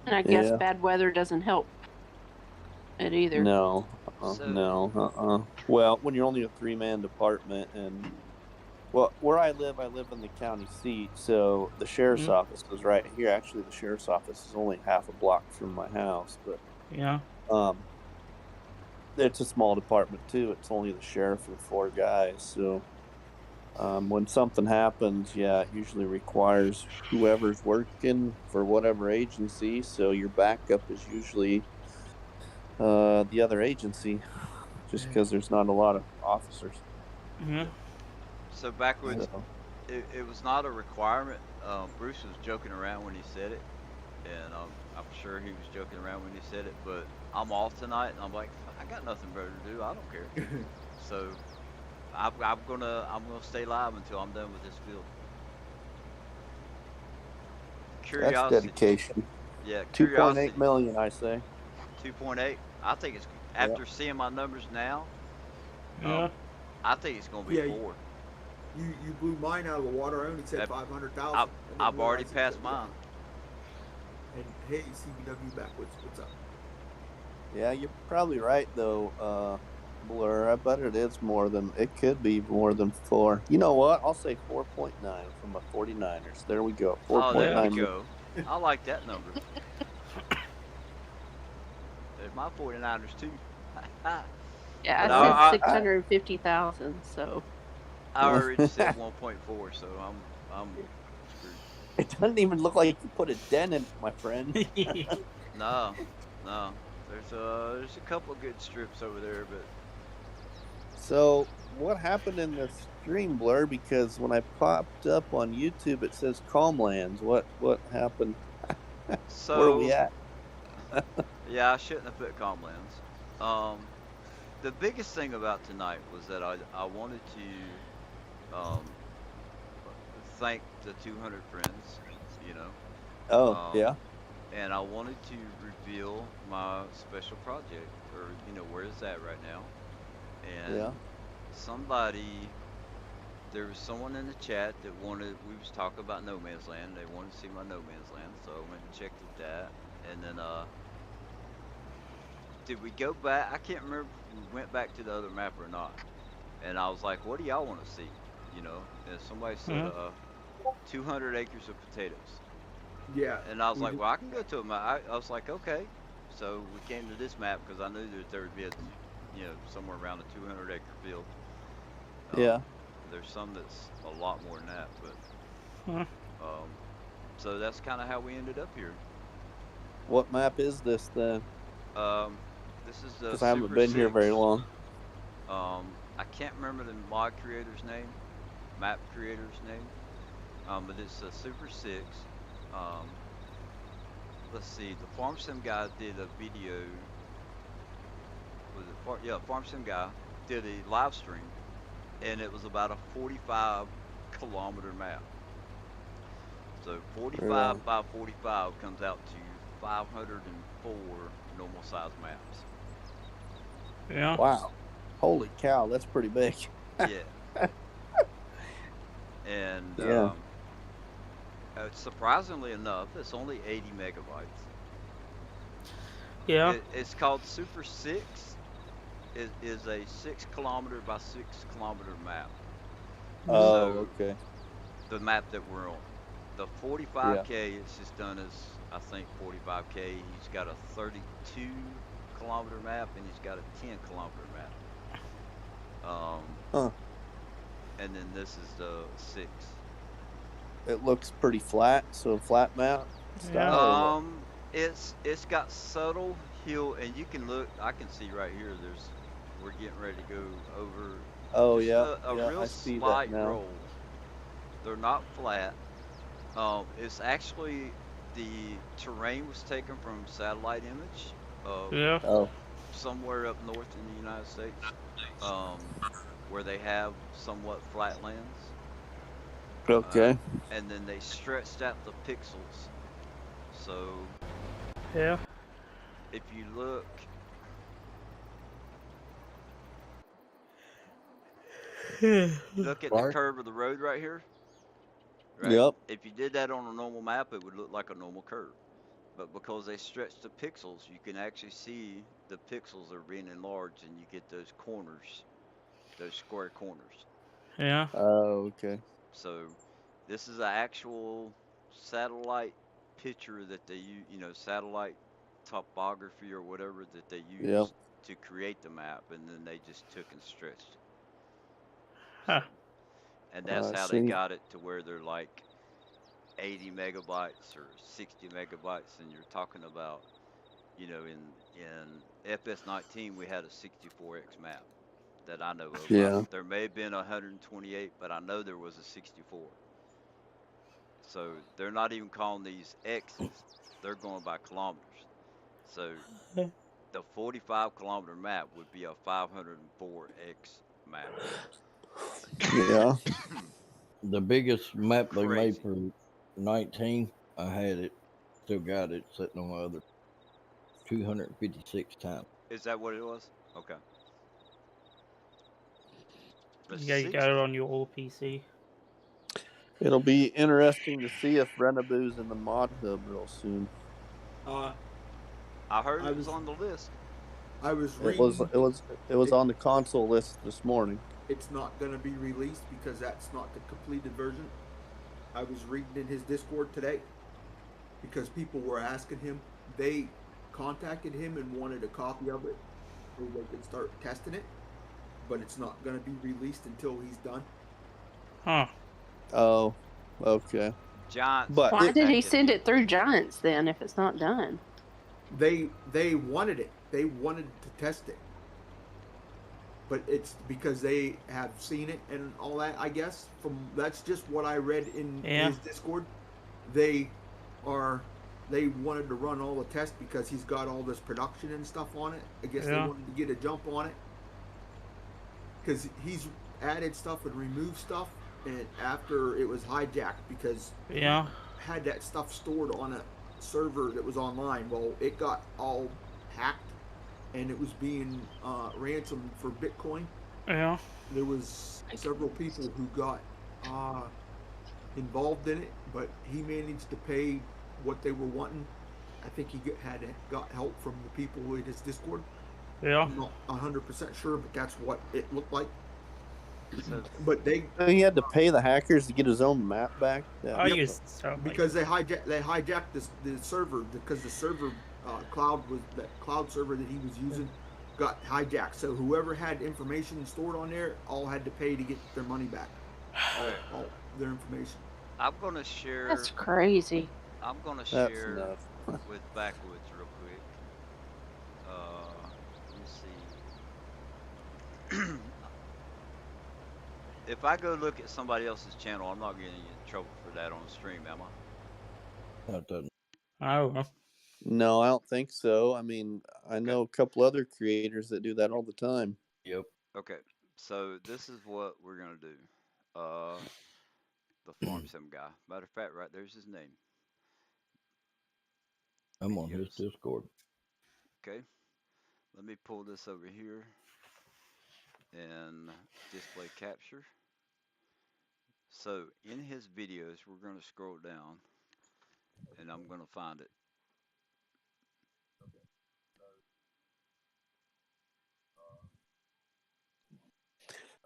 And I guess bad weather doesn't help it either. No. So- No. Well, when you're only a 3-man department, and well, where I live in the county seat, so the sheriff's office is right here. Actually, the sheriff's office is only half a block from my house, but Yeah. it's a small department too. It's only the sheriff and 4 guys. So when something happens, it usually requires whoever's working for whatever agency. So your backup is usually the other agency, just because there's not a lot of officers. Yeah. So Backwoods, So, it was not a requirement. Bruce was joking around when he said it, and I'm sure he was joking around when he said it. But I'm off tonight, and I'm like, I got nothing better to do. I don't care. So I'm gonna stay live until I'm done with this build. curiosity. That's dedication. Yeah, 2.8 million, I say. 2.8. I think it's after seeing my numbers now. Yeah. I think it's going to be 4. You blew mine out of the water. I only said 500,000. I've already passed mine. And hey, CBW Backwoods, what's up? Yeah, you're probably right though, Blur. I bet it could be more than 4. You know what? I'll say 4.9 from the 49ers. There we go. 4.9. Oh, there we go. I like that number. There's my 49ers too. Yeah, I said 650,000. So I already said 1.4. So I'm screwed. It doesn't even look like you put a dent in it, my friend. No. There's a couple of good strips over there, but. So what happened in the stream, Blur? Because when I popped up on YouTube, it says Calmlands. What happened? So where are we at? Yeah, I shouldn't have put Calmlands. The biggest thing about tonight was that I wanted to thank the 200 friends, you know. Oh, yeah. And I wanted to reveal my special project, or where it's at right now. And there was someone in the chat that we was talking about No Man's Land. They wanted to see my No Man's Land, so I went and checked at that. And then did we go back? I can't remember if we went back to the other map or not. And I was like, what do y'all want to see? And somebody said 200 acres of potatoes. Yeah. And I was like, well, I can go to a map. I was like, okay. So we came to this map because I knew that there would be somewhere around a 200 acre field. Yeah. There's some that's a lot more than that, but so that's kind of how we ended up here. What map is this then? This is the. Because I haven't been here very long. I can't remember the mod creator's name, map creator's name, but it's a Super 6. Let's see, the Farm Sim guy did a video. Farm Sim guy did a live stream, and it was about a 45 kilometer map. So 45 by 45 comes out to 504 normal size maps. Yeah. Wow. Holy cow, that's pretty big. Yeah. And surprisingly enough, it's only 80 megabytes. Yeah. It's called Super 6. It is a 6 kilometer by 6 kilometer map. Oh, okay. The map that we're on. The 45K, it's just done as, I think, 45K. He's got a 32 kilometer map, and he's got a 10 kilometer map. And then this is the 6. It looks pretty flat, so flat map style. It's got subtle hill, and you can look. I can see right here. We're getting ready to go over. Oh a real slight roll. They're not flat. It's actually the terrain was taken from satellite image. Somewhere up north in the United States, where they have somewhat flat lands. Okay. And then they stretched out the pixels. So. Yeah. If you look. Look at the curve of the road right here. Right? Yep. If you did that on a normal map, it would look like a normal curve. But because they stretched the pixels, you can actually see the pixels are being enlarged, and you get those corners, those square corners. Yeah. Oh, okay. So this is an actual satellite picture that they use, satellite topography or whatever that they use to create the map, and then they just took and stretched it. Huh. And that's how they got it to where they're like 80 megabytes or 60 megabytes, and you're talking about, in fs19 we had a 64x map that I know of. Yeah. There may have been 128, but I know there was a 64. So they're not even calling these X's, they're going by kilometers. So the 45 kilometer map would be a 504x map. Yeah. The biggest map they made for 19. I had it, still got it sitting on my other 256 times. Is that what it was? Okay. The You got it on your old PC. It'll be interesting to see if Renaboo's in the mod hub real soon. I heard it was on the list. I was reading. It was on the console list this morning. It's not going to be released because that's not the completed version. I was reading in his Discord today because people were asking him. They contacted him and wanted a copy of it so they could start testing it, but it's not going to be released until he's done. Huh. Oh, okay. Giants. But why did he send it through Giants then if it's not done? They wanted it. They wanted to test it. But it's because they have seen it and all that, I guess. That's just what I read in his Discord. They wanted to run all the tests because he's got all this production and stuff on it. I guess they wanted to get a jump on it. Because he's added stuff and removed stuff, and after it was hijacked because he had that stuff stored on a server that was online. Well, it got all hacked and it was being ransomed for Bitcoin. Yeah. There was several people who got involved in it, but he managed to pay what they were wanting. I think he got help from the people in his Discord. Yeah. I'm not 100% sure, but that's what it looked like. But he had to pay the hackers to get his own map back. Because they hijacked the server because the server cloud server that he was using got hijacked. So whoever had information stored on there all had to pay to get their money back. All their information. I'm gonna share. That's crazy. I'm gonna share with Backwoods real quick. Let me see. If I go look at somebody else's channel, I'm not getting in trouble for that on the stream, am I? That doesn't. I don't know. No, I don't think so. I mean, I know a couple other creators that do that all the time. Yep. Okay, so this is what we're gonna do. The Farm Sim guy. Matter of fact, right there's his name. I'm on his Discord. Okay, let me pull this over here and display capture. So in his videos, we're going to scroll down and I'm going to find it.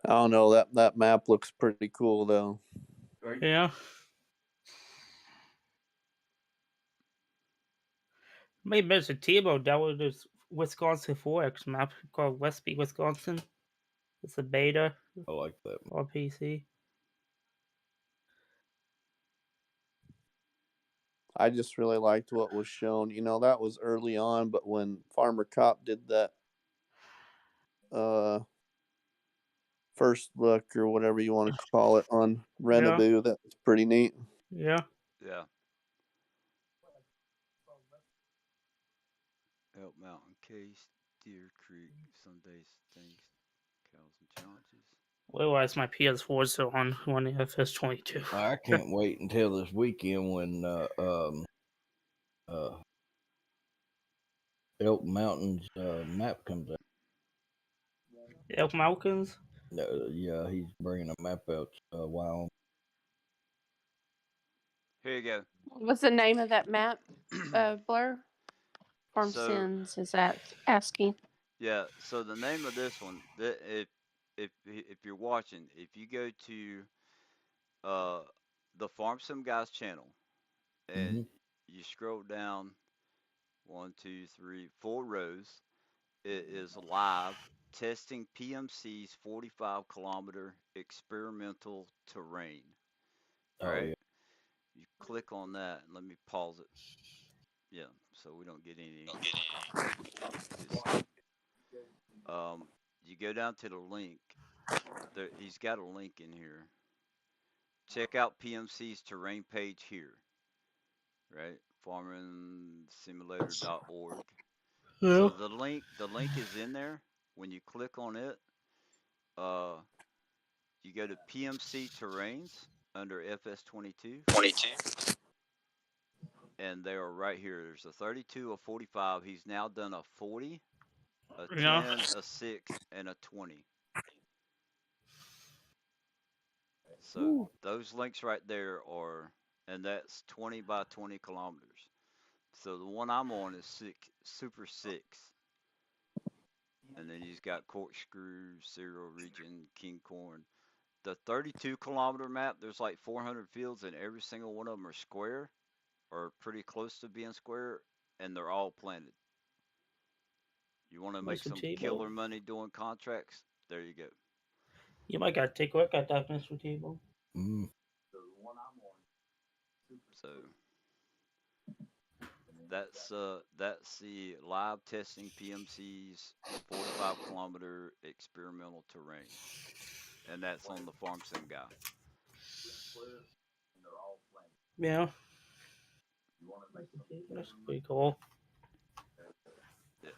I don't know, that map looks pretty cool though. Yeah. Maybe Mr. Tebow downloaded this Wisconsin 4X map called Westby, Wisconsin. It's a beta. I like that. On PC. I just really liked what was shown. You know, that was early on, but when Farmer Cop did that first look or whatever you want to call it on Renaboo, that was pretty neat. Yeah. Yeah. Elk Mountain Case, Deer Creek, Sunday Things, Cows and Challenges. Otherwise, my PS4 is still on the fs22. I can't wait until this weekend when Elk Mountain's map comes out. Elk Mountains? Yeah, he's bringing a map out. Wyoming. Here you go. What's the name of that map, Blair? Farm Sins is asking. Yeah. So the name of this one, if you're watching, if you go to the Farm Sim Guys channel and you scroll down 1, 2, 3, 4 rows, it is live testing PMC's 45-kilometer experimental terrain. All right. Yeah. You click on that and let me pause it. Yeah, so we don't get any. You go down to the link. He's got a link in here. Check out PMC's terrain page here. Right, farmingsimulator.org. Yeah. So the link is in there. When you click on it, you go to PMC terrains under fs22. and they are right here. There's a 32, a 45. He's now done a 40, a 10, Yeah. a 6, and a 20. So Ooh. those links right there are, and that's 20 by 20 kilometers. So the one I'm on is Super 6. And then he's got corkscrew, cereal region, king corn. The 32-kilometer map, there's like 400 fields, and every single one of them are square or pretty close to being square, and they're all planted. You want to make some killer money doing contracts? There you go. You might got to take a look at that, Mr. Table. Mm. So that's the live testing PMC's 45-kilometer experimental terrain, and that's on the Farm Sim guy. Yeah. That's pretty cool. Yeah.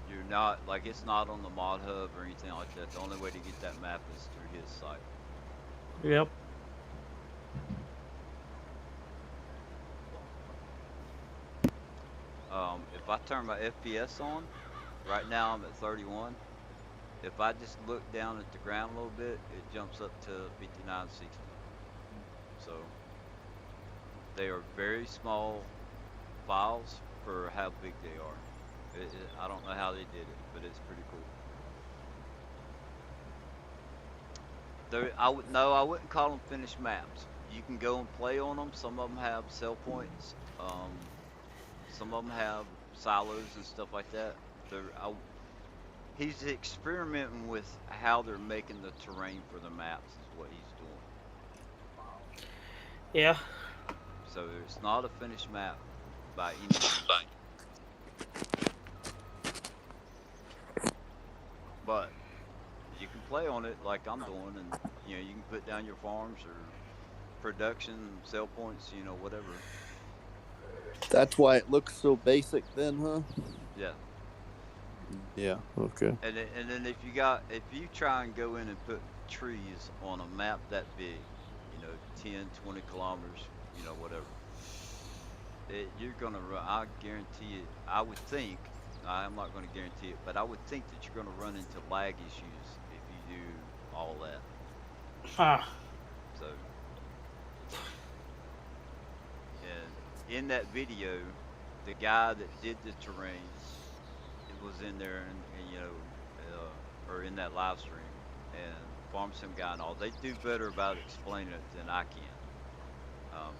You're not, like, it's not on the mod hub or anything like that. The only way to get that map is through his site. Yep. If I turn my FPS on, right now I'm at 31. If I just look down at the ground a little bit, it jumps up to 5960. So they are very small files for how big they are. I don't know how they did it, but it's pretty cool. I wouldn't call them finished maps. You can go and play on them. Some of them have sell points. Some of them have silos and stuff like that. He's experimenting with how they're making the terrain for the maps is what he's doing. Yeah. So it's not a finished map by any means. But you can play on it like I'm doing, and you can put down your farms or production, sell points, whatever. That's why it looks so basic then, huh? Yeah. Yeah, okay. And then if you try and go in and put trees on a map that big, 10, 20 kilometers, whatever, you're going to run, I guarantee it, I would think, I'm not going to guarantee it, but I would think that you're going to run into lag issues if you do all that. Huh. So, and in that video, the guy that did the terrain, it was in there and or in that live stream, and Farm Sim guy and all, they do better about explaining it than I can.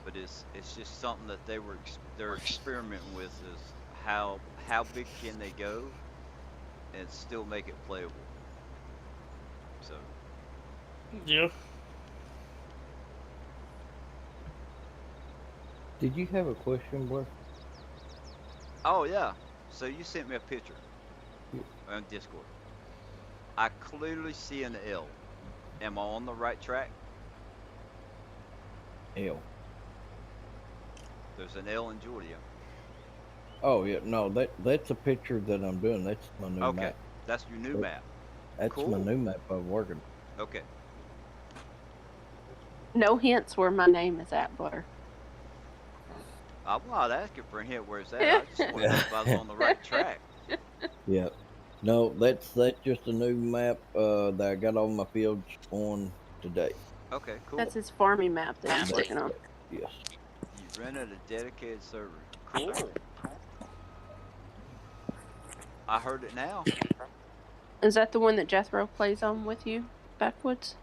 But it's just something that they're experimenting with, is how big can they go and still make it playable. So yeah. Did you have a question, Blair? Oh yeah. So you sent me a picture on Discord. I clearly see an L. Am I on the right track? L. There's an L in Georgia. Oh yeah, no, that's a picture that I'm doing. That's my new map. Okay, that's your new map. That's cool. my new map I'm working. Okay. No hints where my name is at, Blair. I'm not asking for a hint where it's at. I just want to know if I was on the right track. Yeah. No, that's just a new map that I got all my fields on today. Okay, cool. That's his farming map that he's working on. Yes. You rented a dedicated server. Cool. I heard it now. Is that the one that Jethro plays on with you, Backwoods?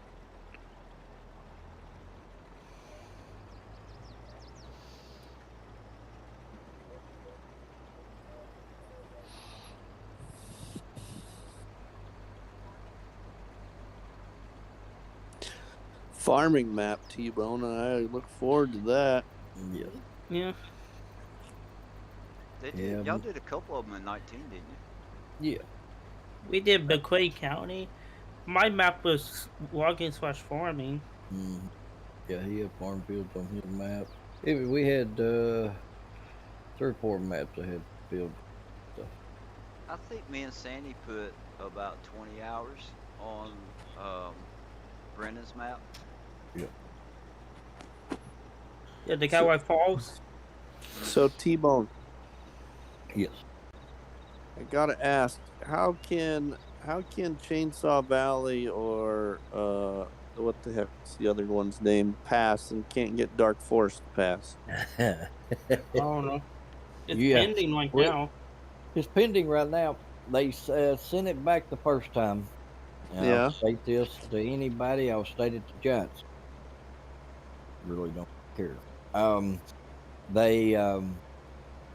Farming map, T-Bone. I look forward to that. Yeah. Yeah. Y'all did a couple of them in 19, didn't you? Yeah. We did McQuay County. My map was logging / farming. Mm-hmm. Yeah, he had farm fields on his map. We had 3 or 4 maps that had field stuff. I think me and Sandy put about 20 hours on Brennan's map. Yeah. Yeah, the guy who falls. So T-Bone. Yes. I gotta ask, how can Chainsaw Valley or what the heck's the other one's name pass and can't get Dark Forest to pass? I don't know. It's Yeah. pending right now. It's pending right now. They sent it back the first time. And Yeah. I'll state this to anybody. I'll state it to Giants. Really don't care. They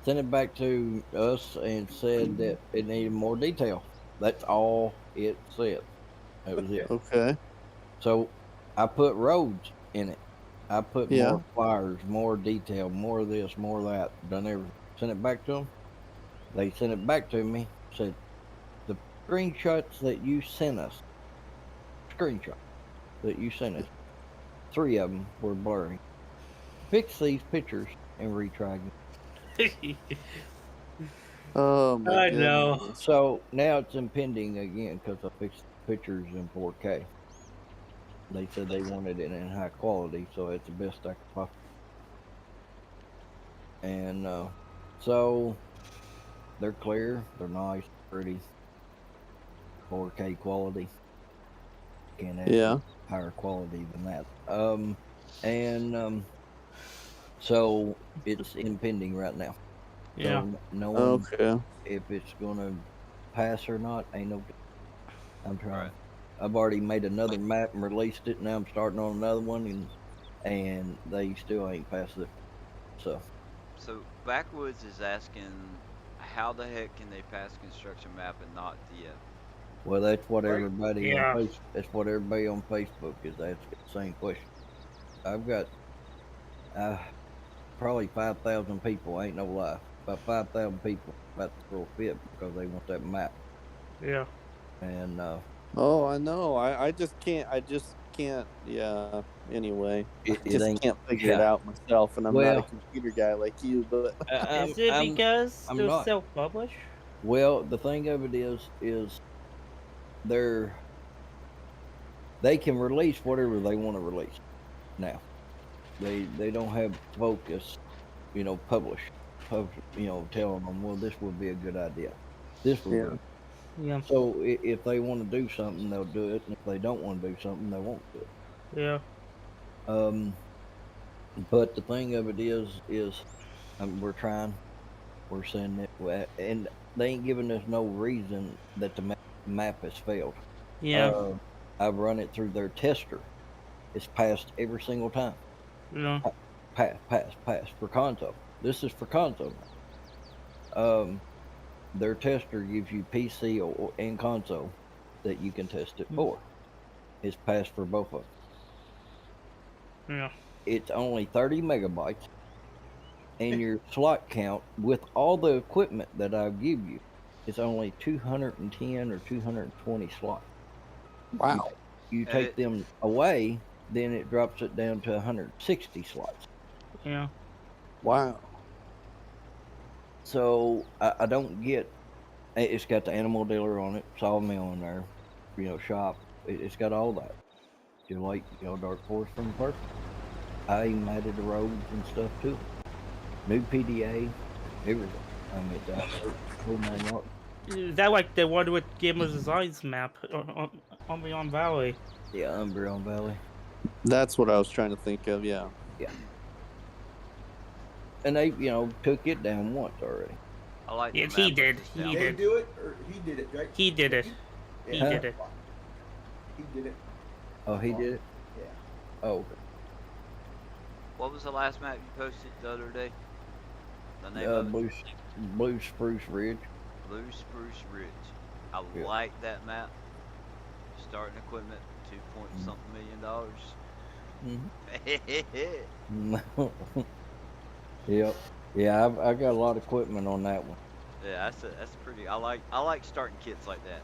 sent it back to us and said that it needed more detail. That's all it said. That was it. Okay. So I put roads in it. I put more flyers, more detail, more of this, more of that. Done everything. Sent it back to them. They sent it back to me. Said the screenshots that you sent us. Three of them were blurry. Fix these pictures and retry again. Oh my I know. goodness. So now it's impending again because I fixed the pictures in 4K. They said they wanted it in high quality, so it's the best I could possibly. And so they're clear, they're nice, pretty, 4K quality. Can't have higher quality than that. So it's impending right now. Yeah. So no one, Okay. if it's gonna pass or not, ain't no. I'm trying. Right. I've already made another map and released it. Now I'm starting on another one, and they still ain't passed it. So Backwoods is asking, how the heck can they pass construction map and not DF? well, that's what everybody Yeah. on that's what everybody on Facebook is asking the same question. I've got probably 5,000 people. Ain't no lie. About 5,000 people about to throw a fit because they want that map. Yeah. And Oh, I know. I just can't. Yeah. Anyway, I just can't figure it out myself, and I'm not a computer guy like you. But is it because I'm they're not. self-published? Well, the thing of it is they can release whatever they want to release. Now, they don't have focus, publish, telling them, well, this would be a good idea. This would be. Yeah. So if they want to do something, they'll do it, and if they don't want to do something, they won't do it. Yeah. But the thing of it is we're trying, we're saying that, and they ain't giving us no reason that the map has failed. Yeah. I've run it through their tester. It's passed every single time. Yeah. Pass for console. This is for console. Their tester gives you PC and console that you can test it for. It's passed for both of them. Yeah. It's only 30 megabytes, and your slot count with all the equipment that I give you is only 210 or 220 slots. Wow. You take them away, then it drops it down to 160 slots. Yeah. Wow. So I don't get. It's got the animal dealer on it, sawmill in there, shop. It's got all that. Just like Dark Forest from the first. I even added the roads and stuff too. New PDA, everything. I mean, that whole 9 yards. Is that like the one with Gamers Designs map on Beyond Valley? Yeah, Umbreon Valley. That's what I was trying to think of. Yeah. Yeah. And they, took it down once already. I like. Yes, he did. He They did. do it, or he did it, right? He did it. He did it. He did it. Oh, he did it? Yeah. Oh, okay. What was the last map you posted the other day? The name of it? Blue Spruce Ridge. Blue Spruce Ridge. I Yeah. like that map. Starting equipment, $2.something million. Mm-hmm. Yep. Yeah, I got a lot of equipment on that one. Yeah, that's pretty. I like starting kits like that.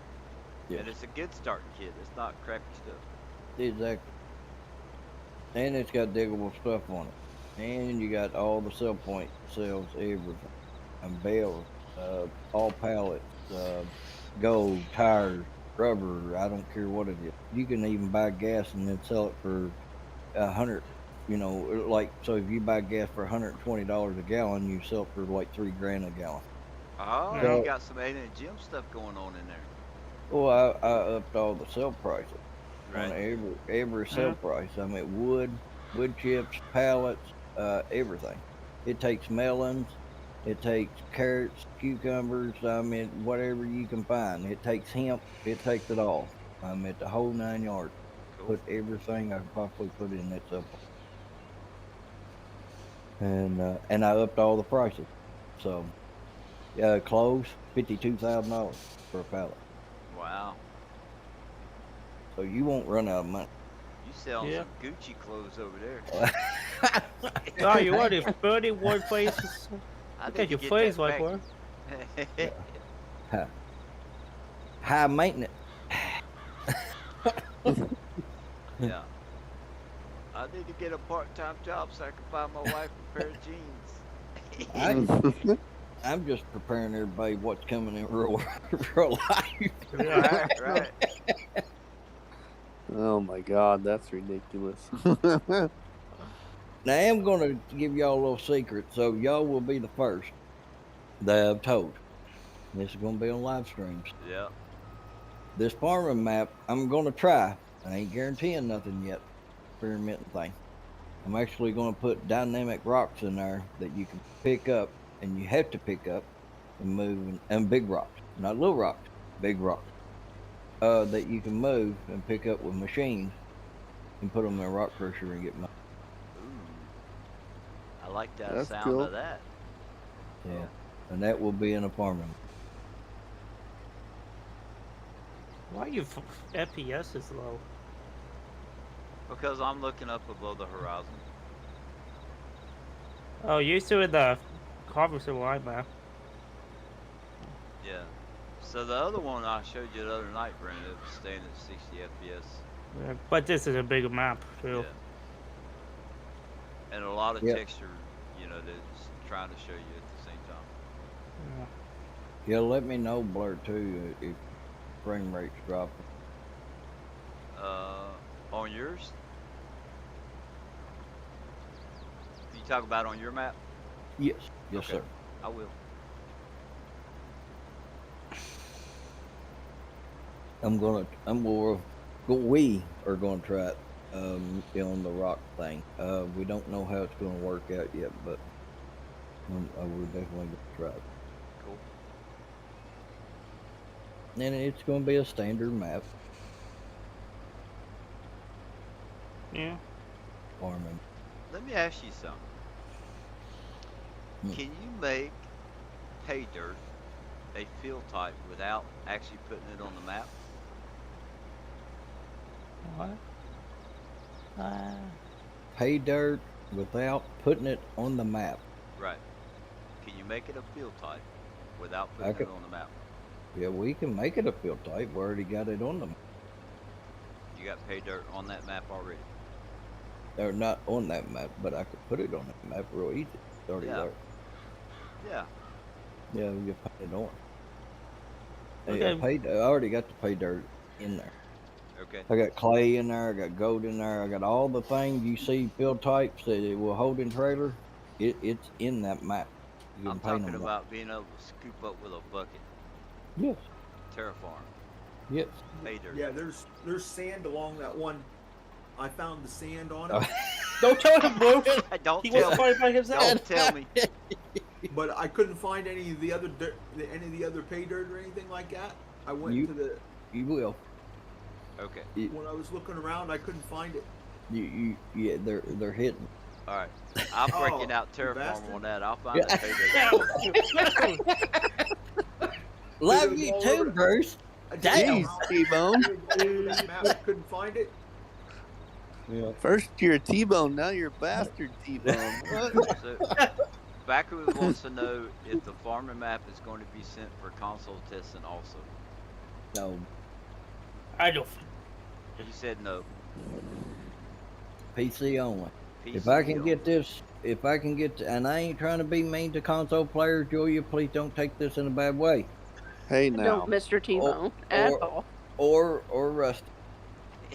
Yeah. And it's a good starting kit. It's not crappy stuff. Exactly. And it's got diggable stuff on it. And you got all the sell point cells, everything. And bells, all pallets, gold, tires, rubber, I don't care what it is. You can even buy gas and then sell it for $100. You know, like, so if you buy gas for $120 a gallon, you sell it for like $3,000 a gallon. Oh, Yeah. you got some Alien Jim stuff going on in there. Well, I upped all the sell prices on Right. every sell price. I mean, wood chips, pallets, everything. It takes melons, it takes carrots, cucumbers. I mean, whatever you can find. It takes hemp. It takes it all. I mean, the whole 9 yards. Cool. Put everything I could possibly put in that sell price. And I upped all the prices. So, clothes, $52,000 for a pallet. Wow. So you won't run out of money. You selling Yeah. some Gucci clothes over there. Oh, you want a 30 word faces? I Look need at to your get face, that white back. boy. High maintenance. Yeah. I need to get a part-time job so I can buy my wife a pair of jeans. I'm just preparing everybody what's coming in real life. Right. Oh my God, that's ridiculous. Now I'm gonna give y'all a little secret, so y'all will be the first that I've told. This is gonna be on live streams. Yeah. This farming map, I'm gonna try. I ain't guaranteeing nothing yet. Experimenting thing. I'm actually gonna put dynamic rocks in there that you can pick up, and you have to pick up and move, and big rocks, not little rocks, big rocks. That you can move and pick up with machines and put them in rock crusher and get money. Ooh. I like that That's sound cool. of that. Yeah, and that will be in a farming. Why are your FPS is low? Because I'm looking up above the horizon. Oh, you're still in the harvester line map. Yeah. So the other one I showed you the other night, Brandon, it was staying at 60 FPS. Yeah, but this is a bigger map, too. Yeah. And a lot of Yep. texture, that's trying to show you at the same time. Yeah. Yeah, let me know, Blur, too, if frame rate's dropping. On yours? You talk about on your map? Yes, yes, Okay. sir. I will. We are gonna try it, on the rock thing. We don't know how it's gonna work out yet, but we're definitely gonna try it. Cool. And it's gonna be a standard map, Yeah. farming. Let me ask you something. Hmm. Can you make pay dirt a field type without actually putting it on the map? What? Pay dirt without putting it on the map. Right. Can you make it a field type without I putting could- it on the map? Yeah, we can make it a field type. We already got it on the map. You got pay dirt on that map already. Or not on that map, but I could put it on that map real easy. It's already Yeah. there. Yeah. Yeah, we can put it on. Okay. I already got the pay dirt in there. Okay. I got clay in there. I got gold in there. I got all the things you see field types that it will hold in trailer. It's in that map. You can I'm paint talking them about being able to scoop up with a bucket. Yes. Terraform. Yes. Pay dirt. Yeah, there's sand along that one. I found the sand on it, Don't tell him, bro. Don't He tell was me. fighting by himself. Don't tell me. but I couldn't find any of the other dirt, any of the other pay dirt or anything like that. I went You- to the You will. Okay. when I was looking around, I couldn't find it. Yeah, they're hidden. All right. I'm breaking out you Terraform bastard. on that. I'll find that pay dirt. Love was you all too, over- Bruce. I just Damn. found T-Bone. that map, couldn't find it. Yeah. First you're a T-Bone, now you're a bastard T-Bone. What? So, Backwood wants to know if the farming map is going to be sent for console testing also. No, I don't. He said no. PC only. PC If I can only. get this, and I ain't trying to be mean to console players, Julia, please don't take this in a bad way. Hey now. Don't, Mr. T-Bone, at or- all. or Rusty.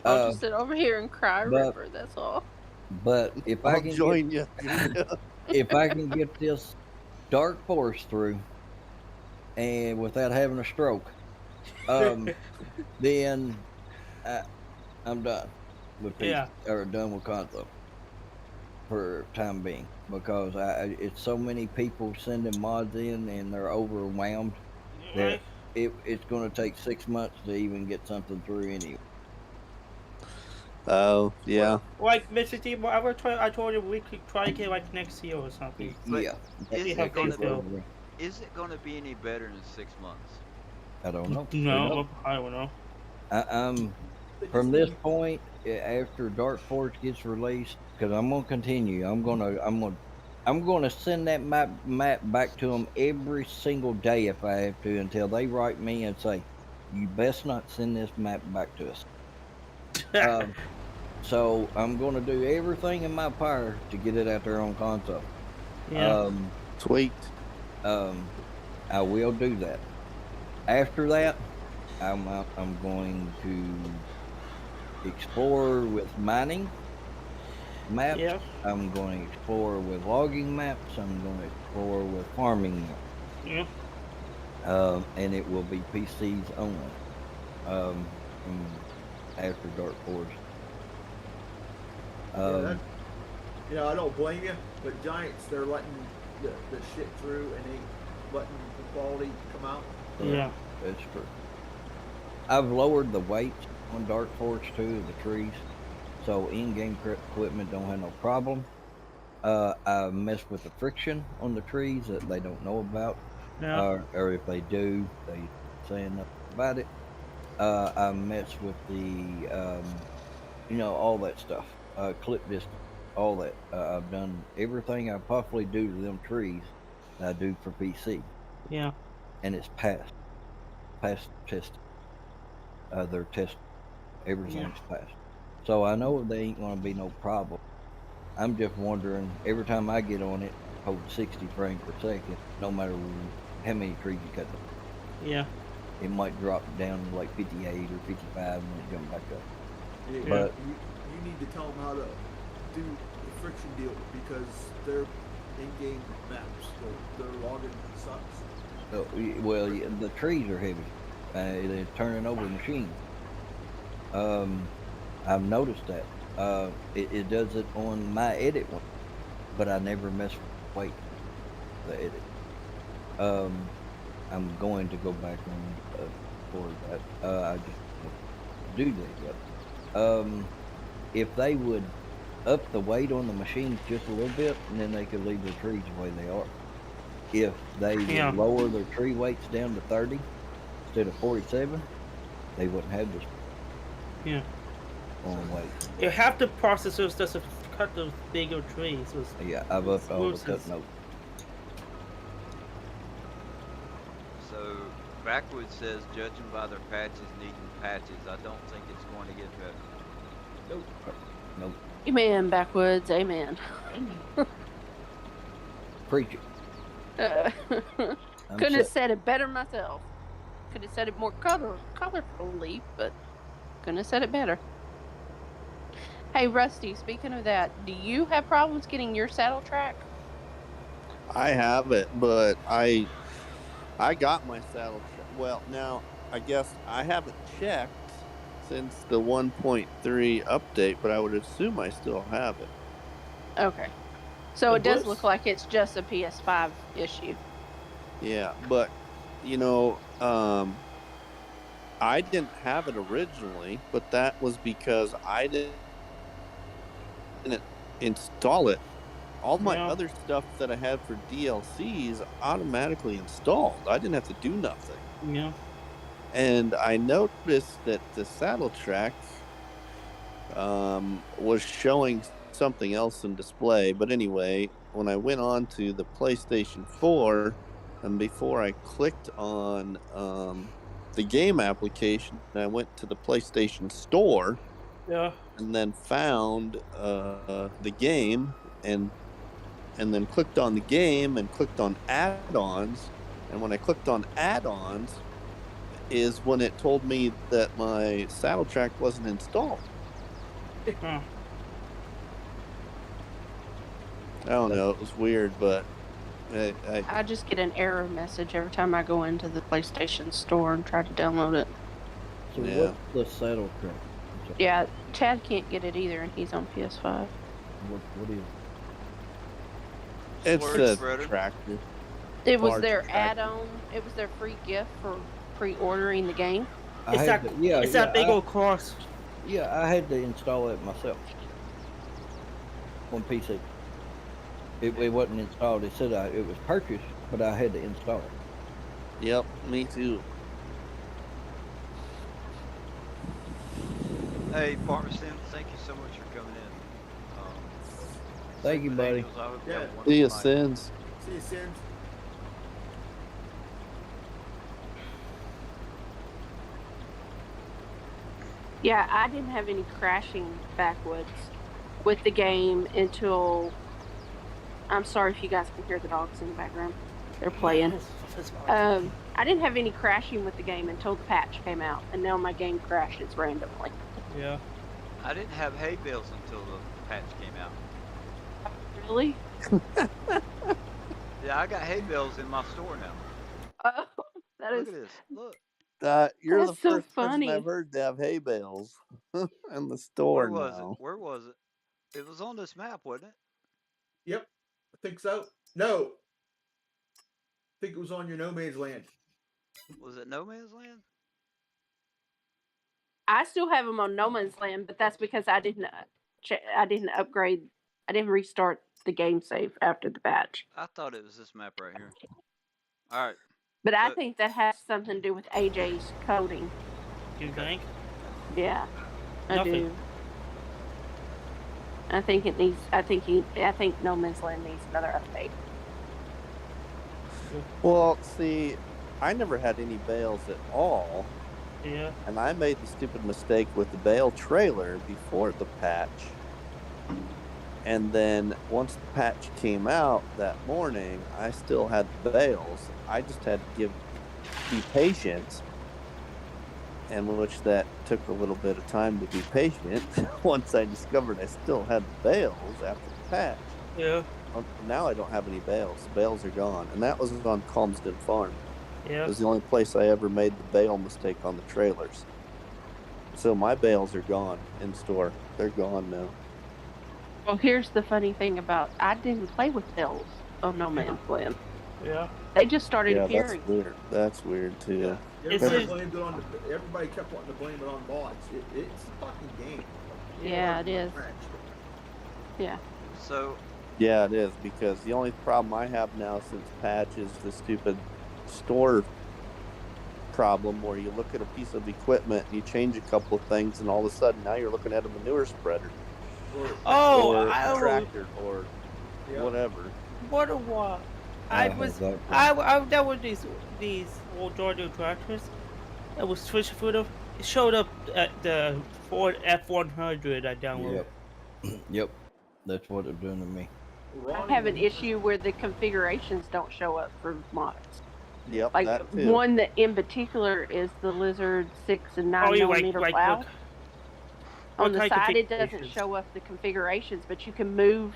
I'll just sit over here and cry a river. That's all. But if I I'll can join you. if I can get this dark forest through, and without having a stroke, then I'm done with PC, or done with console for time being, because it's so many people sending mods in and they're overwhelmed that it's going to take 6 months to even get something through anyway. Oh, yeah. Like Mr. Steve, I told you we could try to get like next year or something. Yeah. Is it going to be any better than 6 months? I don't know. No, I don't know. From this point, after Dark Forge gets released, because I'm gonna continue. I'm gonna send that map back to them every single day if I have to, until they write me and say, "You best not send this map back to us." So I'm gonna do everything in my power to get it out there on console. Yeah. Sweet. I will do that. After that, I'm going to explore with mining maps. Yeah. I'm going to explore with logging maps. I'm going to explore with farming maps. Yeah. And it will be PCs only. After Dark Forge. I don't blame you, but Giants, they're letting the shit through and ain't letting the quality come out. Yeah. That's true. I've lowered the weight on Dark Forge 2 of the trees, so in-game equipment don't have no problem. I messed with the friction on the trees that they don't know about, or if they do, they say nothing about it. I messed with the, all that stuff, clip distance, all that. I've done everything I possibly do to them trees that I do for PC. Yeah. And it's passed testing. They're testing. Everything's passed. So I know there ain't going to be no problem. I'm just wondering, every time I get on it, hold 60 frames per second, no matter how many trees you cut down. Yeah. It might drop down to like 58 or 55 and then jump back up. Yeah, but you need to tell them how to do the friction deal, because their in-game maps, their logging sucks. Well, the trees are heavy. They're turning over machines. I've noticed that. It does it on my edit one, but I never mess with weight the edit. I'm going to go back on for that. I just do that yet. If they would up the weight on the machines just a little bit, and then they could leave the trees the way they are. If they would lower their tree weights down to 30 instead of 47, they wouldn't have this. Yeah. On weight. You have the processors that cut those bigger trees. Yeah, I've upped all the cut notes. So, Backwoods says, judging by their patches needing patches, I don't think it's going to get better. Nope. Amen, Backwoods. Amen. Preach it. Couldn't have said it better myself. Could have said it more colorfully, but couldn't have said it better. Hey, Rusty, speaking of that, do you have problems getting your saddle track? I have it, but I got my saddle track. Well, now, I guess I haven't checked since the 1.3 update, but I would assume I still have it. Okay. So it does look like it's just a PS5 issue. Yeah, but, I didn't have it originally, but that was because I didn't install it. All my other stuff that I had for DLCs automatically installed. I didn't have to do nothing. Yeah. And I noticed that the saddle track was showing something else in display. But anyway, when I went on to the PlayStation 4, and before I clicked on the game application, I went to the PlayStation Store. Yeah. And then found the game, and then clicked on the game and clicked on add-ons. And when I clicked on add-ons, is when it told me that my saddle track wasn't installed. Huh. I don't know. It was weird, but I just get an error message every time I go into the PlayStation store and try to download it. So Yeah. what's the saddle track? Yeah, Chad can't get it either, and he's on PS5. What is It's Word a spreader. tractor. It was Large their tractor. add-on. It was their free gift for pre-ordering the game. It's that big old cross. Yeah, I had to install it myself on PC. It wasn't installed. It said it was purchased, but I had to install it. Yep, me too. Hey, Partner Sim, thank you so much for coming in. Thank you, buddy. Daniels, I hope you Yeah. have a wonderful See you, night. Sins. See you, Sims. Yeah, I didn't have any crashing backwoods with the game until. I'm sorry if you guys can hear the dogs in the background. They're playing. I didn't have any crashing with the game until the patch came out, and now my game crashes randomly. Yeah. I didn't have hay bales until the patch came out. Really? Yeah, I got hay bales in my store now. Oh, that Look is. at this. Look. You're the That's so first person funny. I've heard to have hay bales in the store Where was now. it? Where was it? It was on this map, wasn't it? Yep, I think so. No, I think it was on your No Man's Land. Was it No Man's Land? I still have them on No Man's Land, but that's because I didn't upgrade. I didn't restart the game save after the patch. I thought it was this map right here. All right. But I So- think that has something to do with AJ's coding. You think? Yeah, I Nothing. do. I think it needs. I think No Man's Land needs another update. Well, see, I never had any bales at all, Yeah. and I made the stupid mistake with the bale trailer before the patch. And then once the patch came out that morning, I still had the bales. I just had to be patient, and which that took a little bit of time to be patient. Once I discovered I still had the bales after the patch. Yeah. Now I don't have any bales. The bales are gone, and that was on Calmsden Farm. Yeah. It was the only place I ever made the bale mistake on the trailers. So my bales are gone in store. They're gone now. Well, here's the funny thing about I didn't play with bales on No Man's Land. Yeah. They just started Yeah, appearing. that's weird. That's weird too. Yeah. It's Everybody kept wanting to blame it on mods. It's a fucking game. Yeah, it is. Yeah. So Yeah, it is, because the only problem I have now since patch is the stupid store problem where you look at a piece of equipment and you change a couple of things, and all of a sudden now you're looking at a manure spreader or a tractor or whatever. What a what? I I have was that I dealt with these old Georgia tractors. It was switching through them. It showed up at the Ford F100 I downloaded. Yep, that's what it's doing to me. I have an issue where the configurations don't show up for mods. Yep, Like that too. one that in particular is the Lizard 6 and 9 millimeter plow. On the side, it doesn't show up the configurations, but you can move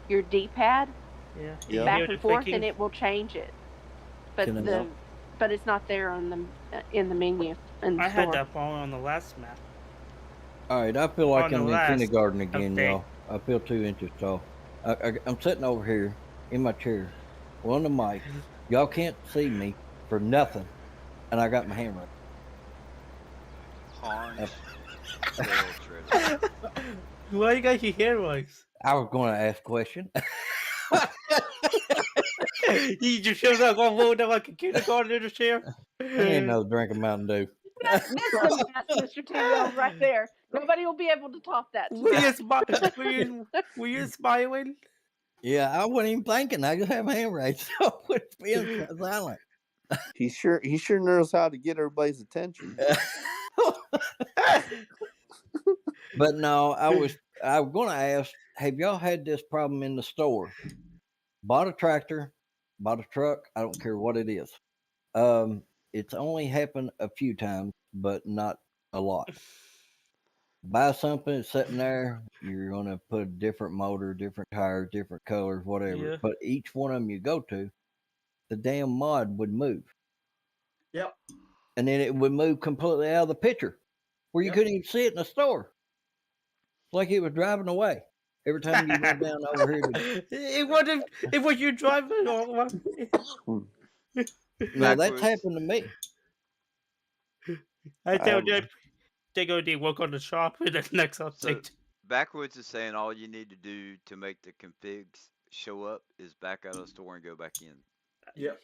your D-pad back and forth, and it will change it. But but it's not there on the in the menu. I had that problem on the last map. All right, I feel like On I'm the in last kindergarten again, update. y'all. I feel 2 inches tall. I'm sitting over here in my chair on the mic. Y'all can't see me for nothing, and I got my hand right. Hans. Why you got your hair rights? I was going to ask a question. You just shows up on rolled up like a kindergarten in the chair. I ain't no drink of Mountain Dew. That's the best, Mr. T.O. right there. Nobody will be able to top that. Were you smiling? Yeah, I wasn't even thinking. I just have my hand raised, so it's being silent. He sure knows how to get everybody's attention. But no, I was going to ask, have y'all had this problem in the store? Bought a tractor, bought a truck, I don't care what it is. it's only happened a few times, but not a lot. Buy something, it's sitting there, you're going to put a different motor, different tires, different colors, whatever. Yeah. But each one of them you go to, the damn mod would move. Yep. And then it would move completely out of the picture where you couldn't even see it in the store. Like it was driving away. Every time you went down over here to... It was you driving or No, that's happened to me. I tell them they go to work on the shop in the next update. So, Backwoods is saying all you need to do to make the configs show up is back out of the store and go back in. Yep.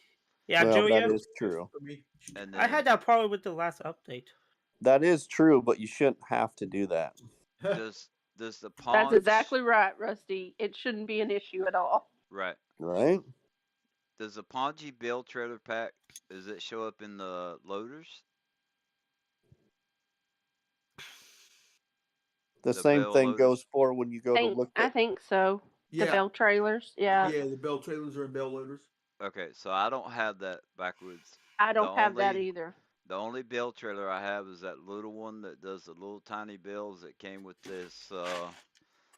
Yeah, well, Julia. that is true. And then, I had that problem with the last update. That is true, but you shouldn't have to do that. does the paunch... That's exactly right, Rusty. It shouldn't be an issue at all. Right. Right? Does the Ponzi Bill trailer pack, does it show up in the loaders? The same Bell thing loaders? goes for when you go to look at... I think so. Yeah. The bell trailers, yeah. Yeah, the bell trailers are in bell loaders. Okay, so I don't have that Backwoods. I don't have that either. The only bell trailer I have is that little one that does the little tiny bells that came with this,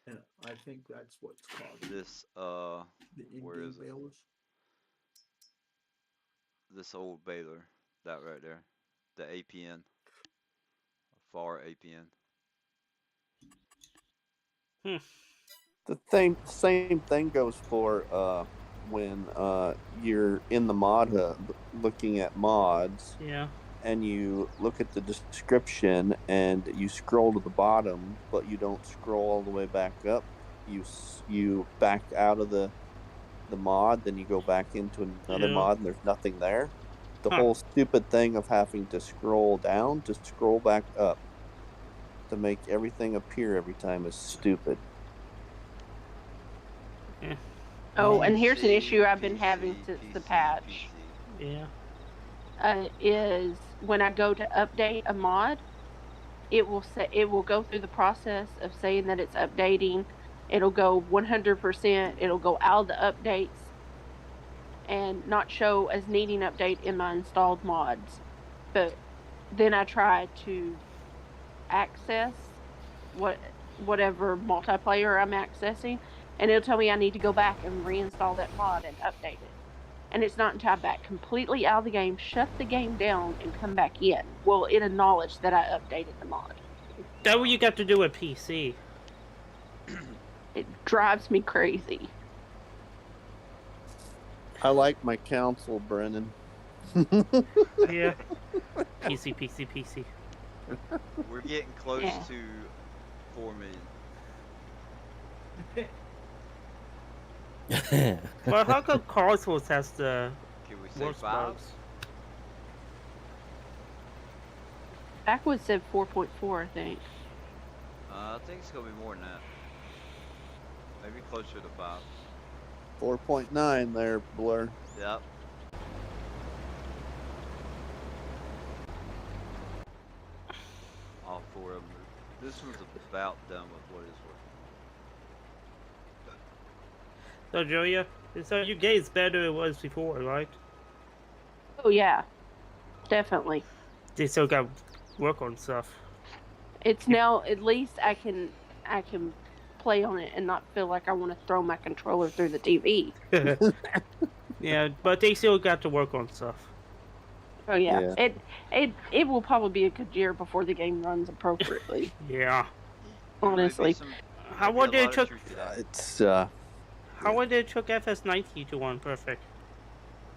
And I think that's what's called. this, The where is it? bailers. This old baler, that right there, the APN, FAR APN. The same thing goes for when you're in the mod hub looking at mods. Yeah. And you look at the description and you scroll to the bottom, but you don't scroll all the way back up. You back out of the mod, then you go back into another mod, and there's nothing there. The whole stupid thing of having to scroll down to scroll back up to make everything appear every time is stupid. Yeah. Oh, and here's an issue I've been having since the patch. Yeah. Is when I go to update a mod, it will go through the process of saying that it's updating. It'll go 100%. It'll go out of the updates and not show as needing update in my installed mods. But then I try to access whatever multiplayer I'm accessing, and it'll tell me I need to go back and reinstall that mod and update it. And it's not until I back completely out of the game, shut the game down, and come back in, will it acknowledge that I updated the mod. That's what you got to do with PC. It drives me crazy. I like my counsel, Brennan. Yeah. PC. We're getting close to 4 million. Well, how come Carlsworth has the Can we say worst 5? bugs? Backwoods said 4.4, I think. I think it's gonna be more than that. Maybe closer to 5. 4.9 there, Blur. Yep. All 4 of them. This one's about done with what is working. So, Julia, so your game's better than it was before, right? Oh, yeah. Definitely. They still got work on stuff. It's now, at least I can play on it and not feel like I want to throw my controller through the TV. Yeah, but they still got to work on stuff. Oh yeah. It will probably be a good year before the game runs appropriately. Yeah. Honestly. How long did it took? How long did it took fs22 to run perfect?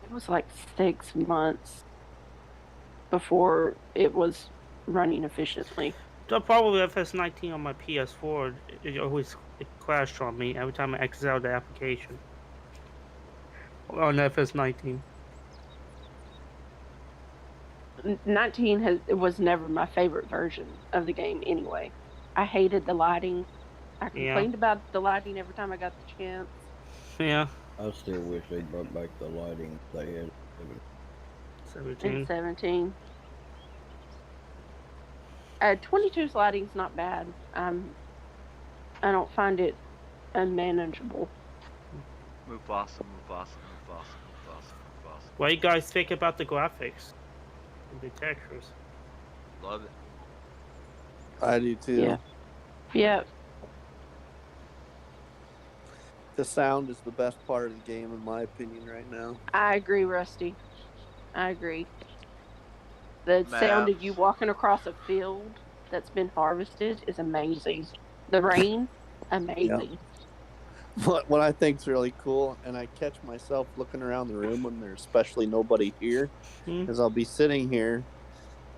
It was like 6 months before it was running efficiently. The problem with fs19 on my PS4, it crashed on me every time I exit out the application. On fs19. 19 was never my favorite version of the game anyway. I hated the lighting. I complained about the lighting every time I got the chance. Yeah. I still wish they brought back the lighting they had. 17. 22's lighting's not bad. I don't find it unmanageable. Mufasa. What do you guys think about the graphics? the textures. Love it. I do too. Yeah. Yeah. The sound is the best part of the game, in my opinion, right now. I agree, Rusty. I agree. The sound of you walking across a field that's been harvested is amazing. The rain, amazing. What I think is really cool, and I catch myself looking around the room when there's especially nobody here, is I'll be sitting here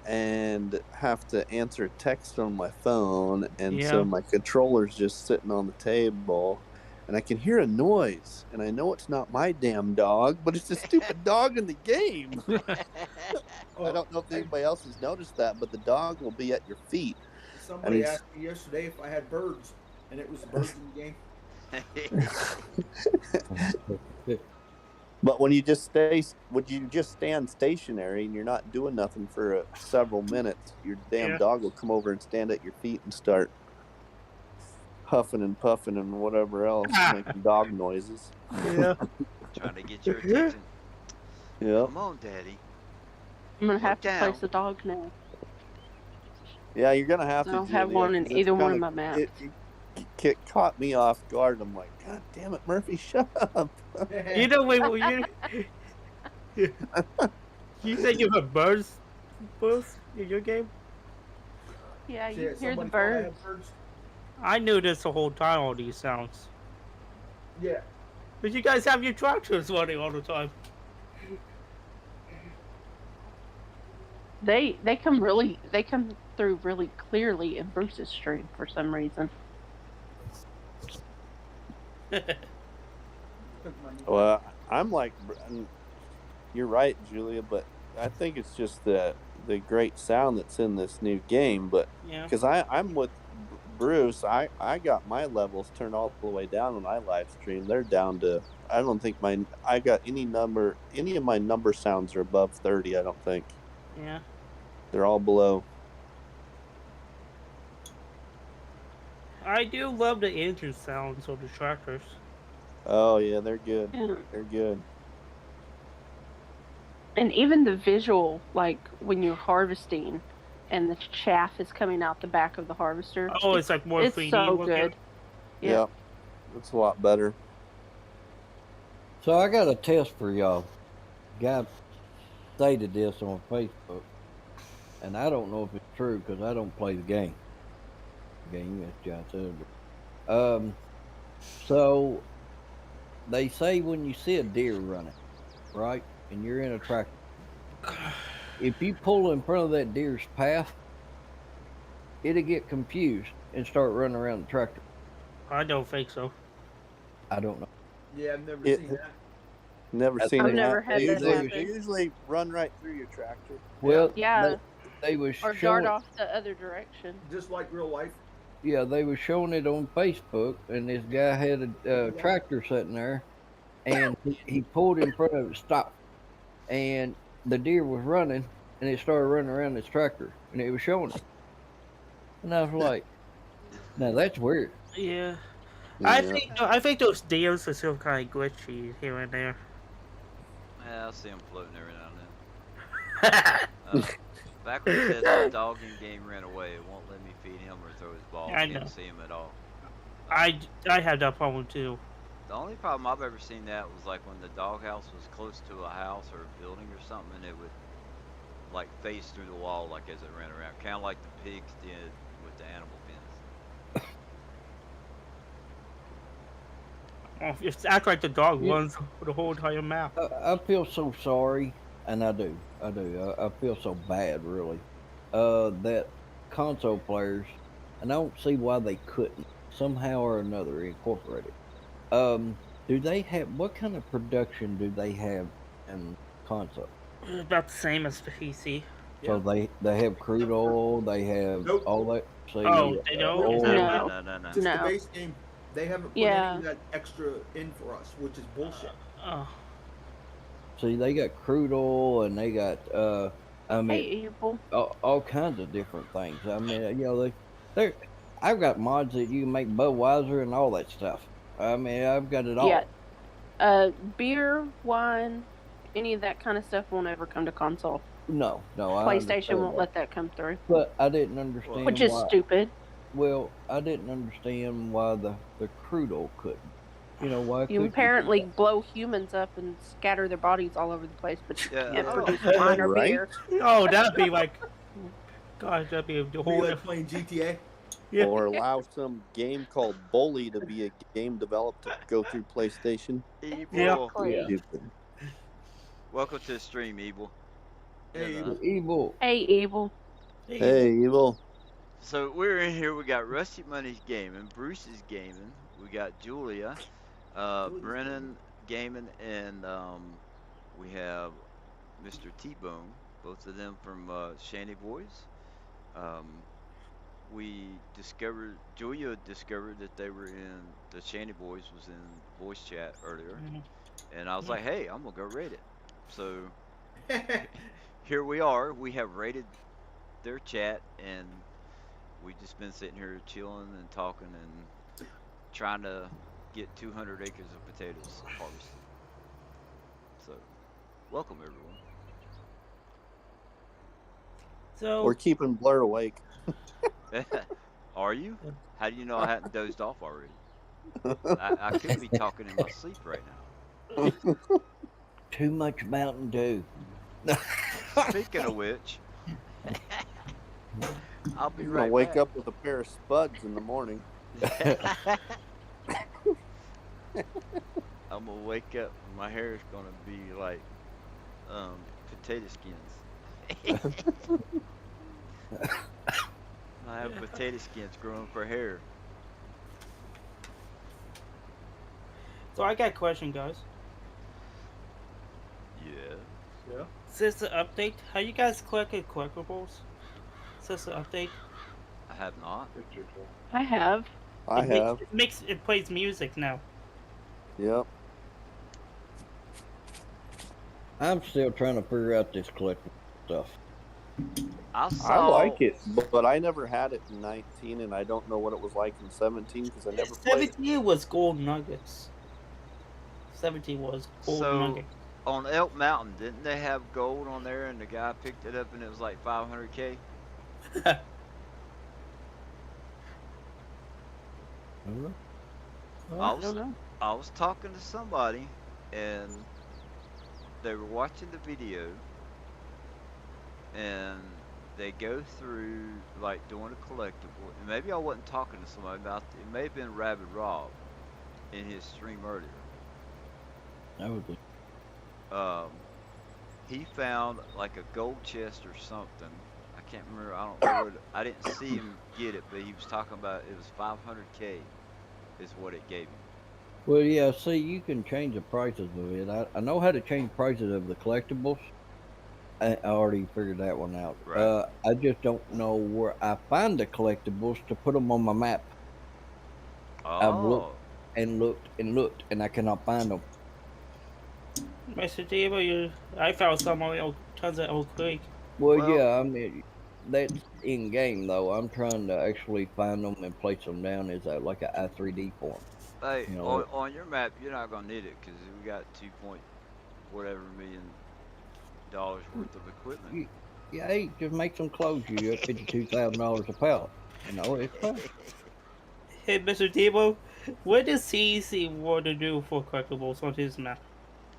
and have to answer text on my phone, and so my controller's just sitting on the table, and I can hear a noise, and I know it's not my damn dog, but it's a stupid dog in the game. I don't know if anybody else has noticed that, but the dog will be at your feet. Somebody asked me yesterday if I had birds, and it was the birds in the game. But when you just stand stationary and you're not doing nothing for several minutes, your damn dog will come over and stand at your feet and start huffing and puffing and whatever else, making dog noises. Yeah. Trying to get your attention. Yeah. Come on, Daddy. I'm gonna have to place a dog now. Yeah, you're gonna have to. I don't have one in either one of my maps. It caught me off guard. I'm like, God damn it, Murphy, shut up. You know, you said you have birds in your game? Yeah, you hear the birds. I knew this the whole time, all these sounds. Yeah. But you guys have your tractors running all the time. They come through really clearly in Bruce's stream for some reason. Well, I'm like, you're right, Julia, but I think it's just the great sound that's in this new game. But because I'm with Bruce, I got my levels turned all the way down when I live stream. They're down to, I don't think I got any of my number sounds are above 30. I don't think. Yeah. They're all below. I do love the engine sounds of the tractors. Oh yeah, they're good. Yeah. They're good. And even the visual, like when you're harvesting and the chaff is coming out the back of the harvester. Oh, it's like more 3D. It's so good. Yeah. It's a lot better. So I got a test for y'all. Guy stated this on Facebook, and I don't know if it's true because I don't play the game. As John said. So they say when you see a deer running, right, and you're in a tractor, if you pull in front of that deer's path, it'll get confused and start running around the tractor. I don't think so. I don't know. Yeah, I've never seen that. Never seen I've it. never had that happen. They usually run right through your tractor. Well, yeah. They was or dart off the other direction. Just like real life. Yeah, they were showing it on Facebook, and this guy had a tractor sitting there, and he pulled in front of it, stopped, and the deer was running, and it started running around his tractor, and it was showing it. And I was like, now that's weird. Yeah. I think those deers are still kind of glitchy here and there. Yeah, I see them floating every now and then. Back when it says the dog in game ran away, it won't let me feed him or throw his ball. I can't see him at all. I had that problem too. The only problem I've ever seen that was like when the doghouse was close to a house or a building or something, and it would like face through the wall like as it ran around, kind of like the pigs did with the animal pens. It's act like the dog runs the whole entire map. I feel so sorry, and I do. I feel so bad, really, that console players, and I don't see why they couldn't somehow or another incorporate it. Do they have, what kind of production do they have in console? About the same as the PC. So they have crude oil, they have all that. They don't? No. Just the base game. They haven't put any of that extra in for us, which is bullshit. See, they got crude oil, and they got all kinds of different things. I mean, I've got mods that you can make Budweiser and all that stuff. I mean, I've got it all. Yeah. Beer, wine, any of that kind of stuff won't ever come to console. No, I PlayStation understand won't that. let that come through. But I didn't understand Which is why. stupid. Well, I didn't understand why the crude oil couldn't. You know, why You couldn't apparently you do blow humans up and scatter their bodies all over the place, but you Yeah, can't I produce don't- wine or Right? beer. Oh, that'd be like, gosh, that'd be a Be whole like different. playing GTA. Yeah. Or allow some game called Bully to be a game developed to go through PlayStation. Evil. that? Stupid. Welcome to the stream, Evil. Hey, And, Yeah. Evil. Hey, Evil. Hey, Evil. so we're in here. We got Rusty Money's gaming, Bruce is gaming. We got Julia, Julie's Brennan gaming, and we have Mr. T-Bone. Both of them from Shanty Boys. Um, we discovered Julia discovered that they were in the Shanty Boys was in voice chat earlier, Mhm. and I was Yeah. like, hey, I'm gonna go rate it. So here we are. We have rated their chat, and we just been sitting here chilling and talking and trying to get 200 acres of potatoes harvested. So, welcome everyone. So We're keeping Blur awake. Are you? How do you know I hadn't dozed off already? I could be talking in my sleep right now. Too much Mountain Dew. Speaking of which, I'll be You're right gonna wake back. up with a pair of spuds in the morning. I'm gonna wake up and my hair is gonna be like potato skins. I have potato skins growing for hair. So I got a question, guys. Yeah. Yeah. Since the update, how you guys collected collectibles? Since the update, I have not. I have. I have. It plays music now. Yep. I'm still trying to figure out this collectible stuff. I I saw. like it, but I never had it in 19, and I don't know what it was like in 17 because I never played it. 17 was gold nuggets. 17 was gold So nugget. on Elk Mountain, didn't they have gold on there and the guy picked it up and it was like 500K? I don't know. I was talking to somebody and they were watching the video and they go through like doing a collectible. And maybe I wasn't talking to somebody about it. It may have been Rabid Rob in his stream earlier. That was it. He found like a gold chest or something. I can't remember. I don't know. I didn't see him get it, but he was talking about it was 500K is what it gave him. Well, yeah, see, you can change the prices of it. I know how to change prices of the collectibles. I already figured that one out. Right. I just don't know where I find the collectibles to put them on my map. I've looked Oh, and looked and looked, and I cannot find them. Mr. Diva, I found some on tons of Oak Creek. Well, yeah, I mean, that's in game though. I'm trying to actually find them and place them down as like a I3D form. hey, You know, on your map, you're not gonna need it because we got 2.whatever million dollars worth of equipment. Yeah, hey, just make some clothes. You get $52,000 a pallet. You know, it's fine. Hey, Mr. Diva, what does CEC want to do for collectibles on his map?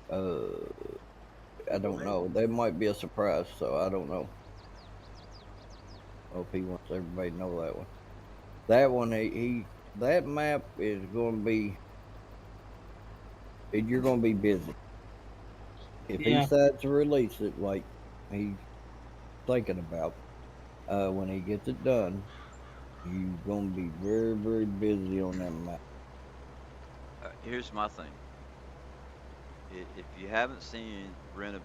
I don't know. That might be a surprise, so I don't know. Hope he wants everybody to know that one. That one, that map is going to be. You're going to be busy. If he decides to release it, like he's thinking about, when he gets it done, you're going to be very, very busy on that map. Here's my thing. If you haven't seen Renaboo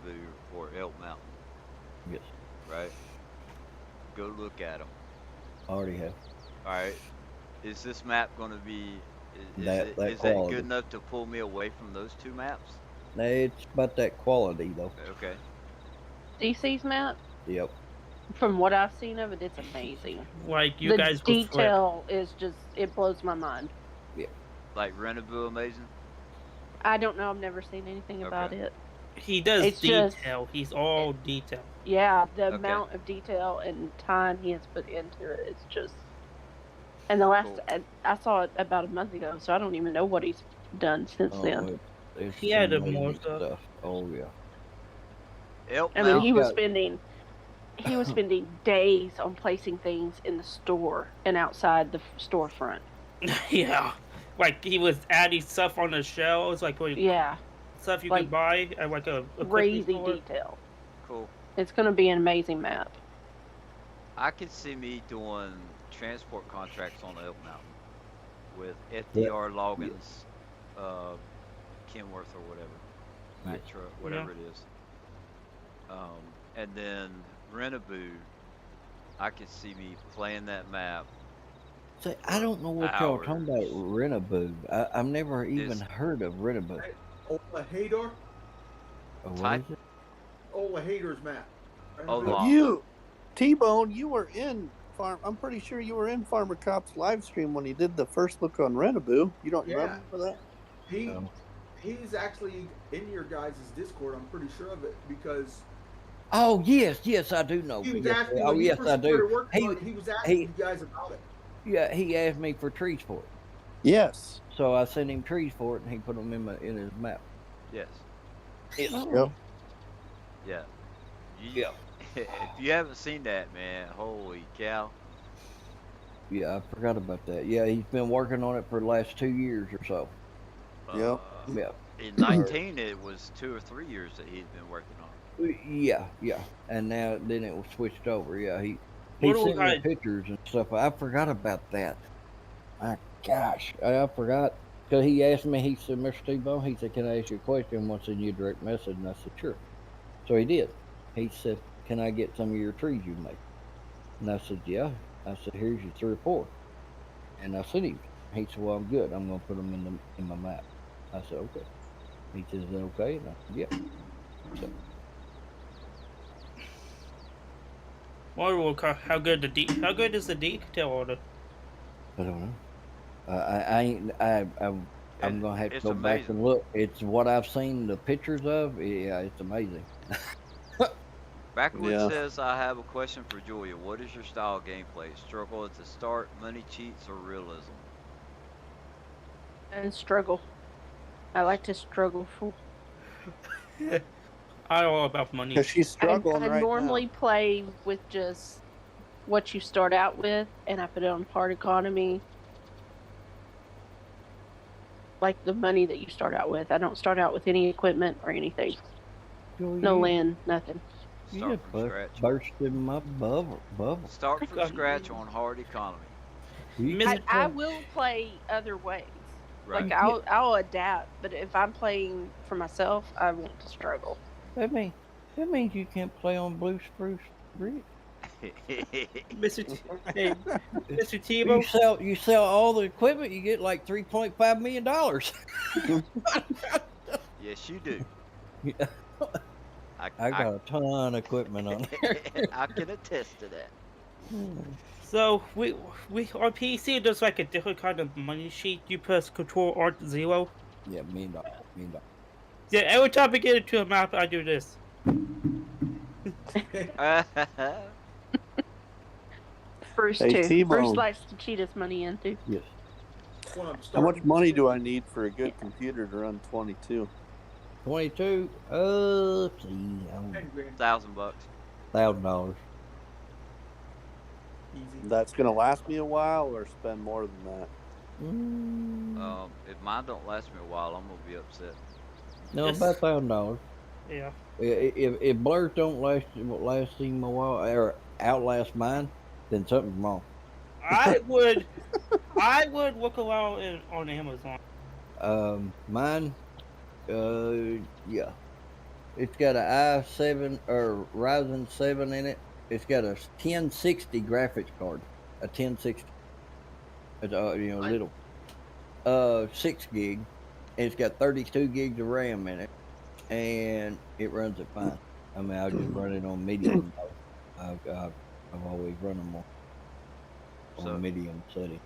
or Elk Mountain, Yes, right? Go look at them. I already have. All right. Is this map going to be? Is That that quality. good enough to pull me away from those two maps? It's about that quality, though. Okay. DC's map, Yep. from what I've seen of it, it's amazing. Like you The guys would flip. detail is just, it blows my mind. Like Renaboo amazing. I don't know. I've never seen anything about Okay. it. He does It's detail. He's all detail. Yeah, the Okay. amount of detail and time he has put into it is just. And the last I saw it about a month ago, so I don't even know what he's done since then. It's He had amazing more stuff. Oh yeah. Elk I mean, Mountain. he was spending days on placing things in the store and outside the storefront. Yeah, like he was adding stuff on the shelves, like stuff you like could buy at like a crazy store. detail. Cool. It's going to be an amazing map. I could see me doing transport contracts on Elk Mountain with FDR Loggins, Kenworth or whatever, Mitra, whatever it is. And then Renaboo, I could see me playing that map. See, I don't know what y'all are talking about, Renaboo. I've never even heard of Renaboo. Ola Hadar? What is it? Ola Hadar's map. You, T-Bone, you were in I'm pretty sure you were in Farmer Cop's live stream when he did the first look on Renaboo. You don't remember that? He's actually in your guys' Discord. I'm pretty sure of it because. Oh yes, I do know. He was asking I do. He was asking you guys about it. Yeah, he asked me for trees for it. Yes. So I sent him trees for it, and he put them in his map. Yes. Yep. Yeah. If you haven't seen that, man, holy cow. Yeah, I forgot about that. Yeah, he's been working on it for the last 2 years or so. Yep. In 19, it was 2 or 3 years that he'd been working on it. Yeah. And then it was switched over. Yeah, he sent me pictures and stuff. I forgot about that. My gosh, I forgot. Because he asked me, he said, Mr. T-Bone, he said, can I ask you a question? Once in your direct message. And I said, sure. So he did. He said, can I get some of your trees you make? And I said, yeah. I said, here's your 3 or 4. And I sent him. He said, well, I'm good. I'm going to put them in my map. I said, okay. He said, is that okay? And I said, yeah. So. How good is the detail on it? I don't know. I'm gonna have to go back and look. It's what I've seen the pictures of. Yeah, it's amazing. Backwoods says, I have a question for Julia. What is your style of gameplay? Struggle at the start, money cheats, or realism? And struggle. I like to struggle for. I don't know about money. Because she's struggling I normally play with just what you start out with, and I put it on hard economy. Like the money that you start out with. I don't start out with any equipment or anything. No land, nothing. Start from scratch. Bursting my bubble. Start from scratch on hard economy. I will play other ways. Right. Like I'll adapt, but if I'm playing for myself, I want to struggle. That means you can't play on Blue Spruce Ridge. Mr. T-Bone. You sell all the equipment, you get like $3.5 million. Yes, you do. Yeah. I got a ton of equipment on there. I can attest to that. So we on PC there's like a different kind of money sheet. You press Control Alt 0. Yeah, $1 million. Yeah, every time I get into a map, I do this. First likes to cheat his money into. Yes. How much money do I need for a good computer to run 22? 22? Let's see. $1,000. $1,000. That's gonna last me a while, or spend more than that? If mine don't last me a while, I'm gonna be upset. No, about $1,000. Yeah. If Blurs don't last him a while or outlast mine, then something's wrong. I would look around on Amazon. Mine, yeah, it's got an i7 or Ryzen 7 in it. It's got a 1060 graphics card, a 1060. It's little, 6 gig. And it's got 32 gigs of RAM in it, and it runs it fine. I mean, I just run it on medium. I've always run them on medium setting.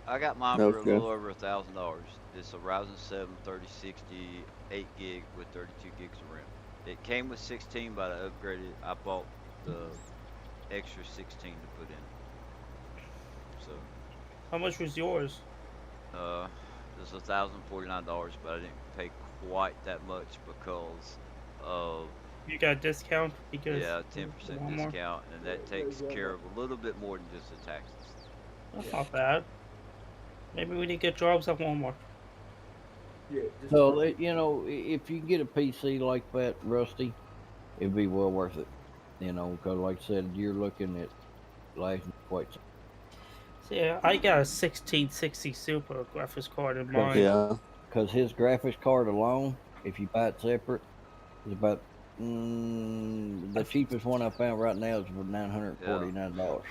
I got mine for a Okay. little over $1,000. It's a Ryzen 7 3060 8 gig with 32 gigs of RAM. It came with 16, but I upgraded. I bought the extra 16 to put in. So. How much was yours? It was $1,049, but I didn't pay quite that much because of. You got a discount because. Yeah, 10% discount, and that takes care of a little bit more than just the taxes. That's not bad. Maybe we need to get jobs at Walmart. Yeah. So you know, if you get a PC like that, Rusty, it'd be well worth it. You know, because like I said, you're looking at lasting quite some. So yeah, I got a 1660 Super graphics card in mine. Yeah. Because his graphics card alone, if you buy it separate, is about the cheapest one I found right now is for $949.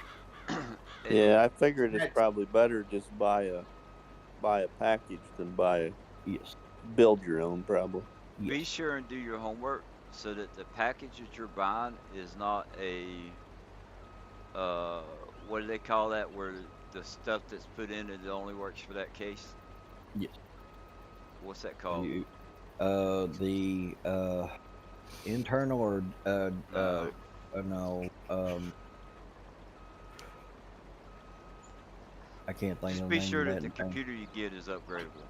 Yeah, I figured it's probably better just buy a package than build your own, probably. Be sure and do your homework so that the package that you're buying is not a what do they call that, where the stuff that's put in it only works for that case? Yes. What's that called? The internal or no. I can't think Just of be the name sure of that that the thing. computer you get is upgradable.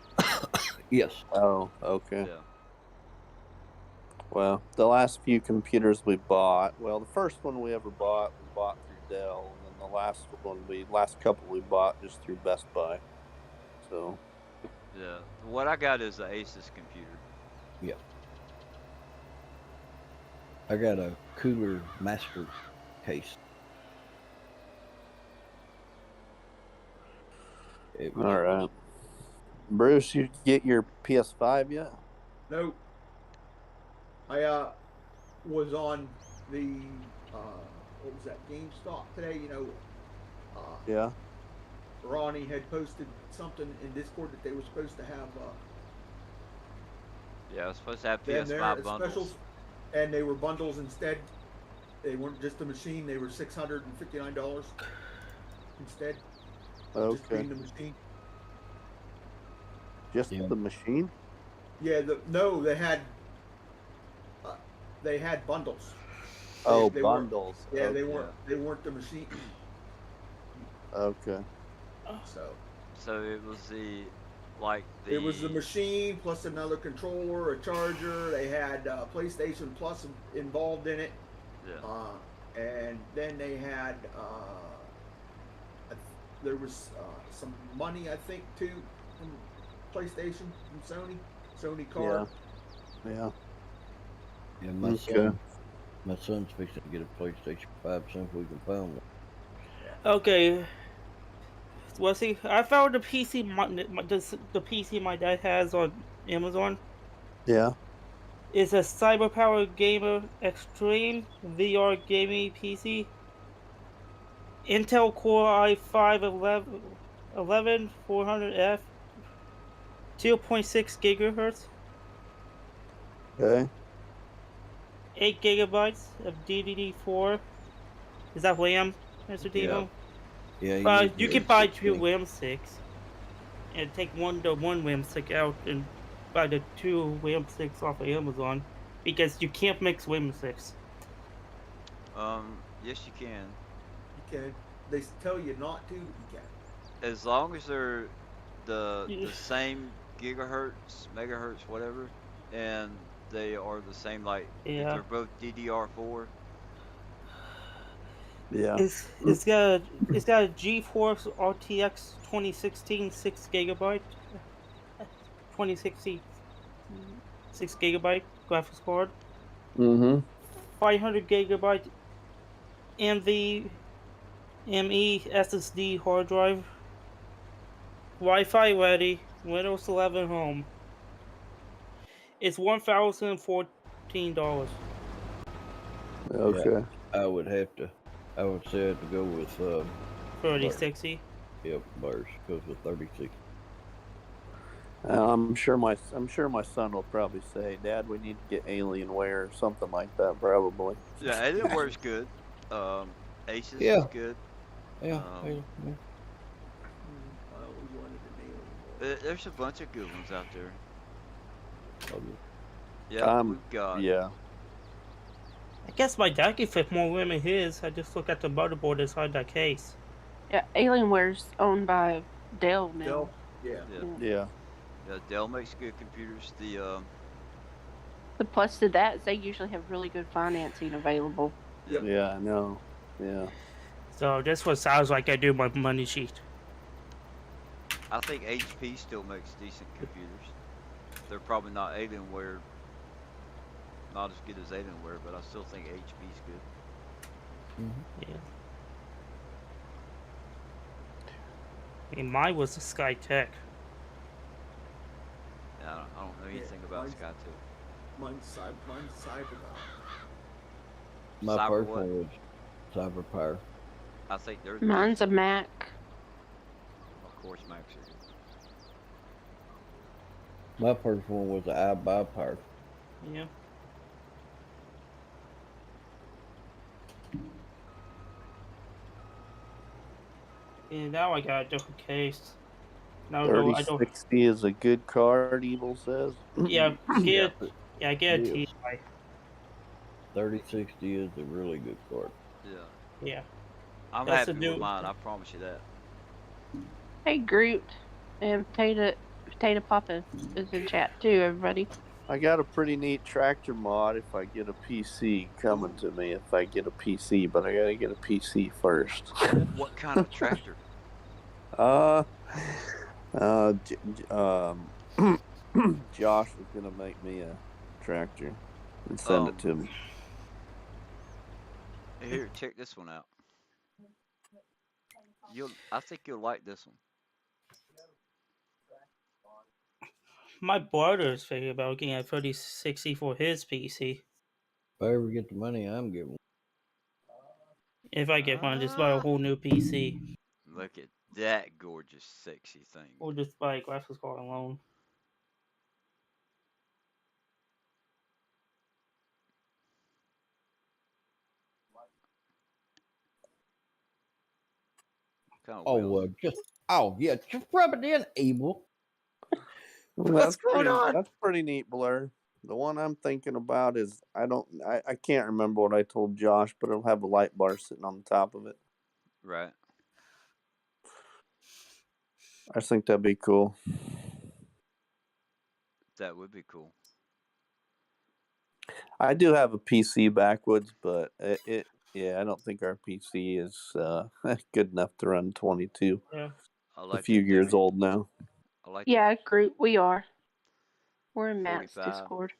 Yes. Oh, okay. Yeah. Well, the last few computers we bought, the first one we ever bought, we bought through Dell, and then the last couple we bought just through Best Buy. So. Yeah. What I got is an Asus computer. Yeah. I got a Cooler Master case. All right. Bruce, you get your PS5 yet? No. I was on the what was that, GameStop today? You know. Yeah. Ronnie had posted something in Discord that they were supposed to have. Yeah, I was supposed to have PS5 bundles. Specials, and they were bundles instead. They weren't just a machine; they were $659 instead. Okay. Just being the machine. Just the machine? Yeah. They had bundles. They bundles. Yeah, okay. they weren't the machine. Okay. So it was It was the machine plus another controller, a charger. They had PlayStation Plus involved in it. Yeah. And then they had there was some money, I think, too, from PlayStation, from Sony card. Yeah. Yeah, my son's fixing to get a PlayStation 5 soon if we can find one. Okay. Well, see, I found the PC the PC my dad has on Amazon. Yeah. It's a CyberPower Gamer Extreme VR gaming PC. Intel Core i5 11400F, 2.6 gigahertz. Okay. 8 gigabytes of DDD4. Is that RAM, Mr. Devo? Yeah. You can buy 2 RAM sticks and take one RAM stick out and buy the 2 RAM sticks off of Amazon, because you can't mix RAM sticks. Yes, you can. You can. They tell you not to, but you can. As long as they're the same gigahertz, megahertz, whatever, and they are the same, if they're both DDR4. Yeah. It's got a GeForce RTX 2016 6 gigabyte 2016 6 gigabyte graphics card. 500 gigabyte NVMe SSD hard drive. Wi-Fi ready. Windows 11 home. It's $1,014. Okay. Yeah, I would say I have to go with 3060. Yep, Burst goes with 3060. I'm sure my son will probably say, "Dad, we need to get Alienware or something like that." Probably. Yeah, Alienware's good. Asus Yeah. is good. Yeah. There's a bunch of good ones out there. Okay. Yeah, we've got. Yeah. I guess my dad can fit more room in his. I just look at the motherboard inside that case. Yeah, Alienware's owned by Dell now. Dell. Yeah. Yeah. Yeah, Dell makes good computers. The plus to that is they usually have really good financing available. Yeah, I know. Yeah. So this what sounds like I do my money sheet. I think HP still makes decent computers. They're probably not Alienware, not as good as Alienware, but I still think HP's good. Yeah. I mean, mine was the Skytech. Yeah, I don't know anything about Skytech. Mine's Cyber. My Cyber first what? one was Cyber Power. I think they're. Mine's a Mac. Of course, Macs are good. My first one was the iBuyPower. Yeah. And now I got a different case. No, I don't. 3060 is a good card, Evil says. Yeah, get I get a TI. 3060 is a really good card. Yeah. I'm That's happy the with new- mine. I promise you that. Hey, Groot and Potato Papa is in chat too, everybody. I got a pretty neat tractor mod if I get a PC coming to me if I get a PC, but I gotta get a PC first. What kind of tractor? Josh was gonna make me a tractor and send it to me. Here, check this one out. I think you'll like this one. My brother's thinking about getting a 3060 for his PC. If I ever get the money, I'm getting one. If I get one, just buy a whole new PC. Look at that gorgeous, sexy thing. Or just buy a graphics card alone. Just rub it in, Evil. What's going on? That's pretty neat, Blur. The one I'm thinking about is I can't remember what I told Josh, but it'll have a light bar sitting on the top of it. Right. I think that'd be cool. That would be cool. I do have a PC backwoods, but I don't think our PC is good enough to run 22. Yeah. It's a few years old now. I like Yeah, Groot, we are. We're in Matt's 45. Discord.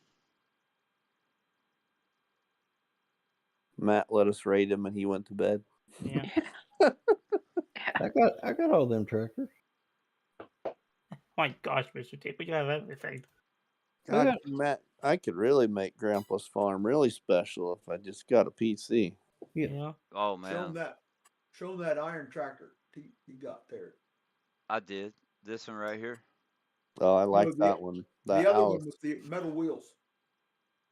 Matt let us raid him, and he went to bed. Yeah. I got all them tractors. My gosh, Mr. Tape, you have everything. God, Matt, I could really make Grandpa's farm really special if I just got a PC. Yeah. Oh man. Show him that iron tractor he got there. I did. This one right here. Oh, I like that one. The other one with the metal wheels.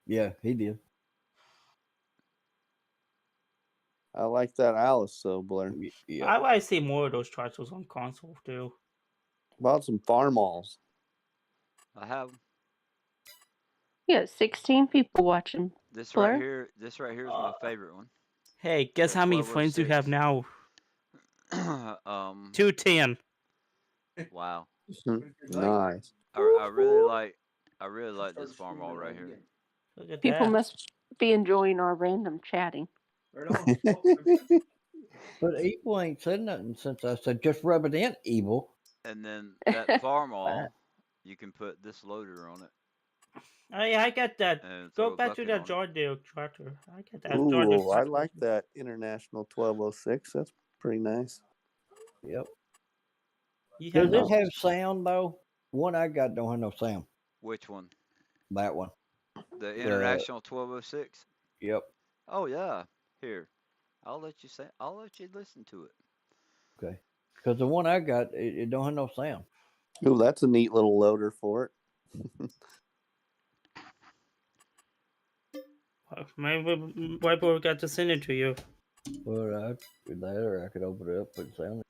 Yeah, he did. I like that Alice, so Blair. Yeah. I like to see more of those tractors on console too. About some farm-alls. I have. Yeah, 16 people watching. This Blur? right here. This right here is my favorite one. Hey, guess how many friends you have now? 210. Wow. Nice. I really like this farm all right here. Look at People that. must be enjoying our random chatting. But Evil ain't said nothing since I said just rub it in, Evil. And then that farm all, you can put this loader on it. Oh yeah, I got that. And Go throw a back to bucket that on it. John Deere tractor. I got that. John Deere Ooh, I tractor. like that International 1206. That's pretty nice. Yep. You Does have it those? have sound though? One I got don't have no sound. Which one? That one. The International 1206. Yep. Oh yeah. Here, I'll let you listen to it. Okay. Because the one I got, it don't have no sound. Ooh, that's a neat little loader for it. Maybe Whiteboard got to send it to you. Well, I could that, or I could open it up, put sound.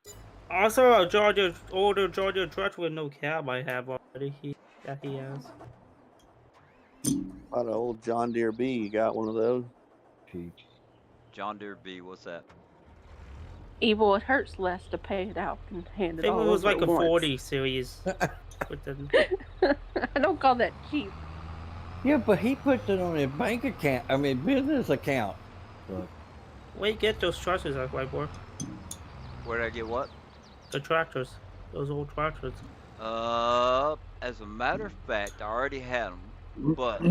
Also, a older Georgia tractor with no cab I have already. He has. About an old John Deere B. You got one of those? Cheap. John Deere B. What's that? Evil, it hurts less to pay it out than hand I it think it all was over like at a once. 40 series. With the... I don't call that cheap. Yeah, but he puts it on his bank account. I mean, business account. So, Where you get those tractors at, White Boy? Where did I get what? The tractors. Those old tractors. As a matter of fact, I already had them, but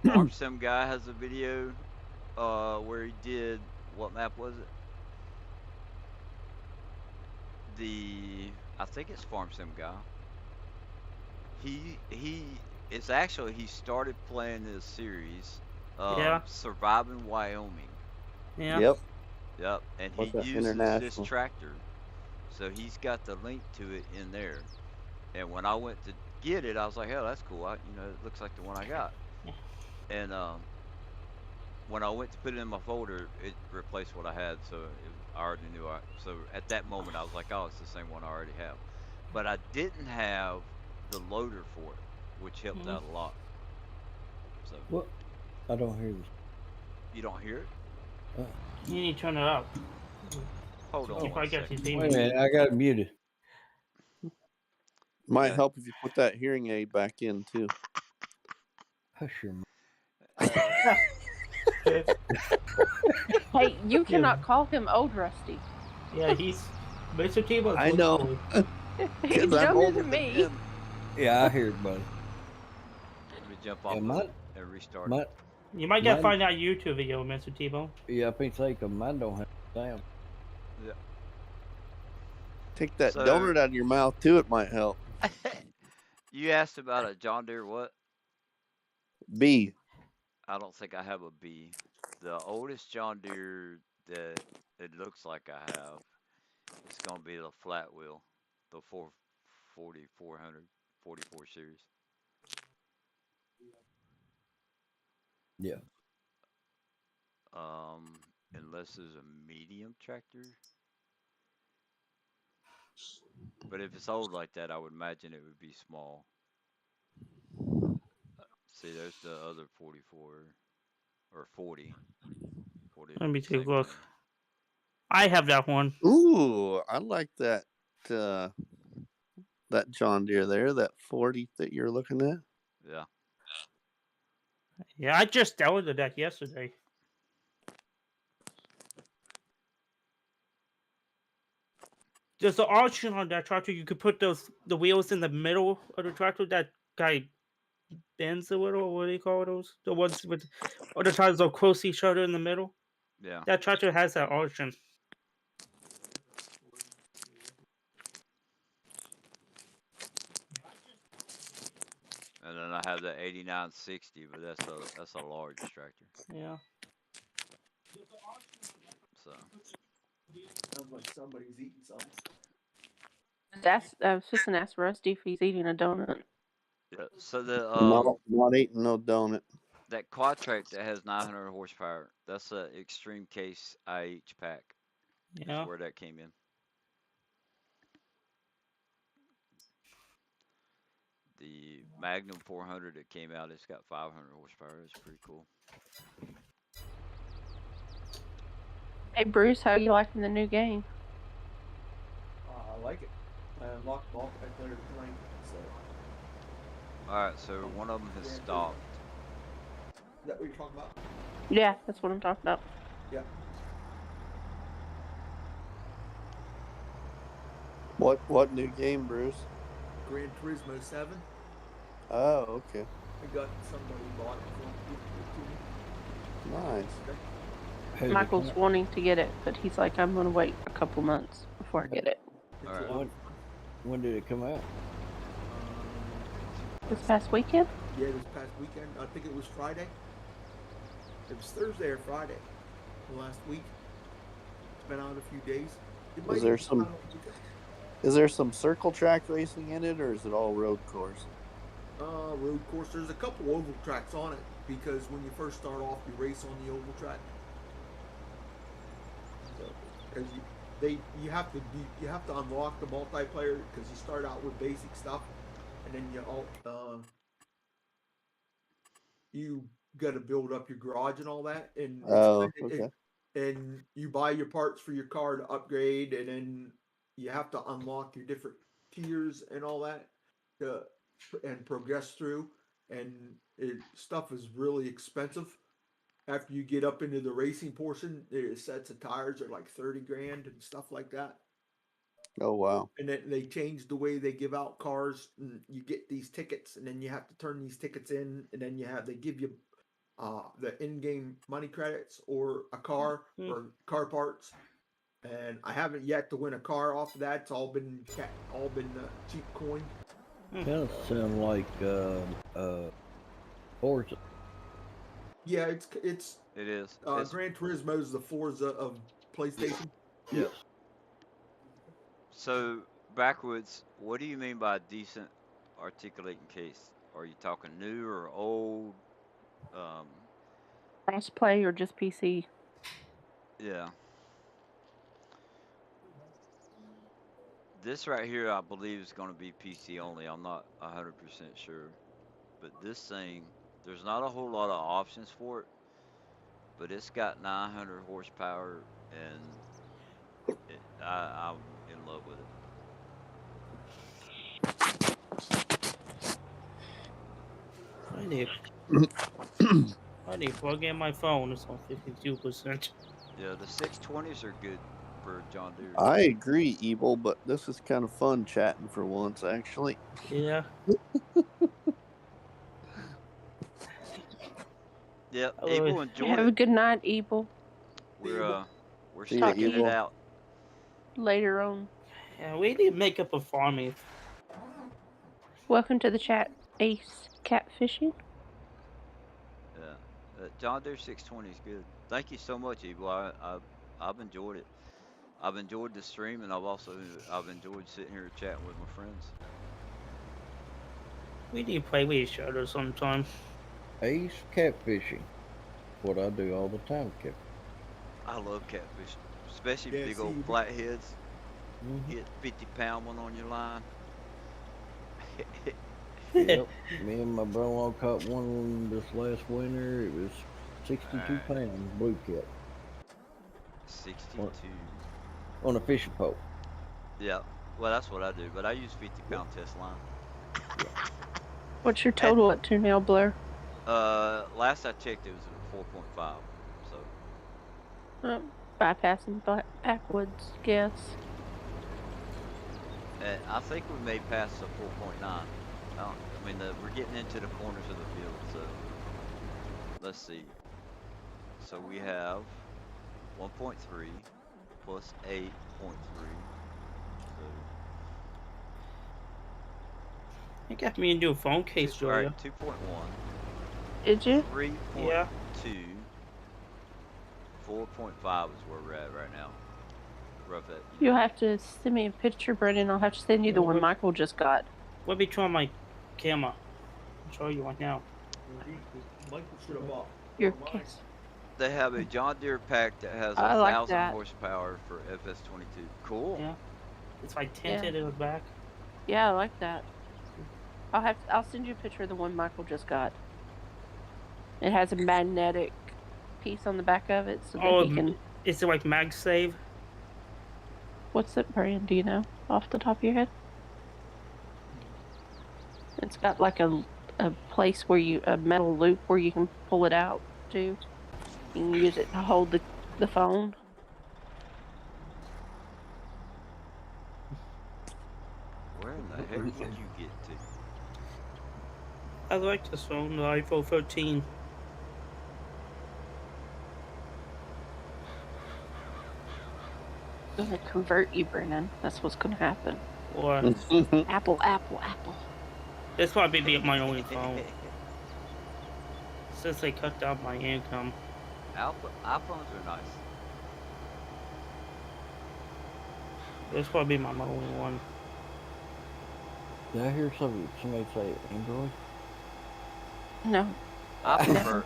Farm Sim Guy has a video, where he did, what map was it? I think it's Farm Sim Guy. He started playing this series, Yeah. Surviving Wyoming. Yeah. Yep, and he What's that, uses this international? tractor, so he's got the link to it in there. And when I went to get it, I was like, "Hell, that's cool. It looks like the one I got." And when I went to put it in my folder, it replaced what I had, so I already knew. So at that moment, I was like, "Oh, it's the same one I already have." But I didn't have the loader for it, which helped out a lot. So what? I don't hear this. you don't hear it? You need to turn it up. Hold on. You probably got these Wait a emails. minute, I got it muted. Might Yeah. help if you put that hearing aid back in too. Hush your mouth. Hey, you cannot call him old Rusty. Yeah, he's Mr. T-Bone. I know. He's I'm younger older than than me. him. Yeah, I hear it, buddy. Let me jump off Yeah, of mine- it and restart it. You might get to Mine- find that YouTube video, Mr. T-Bone. Yeah, I think so, because mine don't have sound. Yeah. Take that So- donut out of your mouth too. It might help. You asked about a John Deere what? B. I don't think I have a B. The oldest John Deere that it looks like I have, it's gonna be the flat wheel, the 400 44 series. Yeah. Unless there's a medium tractor. But if it's old like that, I would imagine it would be small. See, there's the other 44 or 40. 40 Let me take a same look. thing. I have that one. Ooh, I like that. That John Deere there, that 40 that you're looking at. Yeah. Yeah, I just downloaded that yesterday. There's an option on that tractor. You could put the wheels in the middle of the tractor. That guy bends a little. What do you call those? The ones with other tires are close to each other in the middle. Yeah. That tractor has that option. And then I have the 8960, but that's a large tractor. Yeah. So Sounds like somebody's eating something. I was just gonna ask Rusty if he's eating a donut. yeah. So the Not eating no donut. that quad track that has 900 horsepower, that's a extreme case IH pack. Yeah. That's where that came in. The Magnum 400 that came out, it's got 500 horsepower. It's pretty cool. Hey Bruce, how you liking the new game? I like it. I unlocked the multiplayer tonight, so. Alright, so one of them has stopped. Is that what you're talking about? Yeah, that's what I'm talking about. Yeah. What new game, Bruce? Gran Turismo 7. Oh, okay. I got somebody bought it for me. Nice. Who's it Michael's coming- wanting to get it, but he's like, I'm gonna wait a couple months before I get it. It's Alright. a lot of When did it come out? This past weekend? Yeah, this past weekend. I think it was Friday. It was Thursday or Friday. The last week. It's been out a few days. It might there even some- come out a week. Is there some circle track racing in it, or is it all road course? Road course. There's a couple oval tracks on it because when you first start off, you race on the oval track. So, you have to unlock the multiplayer because you start out with basic stuff, and then you got to build up your garage and all that, and okay. and you buy your parts for your car to upgrade, and then you have to unlock your different tiers and all that and progress through, and stuff is really expensive. After you get up into the racing portion, sets of tires are like 30 grand and stuff like that. Oh wow! And then they changed the way they give out cars. And you get these tickets, and then you have to turn these tickets in, and then they give you the in-game money credits or a car or car parts. And I haven't yet to win a car off of that. It's all been cheap coin. Kind of sound like Forza. Yeah, it is. Gran Turismo is the Forza of PlayStation. Yes. So, Backwoods, what do you mean by decent articulating case? Are you talking new or old? Crossplay or just PC? Yeah. This right here, I believe, is going to be PC only. I'm not 100% sure. But this thing, there's not a whole lot of options for it. But it's got 900 horsepower, and I'm in love with it. I need to plug in my phone. It's on 52%. Yeah, the 620s are good for John Deere. I agree, Evil, but this is kind of fun chatting for once, actually. Yeah. Yeah, Evil, enjoy it. Have a good night, Evil. We're sticking it out later on. Yeah, we need to make up a farming. Welcome to the chat, Ace Catfishing. Yeah, John Deere 620 is good. Thank you so much, Evil. I've enjoyed it. I've enjoyed the stream, and I've enjoyed sitting here chatting with my friends. We need to play with each other sometime. Ace catfishing. What I do all the time, catfish. I love catfish, especially big old flatheads. Get 50-pound one on your line. Yep. Me and my brother-in-law caught one this last winter. It was 62 pounds, blue cat. 62. On a fishing pole. Yeah, well that's what I do, but I use 50-pound test line. Yeah. What's your total at 2 now, Blair? Last I checked, it was at 4.5. So. Bypassing Backwoods, guess. And I think we may pass the 4.9. I mean, we're getting into the corners of the field, so let's see. So we have 1.3 plus 8.3. So You got me into a phone case, Julia. Right, 2.1. Did you? 3.2. Yeah. 4.5 is where we're at right now. Rough it. You'll have to send me a picture, Brendan. I'll have to send you the one Michael just got. Let me try my camera. I'll show you one now. Michael should have bought your case. They have a John Deere pack that has 1,000 horsepower for fs22. Cool. Yeah. It's like tinted in the back. Yeah, I like that. I'll send you a picture of the one Michael just got. It has a magnetic piece on the back of it, so that he can. Is it like MagSafe? What's it brand? Do you know off the top of your head? It's got like a place where a metal loop where you can pull it out too. You can use it to hold the phone. Where in the heck did you get to? I like this phone, the iPhone 13. I'm gonna convert you, Brennan. That's what's gonna happen. What? Apple. This probably be my only phone. Since they cut down my income. iPhones are nice. This probably be my only one. Did I hear somebody say Android? No. I prefer.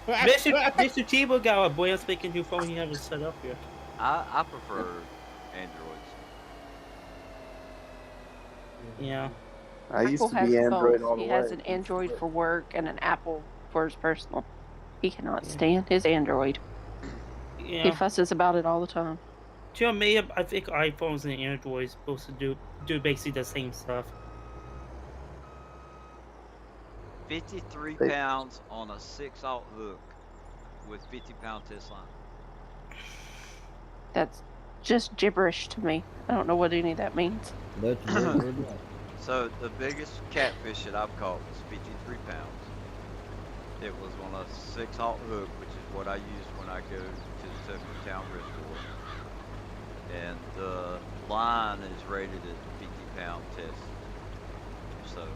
Mr. Tebow got a brand spanking new phone he hasn't set up yet. I prefer Androids. Yeah. I used Michael to has be Android both. all the He way. has an Android for work and an Apple for his personal. He cannot Yeah. stand his Android. He Yeah. fusses about it all the time. To me, I think iPhones and Androids supposed to do basically the same stuff. 53 They- pounds on a 6/0 hook with 50-pound test line. That's just gibberish to me. I don't know what any of that means. That's very good. So the biggest catfish that I've caught was 53 pounds. It was on a 6/0 hook, which is what I use when I go to the Town Reservoir. And the line is rated at 50-pound test. So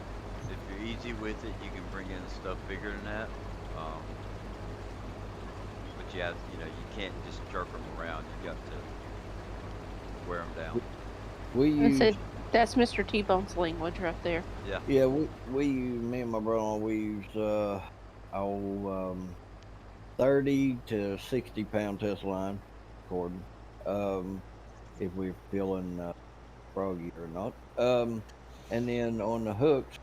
if you're easy with it, you can bring in stuff bigger than that. But you have, you can't just jerk them around. You got to wear them down. We I use said that's Mr. T-Bone's language right there. yeah we use, me and my brother, we use 30 to 60 pound test line according if we're feeling froggy or not. And then on the hooks,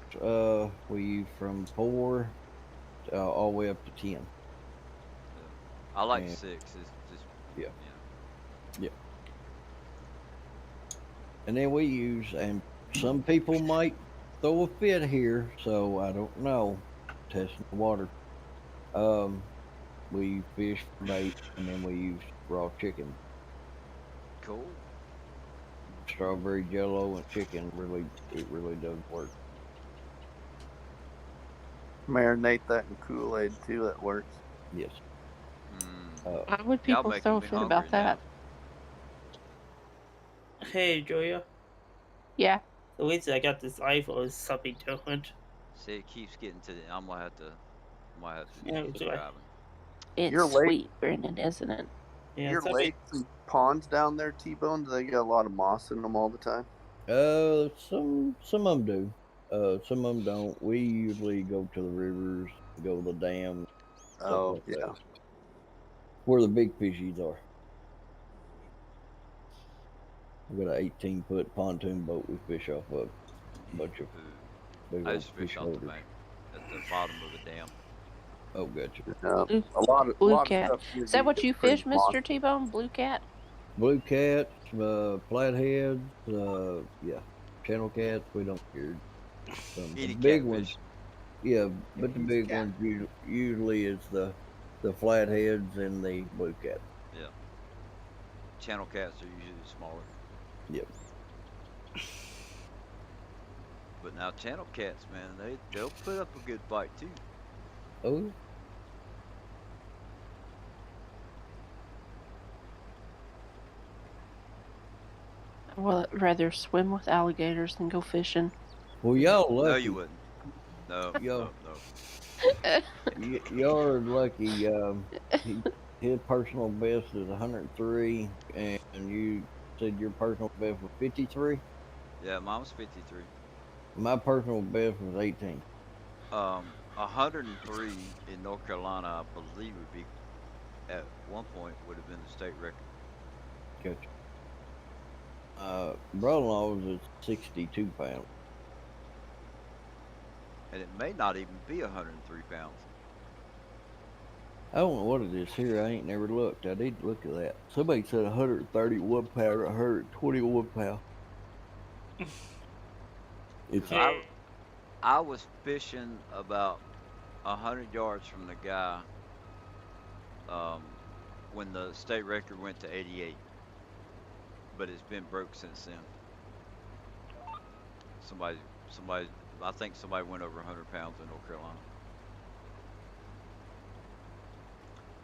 we use from 4 all the way up to 10. I like And 6. It's just yeah. And then we use, and some people might throw a fit here, so I don't know. Testing the water. We fish for bait, and then we use raw chicken. Cool. Strawberry jello and chicken it really does work. Marinate that in Kool-Aid too. That works. Yes. Why would Y'all people making throw a me fit hungry about that? Hey, Julia. Yeah. The reason I got this iPhone is something different. See, it keeps getting to the. I'm gonna have to Yeah, keep do I? driving. It's Your lake- sweet, Brendan, isn't it? Yeah, Your something. lakes and ponds down there, T-Bone, do they get a lot of moss in them all the time? Some of them do. Some of them don't. We usually go to the rivers, go to the dam, stuff Oh, like yeah. that. Where the big fishies are. We got an 18-foot pontoon boat we fish off of. A bunch of big I old just fish fish off the holders. bank at the bottom of the dam. Oh, gotcha. A lot Blue of cat. stuff. Is that what you pretty fish, mossy. Mr. T-Bone? Blue cat? Blue cats, flatheads, yeah, channel cats. We don't care. The Eating big ones, catfish. yeah, but the he's big cat. ones usually is the flatheads and the blue cat. Yeah. Channel cats are usually smaller. Yep. But now channel cats, man, they'll put up a good fight too. Oh. Well, I'd rather swim with alligators than go fishing. Well, y'all lucky. No, you wouldn't. No, Yo. no. Y'all are lucky. His personal best is 103, and you said your personal best was 53. Yeah, mine was 53. My personal best was 18. 103 in North Carolina, I believe, would be at one point would have been the state record. Gotcha. Brother-in-law was at 62 pounds. And it may not even be 103 pounds. I don't know what it is here. I ain't never looked. I need to look at that. Somebody said 131 pound or 121 pound. It's I was fishing about 100 yards from the guy when the state record went to 88. But it's been broke since then. Somebody, I think somebody went over 100 pounds in North Carolina.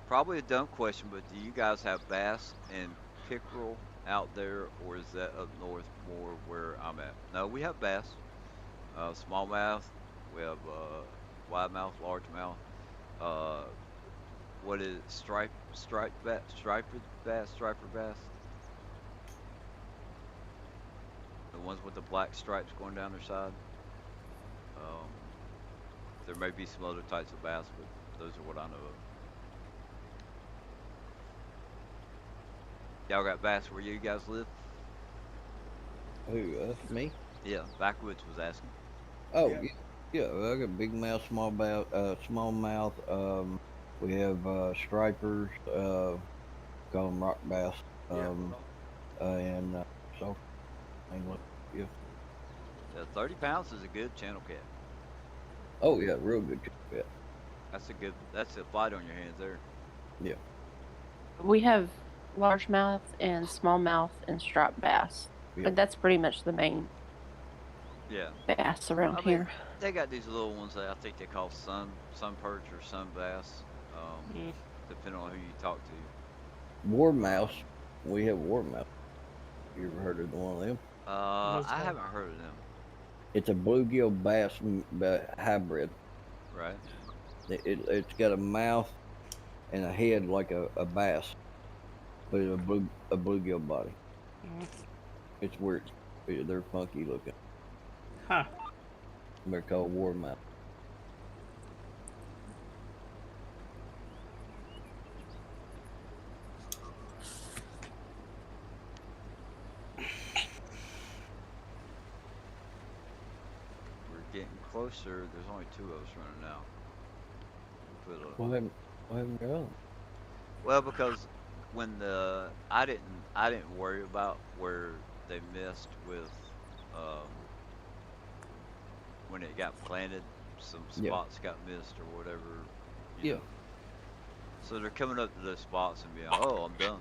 Probably a dumb question, but do you guys have bass and pickerel out there, or is that up north more where I'm at? No, we have bass, smallmouth, we have widemouth, largemouth. What is it? Striper bass? The ones with the black stripes going down their side. There may be some other types of bass, but those are what I know of. Y'all got bass where you guys live? Who? That's me. Yeah, Backwoods was asking. Oh Yeah. yeah. I got big mouth, small mouth, small mouth. We have stripers. Call them rock bass. And so English. Yeah. Yeah, 30 pounds is a good channel cat. Oh yeah, real good. Yeah. That's a fight on your hands there. Yeah. We have largemouth and smallmouth and striped bass, Yeah. but that's pretty much the main Yeah. bass around I mean, here. they got these little ones that I think they call sun perch or sun bass, depending on who you talk to. War mouse. We have war mouse. You ever heard of one of them? I haven't heard of them. It's a bluegill bass hybrid. Right. It's got a mouth and a head like a bass, but it's a bluegill body. It's weird. They're funky looking. Huh. They're called war mouse. We're getting closer. There's only 2 of us running now. Why haven't you gone? Well, because when I didn't worry about where they missed with when it got planted. Some spots got missed or whatever. You know. So they're coming up to those spots and being, oh, I'm done.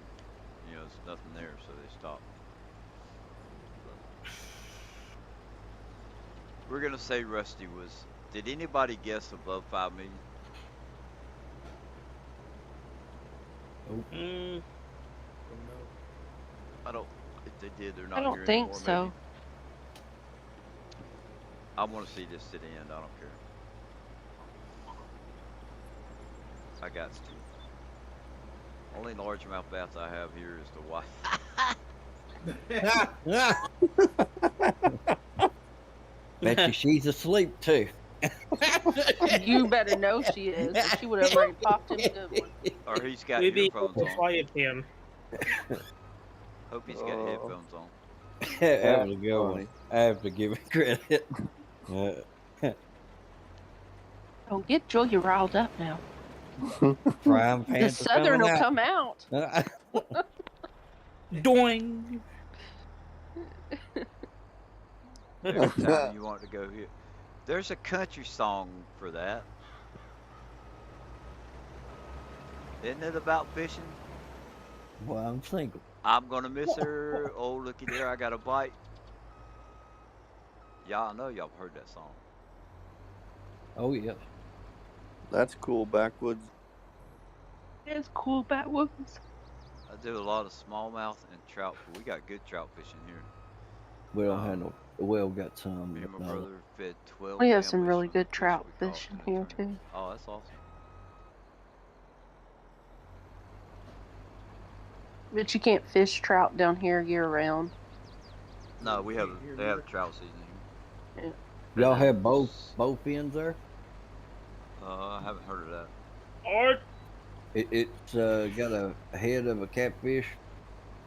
You know, there's nothing there, so they stop. We're gonna say Rusty was. Did anybody guess above 5 million? I don't. If they did, they're not. I don't here think anymore, so. maybe. I want to see this to the end. I don't care. I got to. Only largemouth bass I have here is the white. Bet you she's asleep too. You better know she is. Or she would have already popped him a good one. Or he's got Maybe earphones on. quiet him. Hope he's got headphones on. That was a good one. I have to give it credit. Don't get Julia riled up now. Prime The Southern will come out. Doing. Every time you want to go here. There's a country song for that. Isn't it about fishing? Well, I'm single. I'm gonna miss her. Oh, looky there, I got a bite. Y'all know y'all heard that song. Oh yeah. That's cool, Backwoods. It's cool, Backwoods. I do a lot of smallmouth and trout. We got good trout fishing here. We don't have no. Well, got some. Me and But my no. brother fed 12 We have some families really from the good fish trout we caught fishing in a here tournament. too. Oh, that's awesome. But you can't fish trout down here year round. No, they have trout season here. Y'all have both ends there. I haven't heard of that. Or It's got a head of a catfish,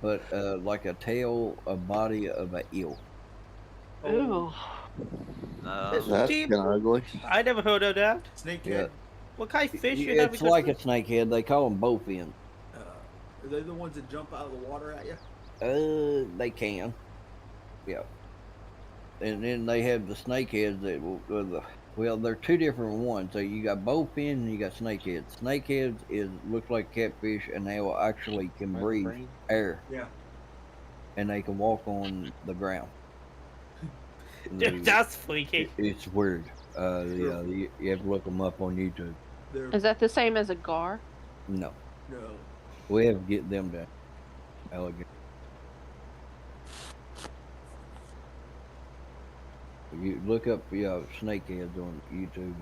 but like a tail, a body of a eel. Ooh. No, That's Steve- kind of ugly. I never heard of that. Snakehead. What kind of fish you have? It's like a snakehead. They call them both ends. Are they the ones that jump out of the water at you? They can. Yeah. And then they have the snakeheads that well, they're two different ones. So you got both ends and you got snakeheads. Snakeheads look like catfish, and they will actually can breathe air. Yeah. And they can walk on the ground. That's freaky. It's weird. Yeah, you have to look them up on YouTube. Is that the same as a gar? No, No. we have to get them to alligator. You look up snakeheads on YouTube.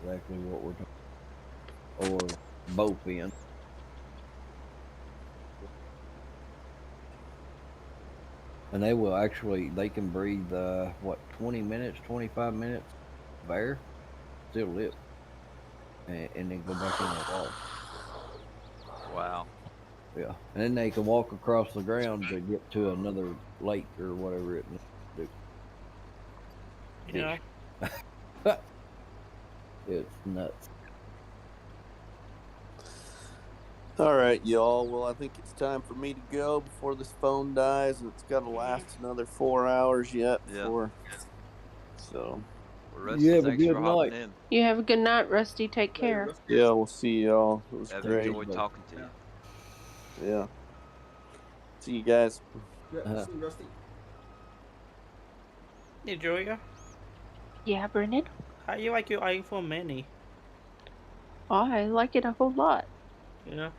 Exactly what we're talking. Or both ends. And they can breathe 20 minutes, 25 minutes of air, still live, and then go back in the water. wow. Yeah, and then they can walk across the ground to get to another lake or whatever it needs to do. Yeah. It's nuts. All right, y'all. Well, I think it's time for me to go before this phone dies, and it's got to last another 4 hours yet before. So. Well, Rusty, You have a thanks good for night. hopping in. You have a good night, Rusty. Take care. Yeah, we'll see y'all. It was I've great. enjoyed talking to you. Yeah. See you guys. Yeah, see you, Rusty. Hey, Julia. Yeah, Brennan. How you like your iPhone Mini? Oh, I like it a whole lot. Yeah.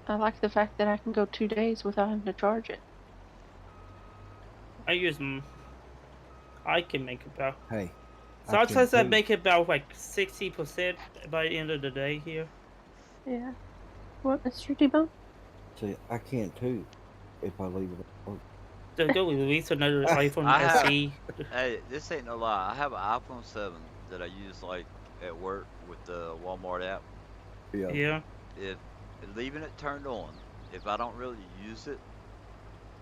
I like the fact that I can go 2 days without having to charge it. I can make about. Hey. Sometimes I make it about like 60% by the end of the day here. Yeah. What, Mr. D-Bone? See, I can too if I leave it at work. They're going to release another iPhone SE. Hey, this ain't no lie. I have an iPhone 7 that I use like at work with the Walmart app. Yeah. If leaving it turned on, if I don't really use it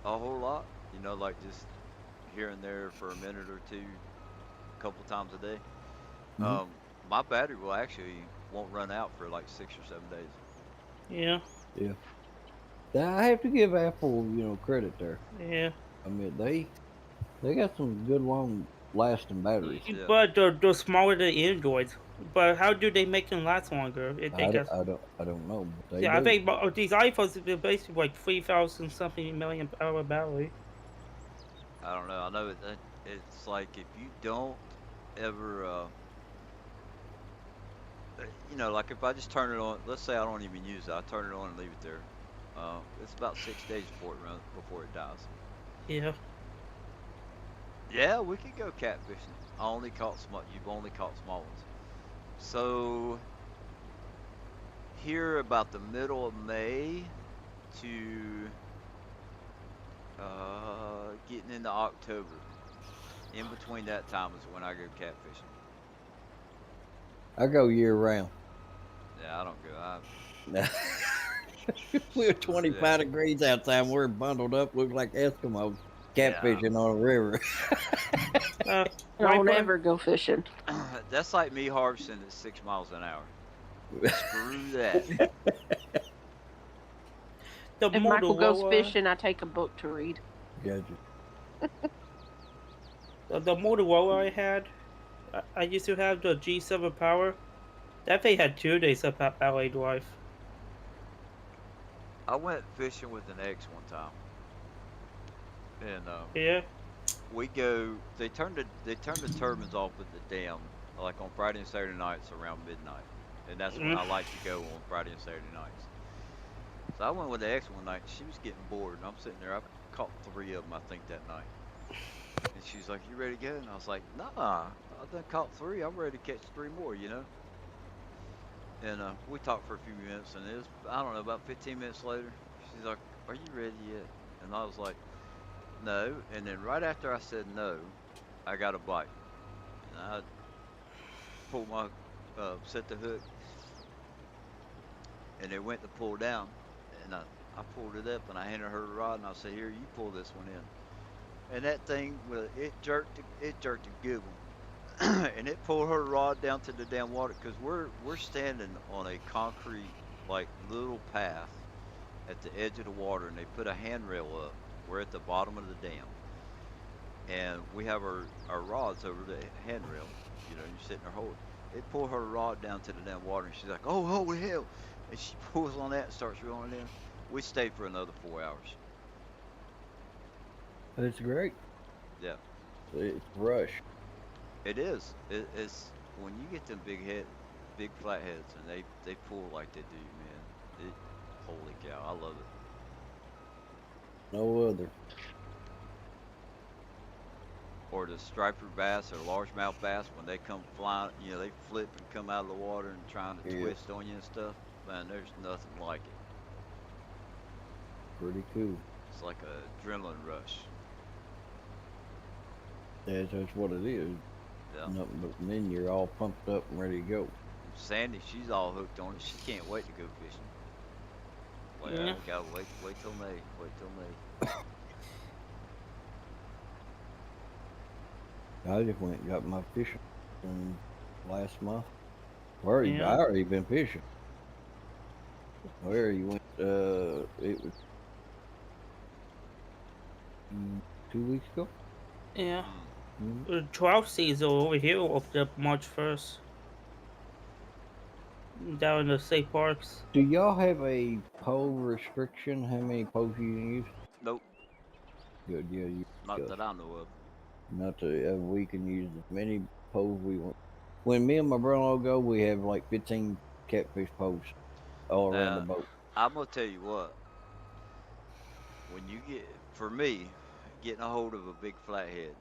a whole lot, you know, like just here and there for a minute or two, a couple times a day, my battery will actually won't run out for like 6 or 7 days. Yeah. Yeah. I have to give Apple, credit there. Yeah. I mean, they got some good long lasting batteries. Yeah. But they're smaller than Androids. But how do they make them last longer? I don't know. But they I do. think these iPhones are basically like 3,000 something million hour battery. I don't know. I know it's like if you don't ever, like if I just turn it on, let's say I don't even use it, I turn it on and leave it there. It's about 6 days before it dies. Yeah. Yeah, we could go catfishing. You've only caught small ones. So here about the middle of May to getting into October. In between that time is when I go catfishing. I go year round. Yeah, I don't go. We're 25 degrees outside. We're bundled up, look like Eskimos catfishing on a river. Don't ever go fishing. That's like me harvesting at 6 miles an hour. Screw that. If Michael goes fishing, I take a book to read. Gotcha. The Motorola I had, I used to have the G7 Power. That thing had 2 days of battery life. I went fishing with an ex one time, and yeah, we go. They turned the turbines off at the dam like on Friday and Saturday nights around midnight, and that's when I like to go on Friday and Saturday nights. So I went with the ex one night. She was getting bored, and I'm sitting there. I caught 3 of them, I think, that night. And she's like, "You ready to go?" And I was like, "Nah, I done caught 3. I'm ready to catch 3 more, you know." And we talked for a few minutes, and it was, I don't know, about 15 minutes later, she's like, "Are you ready yet?" And I was like, "No." And then right after I said no, I got a bite. And I pulled my, set the hook, and it went to pull down. And I pulled it up, and I handed her the rod, and I said, "Here, you pull this one in." And that thing, it jerked a good one. And it pulled her rod down to the damn water, because we're standing on a concrete like little path at the edge of the water, and they put a handrail up. We're at the bottom of the dam, and we have our rods over the handrail. You know, you're sitting there holding. It pulled her rod down to the damn water, and she's like, "Oh, holy hell!" And she pulls on that and starts reeling in. We stayed for another 4 hours. It's great. Yeah. It's rush. It is. It's when you get them big flatheads, and they pull like they do, man. Holy cow, I love it. No other. Or the striper bass or largemouth bass, when they come flying, they flip and come out of the water and trying to twist on you and stuff. Man, there's nothing like it. Pretty cool. It's like a adrenaline rush. Yeah, that's what it is. Yeah. Nothing but then you're all pumped up and ready to go. Sandy, she's all hooked on it. She can't wait to go fishing. Well, gotta wait till May. Wait till May. I just went and got my fishing last month. I already been fishing. Where you went? It was 2 weeks ago. Yeah. The trout season over here opened up March 1st. Down in the state parks. Do y'all have a pole restriction? How many poles you can use? Nope. Good, yeah. Not that I know of. Not to, we can use as many poles we want. When me and my brother-in-law go, we have like 15 catfish poles all around the boat. I'm gonna tell you what. When you for me, getting a hold of a big flathead,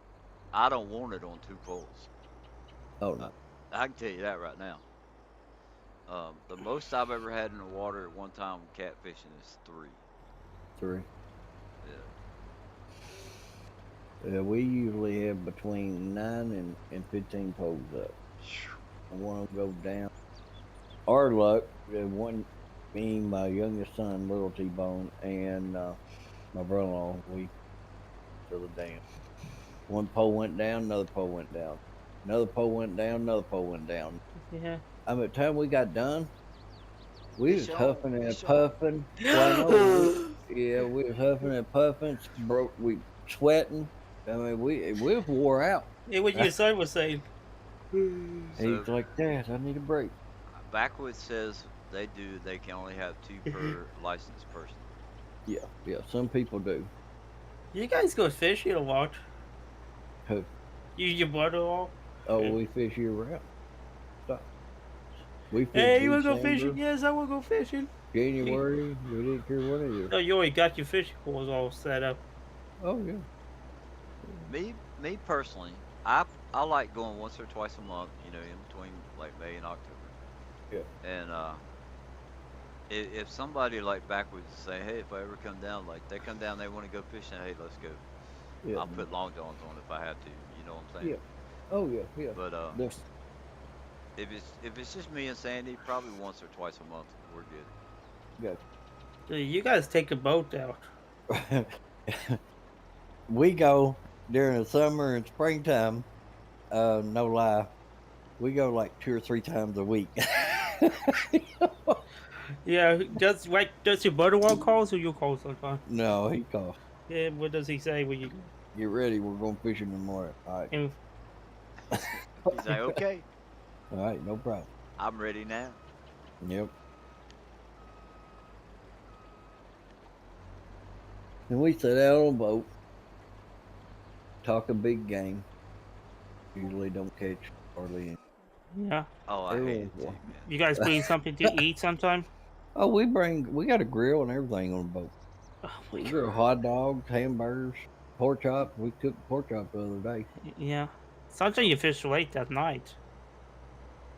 I don't want it on 2 poles. Oh no. I can tell you that right now. The most I've ever had in the water at one time catfishing is 3. 3. Yeah. We usually have between 9 and 15 poles up. And one of them goes down. Our luck, me, my youngest son, Little T-Bone, and my brother-in-law, we to the dam. One pole went down, another pole went down. Another pole went down, another pole went down. Yeah. By the time we got done, we was huffing and puffing. We was huffing and puffing. We sweating. I mean, we was wore out. Yeah, what your son was saying. He's like, Dad, I need a break. Backwoods says they can only have 2 per licensed person. Yeah, some people do. You guys go fishing a lot. Who? You your brother-in-law? Oh, we fish year round. Stop. We fish. Hey, you wanna go fishing? Yes, I wanna go fishing. January, we didn't care what it is. No, you already got your fishing poles all set up. Oh yeah. Me personally, I like going once or twice a month. You know, in between like May and October. Yeah. And if somebody like Backwoods say, hey, if I ever come down, like they come down, they want to go fishing, hey, let's go. Yeah. I'll put long johns on if I have to. You know what I'm saying? Yeah. Oh yeah. But if it's just me and Sandy, probably once or twice a month, we're good. Good. So you guys take a boat out. We go during the summer and springtime. No lie, we go like 2 or 3 times a week. Yeah, does your brother-in-law calls or you call sometimes? No, he calls. Yeah, what does he say when you get ready? We're going fishing tomorrow. All right. He's like, okay. All right, no problem. I'm ready now. Yep. And we sit out on a boat, talk a big game. Usually don't catch hardly any. Yeah. Oh, I hate it too, man. You guys bring something to eat sometime? Oh, we got a grill and everything on the boat. Oh, we grill hot dogs, hamburgers, pork chops. We cooked pork chops the other day. Yeah. Sometimes you fish late that night.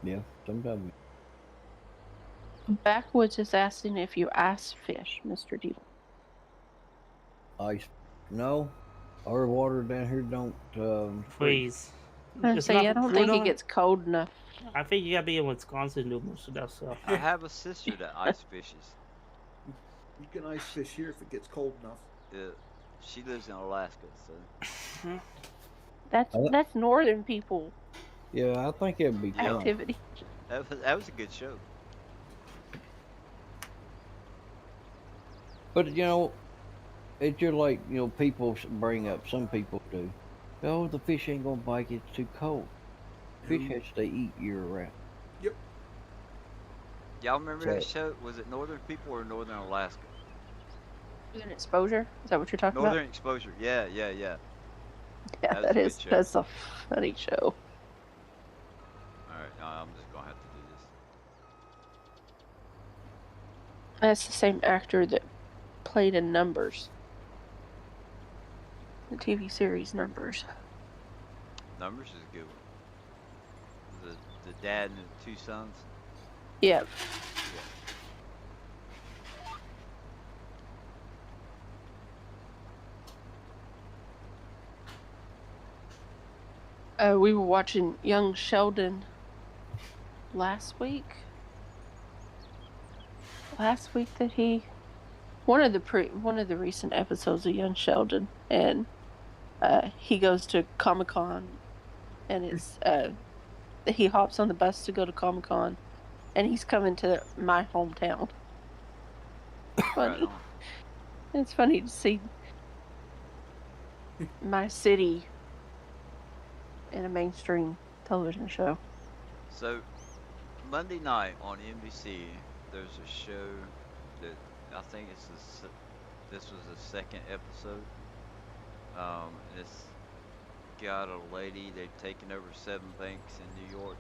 Yeah, sometimes. Backwoods is asking if you ice fish, Mr. D. Ice? No, our water down here don't freeze. I don't think it gets cold enough. I think you gotta be in Wisconsin to do most of that stuff. I have a sister that ice fishes. You can ice fish here if it gets cold enough. Yeah, she lives in Alaska, so. That's northern people. Yeah, I think it'd be fun. Activity. That was a good show. But it's just like people bring up. Some people do. Oh, the fish ain't gonna bite. It's too cold. Fish has to eat year round. Yep. Y'all remember that show? Was it Northern People or Northern Alaska? Northern Exposure? Is that what you're talking Northern about? Exposure. Yeah. Yeah, that's a funny show. Alright, I'm just gonna have to do this. That's the same actor that played in Numbers. The TV series Numbers. Numbers is a good one. The dad and the 2 sons. Yep. We were watching Young Sheldon last week. Last week that he one of the recent episodes of Young Sheldon, and he goes to Comic-Con, and it's he hops on the bus to go to Comic-Con, and he's coming to my hometown. Right on. It's funny to see my city in a mainstream television show. So, Monday night on NBC, there's a show that I think this was the second episode. And it's got a lady, they've taken over 7 banks in New York.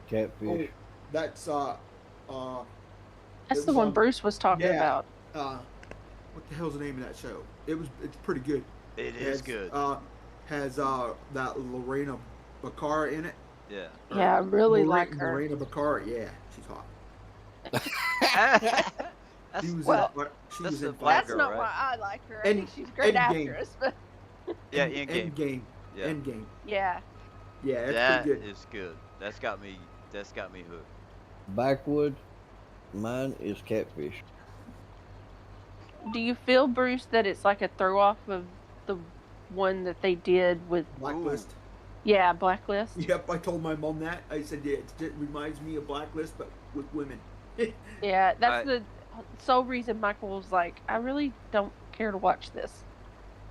Catfish. Oh, that's That's the one Bruce was talking about. What the hell's the name of that show? It's pretty good. It is good. Has that Lorena Baccara in it. Yeah. Yeah, I really like her. Lorena Baccara, yeah, she's hot. That's, She was that's in the black That's girl, not right? why I like her. I think she's a great Endgame. actress, but Yeah, Endgame. Endgame. Yeah. Endgame. yeah. Yeah, that's That pretty good. is good. That's got me hooked. Backwood. Mine is Catfish. Do you feel, Bruce, that it's like a throw off of the one that they did with Blacklist. Yeah, Blacklist? Yep, I told my mom that. I said, yeah, it reminds me of Blacklist, but with women. Yeah, that's the sole reason Michael was like, I really don't care to watch this.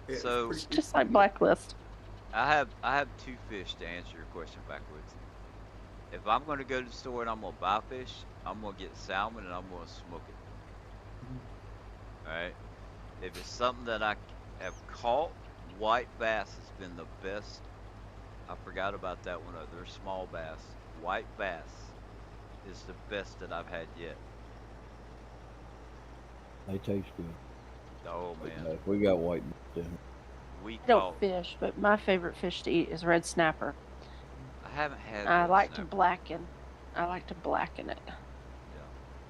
Yeah, So- It's just like Blacklist. I have 2 fish to answer your question backwards. If I'm going to go to the store and I'm going to buy fish, I'm going to get salmon and I'm going to smoke it. Alright? If it's something that I have caught, white bass has been the best. I forgot about that one other small bass. White bass is the best that I've had yet. They taste good. Oh man. We got white bass in. We I don't caught. fish, but my favorite fish to eat is red snapper. I haven't had I red like to snapper. blacken. I like to blacken it. Yeah.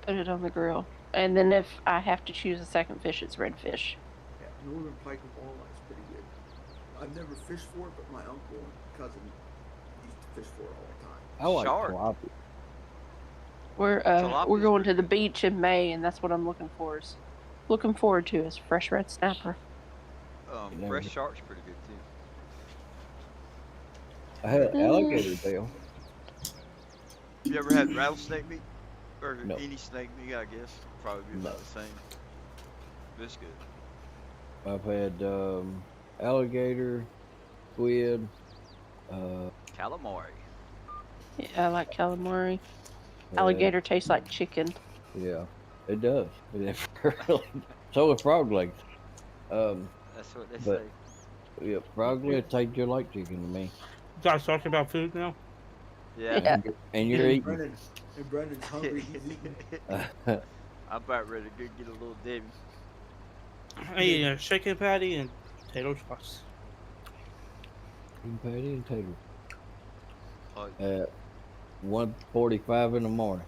Put it on the grill. And then if I have to choose a second fish, it's redfish. Yeah, northern pike and walleye is pretty good. I've never fished for it, but my uncle and cousin used to fish for it all the time. I like Shark. tilapia. We're Tilapia's going to pretty the good. beach in May, and that's what I'm looking forward to is fresh red snapper. Never- Fresh shark's pretty good too. I had alligator tail. You ever had rattlesnake meat? Or No. any snake meat, I guess. Probably be about No. the same. But it's good. I've had alligator, squid. Calamari. Yeah, I like calamari. Alligator tastes like chicken. Yeah, it does. So does frog legs. That's what they But- say. Yeah, frog legs taste just like chicken to me. You guys talking about food now? Yeah. Yeah. And you're eating. And Brendan's hungry. He's eating. I'm about ready to go get a little Debbie. I eat a chicken patty and potato sauce. Patty and tater. Oh, At 1:45 in the morning.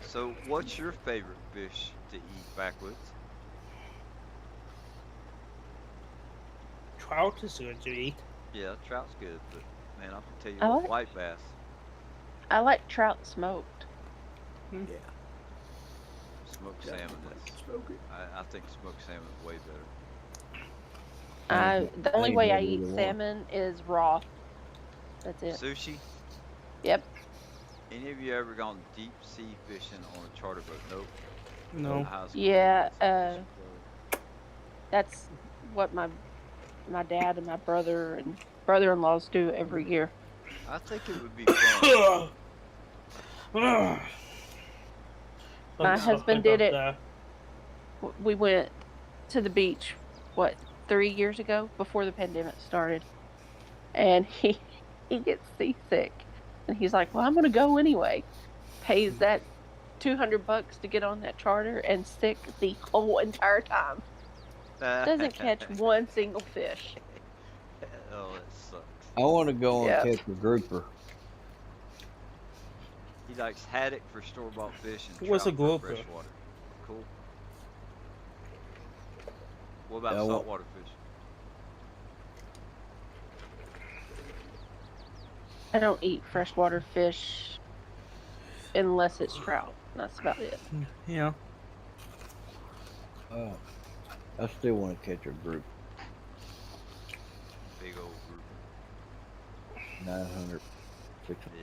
So, what's your favorite fish to eat backwoods? Trout is good to eat. Yeah, trout's good, but man, I can tell you I what, like- white bass. I like trout smoked. Yeah. Smoked Yeah. salmon is. Smoke it. I think smoked salmon is way better. The only ain't way I never eat really salmon is raw. That's it. Sushi? Yep. Any of you ever gone deep sea fishing on a charter boat? Nope. No. High school Yeah, fishing club. That's what my dad and my brother-in-laws do every year. I think it would be fun. My husband did it. We went to the beach, 3 years ago, before the pandemic started, and he gets seasick, and he's like, "Well, I'm gonna go anyway." Pays that $200 to get on that charter and sick the whole entire time. Doesn't catch one single fish. Oh, that sucks. I want to go and Yeah. catch a grouper. He likes haddock for store-bought fish and What's trout a for grouper? freshwater. Cool. What about Yeah, well- saltwater fish? I don't eat freshwater fish unless it's trout. That's about it. Yeah. I still want to catch a group. Big old group. 900, 600.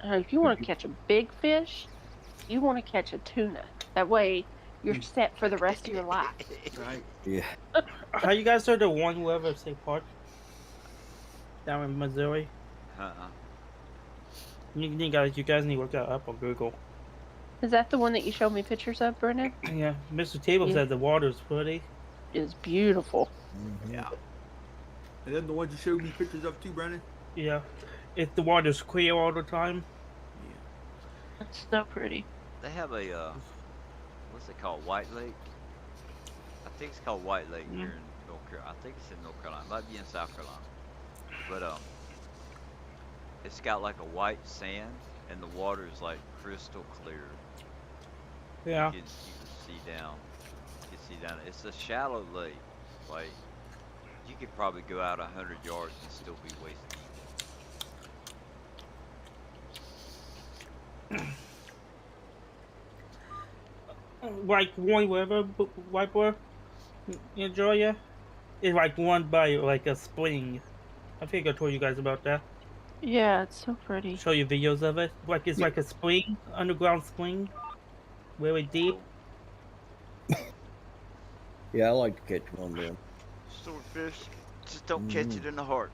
Yeah. If you want to catch a big fish, you want to catch a tuna. That way, you're set for the rest of your life. Right. Yeah. How you guys heard the One River State Park down in Missouri? You guys need to look that up on Google. Is that the one that you showed me pictures of, Brennan? Yeah, Mr. Table said the water's pretty. It's beautiful. Mm-hmm. Yeah. And then the ones you showed me pictures of too, Brennan. Yeah, if the water's clear all the time. Yeah. It's so pretty. They have a what's it called? White Lake. I think it's called White Lake here in North Carolina. I think it's in North Carolina. It might be in South Carolina. But it's got like a white sand, and the water is like crystal clear. Yeah. You can see down. You can see down. It's a shallow lake. Like you could probably go out 100 yards and still be waist deep. Like One River, White Boy, in Georgia, is like run by like a spring. I think I told you guys about that. Yeah, it's so pretty. Show you videos of it. Like it's like a spring, underground spring, really deep. Yeah, I like to catch one of them. Swordfish, just don't catch it in the heart.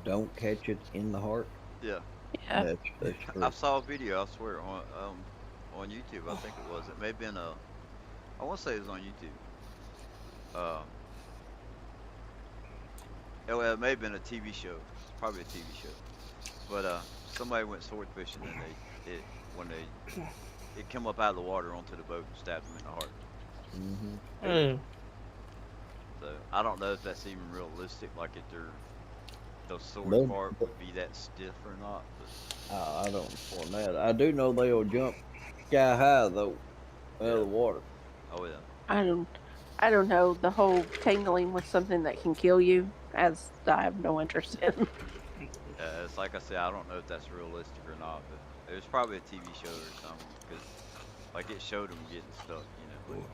Don't catch it in the heart. Yeah. Yeah. That's true. I saw a video, I swear, on YouTube. I think it was. It may have been I want to say it was on YouTube. It may have been a TV show, probably a TV show. But somebody went sword fishing and when it came up out of the water onto the boat and stabbed them in the heart. Mm-hmm. So I don't know if that's even realistic, like if those sword part would be that stiff or not. But I don't want that. I do know they'll jump sky high though, out of the water. Oh yeah. I don't know. The whole tangling with something that can kill you, as I have no interest in. It's like I said, I don't know if that's realistic or not, but it was probably a TV show or something, because like it showed them getting stuck, you know.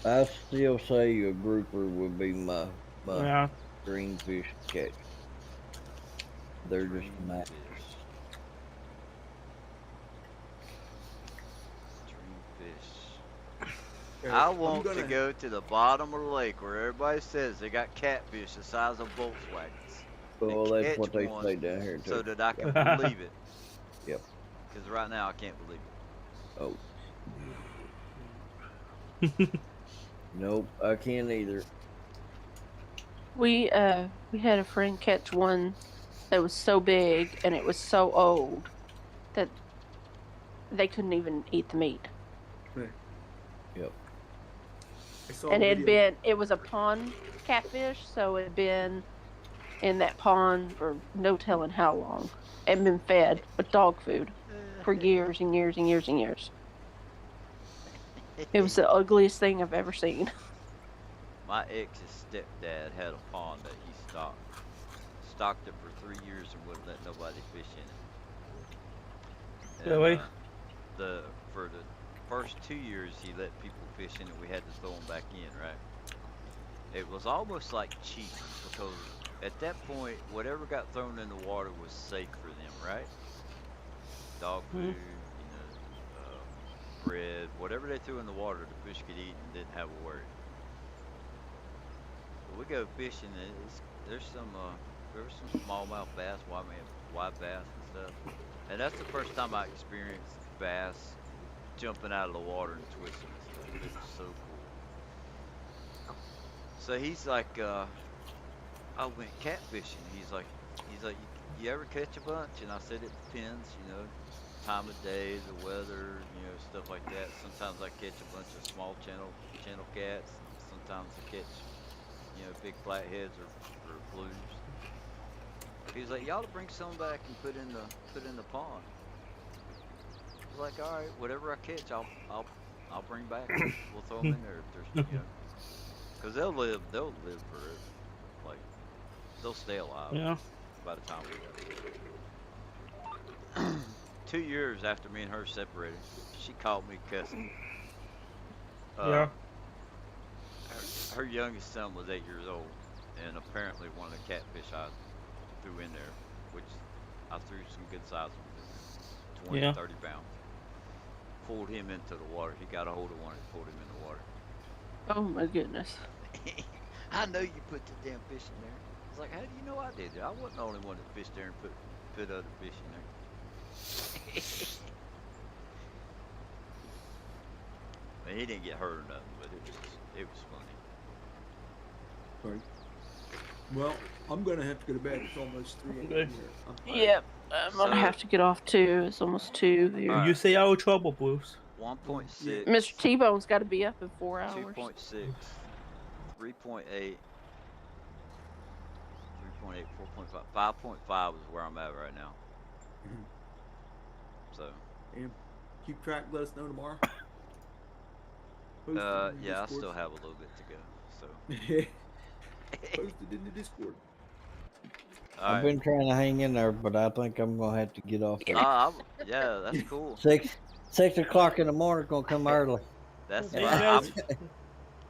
I still say a grouper would be my green fish catch. They're just nice. I want to go to the bottom of the lake where everybody says they got catfish the size of Volkswagens. Well, that's what they say down here too. So that I can believe it. Yep. Because right now I can't believe it. Oh. Nope, I can't either. We had a friend catch one that was so big and it was so old that they couldn't even eat the meat. Yep. And it was a pond catfish, so it had been in that pond for no telling how long. It had been fed with dog food for years and years and years and years. It was the ugliest thing I've ever seen. My ex's stepdad had a pond that he stocked it for 3 years and wouldn't let nobody fish in it. And, Really? For the first 2 years he let people fish in it, we had to throw them back in, right? It was almost like cheating, because at that point, whatever got thrown in the water was safe for them, right? Dog food, bread, whatever they threw in the water, the fish could eat and didn't have a worry. But we go fishing, and there's some smallmouth bass, wide bass and stuff. And that's the first time I experienced bass jumping out of the water and twisting and stuff. It was so cool. So he's like, I went catfishing. He's like, you ever catch a bunch? And I said, it depends, time of day, the weather, stuff like that. Sometimes I catch a bunch of small channel cats. Sometimes I catch, big flatheads or blues. He's like, you ought to bring some back and put in the pond. I was like, all right, whatever I catch, I'll bring back. We'll throw them in there if there's, because they'll live for like they'll stay alive. Yeah. By the time we go. 2 years after me and her separated, she called me cussing. Yeah. Her youngest son was 8 years old, and apparently one of the catfish I threw in there, which I threw some good sized ones in there, 20, Yeah. 30 pounds. Pulled him into the water. He got a hold of one and pulled him in the water. Oh my goodness. I know you put the damn fish in there. I was like, how do you know I did it? I wasn't the only one that fished there and put other fish in there. He didn't get hurt or nothing, but it was funny. Right. Well, I'm gonna have to go to bed. It's almost 3 a.m. Okay. here. I'm tired. Yep. I'm gonna So- have to get off too. It's almost 2 here. All right. You stay out of trouble, Bruce. 1.6. Mr. T-Bone's got to be up in 4 hours. 2.6, 3.8, 3.8, 4.5, 5.5 is where I'm at right now. Mhm. So, And keep track. Let us know tomorrow. Post it in the yeah, I Discord. still have a little bit to go. So, Post it in the Discord. all I've right. been trying to hang in there, but I think I'm gonna have to get off. There. Yeah, that's cool. 6 o'clock in the morning gonna come early. That's Hey, fine. guys.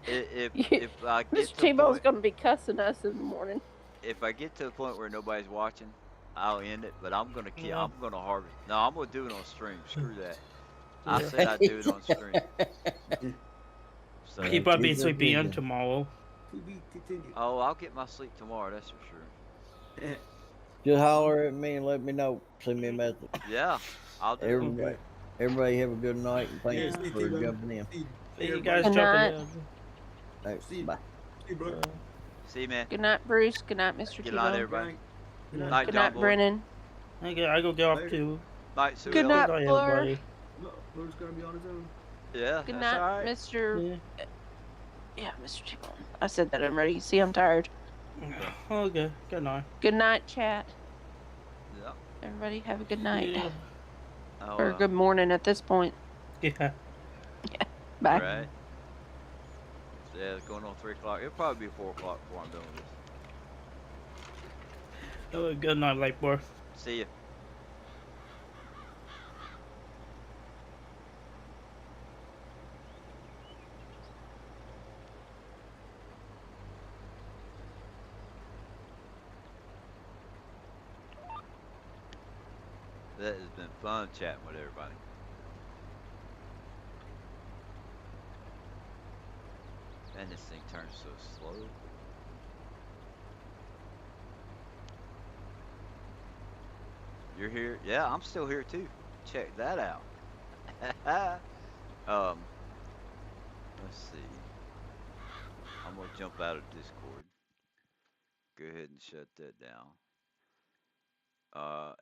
If I get Mr. to the T-Bone's point, going to be cussing us in the morning. if I get to the point where nobody's watching, I'll end it. But I'm gonna keep. Yeah. I'm gonna harvest. No, I'm gonna do it on stream. Screw that. I Yeah. said I'd do it on stream. So, He probably keep it sleeping in busy. tomorrow. To be continued. oh, I'll get my sleep tomorrow. That's for sure. Just holler at me and let me know. Send me a message. Yeah, I'll do it. Everybody have a good night and thank Yeah, you see you, for T-Bone. jumping in. See Hey, you everybody. guys Good jumping night. in. Hey, See you. bye. See you, bro. See you, man. Good night, Bruce. Good night, Mr. Good night, T-Bone. everybody. Good night. Night, Good John night, Boy. Brennan. I go get off Later. too. Night, Sue Good Ellen. night, Good night, Fleur. everybody. Look, Bro's gonna be on his own. Yeah, Good that's night, all right. Mr. Yeah. Yeah, Mr. T-Bone. I said that already. See, I'm tired. Okay. Good night. Good night, chat. Yeah. Everybody have a good night. Yeah. Oh, Or good morning at this point. Yeah. Bye. Right. Yeah, it's going on 3 o'clock. It'll probably be 4 o'clock before I'm done with this. Oh, good night, Lakeboy. See ya. That has been fun chatting with everybody. And this thing turns so slow. You're here? Yeah, I'm still here too. Check that out. Let's see. I'm gonna jump out of Discord. Go ahead and shut that down.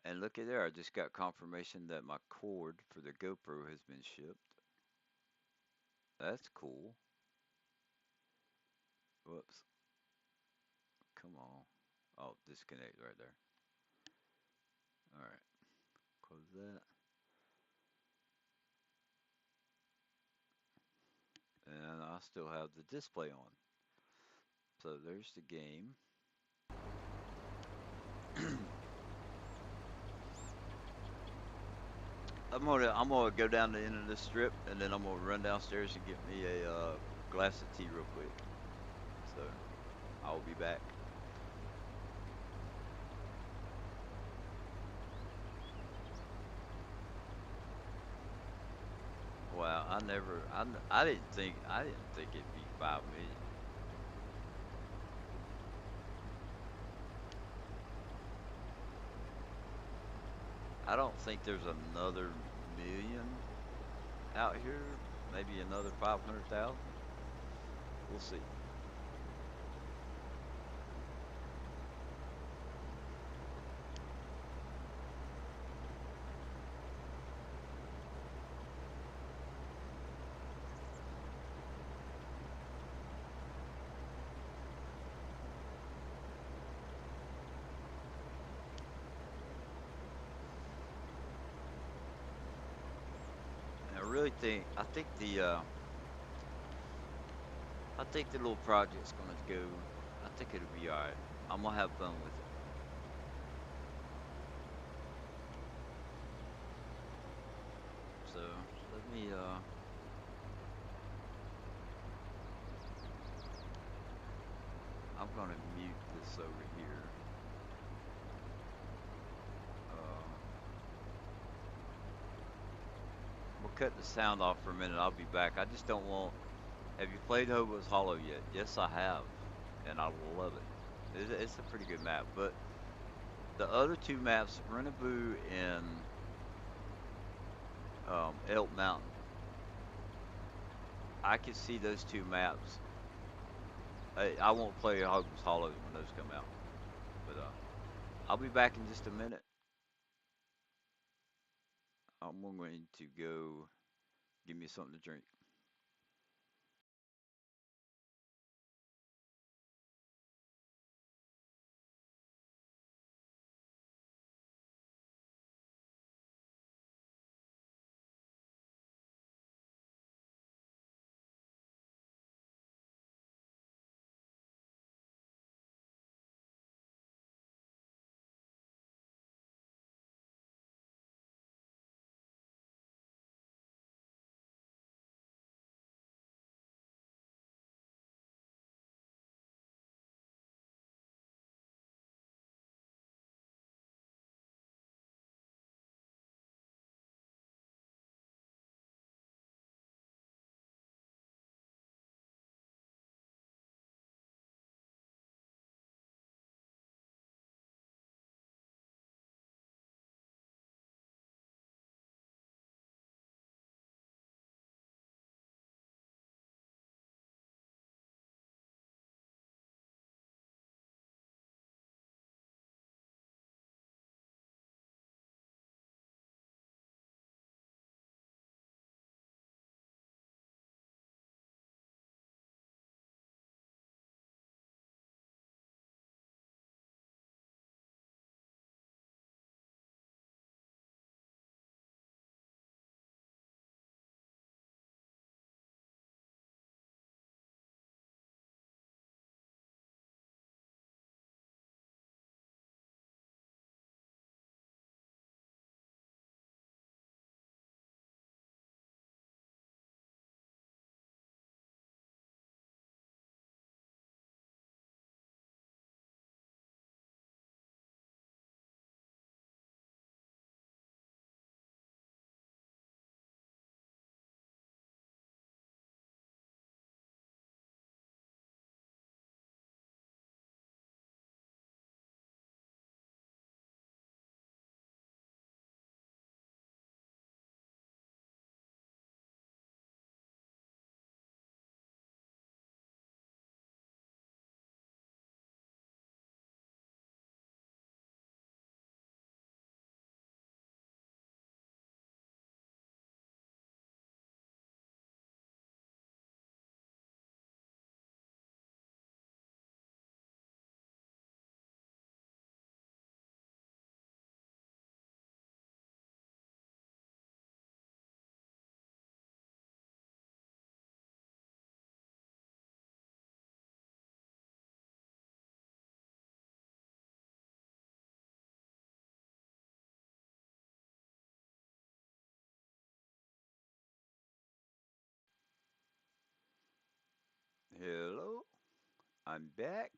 And look at there, I just got confirmation that my cord for the GoPro has been shipped. That's cool. Whoops. Come on. Oh, disconnect right there. Alright. Close that. And I still have the display on. So there's the game. I'm gonna go down the end of this strip, and then I'm gonna run downstairs and get me a glass of tea real quick. So I'll be back. Wow, I didn't think it'd be 5 million. I don't think there's another million out here. Maybe another 500,000. We'll see. I think the little project's gonna go. I think it'll be alright. I'm gonna have fun with me I'm gonna mute this over here. We'll cut the sound off for a minute. I'll be back. I just don't want. Have you played Hobo's Hollow yet? Yes, I have, and I love it. It's a pretty good map. But the other two maps, Renaboo and Elk Mountain, I could see those two maps. I won't play Hobo's Hollow when those come out, but I'll be back in just a minute. I'm going to go give me something to drink. Hello, I'm back.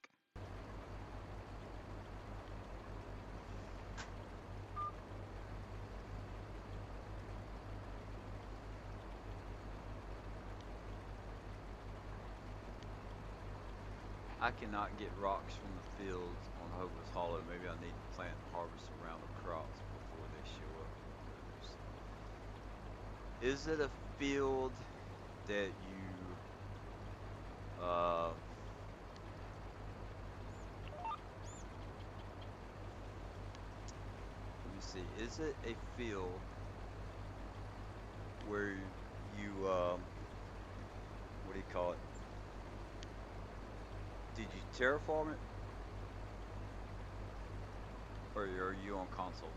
I cannot get rocks from the fields on Hobo's Hollow. Maybe I need to plant and harvest around the crops before they show up. Is it a field that you let me see. Is it a field where you what do you call it? Did you terraform it? Or are you on console?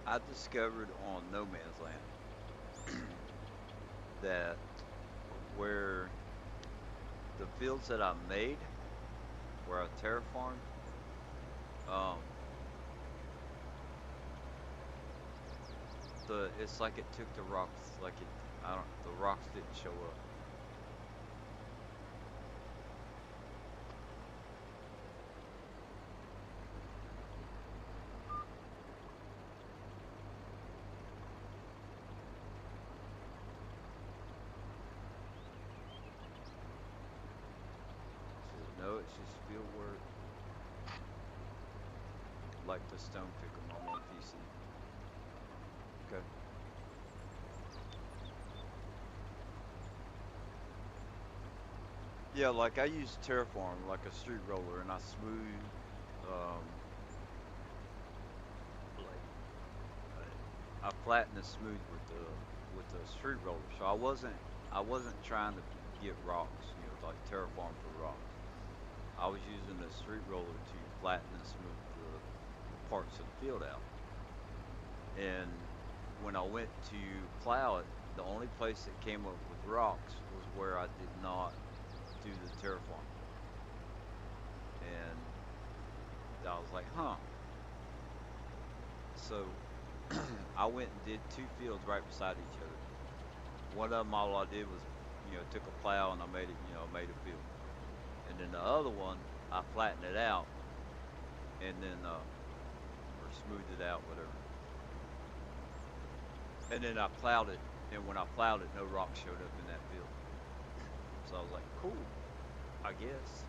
I discovered on No Man's Land that where the fields that I made, where I terraformed, um, it's like it took the rocks, like it, I don't, the rocks didn't show up. So, no, it's just field work, like the stone picker I'm on PC. Okay. Yeah, like I use Terraform like a street roller, and I smooth, um, like I flatten and smooth with the street roller. So I wasn't trying to get rocks, like Terraform for rocks. I was using the street roller to flatten and smooth the parts of the field out. And when I went to plow it, the only place that came up with rocks was where I did not do the terraform. And I was like, huh. So I went and did two fields right beside each other. One of them, all I did was, took a plow and I made it, made a field. And then the other one, I flattened it out and then, or smoothed it out, whatever. And then I plowed it. And when I plowed it, no rocks showed up in that field. So I was like, cool, I guess.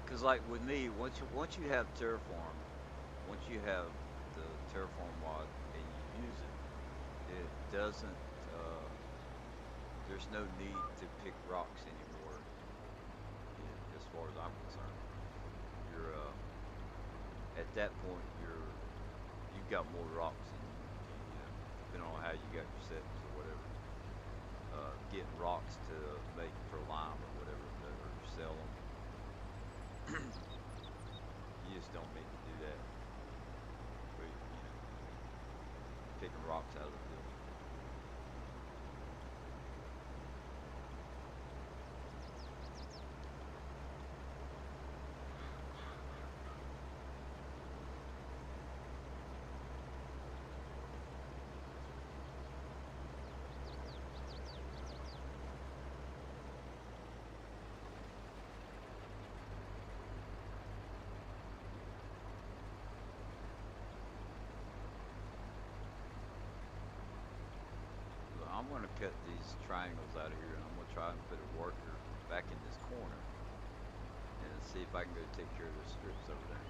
Cause like with me, once you have Terraform, once you have the Terraform mod and you use it, it doesn't. There's no need to pick rocks anymore. As far as I'm concerned, you're at that point you've got more rocks than depending on how you got your settings or whatever. Getting rocks to make for lime or whatever, or sell them. You just don't need to do that. But, picking rocks out of the field. I'm going to cut these triangles out of here and I'm going to try and put a worker back in this corner and see if I can go take care of those strips over there.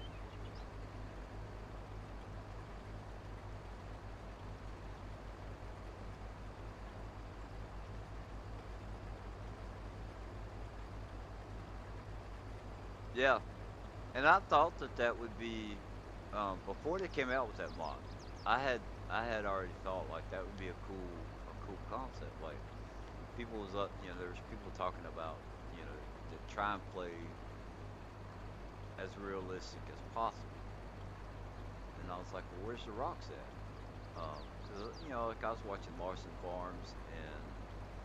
Yeah, and I thought that would be before they came out with that mod. I had already thought like that would be a cool concept. Like people was up, there was people talking about to try and play as realistic as possible. And I was like, well, where's the rocks at? Like I was watching Larson Farms and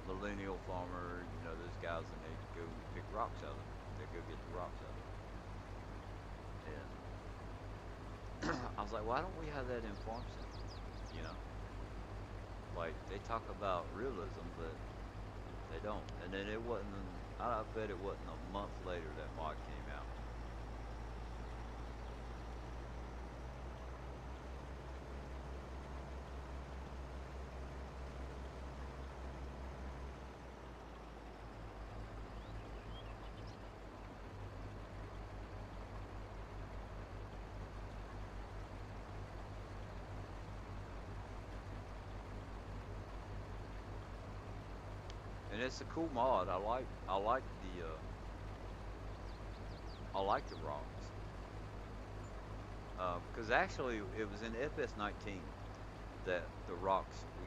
Millennial Farmer, those guys, and they go pick rocks out of it. They go get the rocks out of it. And I was like, why don't we have that in Farm Sim? Like they talk about realism, but they don't. And then it wasn't. I bet it wasn't a month later that mod came out. And it's a cool mod. I like the rocks. Because actually it was in fs19 that we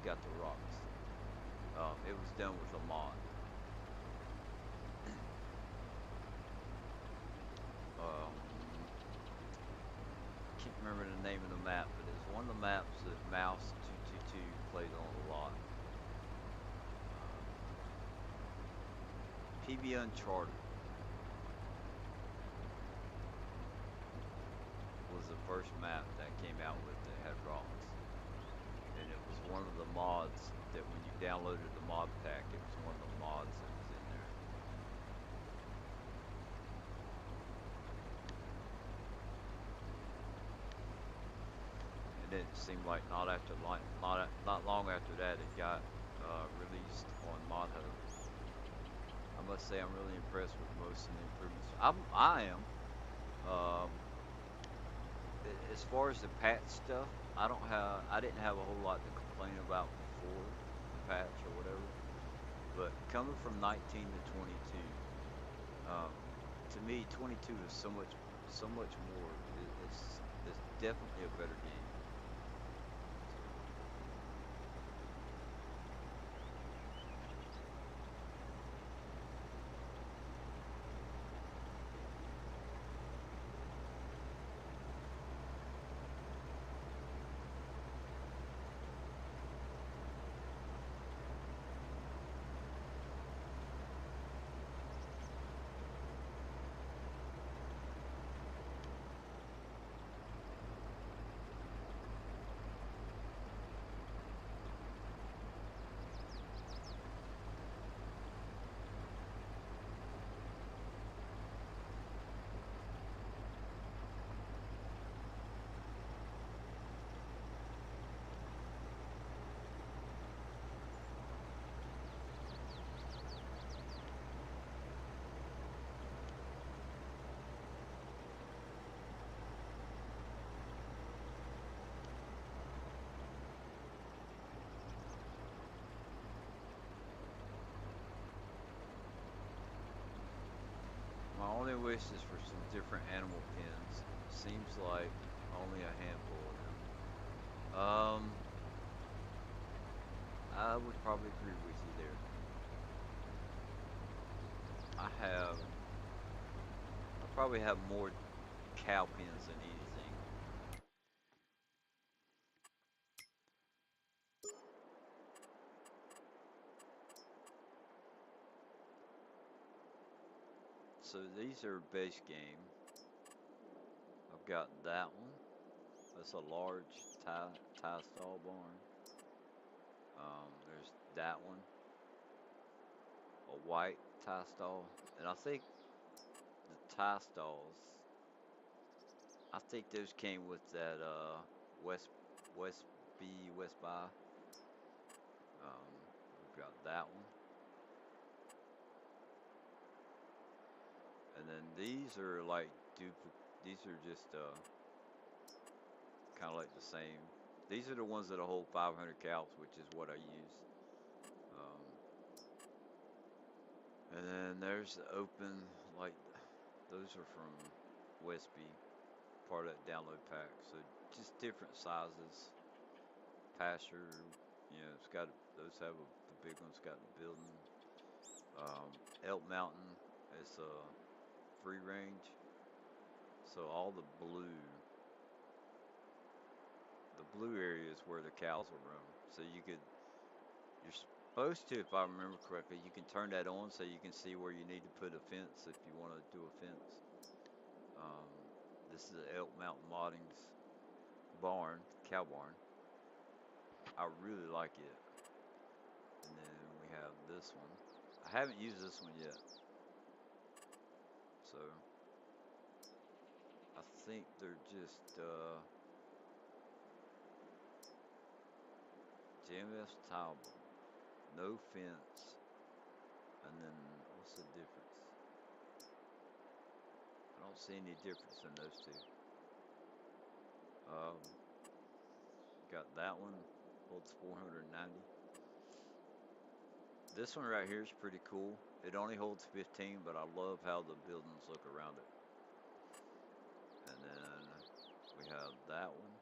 got the rocks. It was done with a mod. remember the name of the map, but it's one of the maps that Mouse222 played on a lot. PB Uncharted was the first map that came out with that had rocks, and it was one of the mods that when you downloaded the mod pack, it was one of the mods that was in there. And it seemed like not long after that it got released on Mod Hub. I must say I'm really impressed with most of the improvements. I am. As far as the patch stuff, I didn't have a whole lot to complain about before the patch or whatever. But coming from 19 to 22, to me 22 is so much more. It's definitely a better game. My only wish is for some different animal pens. Seems like only a handful of them. I would probably agree with you there. I probably have more cow pens than anything. So these are base game. I've got that one. That's a large tie stall barn. There's that one. A white tie stall. And I think the tie stalls, I think those came with that West Buy. We've got that one. And then these are like these are just kind of like the same. These are the ones that hold 500 cows, which is what I use. And then there's the open, like those are from Westby, part of that download pack. So just different sizes. Pasture, it's got those have the big ones got the building. Elk Mountain is free range. So all the blue area is where the cows will roam. So you're supposed to, if I remember correctly, you can turn that on so you can see where you need to put a fence if you want to do a fence. This is the Elk Mountain Modding's barn, cow barn. I really like it. And then we have this one. I haven't used this one yet. So I think they're just JMS tile, no fence, and then what's the difference? I don't see any difference in those two. Got that one, holds 490. This one right here is pretty cool. It only holds 15, but I love how the buildings look around it. And then we have that one.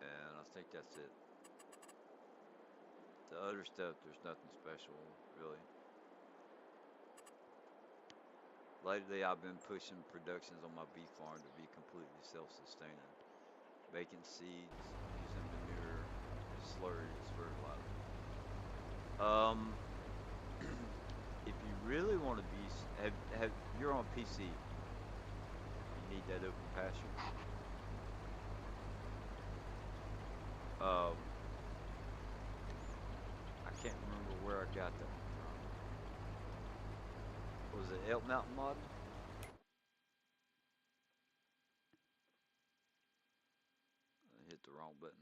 And I think that's it. The other stuff, there's nothing special, really. Lately, I've been pushing productions on my beef farm to be completely self-sustaining, making seeds, using manure, slurry as fertilizer. Um, if you really want to be, have you're on PC, you need that open pasture. Um, I can't remember where I got that one from. Was it Elk Mountain Modding? I hit the wrong button.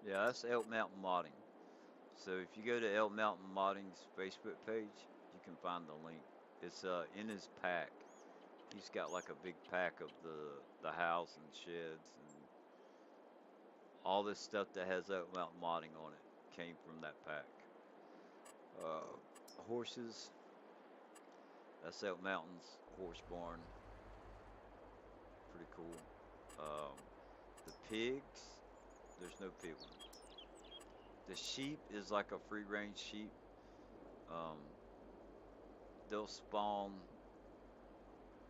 Yeah, that's Elk Mountain Modding. So if you go to Elk Mountain Modding's Facebook page, you can find the link. It's in his pack. He's got like a big pack of the house and sheds and all this stuff that has Elk Mountain Modding on it came from that pack. Uh, Horses, that's Elk Mountain's horse barn. Pretty cool. The pigs, there's no pig one. The sheep is like a free range sheep. Um, they'll spawn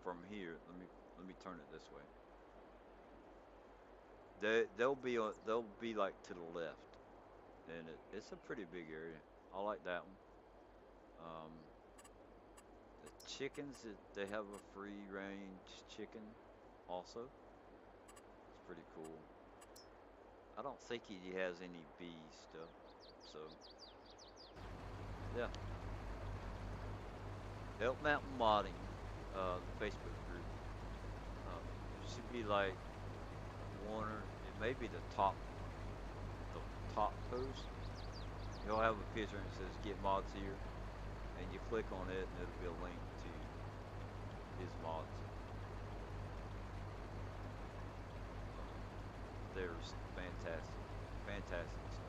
from here. Let me turn it this way. They'll be like to the left, and it's a pretty big area. I like that one. Um, the chickens, they have a free range chicken, also. It's pretty cool. I don't think he has any bee stuff, so yeah. Elk Mountain Modding, the Facebook group. There should be like one or it may be the top post. He'll have a picture and it says "Get Mods Here," and you click on it, and it'll be a link to his mods. There's fantastic, fantastic stuff.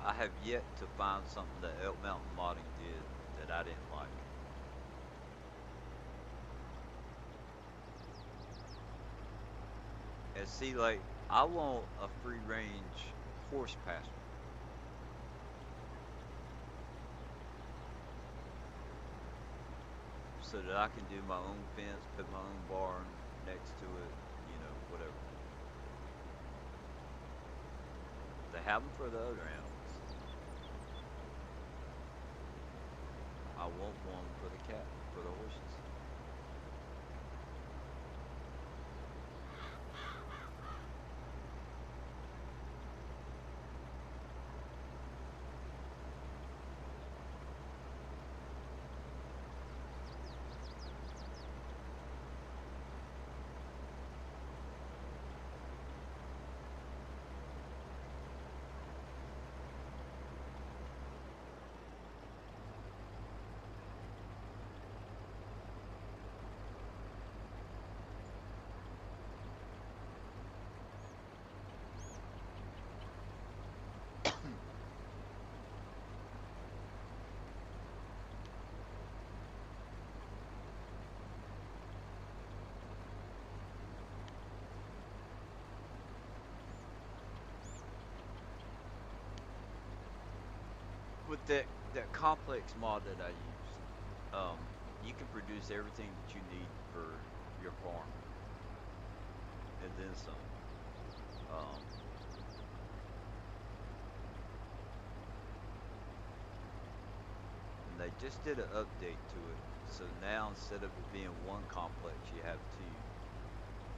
I have yet to find something that Elk Mountain Modding did that I didn't like. And see, like, I want a free range horse pasture. So that I can do my own fence, put my own barn next to it, whatever. They have them for the other animals. I want one for the horses. With that complex mod that I use, you can produce everything that you need for your farm, and then some. Um, and they just did an update to it, so now instead of it being one complex, you have two.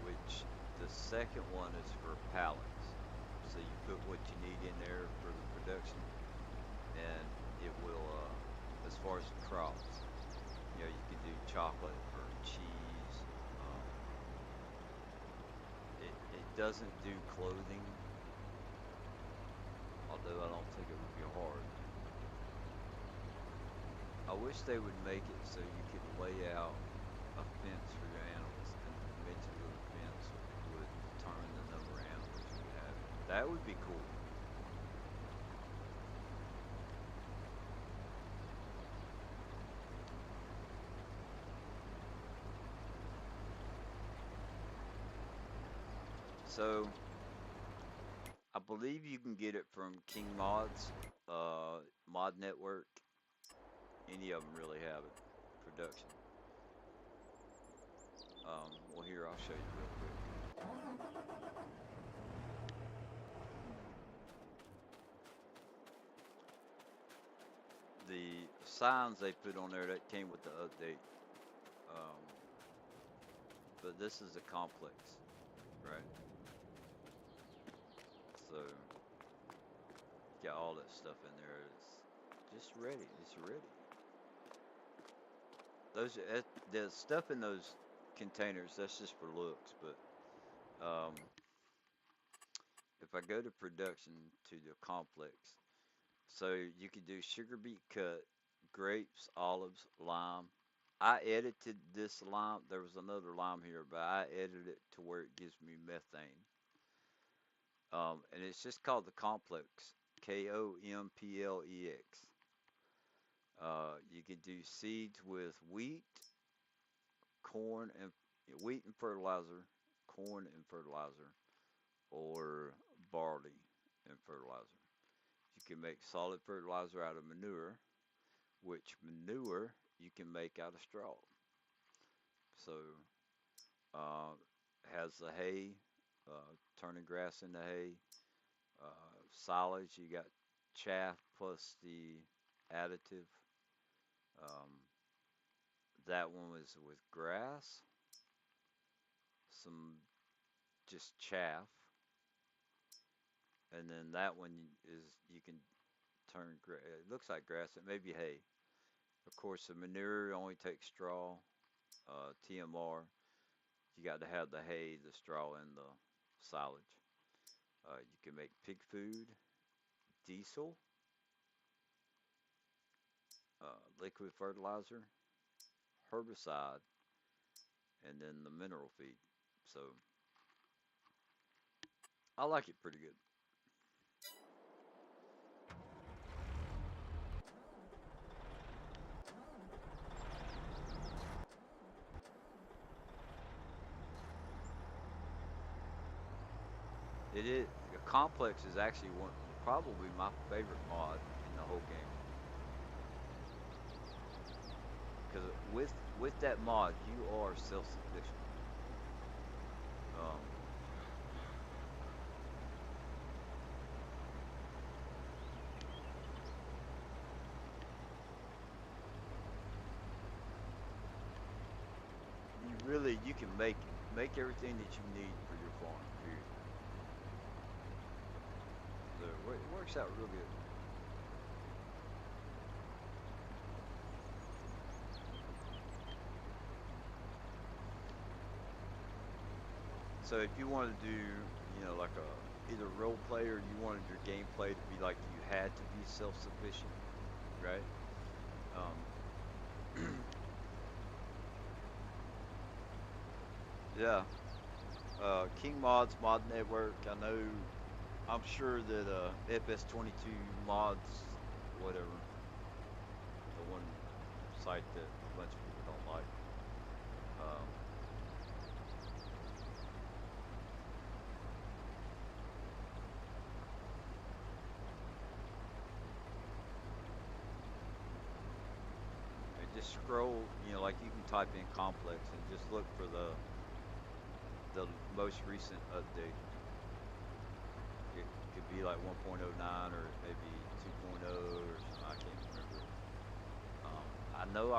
Which the second one is for pallets, so you put what you need in there for the production, and it will, as far as the crops, you can do chocolate or cheese. It doesn't do clothing, although I don't think it would be hard. wish they would make it so you could lay out a fence for your animals, and a dimension of the fence would determine the number of animals you would have. That would be cool. So I believe you can get it from King Mods, Mod Network. Any of them really have it. Production. Well, here, I'll show you real quick. The signs they put on there that came with the update. But this is a complex, right? So, got all that stuff in there. It's just ready. It's ready. The stuff in those containers, that's just for looks, but if I go to production to the complex, so you could do sugar beet cut, grapes, olives, lime. I edited this lime. There was another lime here, but I edited it to where it gives me methane. And it's just called the complex, Komplex. You can do seeds with wheat, corn, and wheat and fertilizer, corn and fertilizer, or barley and fertilizer. You can make solid fertilizer out of manure, which manure you can make out of straw. So, has the hay, turning grass into hay, silage, you got chaff plus the additive. That one was with grass, some just chaff, and then that one is you can turn. It looks like grass. It may be hay. Of course, the manure only takes straw, TMR. You got to have the hay, the straw, and the silage. You can make pig food, diesel, liquid fertilizer, herbicide, and then the mineral feed. So I like it pretty good. It is the complex is actually probably my favorite mod in the whole game. Because with that mod, you are self-sufficient. You can make everything that you need for your farm. Period. So it works out real good. So if you want to do, like either role play or you wanted your gameplay to be like you had to be self-sufficient, right? Yeah. King Mods Mod Network. I'm sure that fs22 mods, whatever, the one site that a bunch of people don't like. Just scroll, like you can type in complex and just look for the most recent update. It could be like 1.09 or maybe 2.0 or something. I can't remember. I know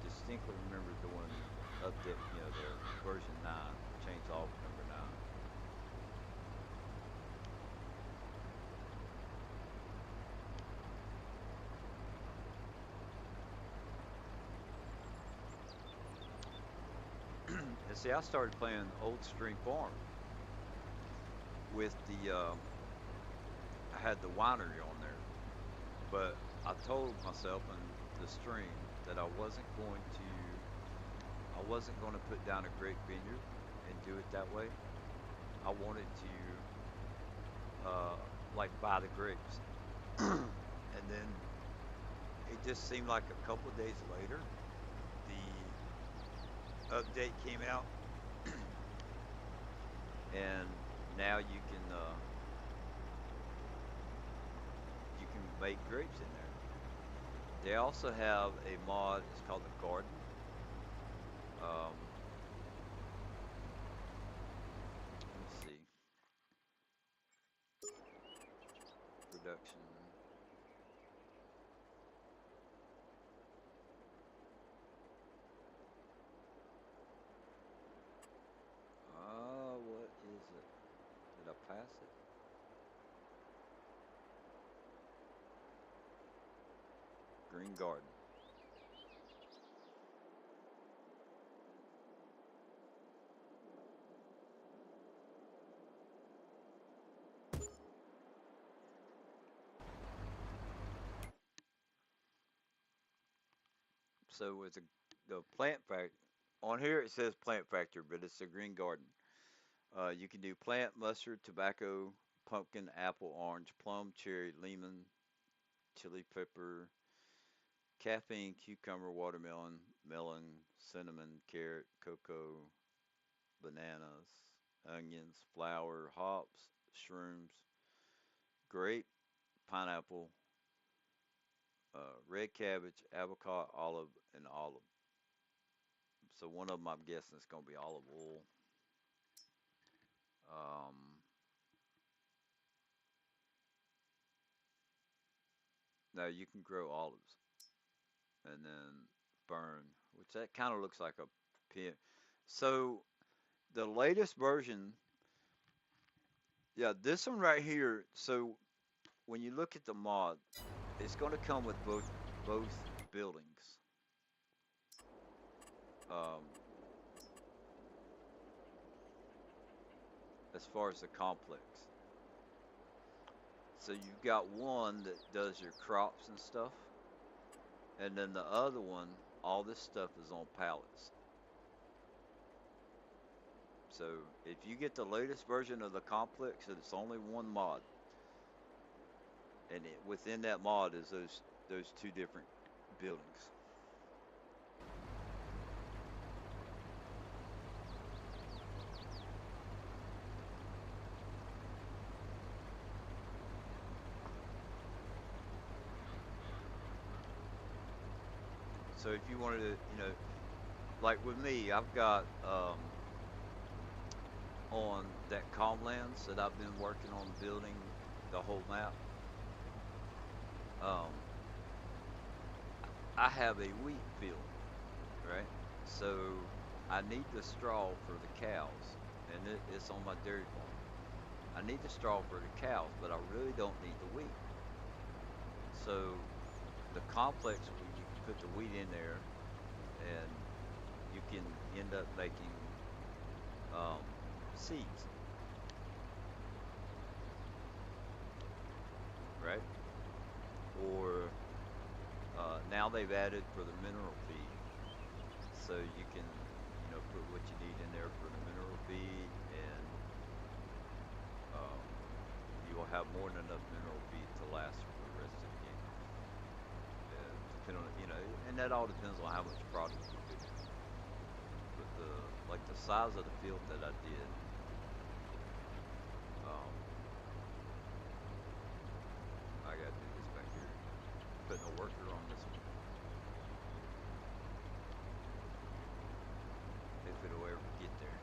distinctly remember doing update, the version 9, Chainsaw number 9. And see, I started playing Old Stream Farm with I had the winery on there, but I told myself in the stream, that I wasn't going to put down a grape vineyard and do it that way. I wanted to like buy the grapes. And then it just seemed like a couple of days later, the update came out, and now you can make grapes in there. They also have a mod. It's called the Garden. Let's see. Production. What is it? Did I pass it? Green Garden. So it's the plant factory. On here it says plant factory, but it's a green garden. You can do plant, mustard, tobacco, pumpkin, apple, orange, plum, cherry, lemon, chili pepper, caffeine, cucumber, watermelon, melon, cinnamon, carrot, cocoa, bananas, onions, flour, hops, shrooms, grape, pineapple, red cabbage, avocado, olive, and olive. So one of them I'm guessing is going to be olive oil. Now you can grow olives and then burn, which that kind of looks like a pin. So the latest version, yeah, this one right here. So when you look at the mod, it's going to come with both buildings. As far as the complex. So you've got one that does your crops and stuff, and then the other one, all this stuff is on pallets. So if you get the latest version of the complex, it's only one mod, and within that mod is those two different buildings. So if you wanted to, like with me, I've got on that Comlands that I've been working on building the whole map. I have a wheat field, right? So I need the straw for the cows, and it's on my dairy farm. I need the straw for the cows, but I really don't need the wheat. So the complex where you can put the wheat in there, and you can end up making seeds, right? Or now they've added for the mineral feed, so you can put what you need in there for the mineral feed, and you will have more than enough mineral feed to last for the rest of the game. Depending on and that all depends on how much product you put in. But the size of the field that I did, I gotta do this back here. Putting a worker on this one. If it'll ever get there.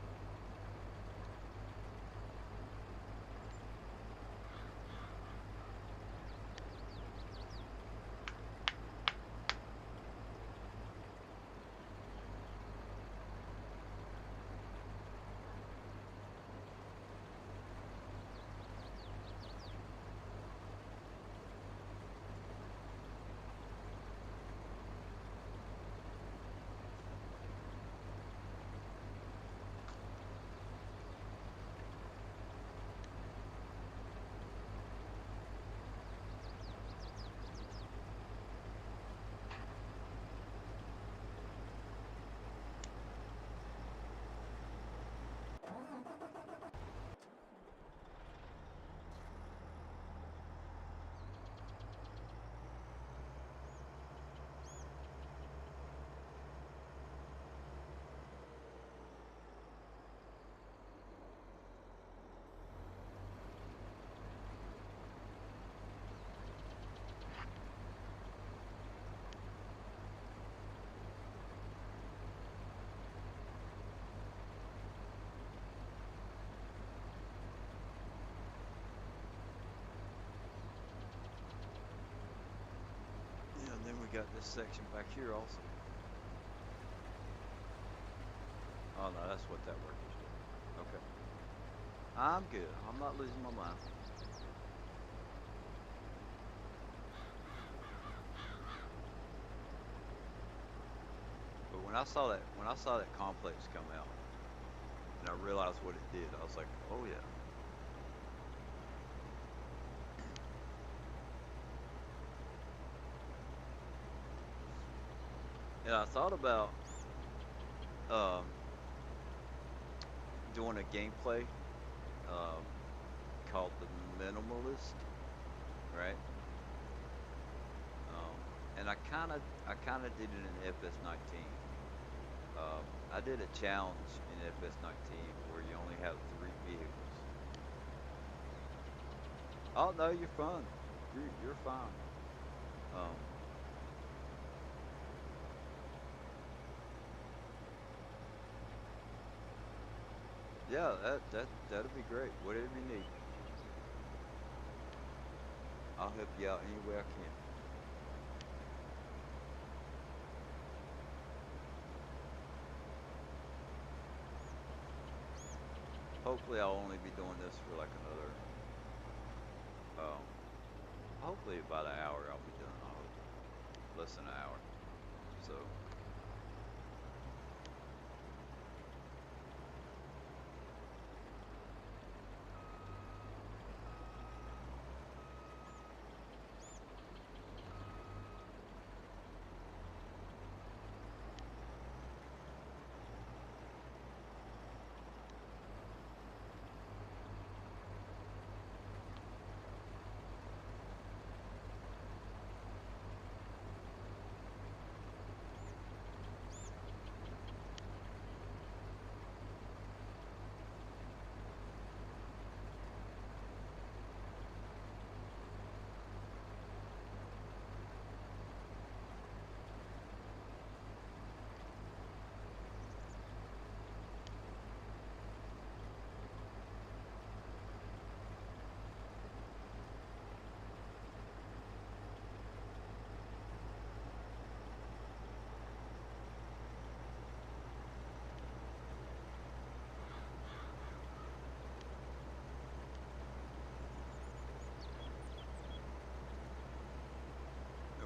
got this section back here also. Oh no, that's what that worker's doing. Okay. I'm good. I'm not losing my mind. But when I saw that complex come out and I realized what it did, I was like, oh yeah. And I thought about doing a gameplay called the Minimalist, right? And I kind of did it in FS19. I did a challenge in FS19 where you only have 3 vehicles. Oh no, you're fine. You're fine. Yeah, that'd be great. Whatever you need, I'll help you out any way I can. Hopefully, I'll only be doing this for like another. Hopefully about an hour I'll be done. I hope less than an hour. So.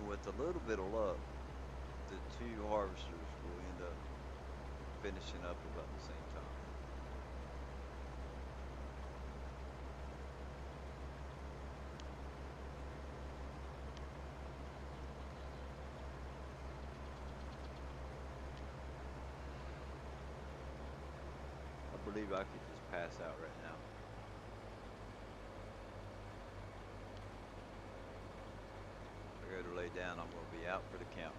With a little bit of luck, the 2 harvesters will end up finishing up about the same time. I believe I could just pass out right now. If I go to lay down, I'm going to be out for the count.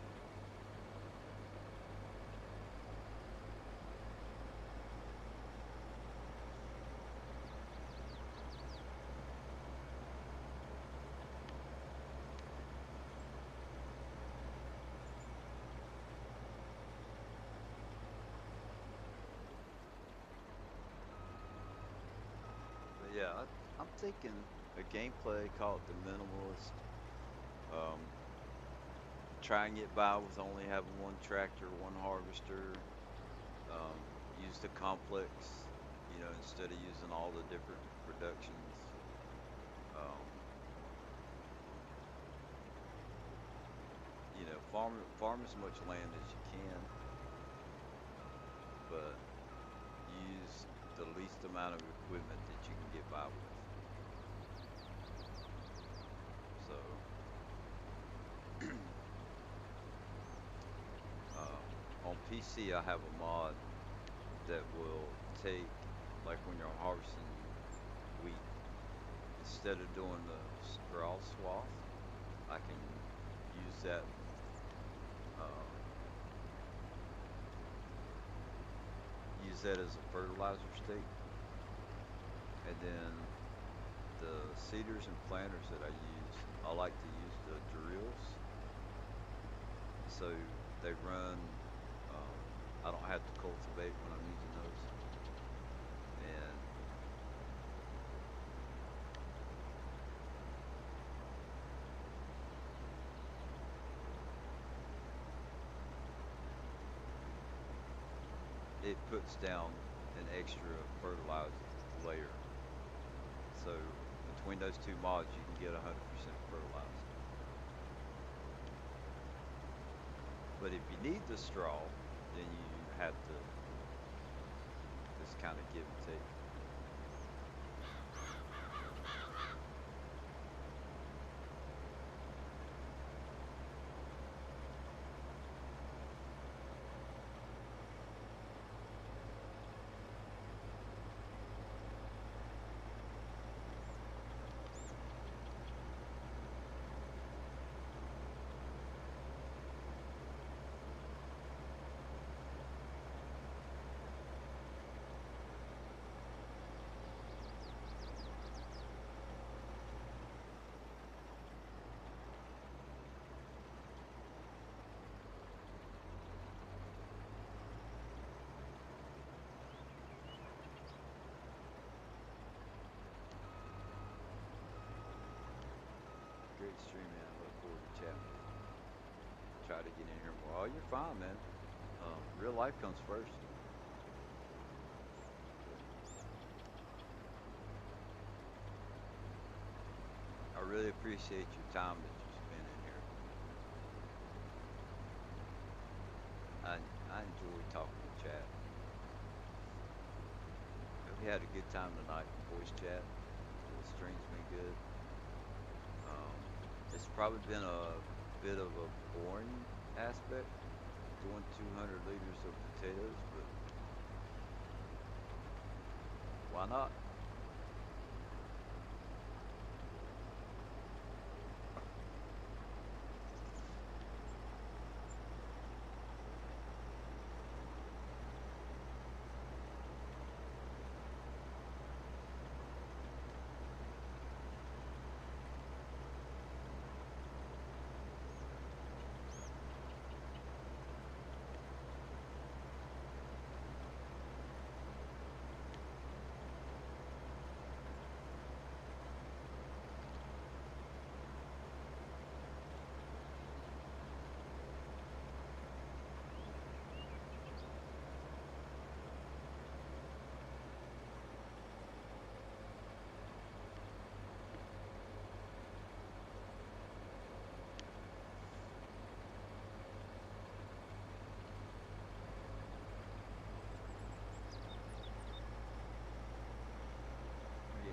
Yeah, I'm thinking a gameplay called the Minimalist. Try and get by with only having 1 tractor, 1 harvester. Use the complex, instead of using all the different productions. Farm as much land as you can, but use the least amount of equipment that you can get by with. So, on PC, I have a mod that will take, like when you're harvesting wheat, instead of doing the straw swath, I can use that. Use that as a fertilizer stick, and then the seeders and planters that I use, I like to use the drills, so they run. I don't have to cultivate when I'm using those, and it puts down an extra fertilizer layer. So between those two mods, you can get 100% fertilized. But if you need the straw, then you have to just kind of give and take. Great stream, man. I look forward to chatting with you. Try to get in here more. Oh, you're fine, man. Real life comes first. I really appreciate your time that you spend in here. I enjoy talking to chat. We had a good time tonight, voice chat. The stream's been good. It's probably been a bit of a boring aspect, doing 200 liters of potatoes, but why not?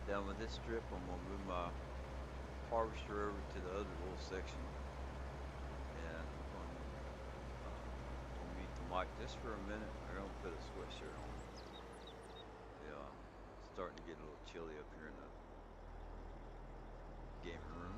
Done with this strip, I'm gonna move my harvester over to the other little section, and I'm gonna mute the mic just for a minute. I'm gonna put a sweatshirt on. Yeah, it's starting to get a little chilly up here in the gaming room.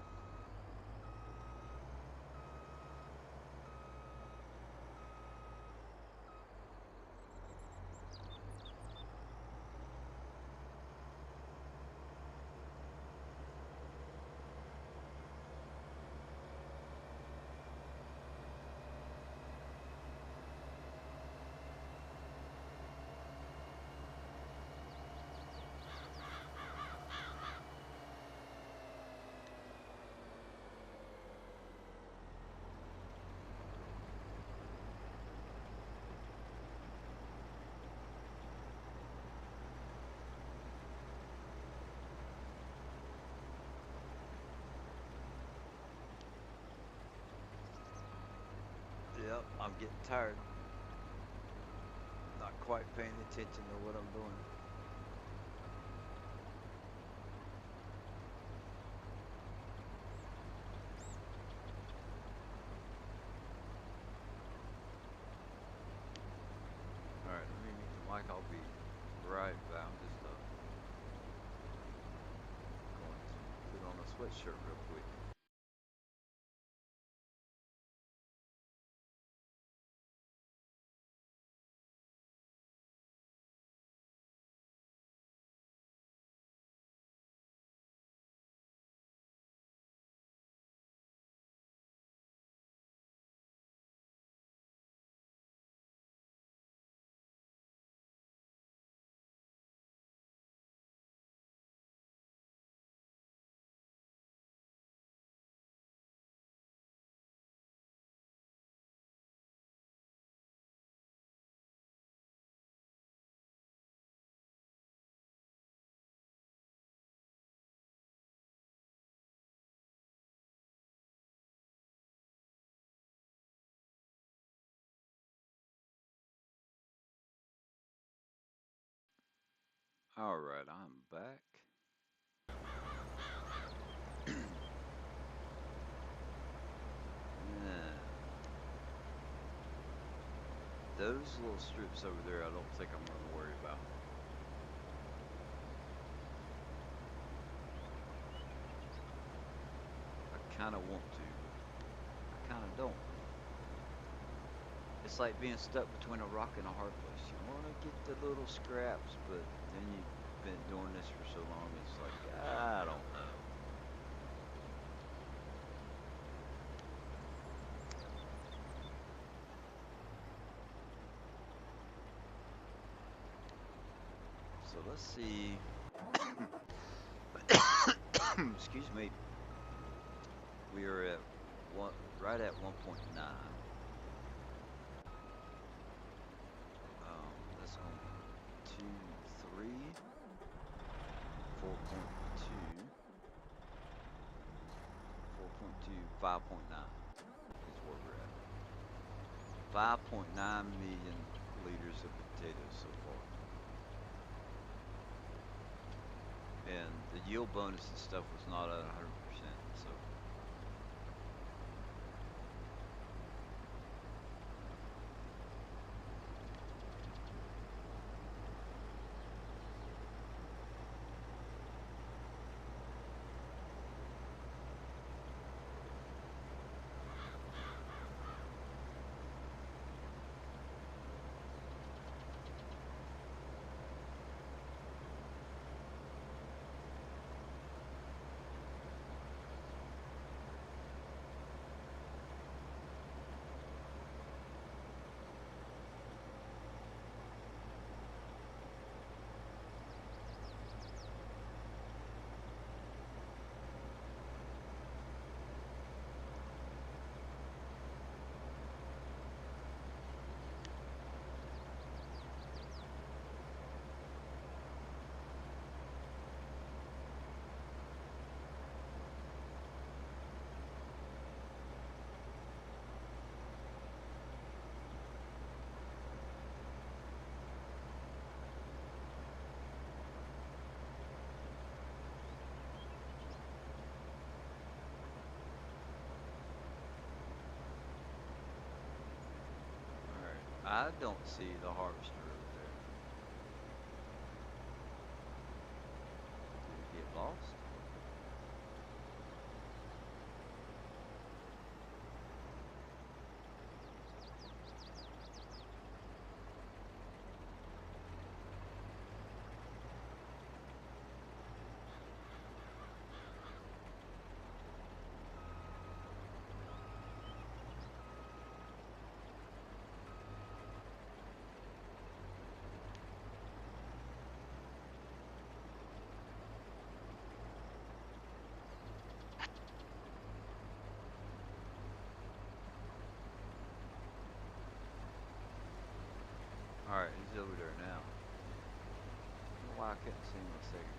Yep, I'm getting tired. Not quite paying attention to what I'm doing. Alright, let me mute the mic. I'll be right back. I'm just going to put on a sweatshirt real quick. All right, I'm back. Yeah. Those little strips over there, I don't think I'm going to worry about. I kind of want to, but I kind of don't. It's like being stuck between a rock and a hard place. You want to get the little scraps, but then you've been doing this for so long, it's like, I don't know. So let's see. Excuse me. We are at right at 1.9. That's going 2, 3, 4.2, 5.9 is where we're at. 5.9 million liters of potatoes so far. And the yield bonus and stuff was not at 100%, so. I don't see the harvester over there. Did it get lost? Alright, he's over there now. I don't know why I couldn't see him a second ago.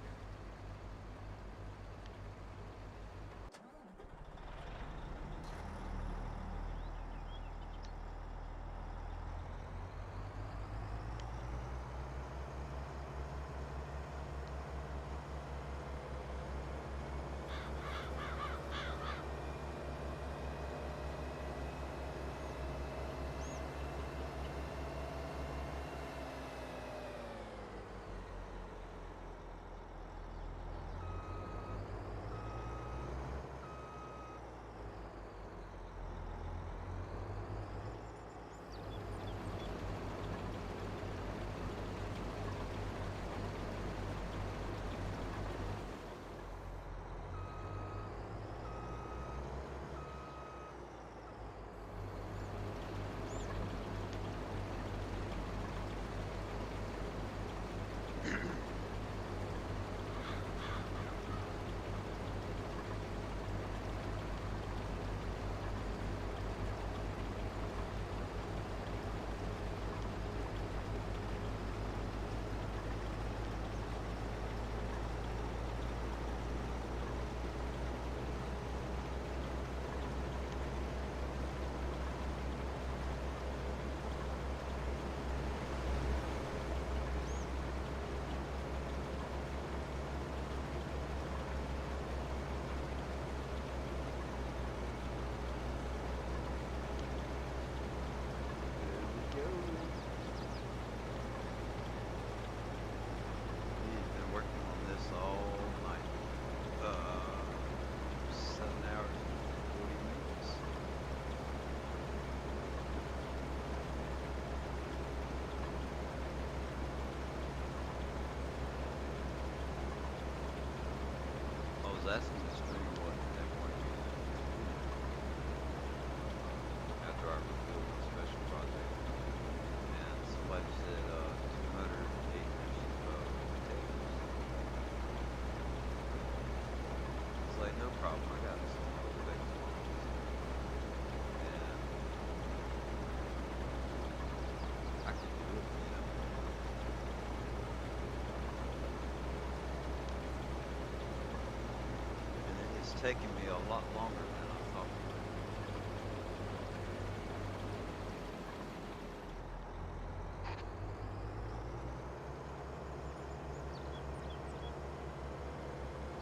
taking me a lot longer than I thought.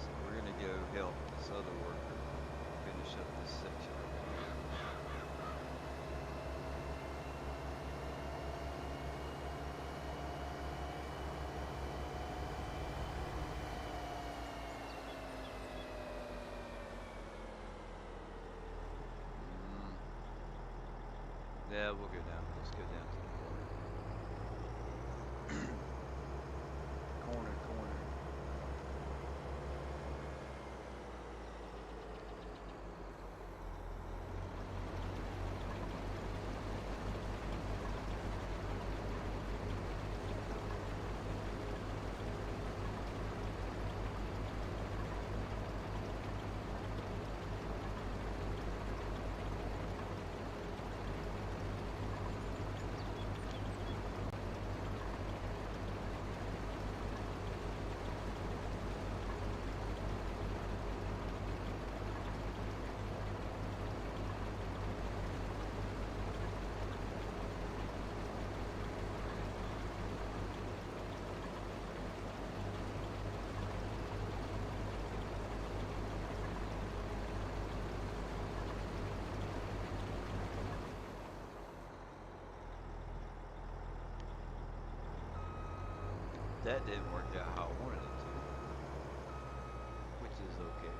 So we're gonna go help this other worker finish up this section over here. Yeah, we'll go down. Let's go down to the corner. Corner, corner. That didn't work out how I wanted it to, which is okay.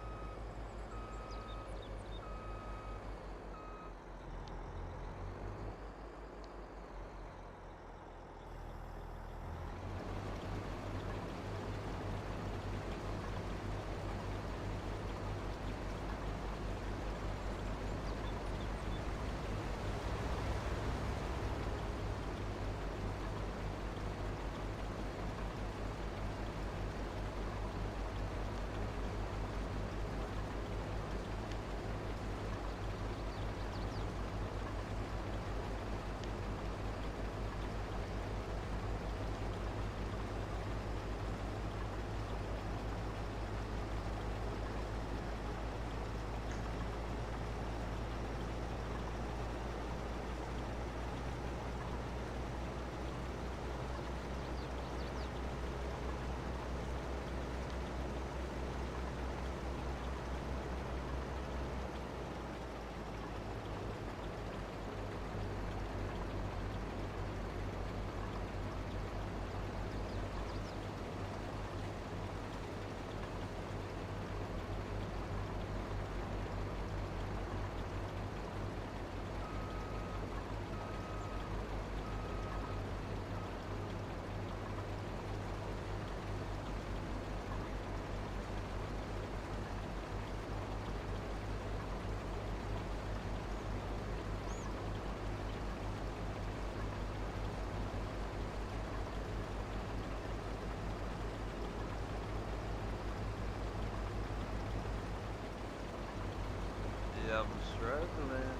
Yeah, I'm struggling.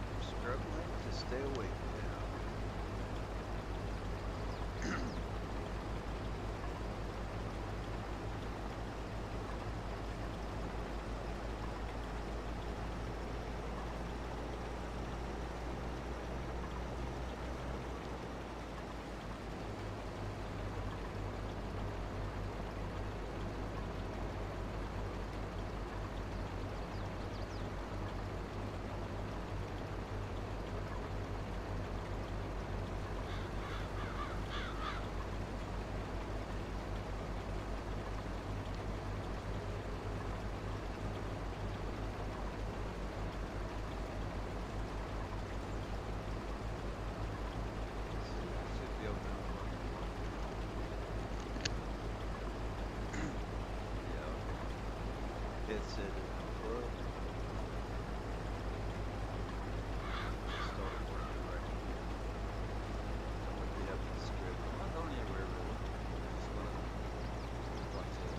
I'm struggling to stay awake now. Should be able to. Yeah, okay. Headset is unplugged. Started working right here. I'm gonna get up the script. I'm not going anywhere really. I'm just gonna watch it.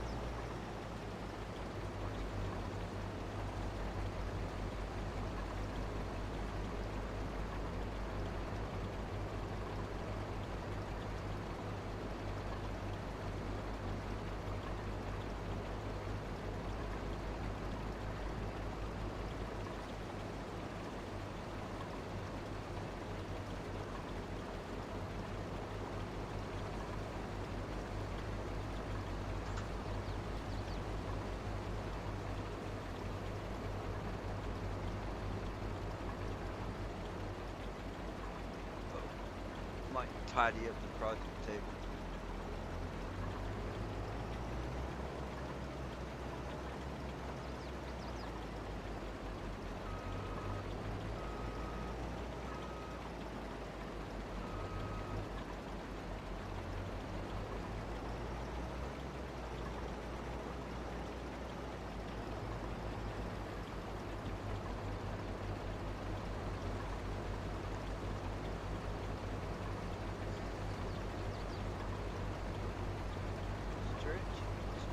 might tidy up the project table.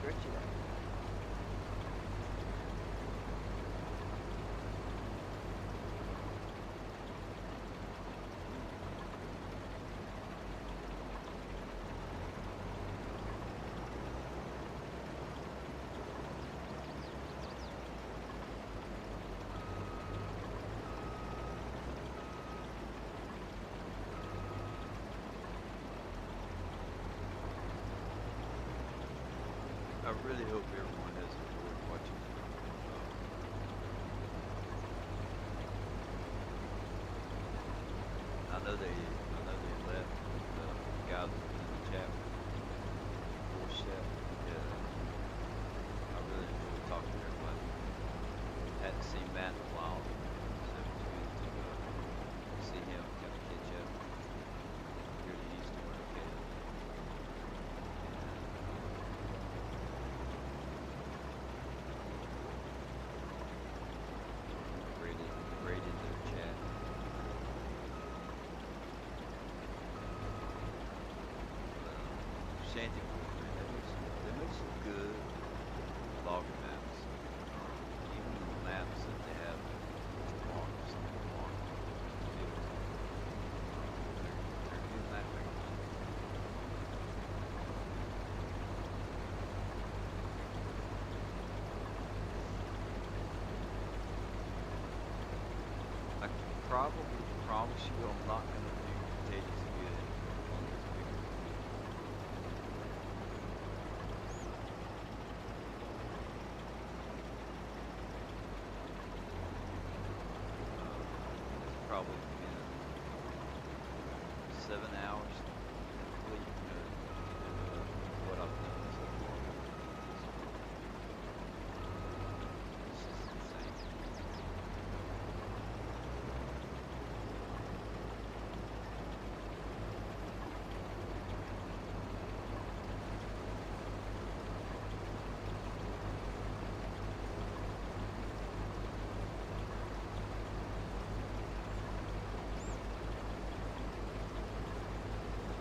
Stretch it out. I really hope everyone has enjoyed watching. I know they left the guys in the chat. Voice chat. Yeah. I really enjoyed talking to everybody. Hadn't seen Matt in a while, so it was good to see him, kind of catch up. Hear that he's doing okay. Rated their chat. Shanty Boy, they make some good logger maps. Even the maps that they have marks on the fields. They're good map makers. I can probably promise you I'm not going to do potatoes good on this big one. It's probably been 7 hours complete what I've done so far. This is insane.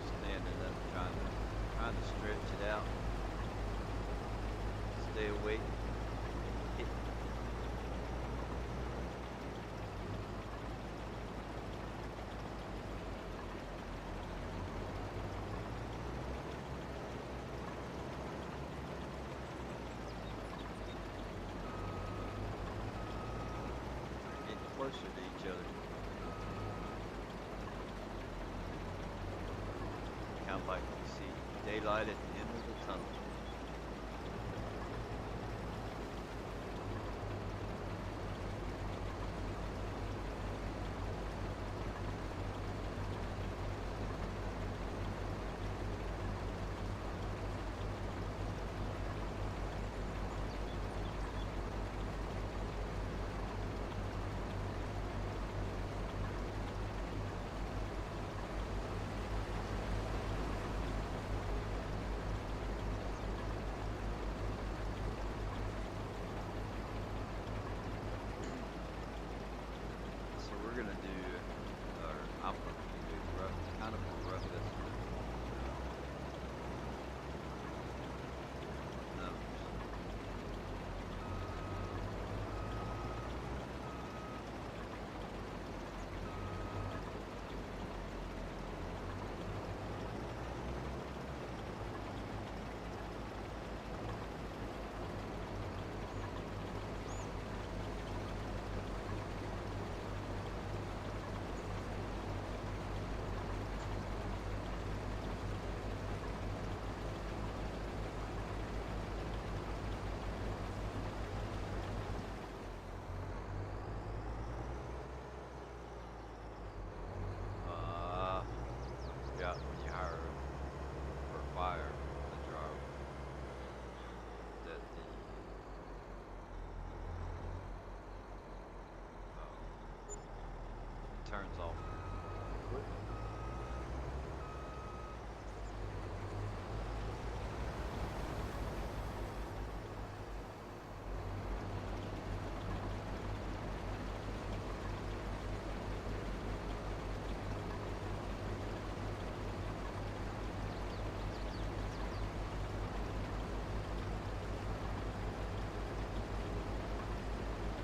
Standing up, trying to stretch it out, stay awake. Hit. Getting closer to each other. Kind of like you see daylight at the end of the tunnel.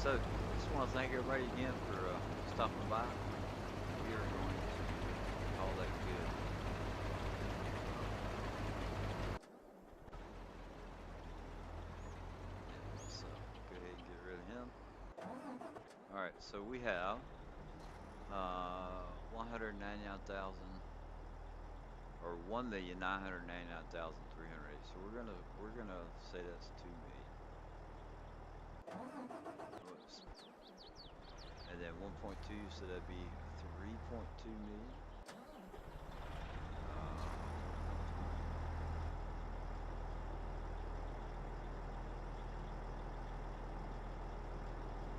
So, just want to thank everybody again for stopping by. We are going to call that good. So, go ahead and get rid of him. All right, so we have 199,000 or 1,999,308. So we're gonna say that's 2 million. Whoops. And then 1.2, so that'd be 3.2 million.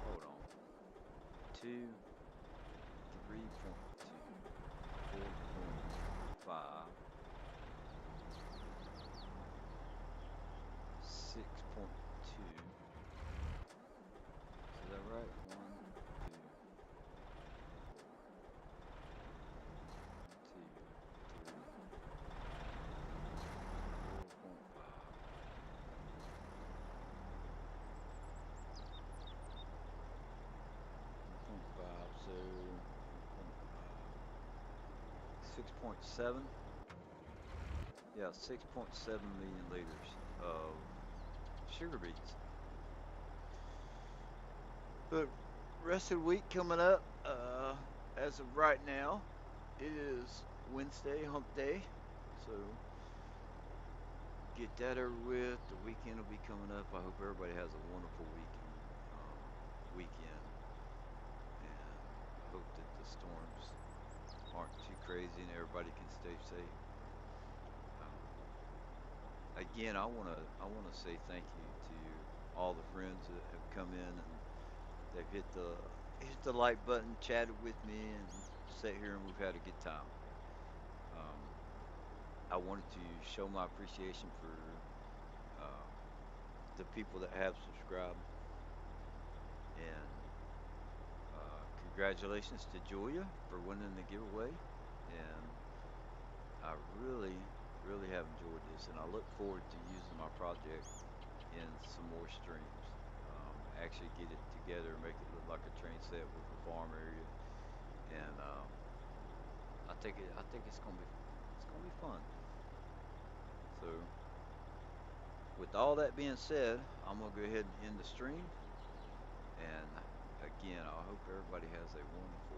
Hold on. 2, 3.2, 4.5, 6.2. Is that right? 1, 2, 4, 1, 2, 3, 4.5. 1.5, so 1.5. 6.7. Yeah, 6.7 million liters of sugar beets. The rest of the week coming up, as of right now, it is Wednesday, hump day. So get that over with. The weekend will be coming up. I hope everybody has a wonderful weekend. And I hope that the storms aren't too crazy and everybody can stay safe. Again, I wanna say thank you to all the friends that have come in and they've hit the like button, chatted with me, and sat here and we've had a good time. I wanted to show my appreciation for the people that have subscribed, and congratulations to Julia for winning the giveaway. And I really have enjoyed this, and I look forward to using my project in some more streams. Actually get it together, make it look like a train set with a farm area, and I think it's gonna be fun. So, with all that being said, I'm gonna go ahead and end the stream. And again, I hope everybody has a wonderful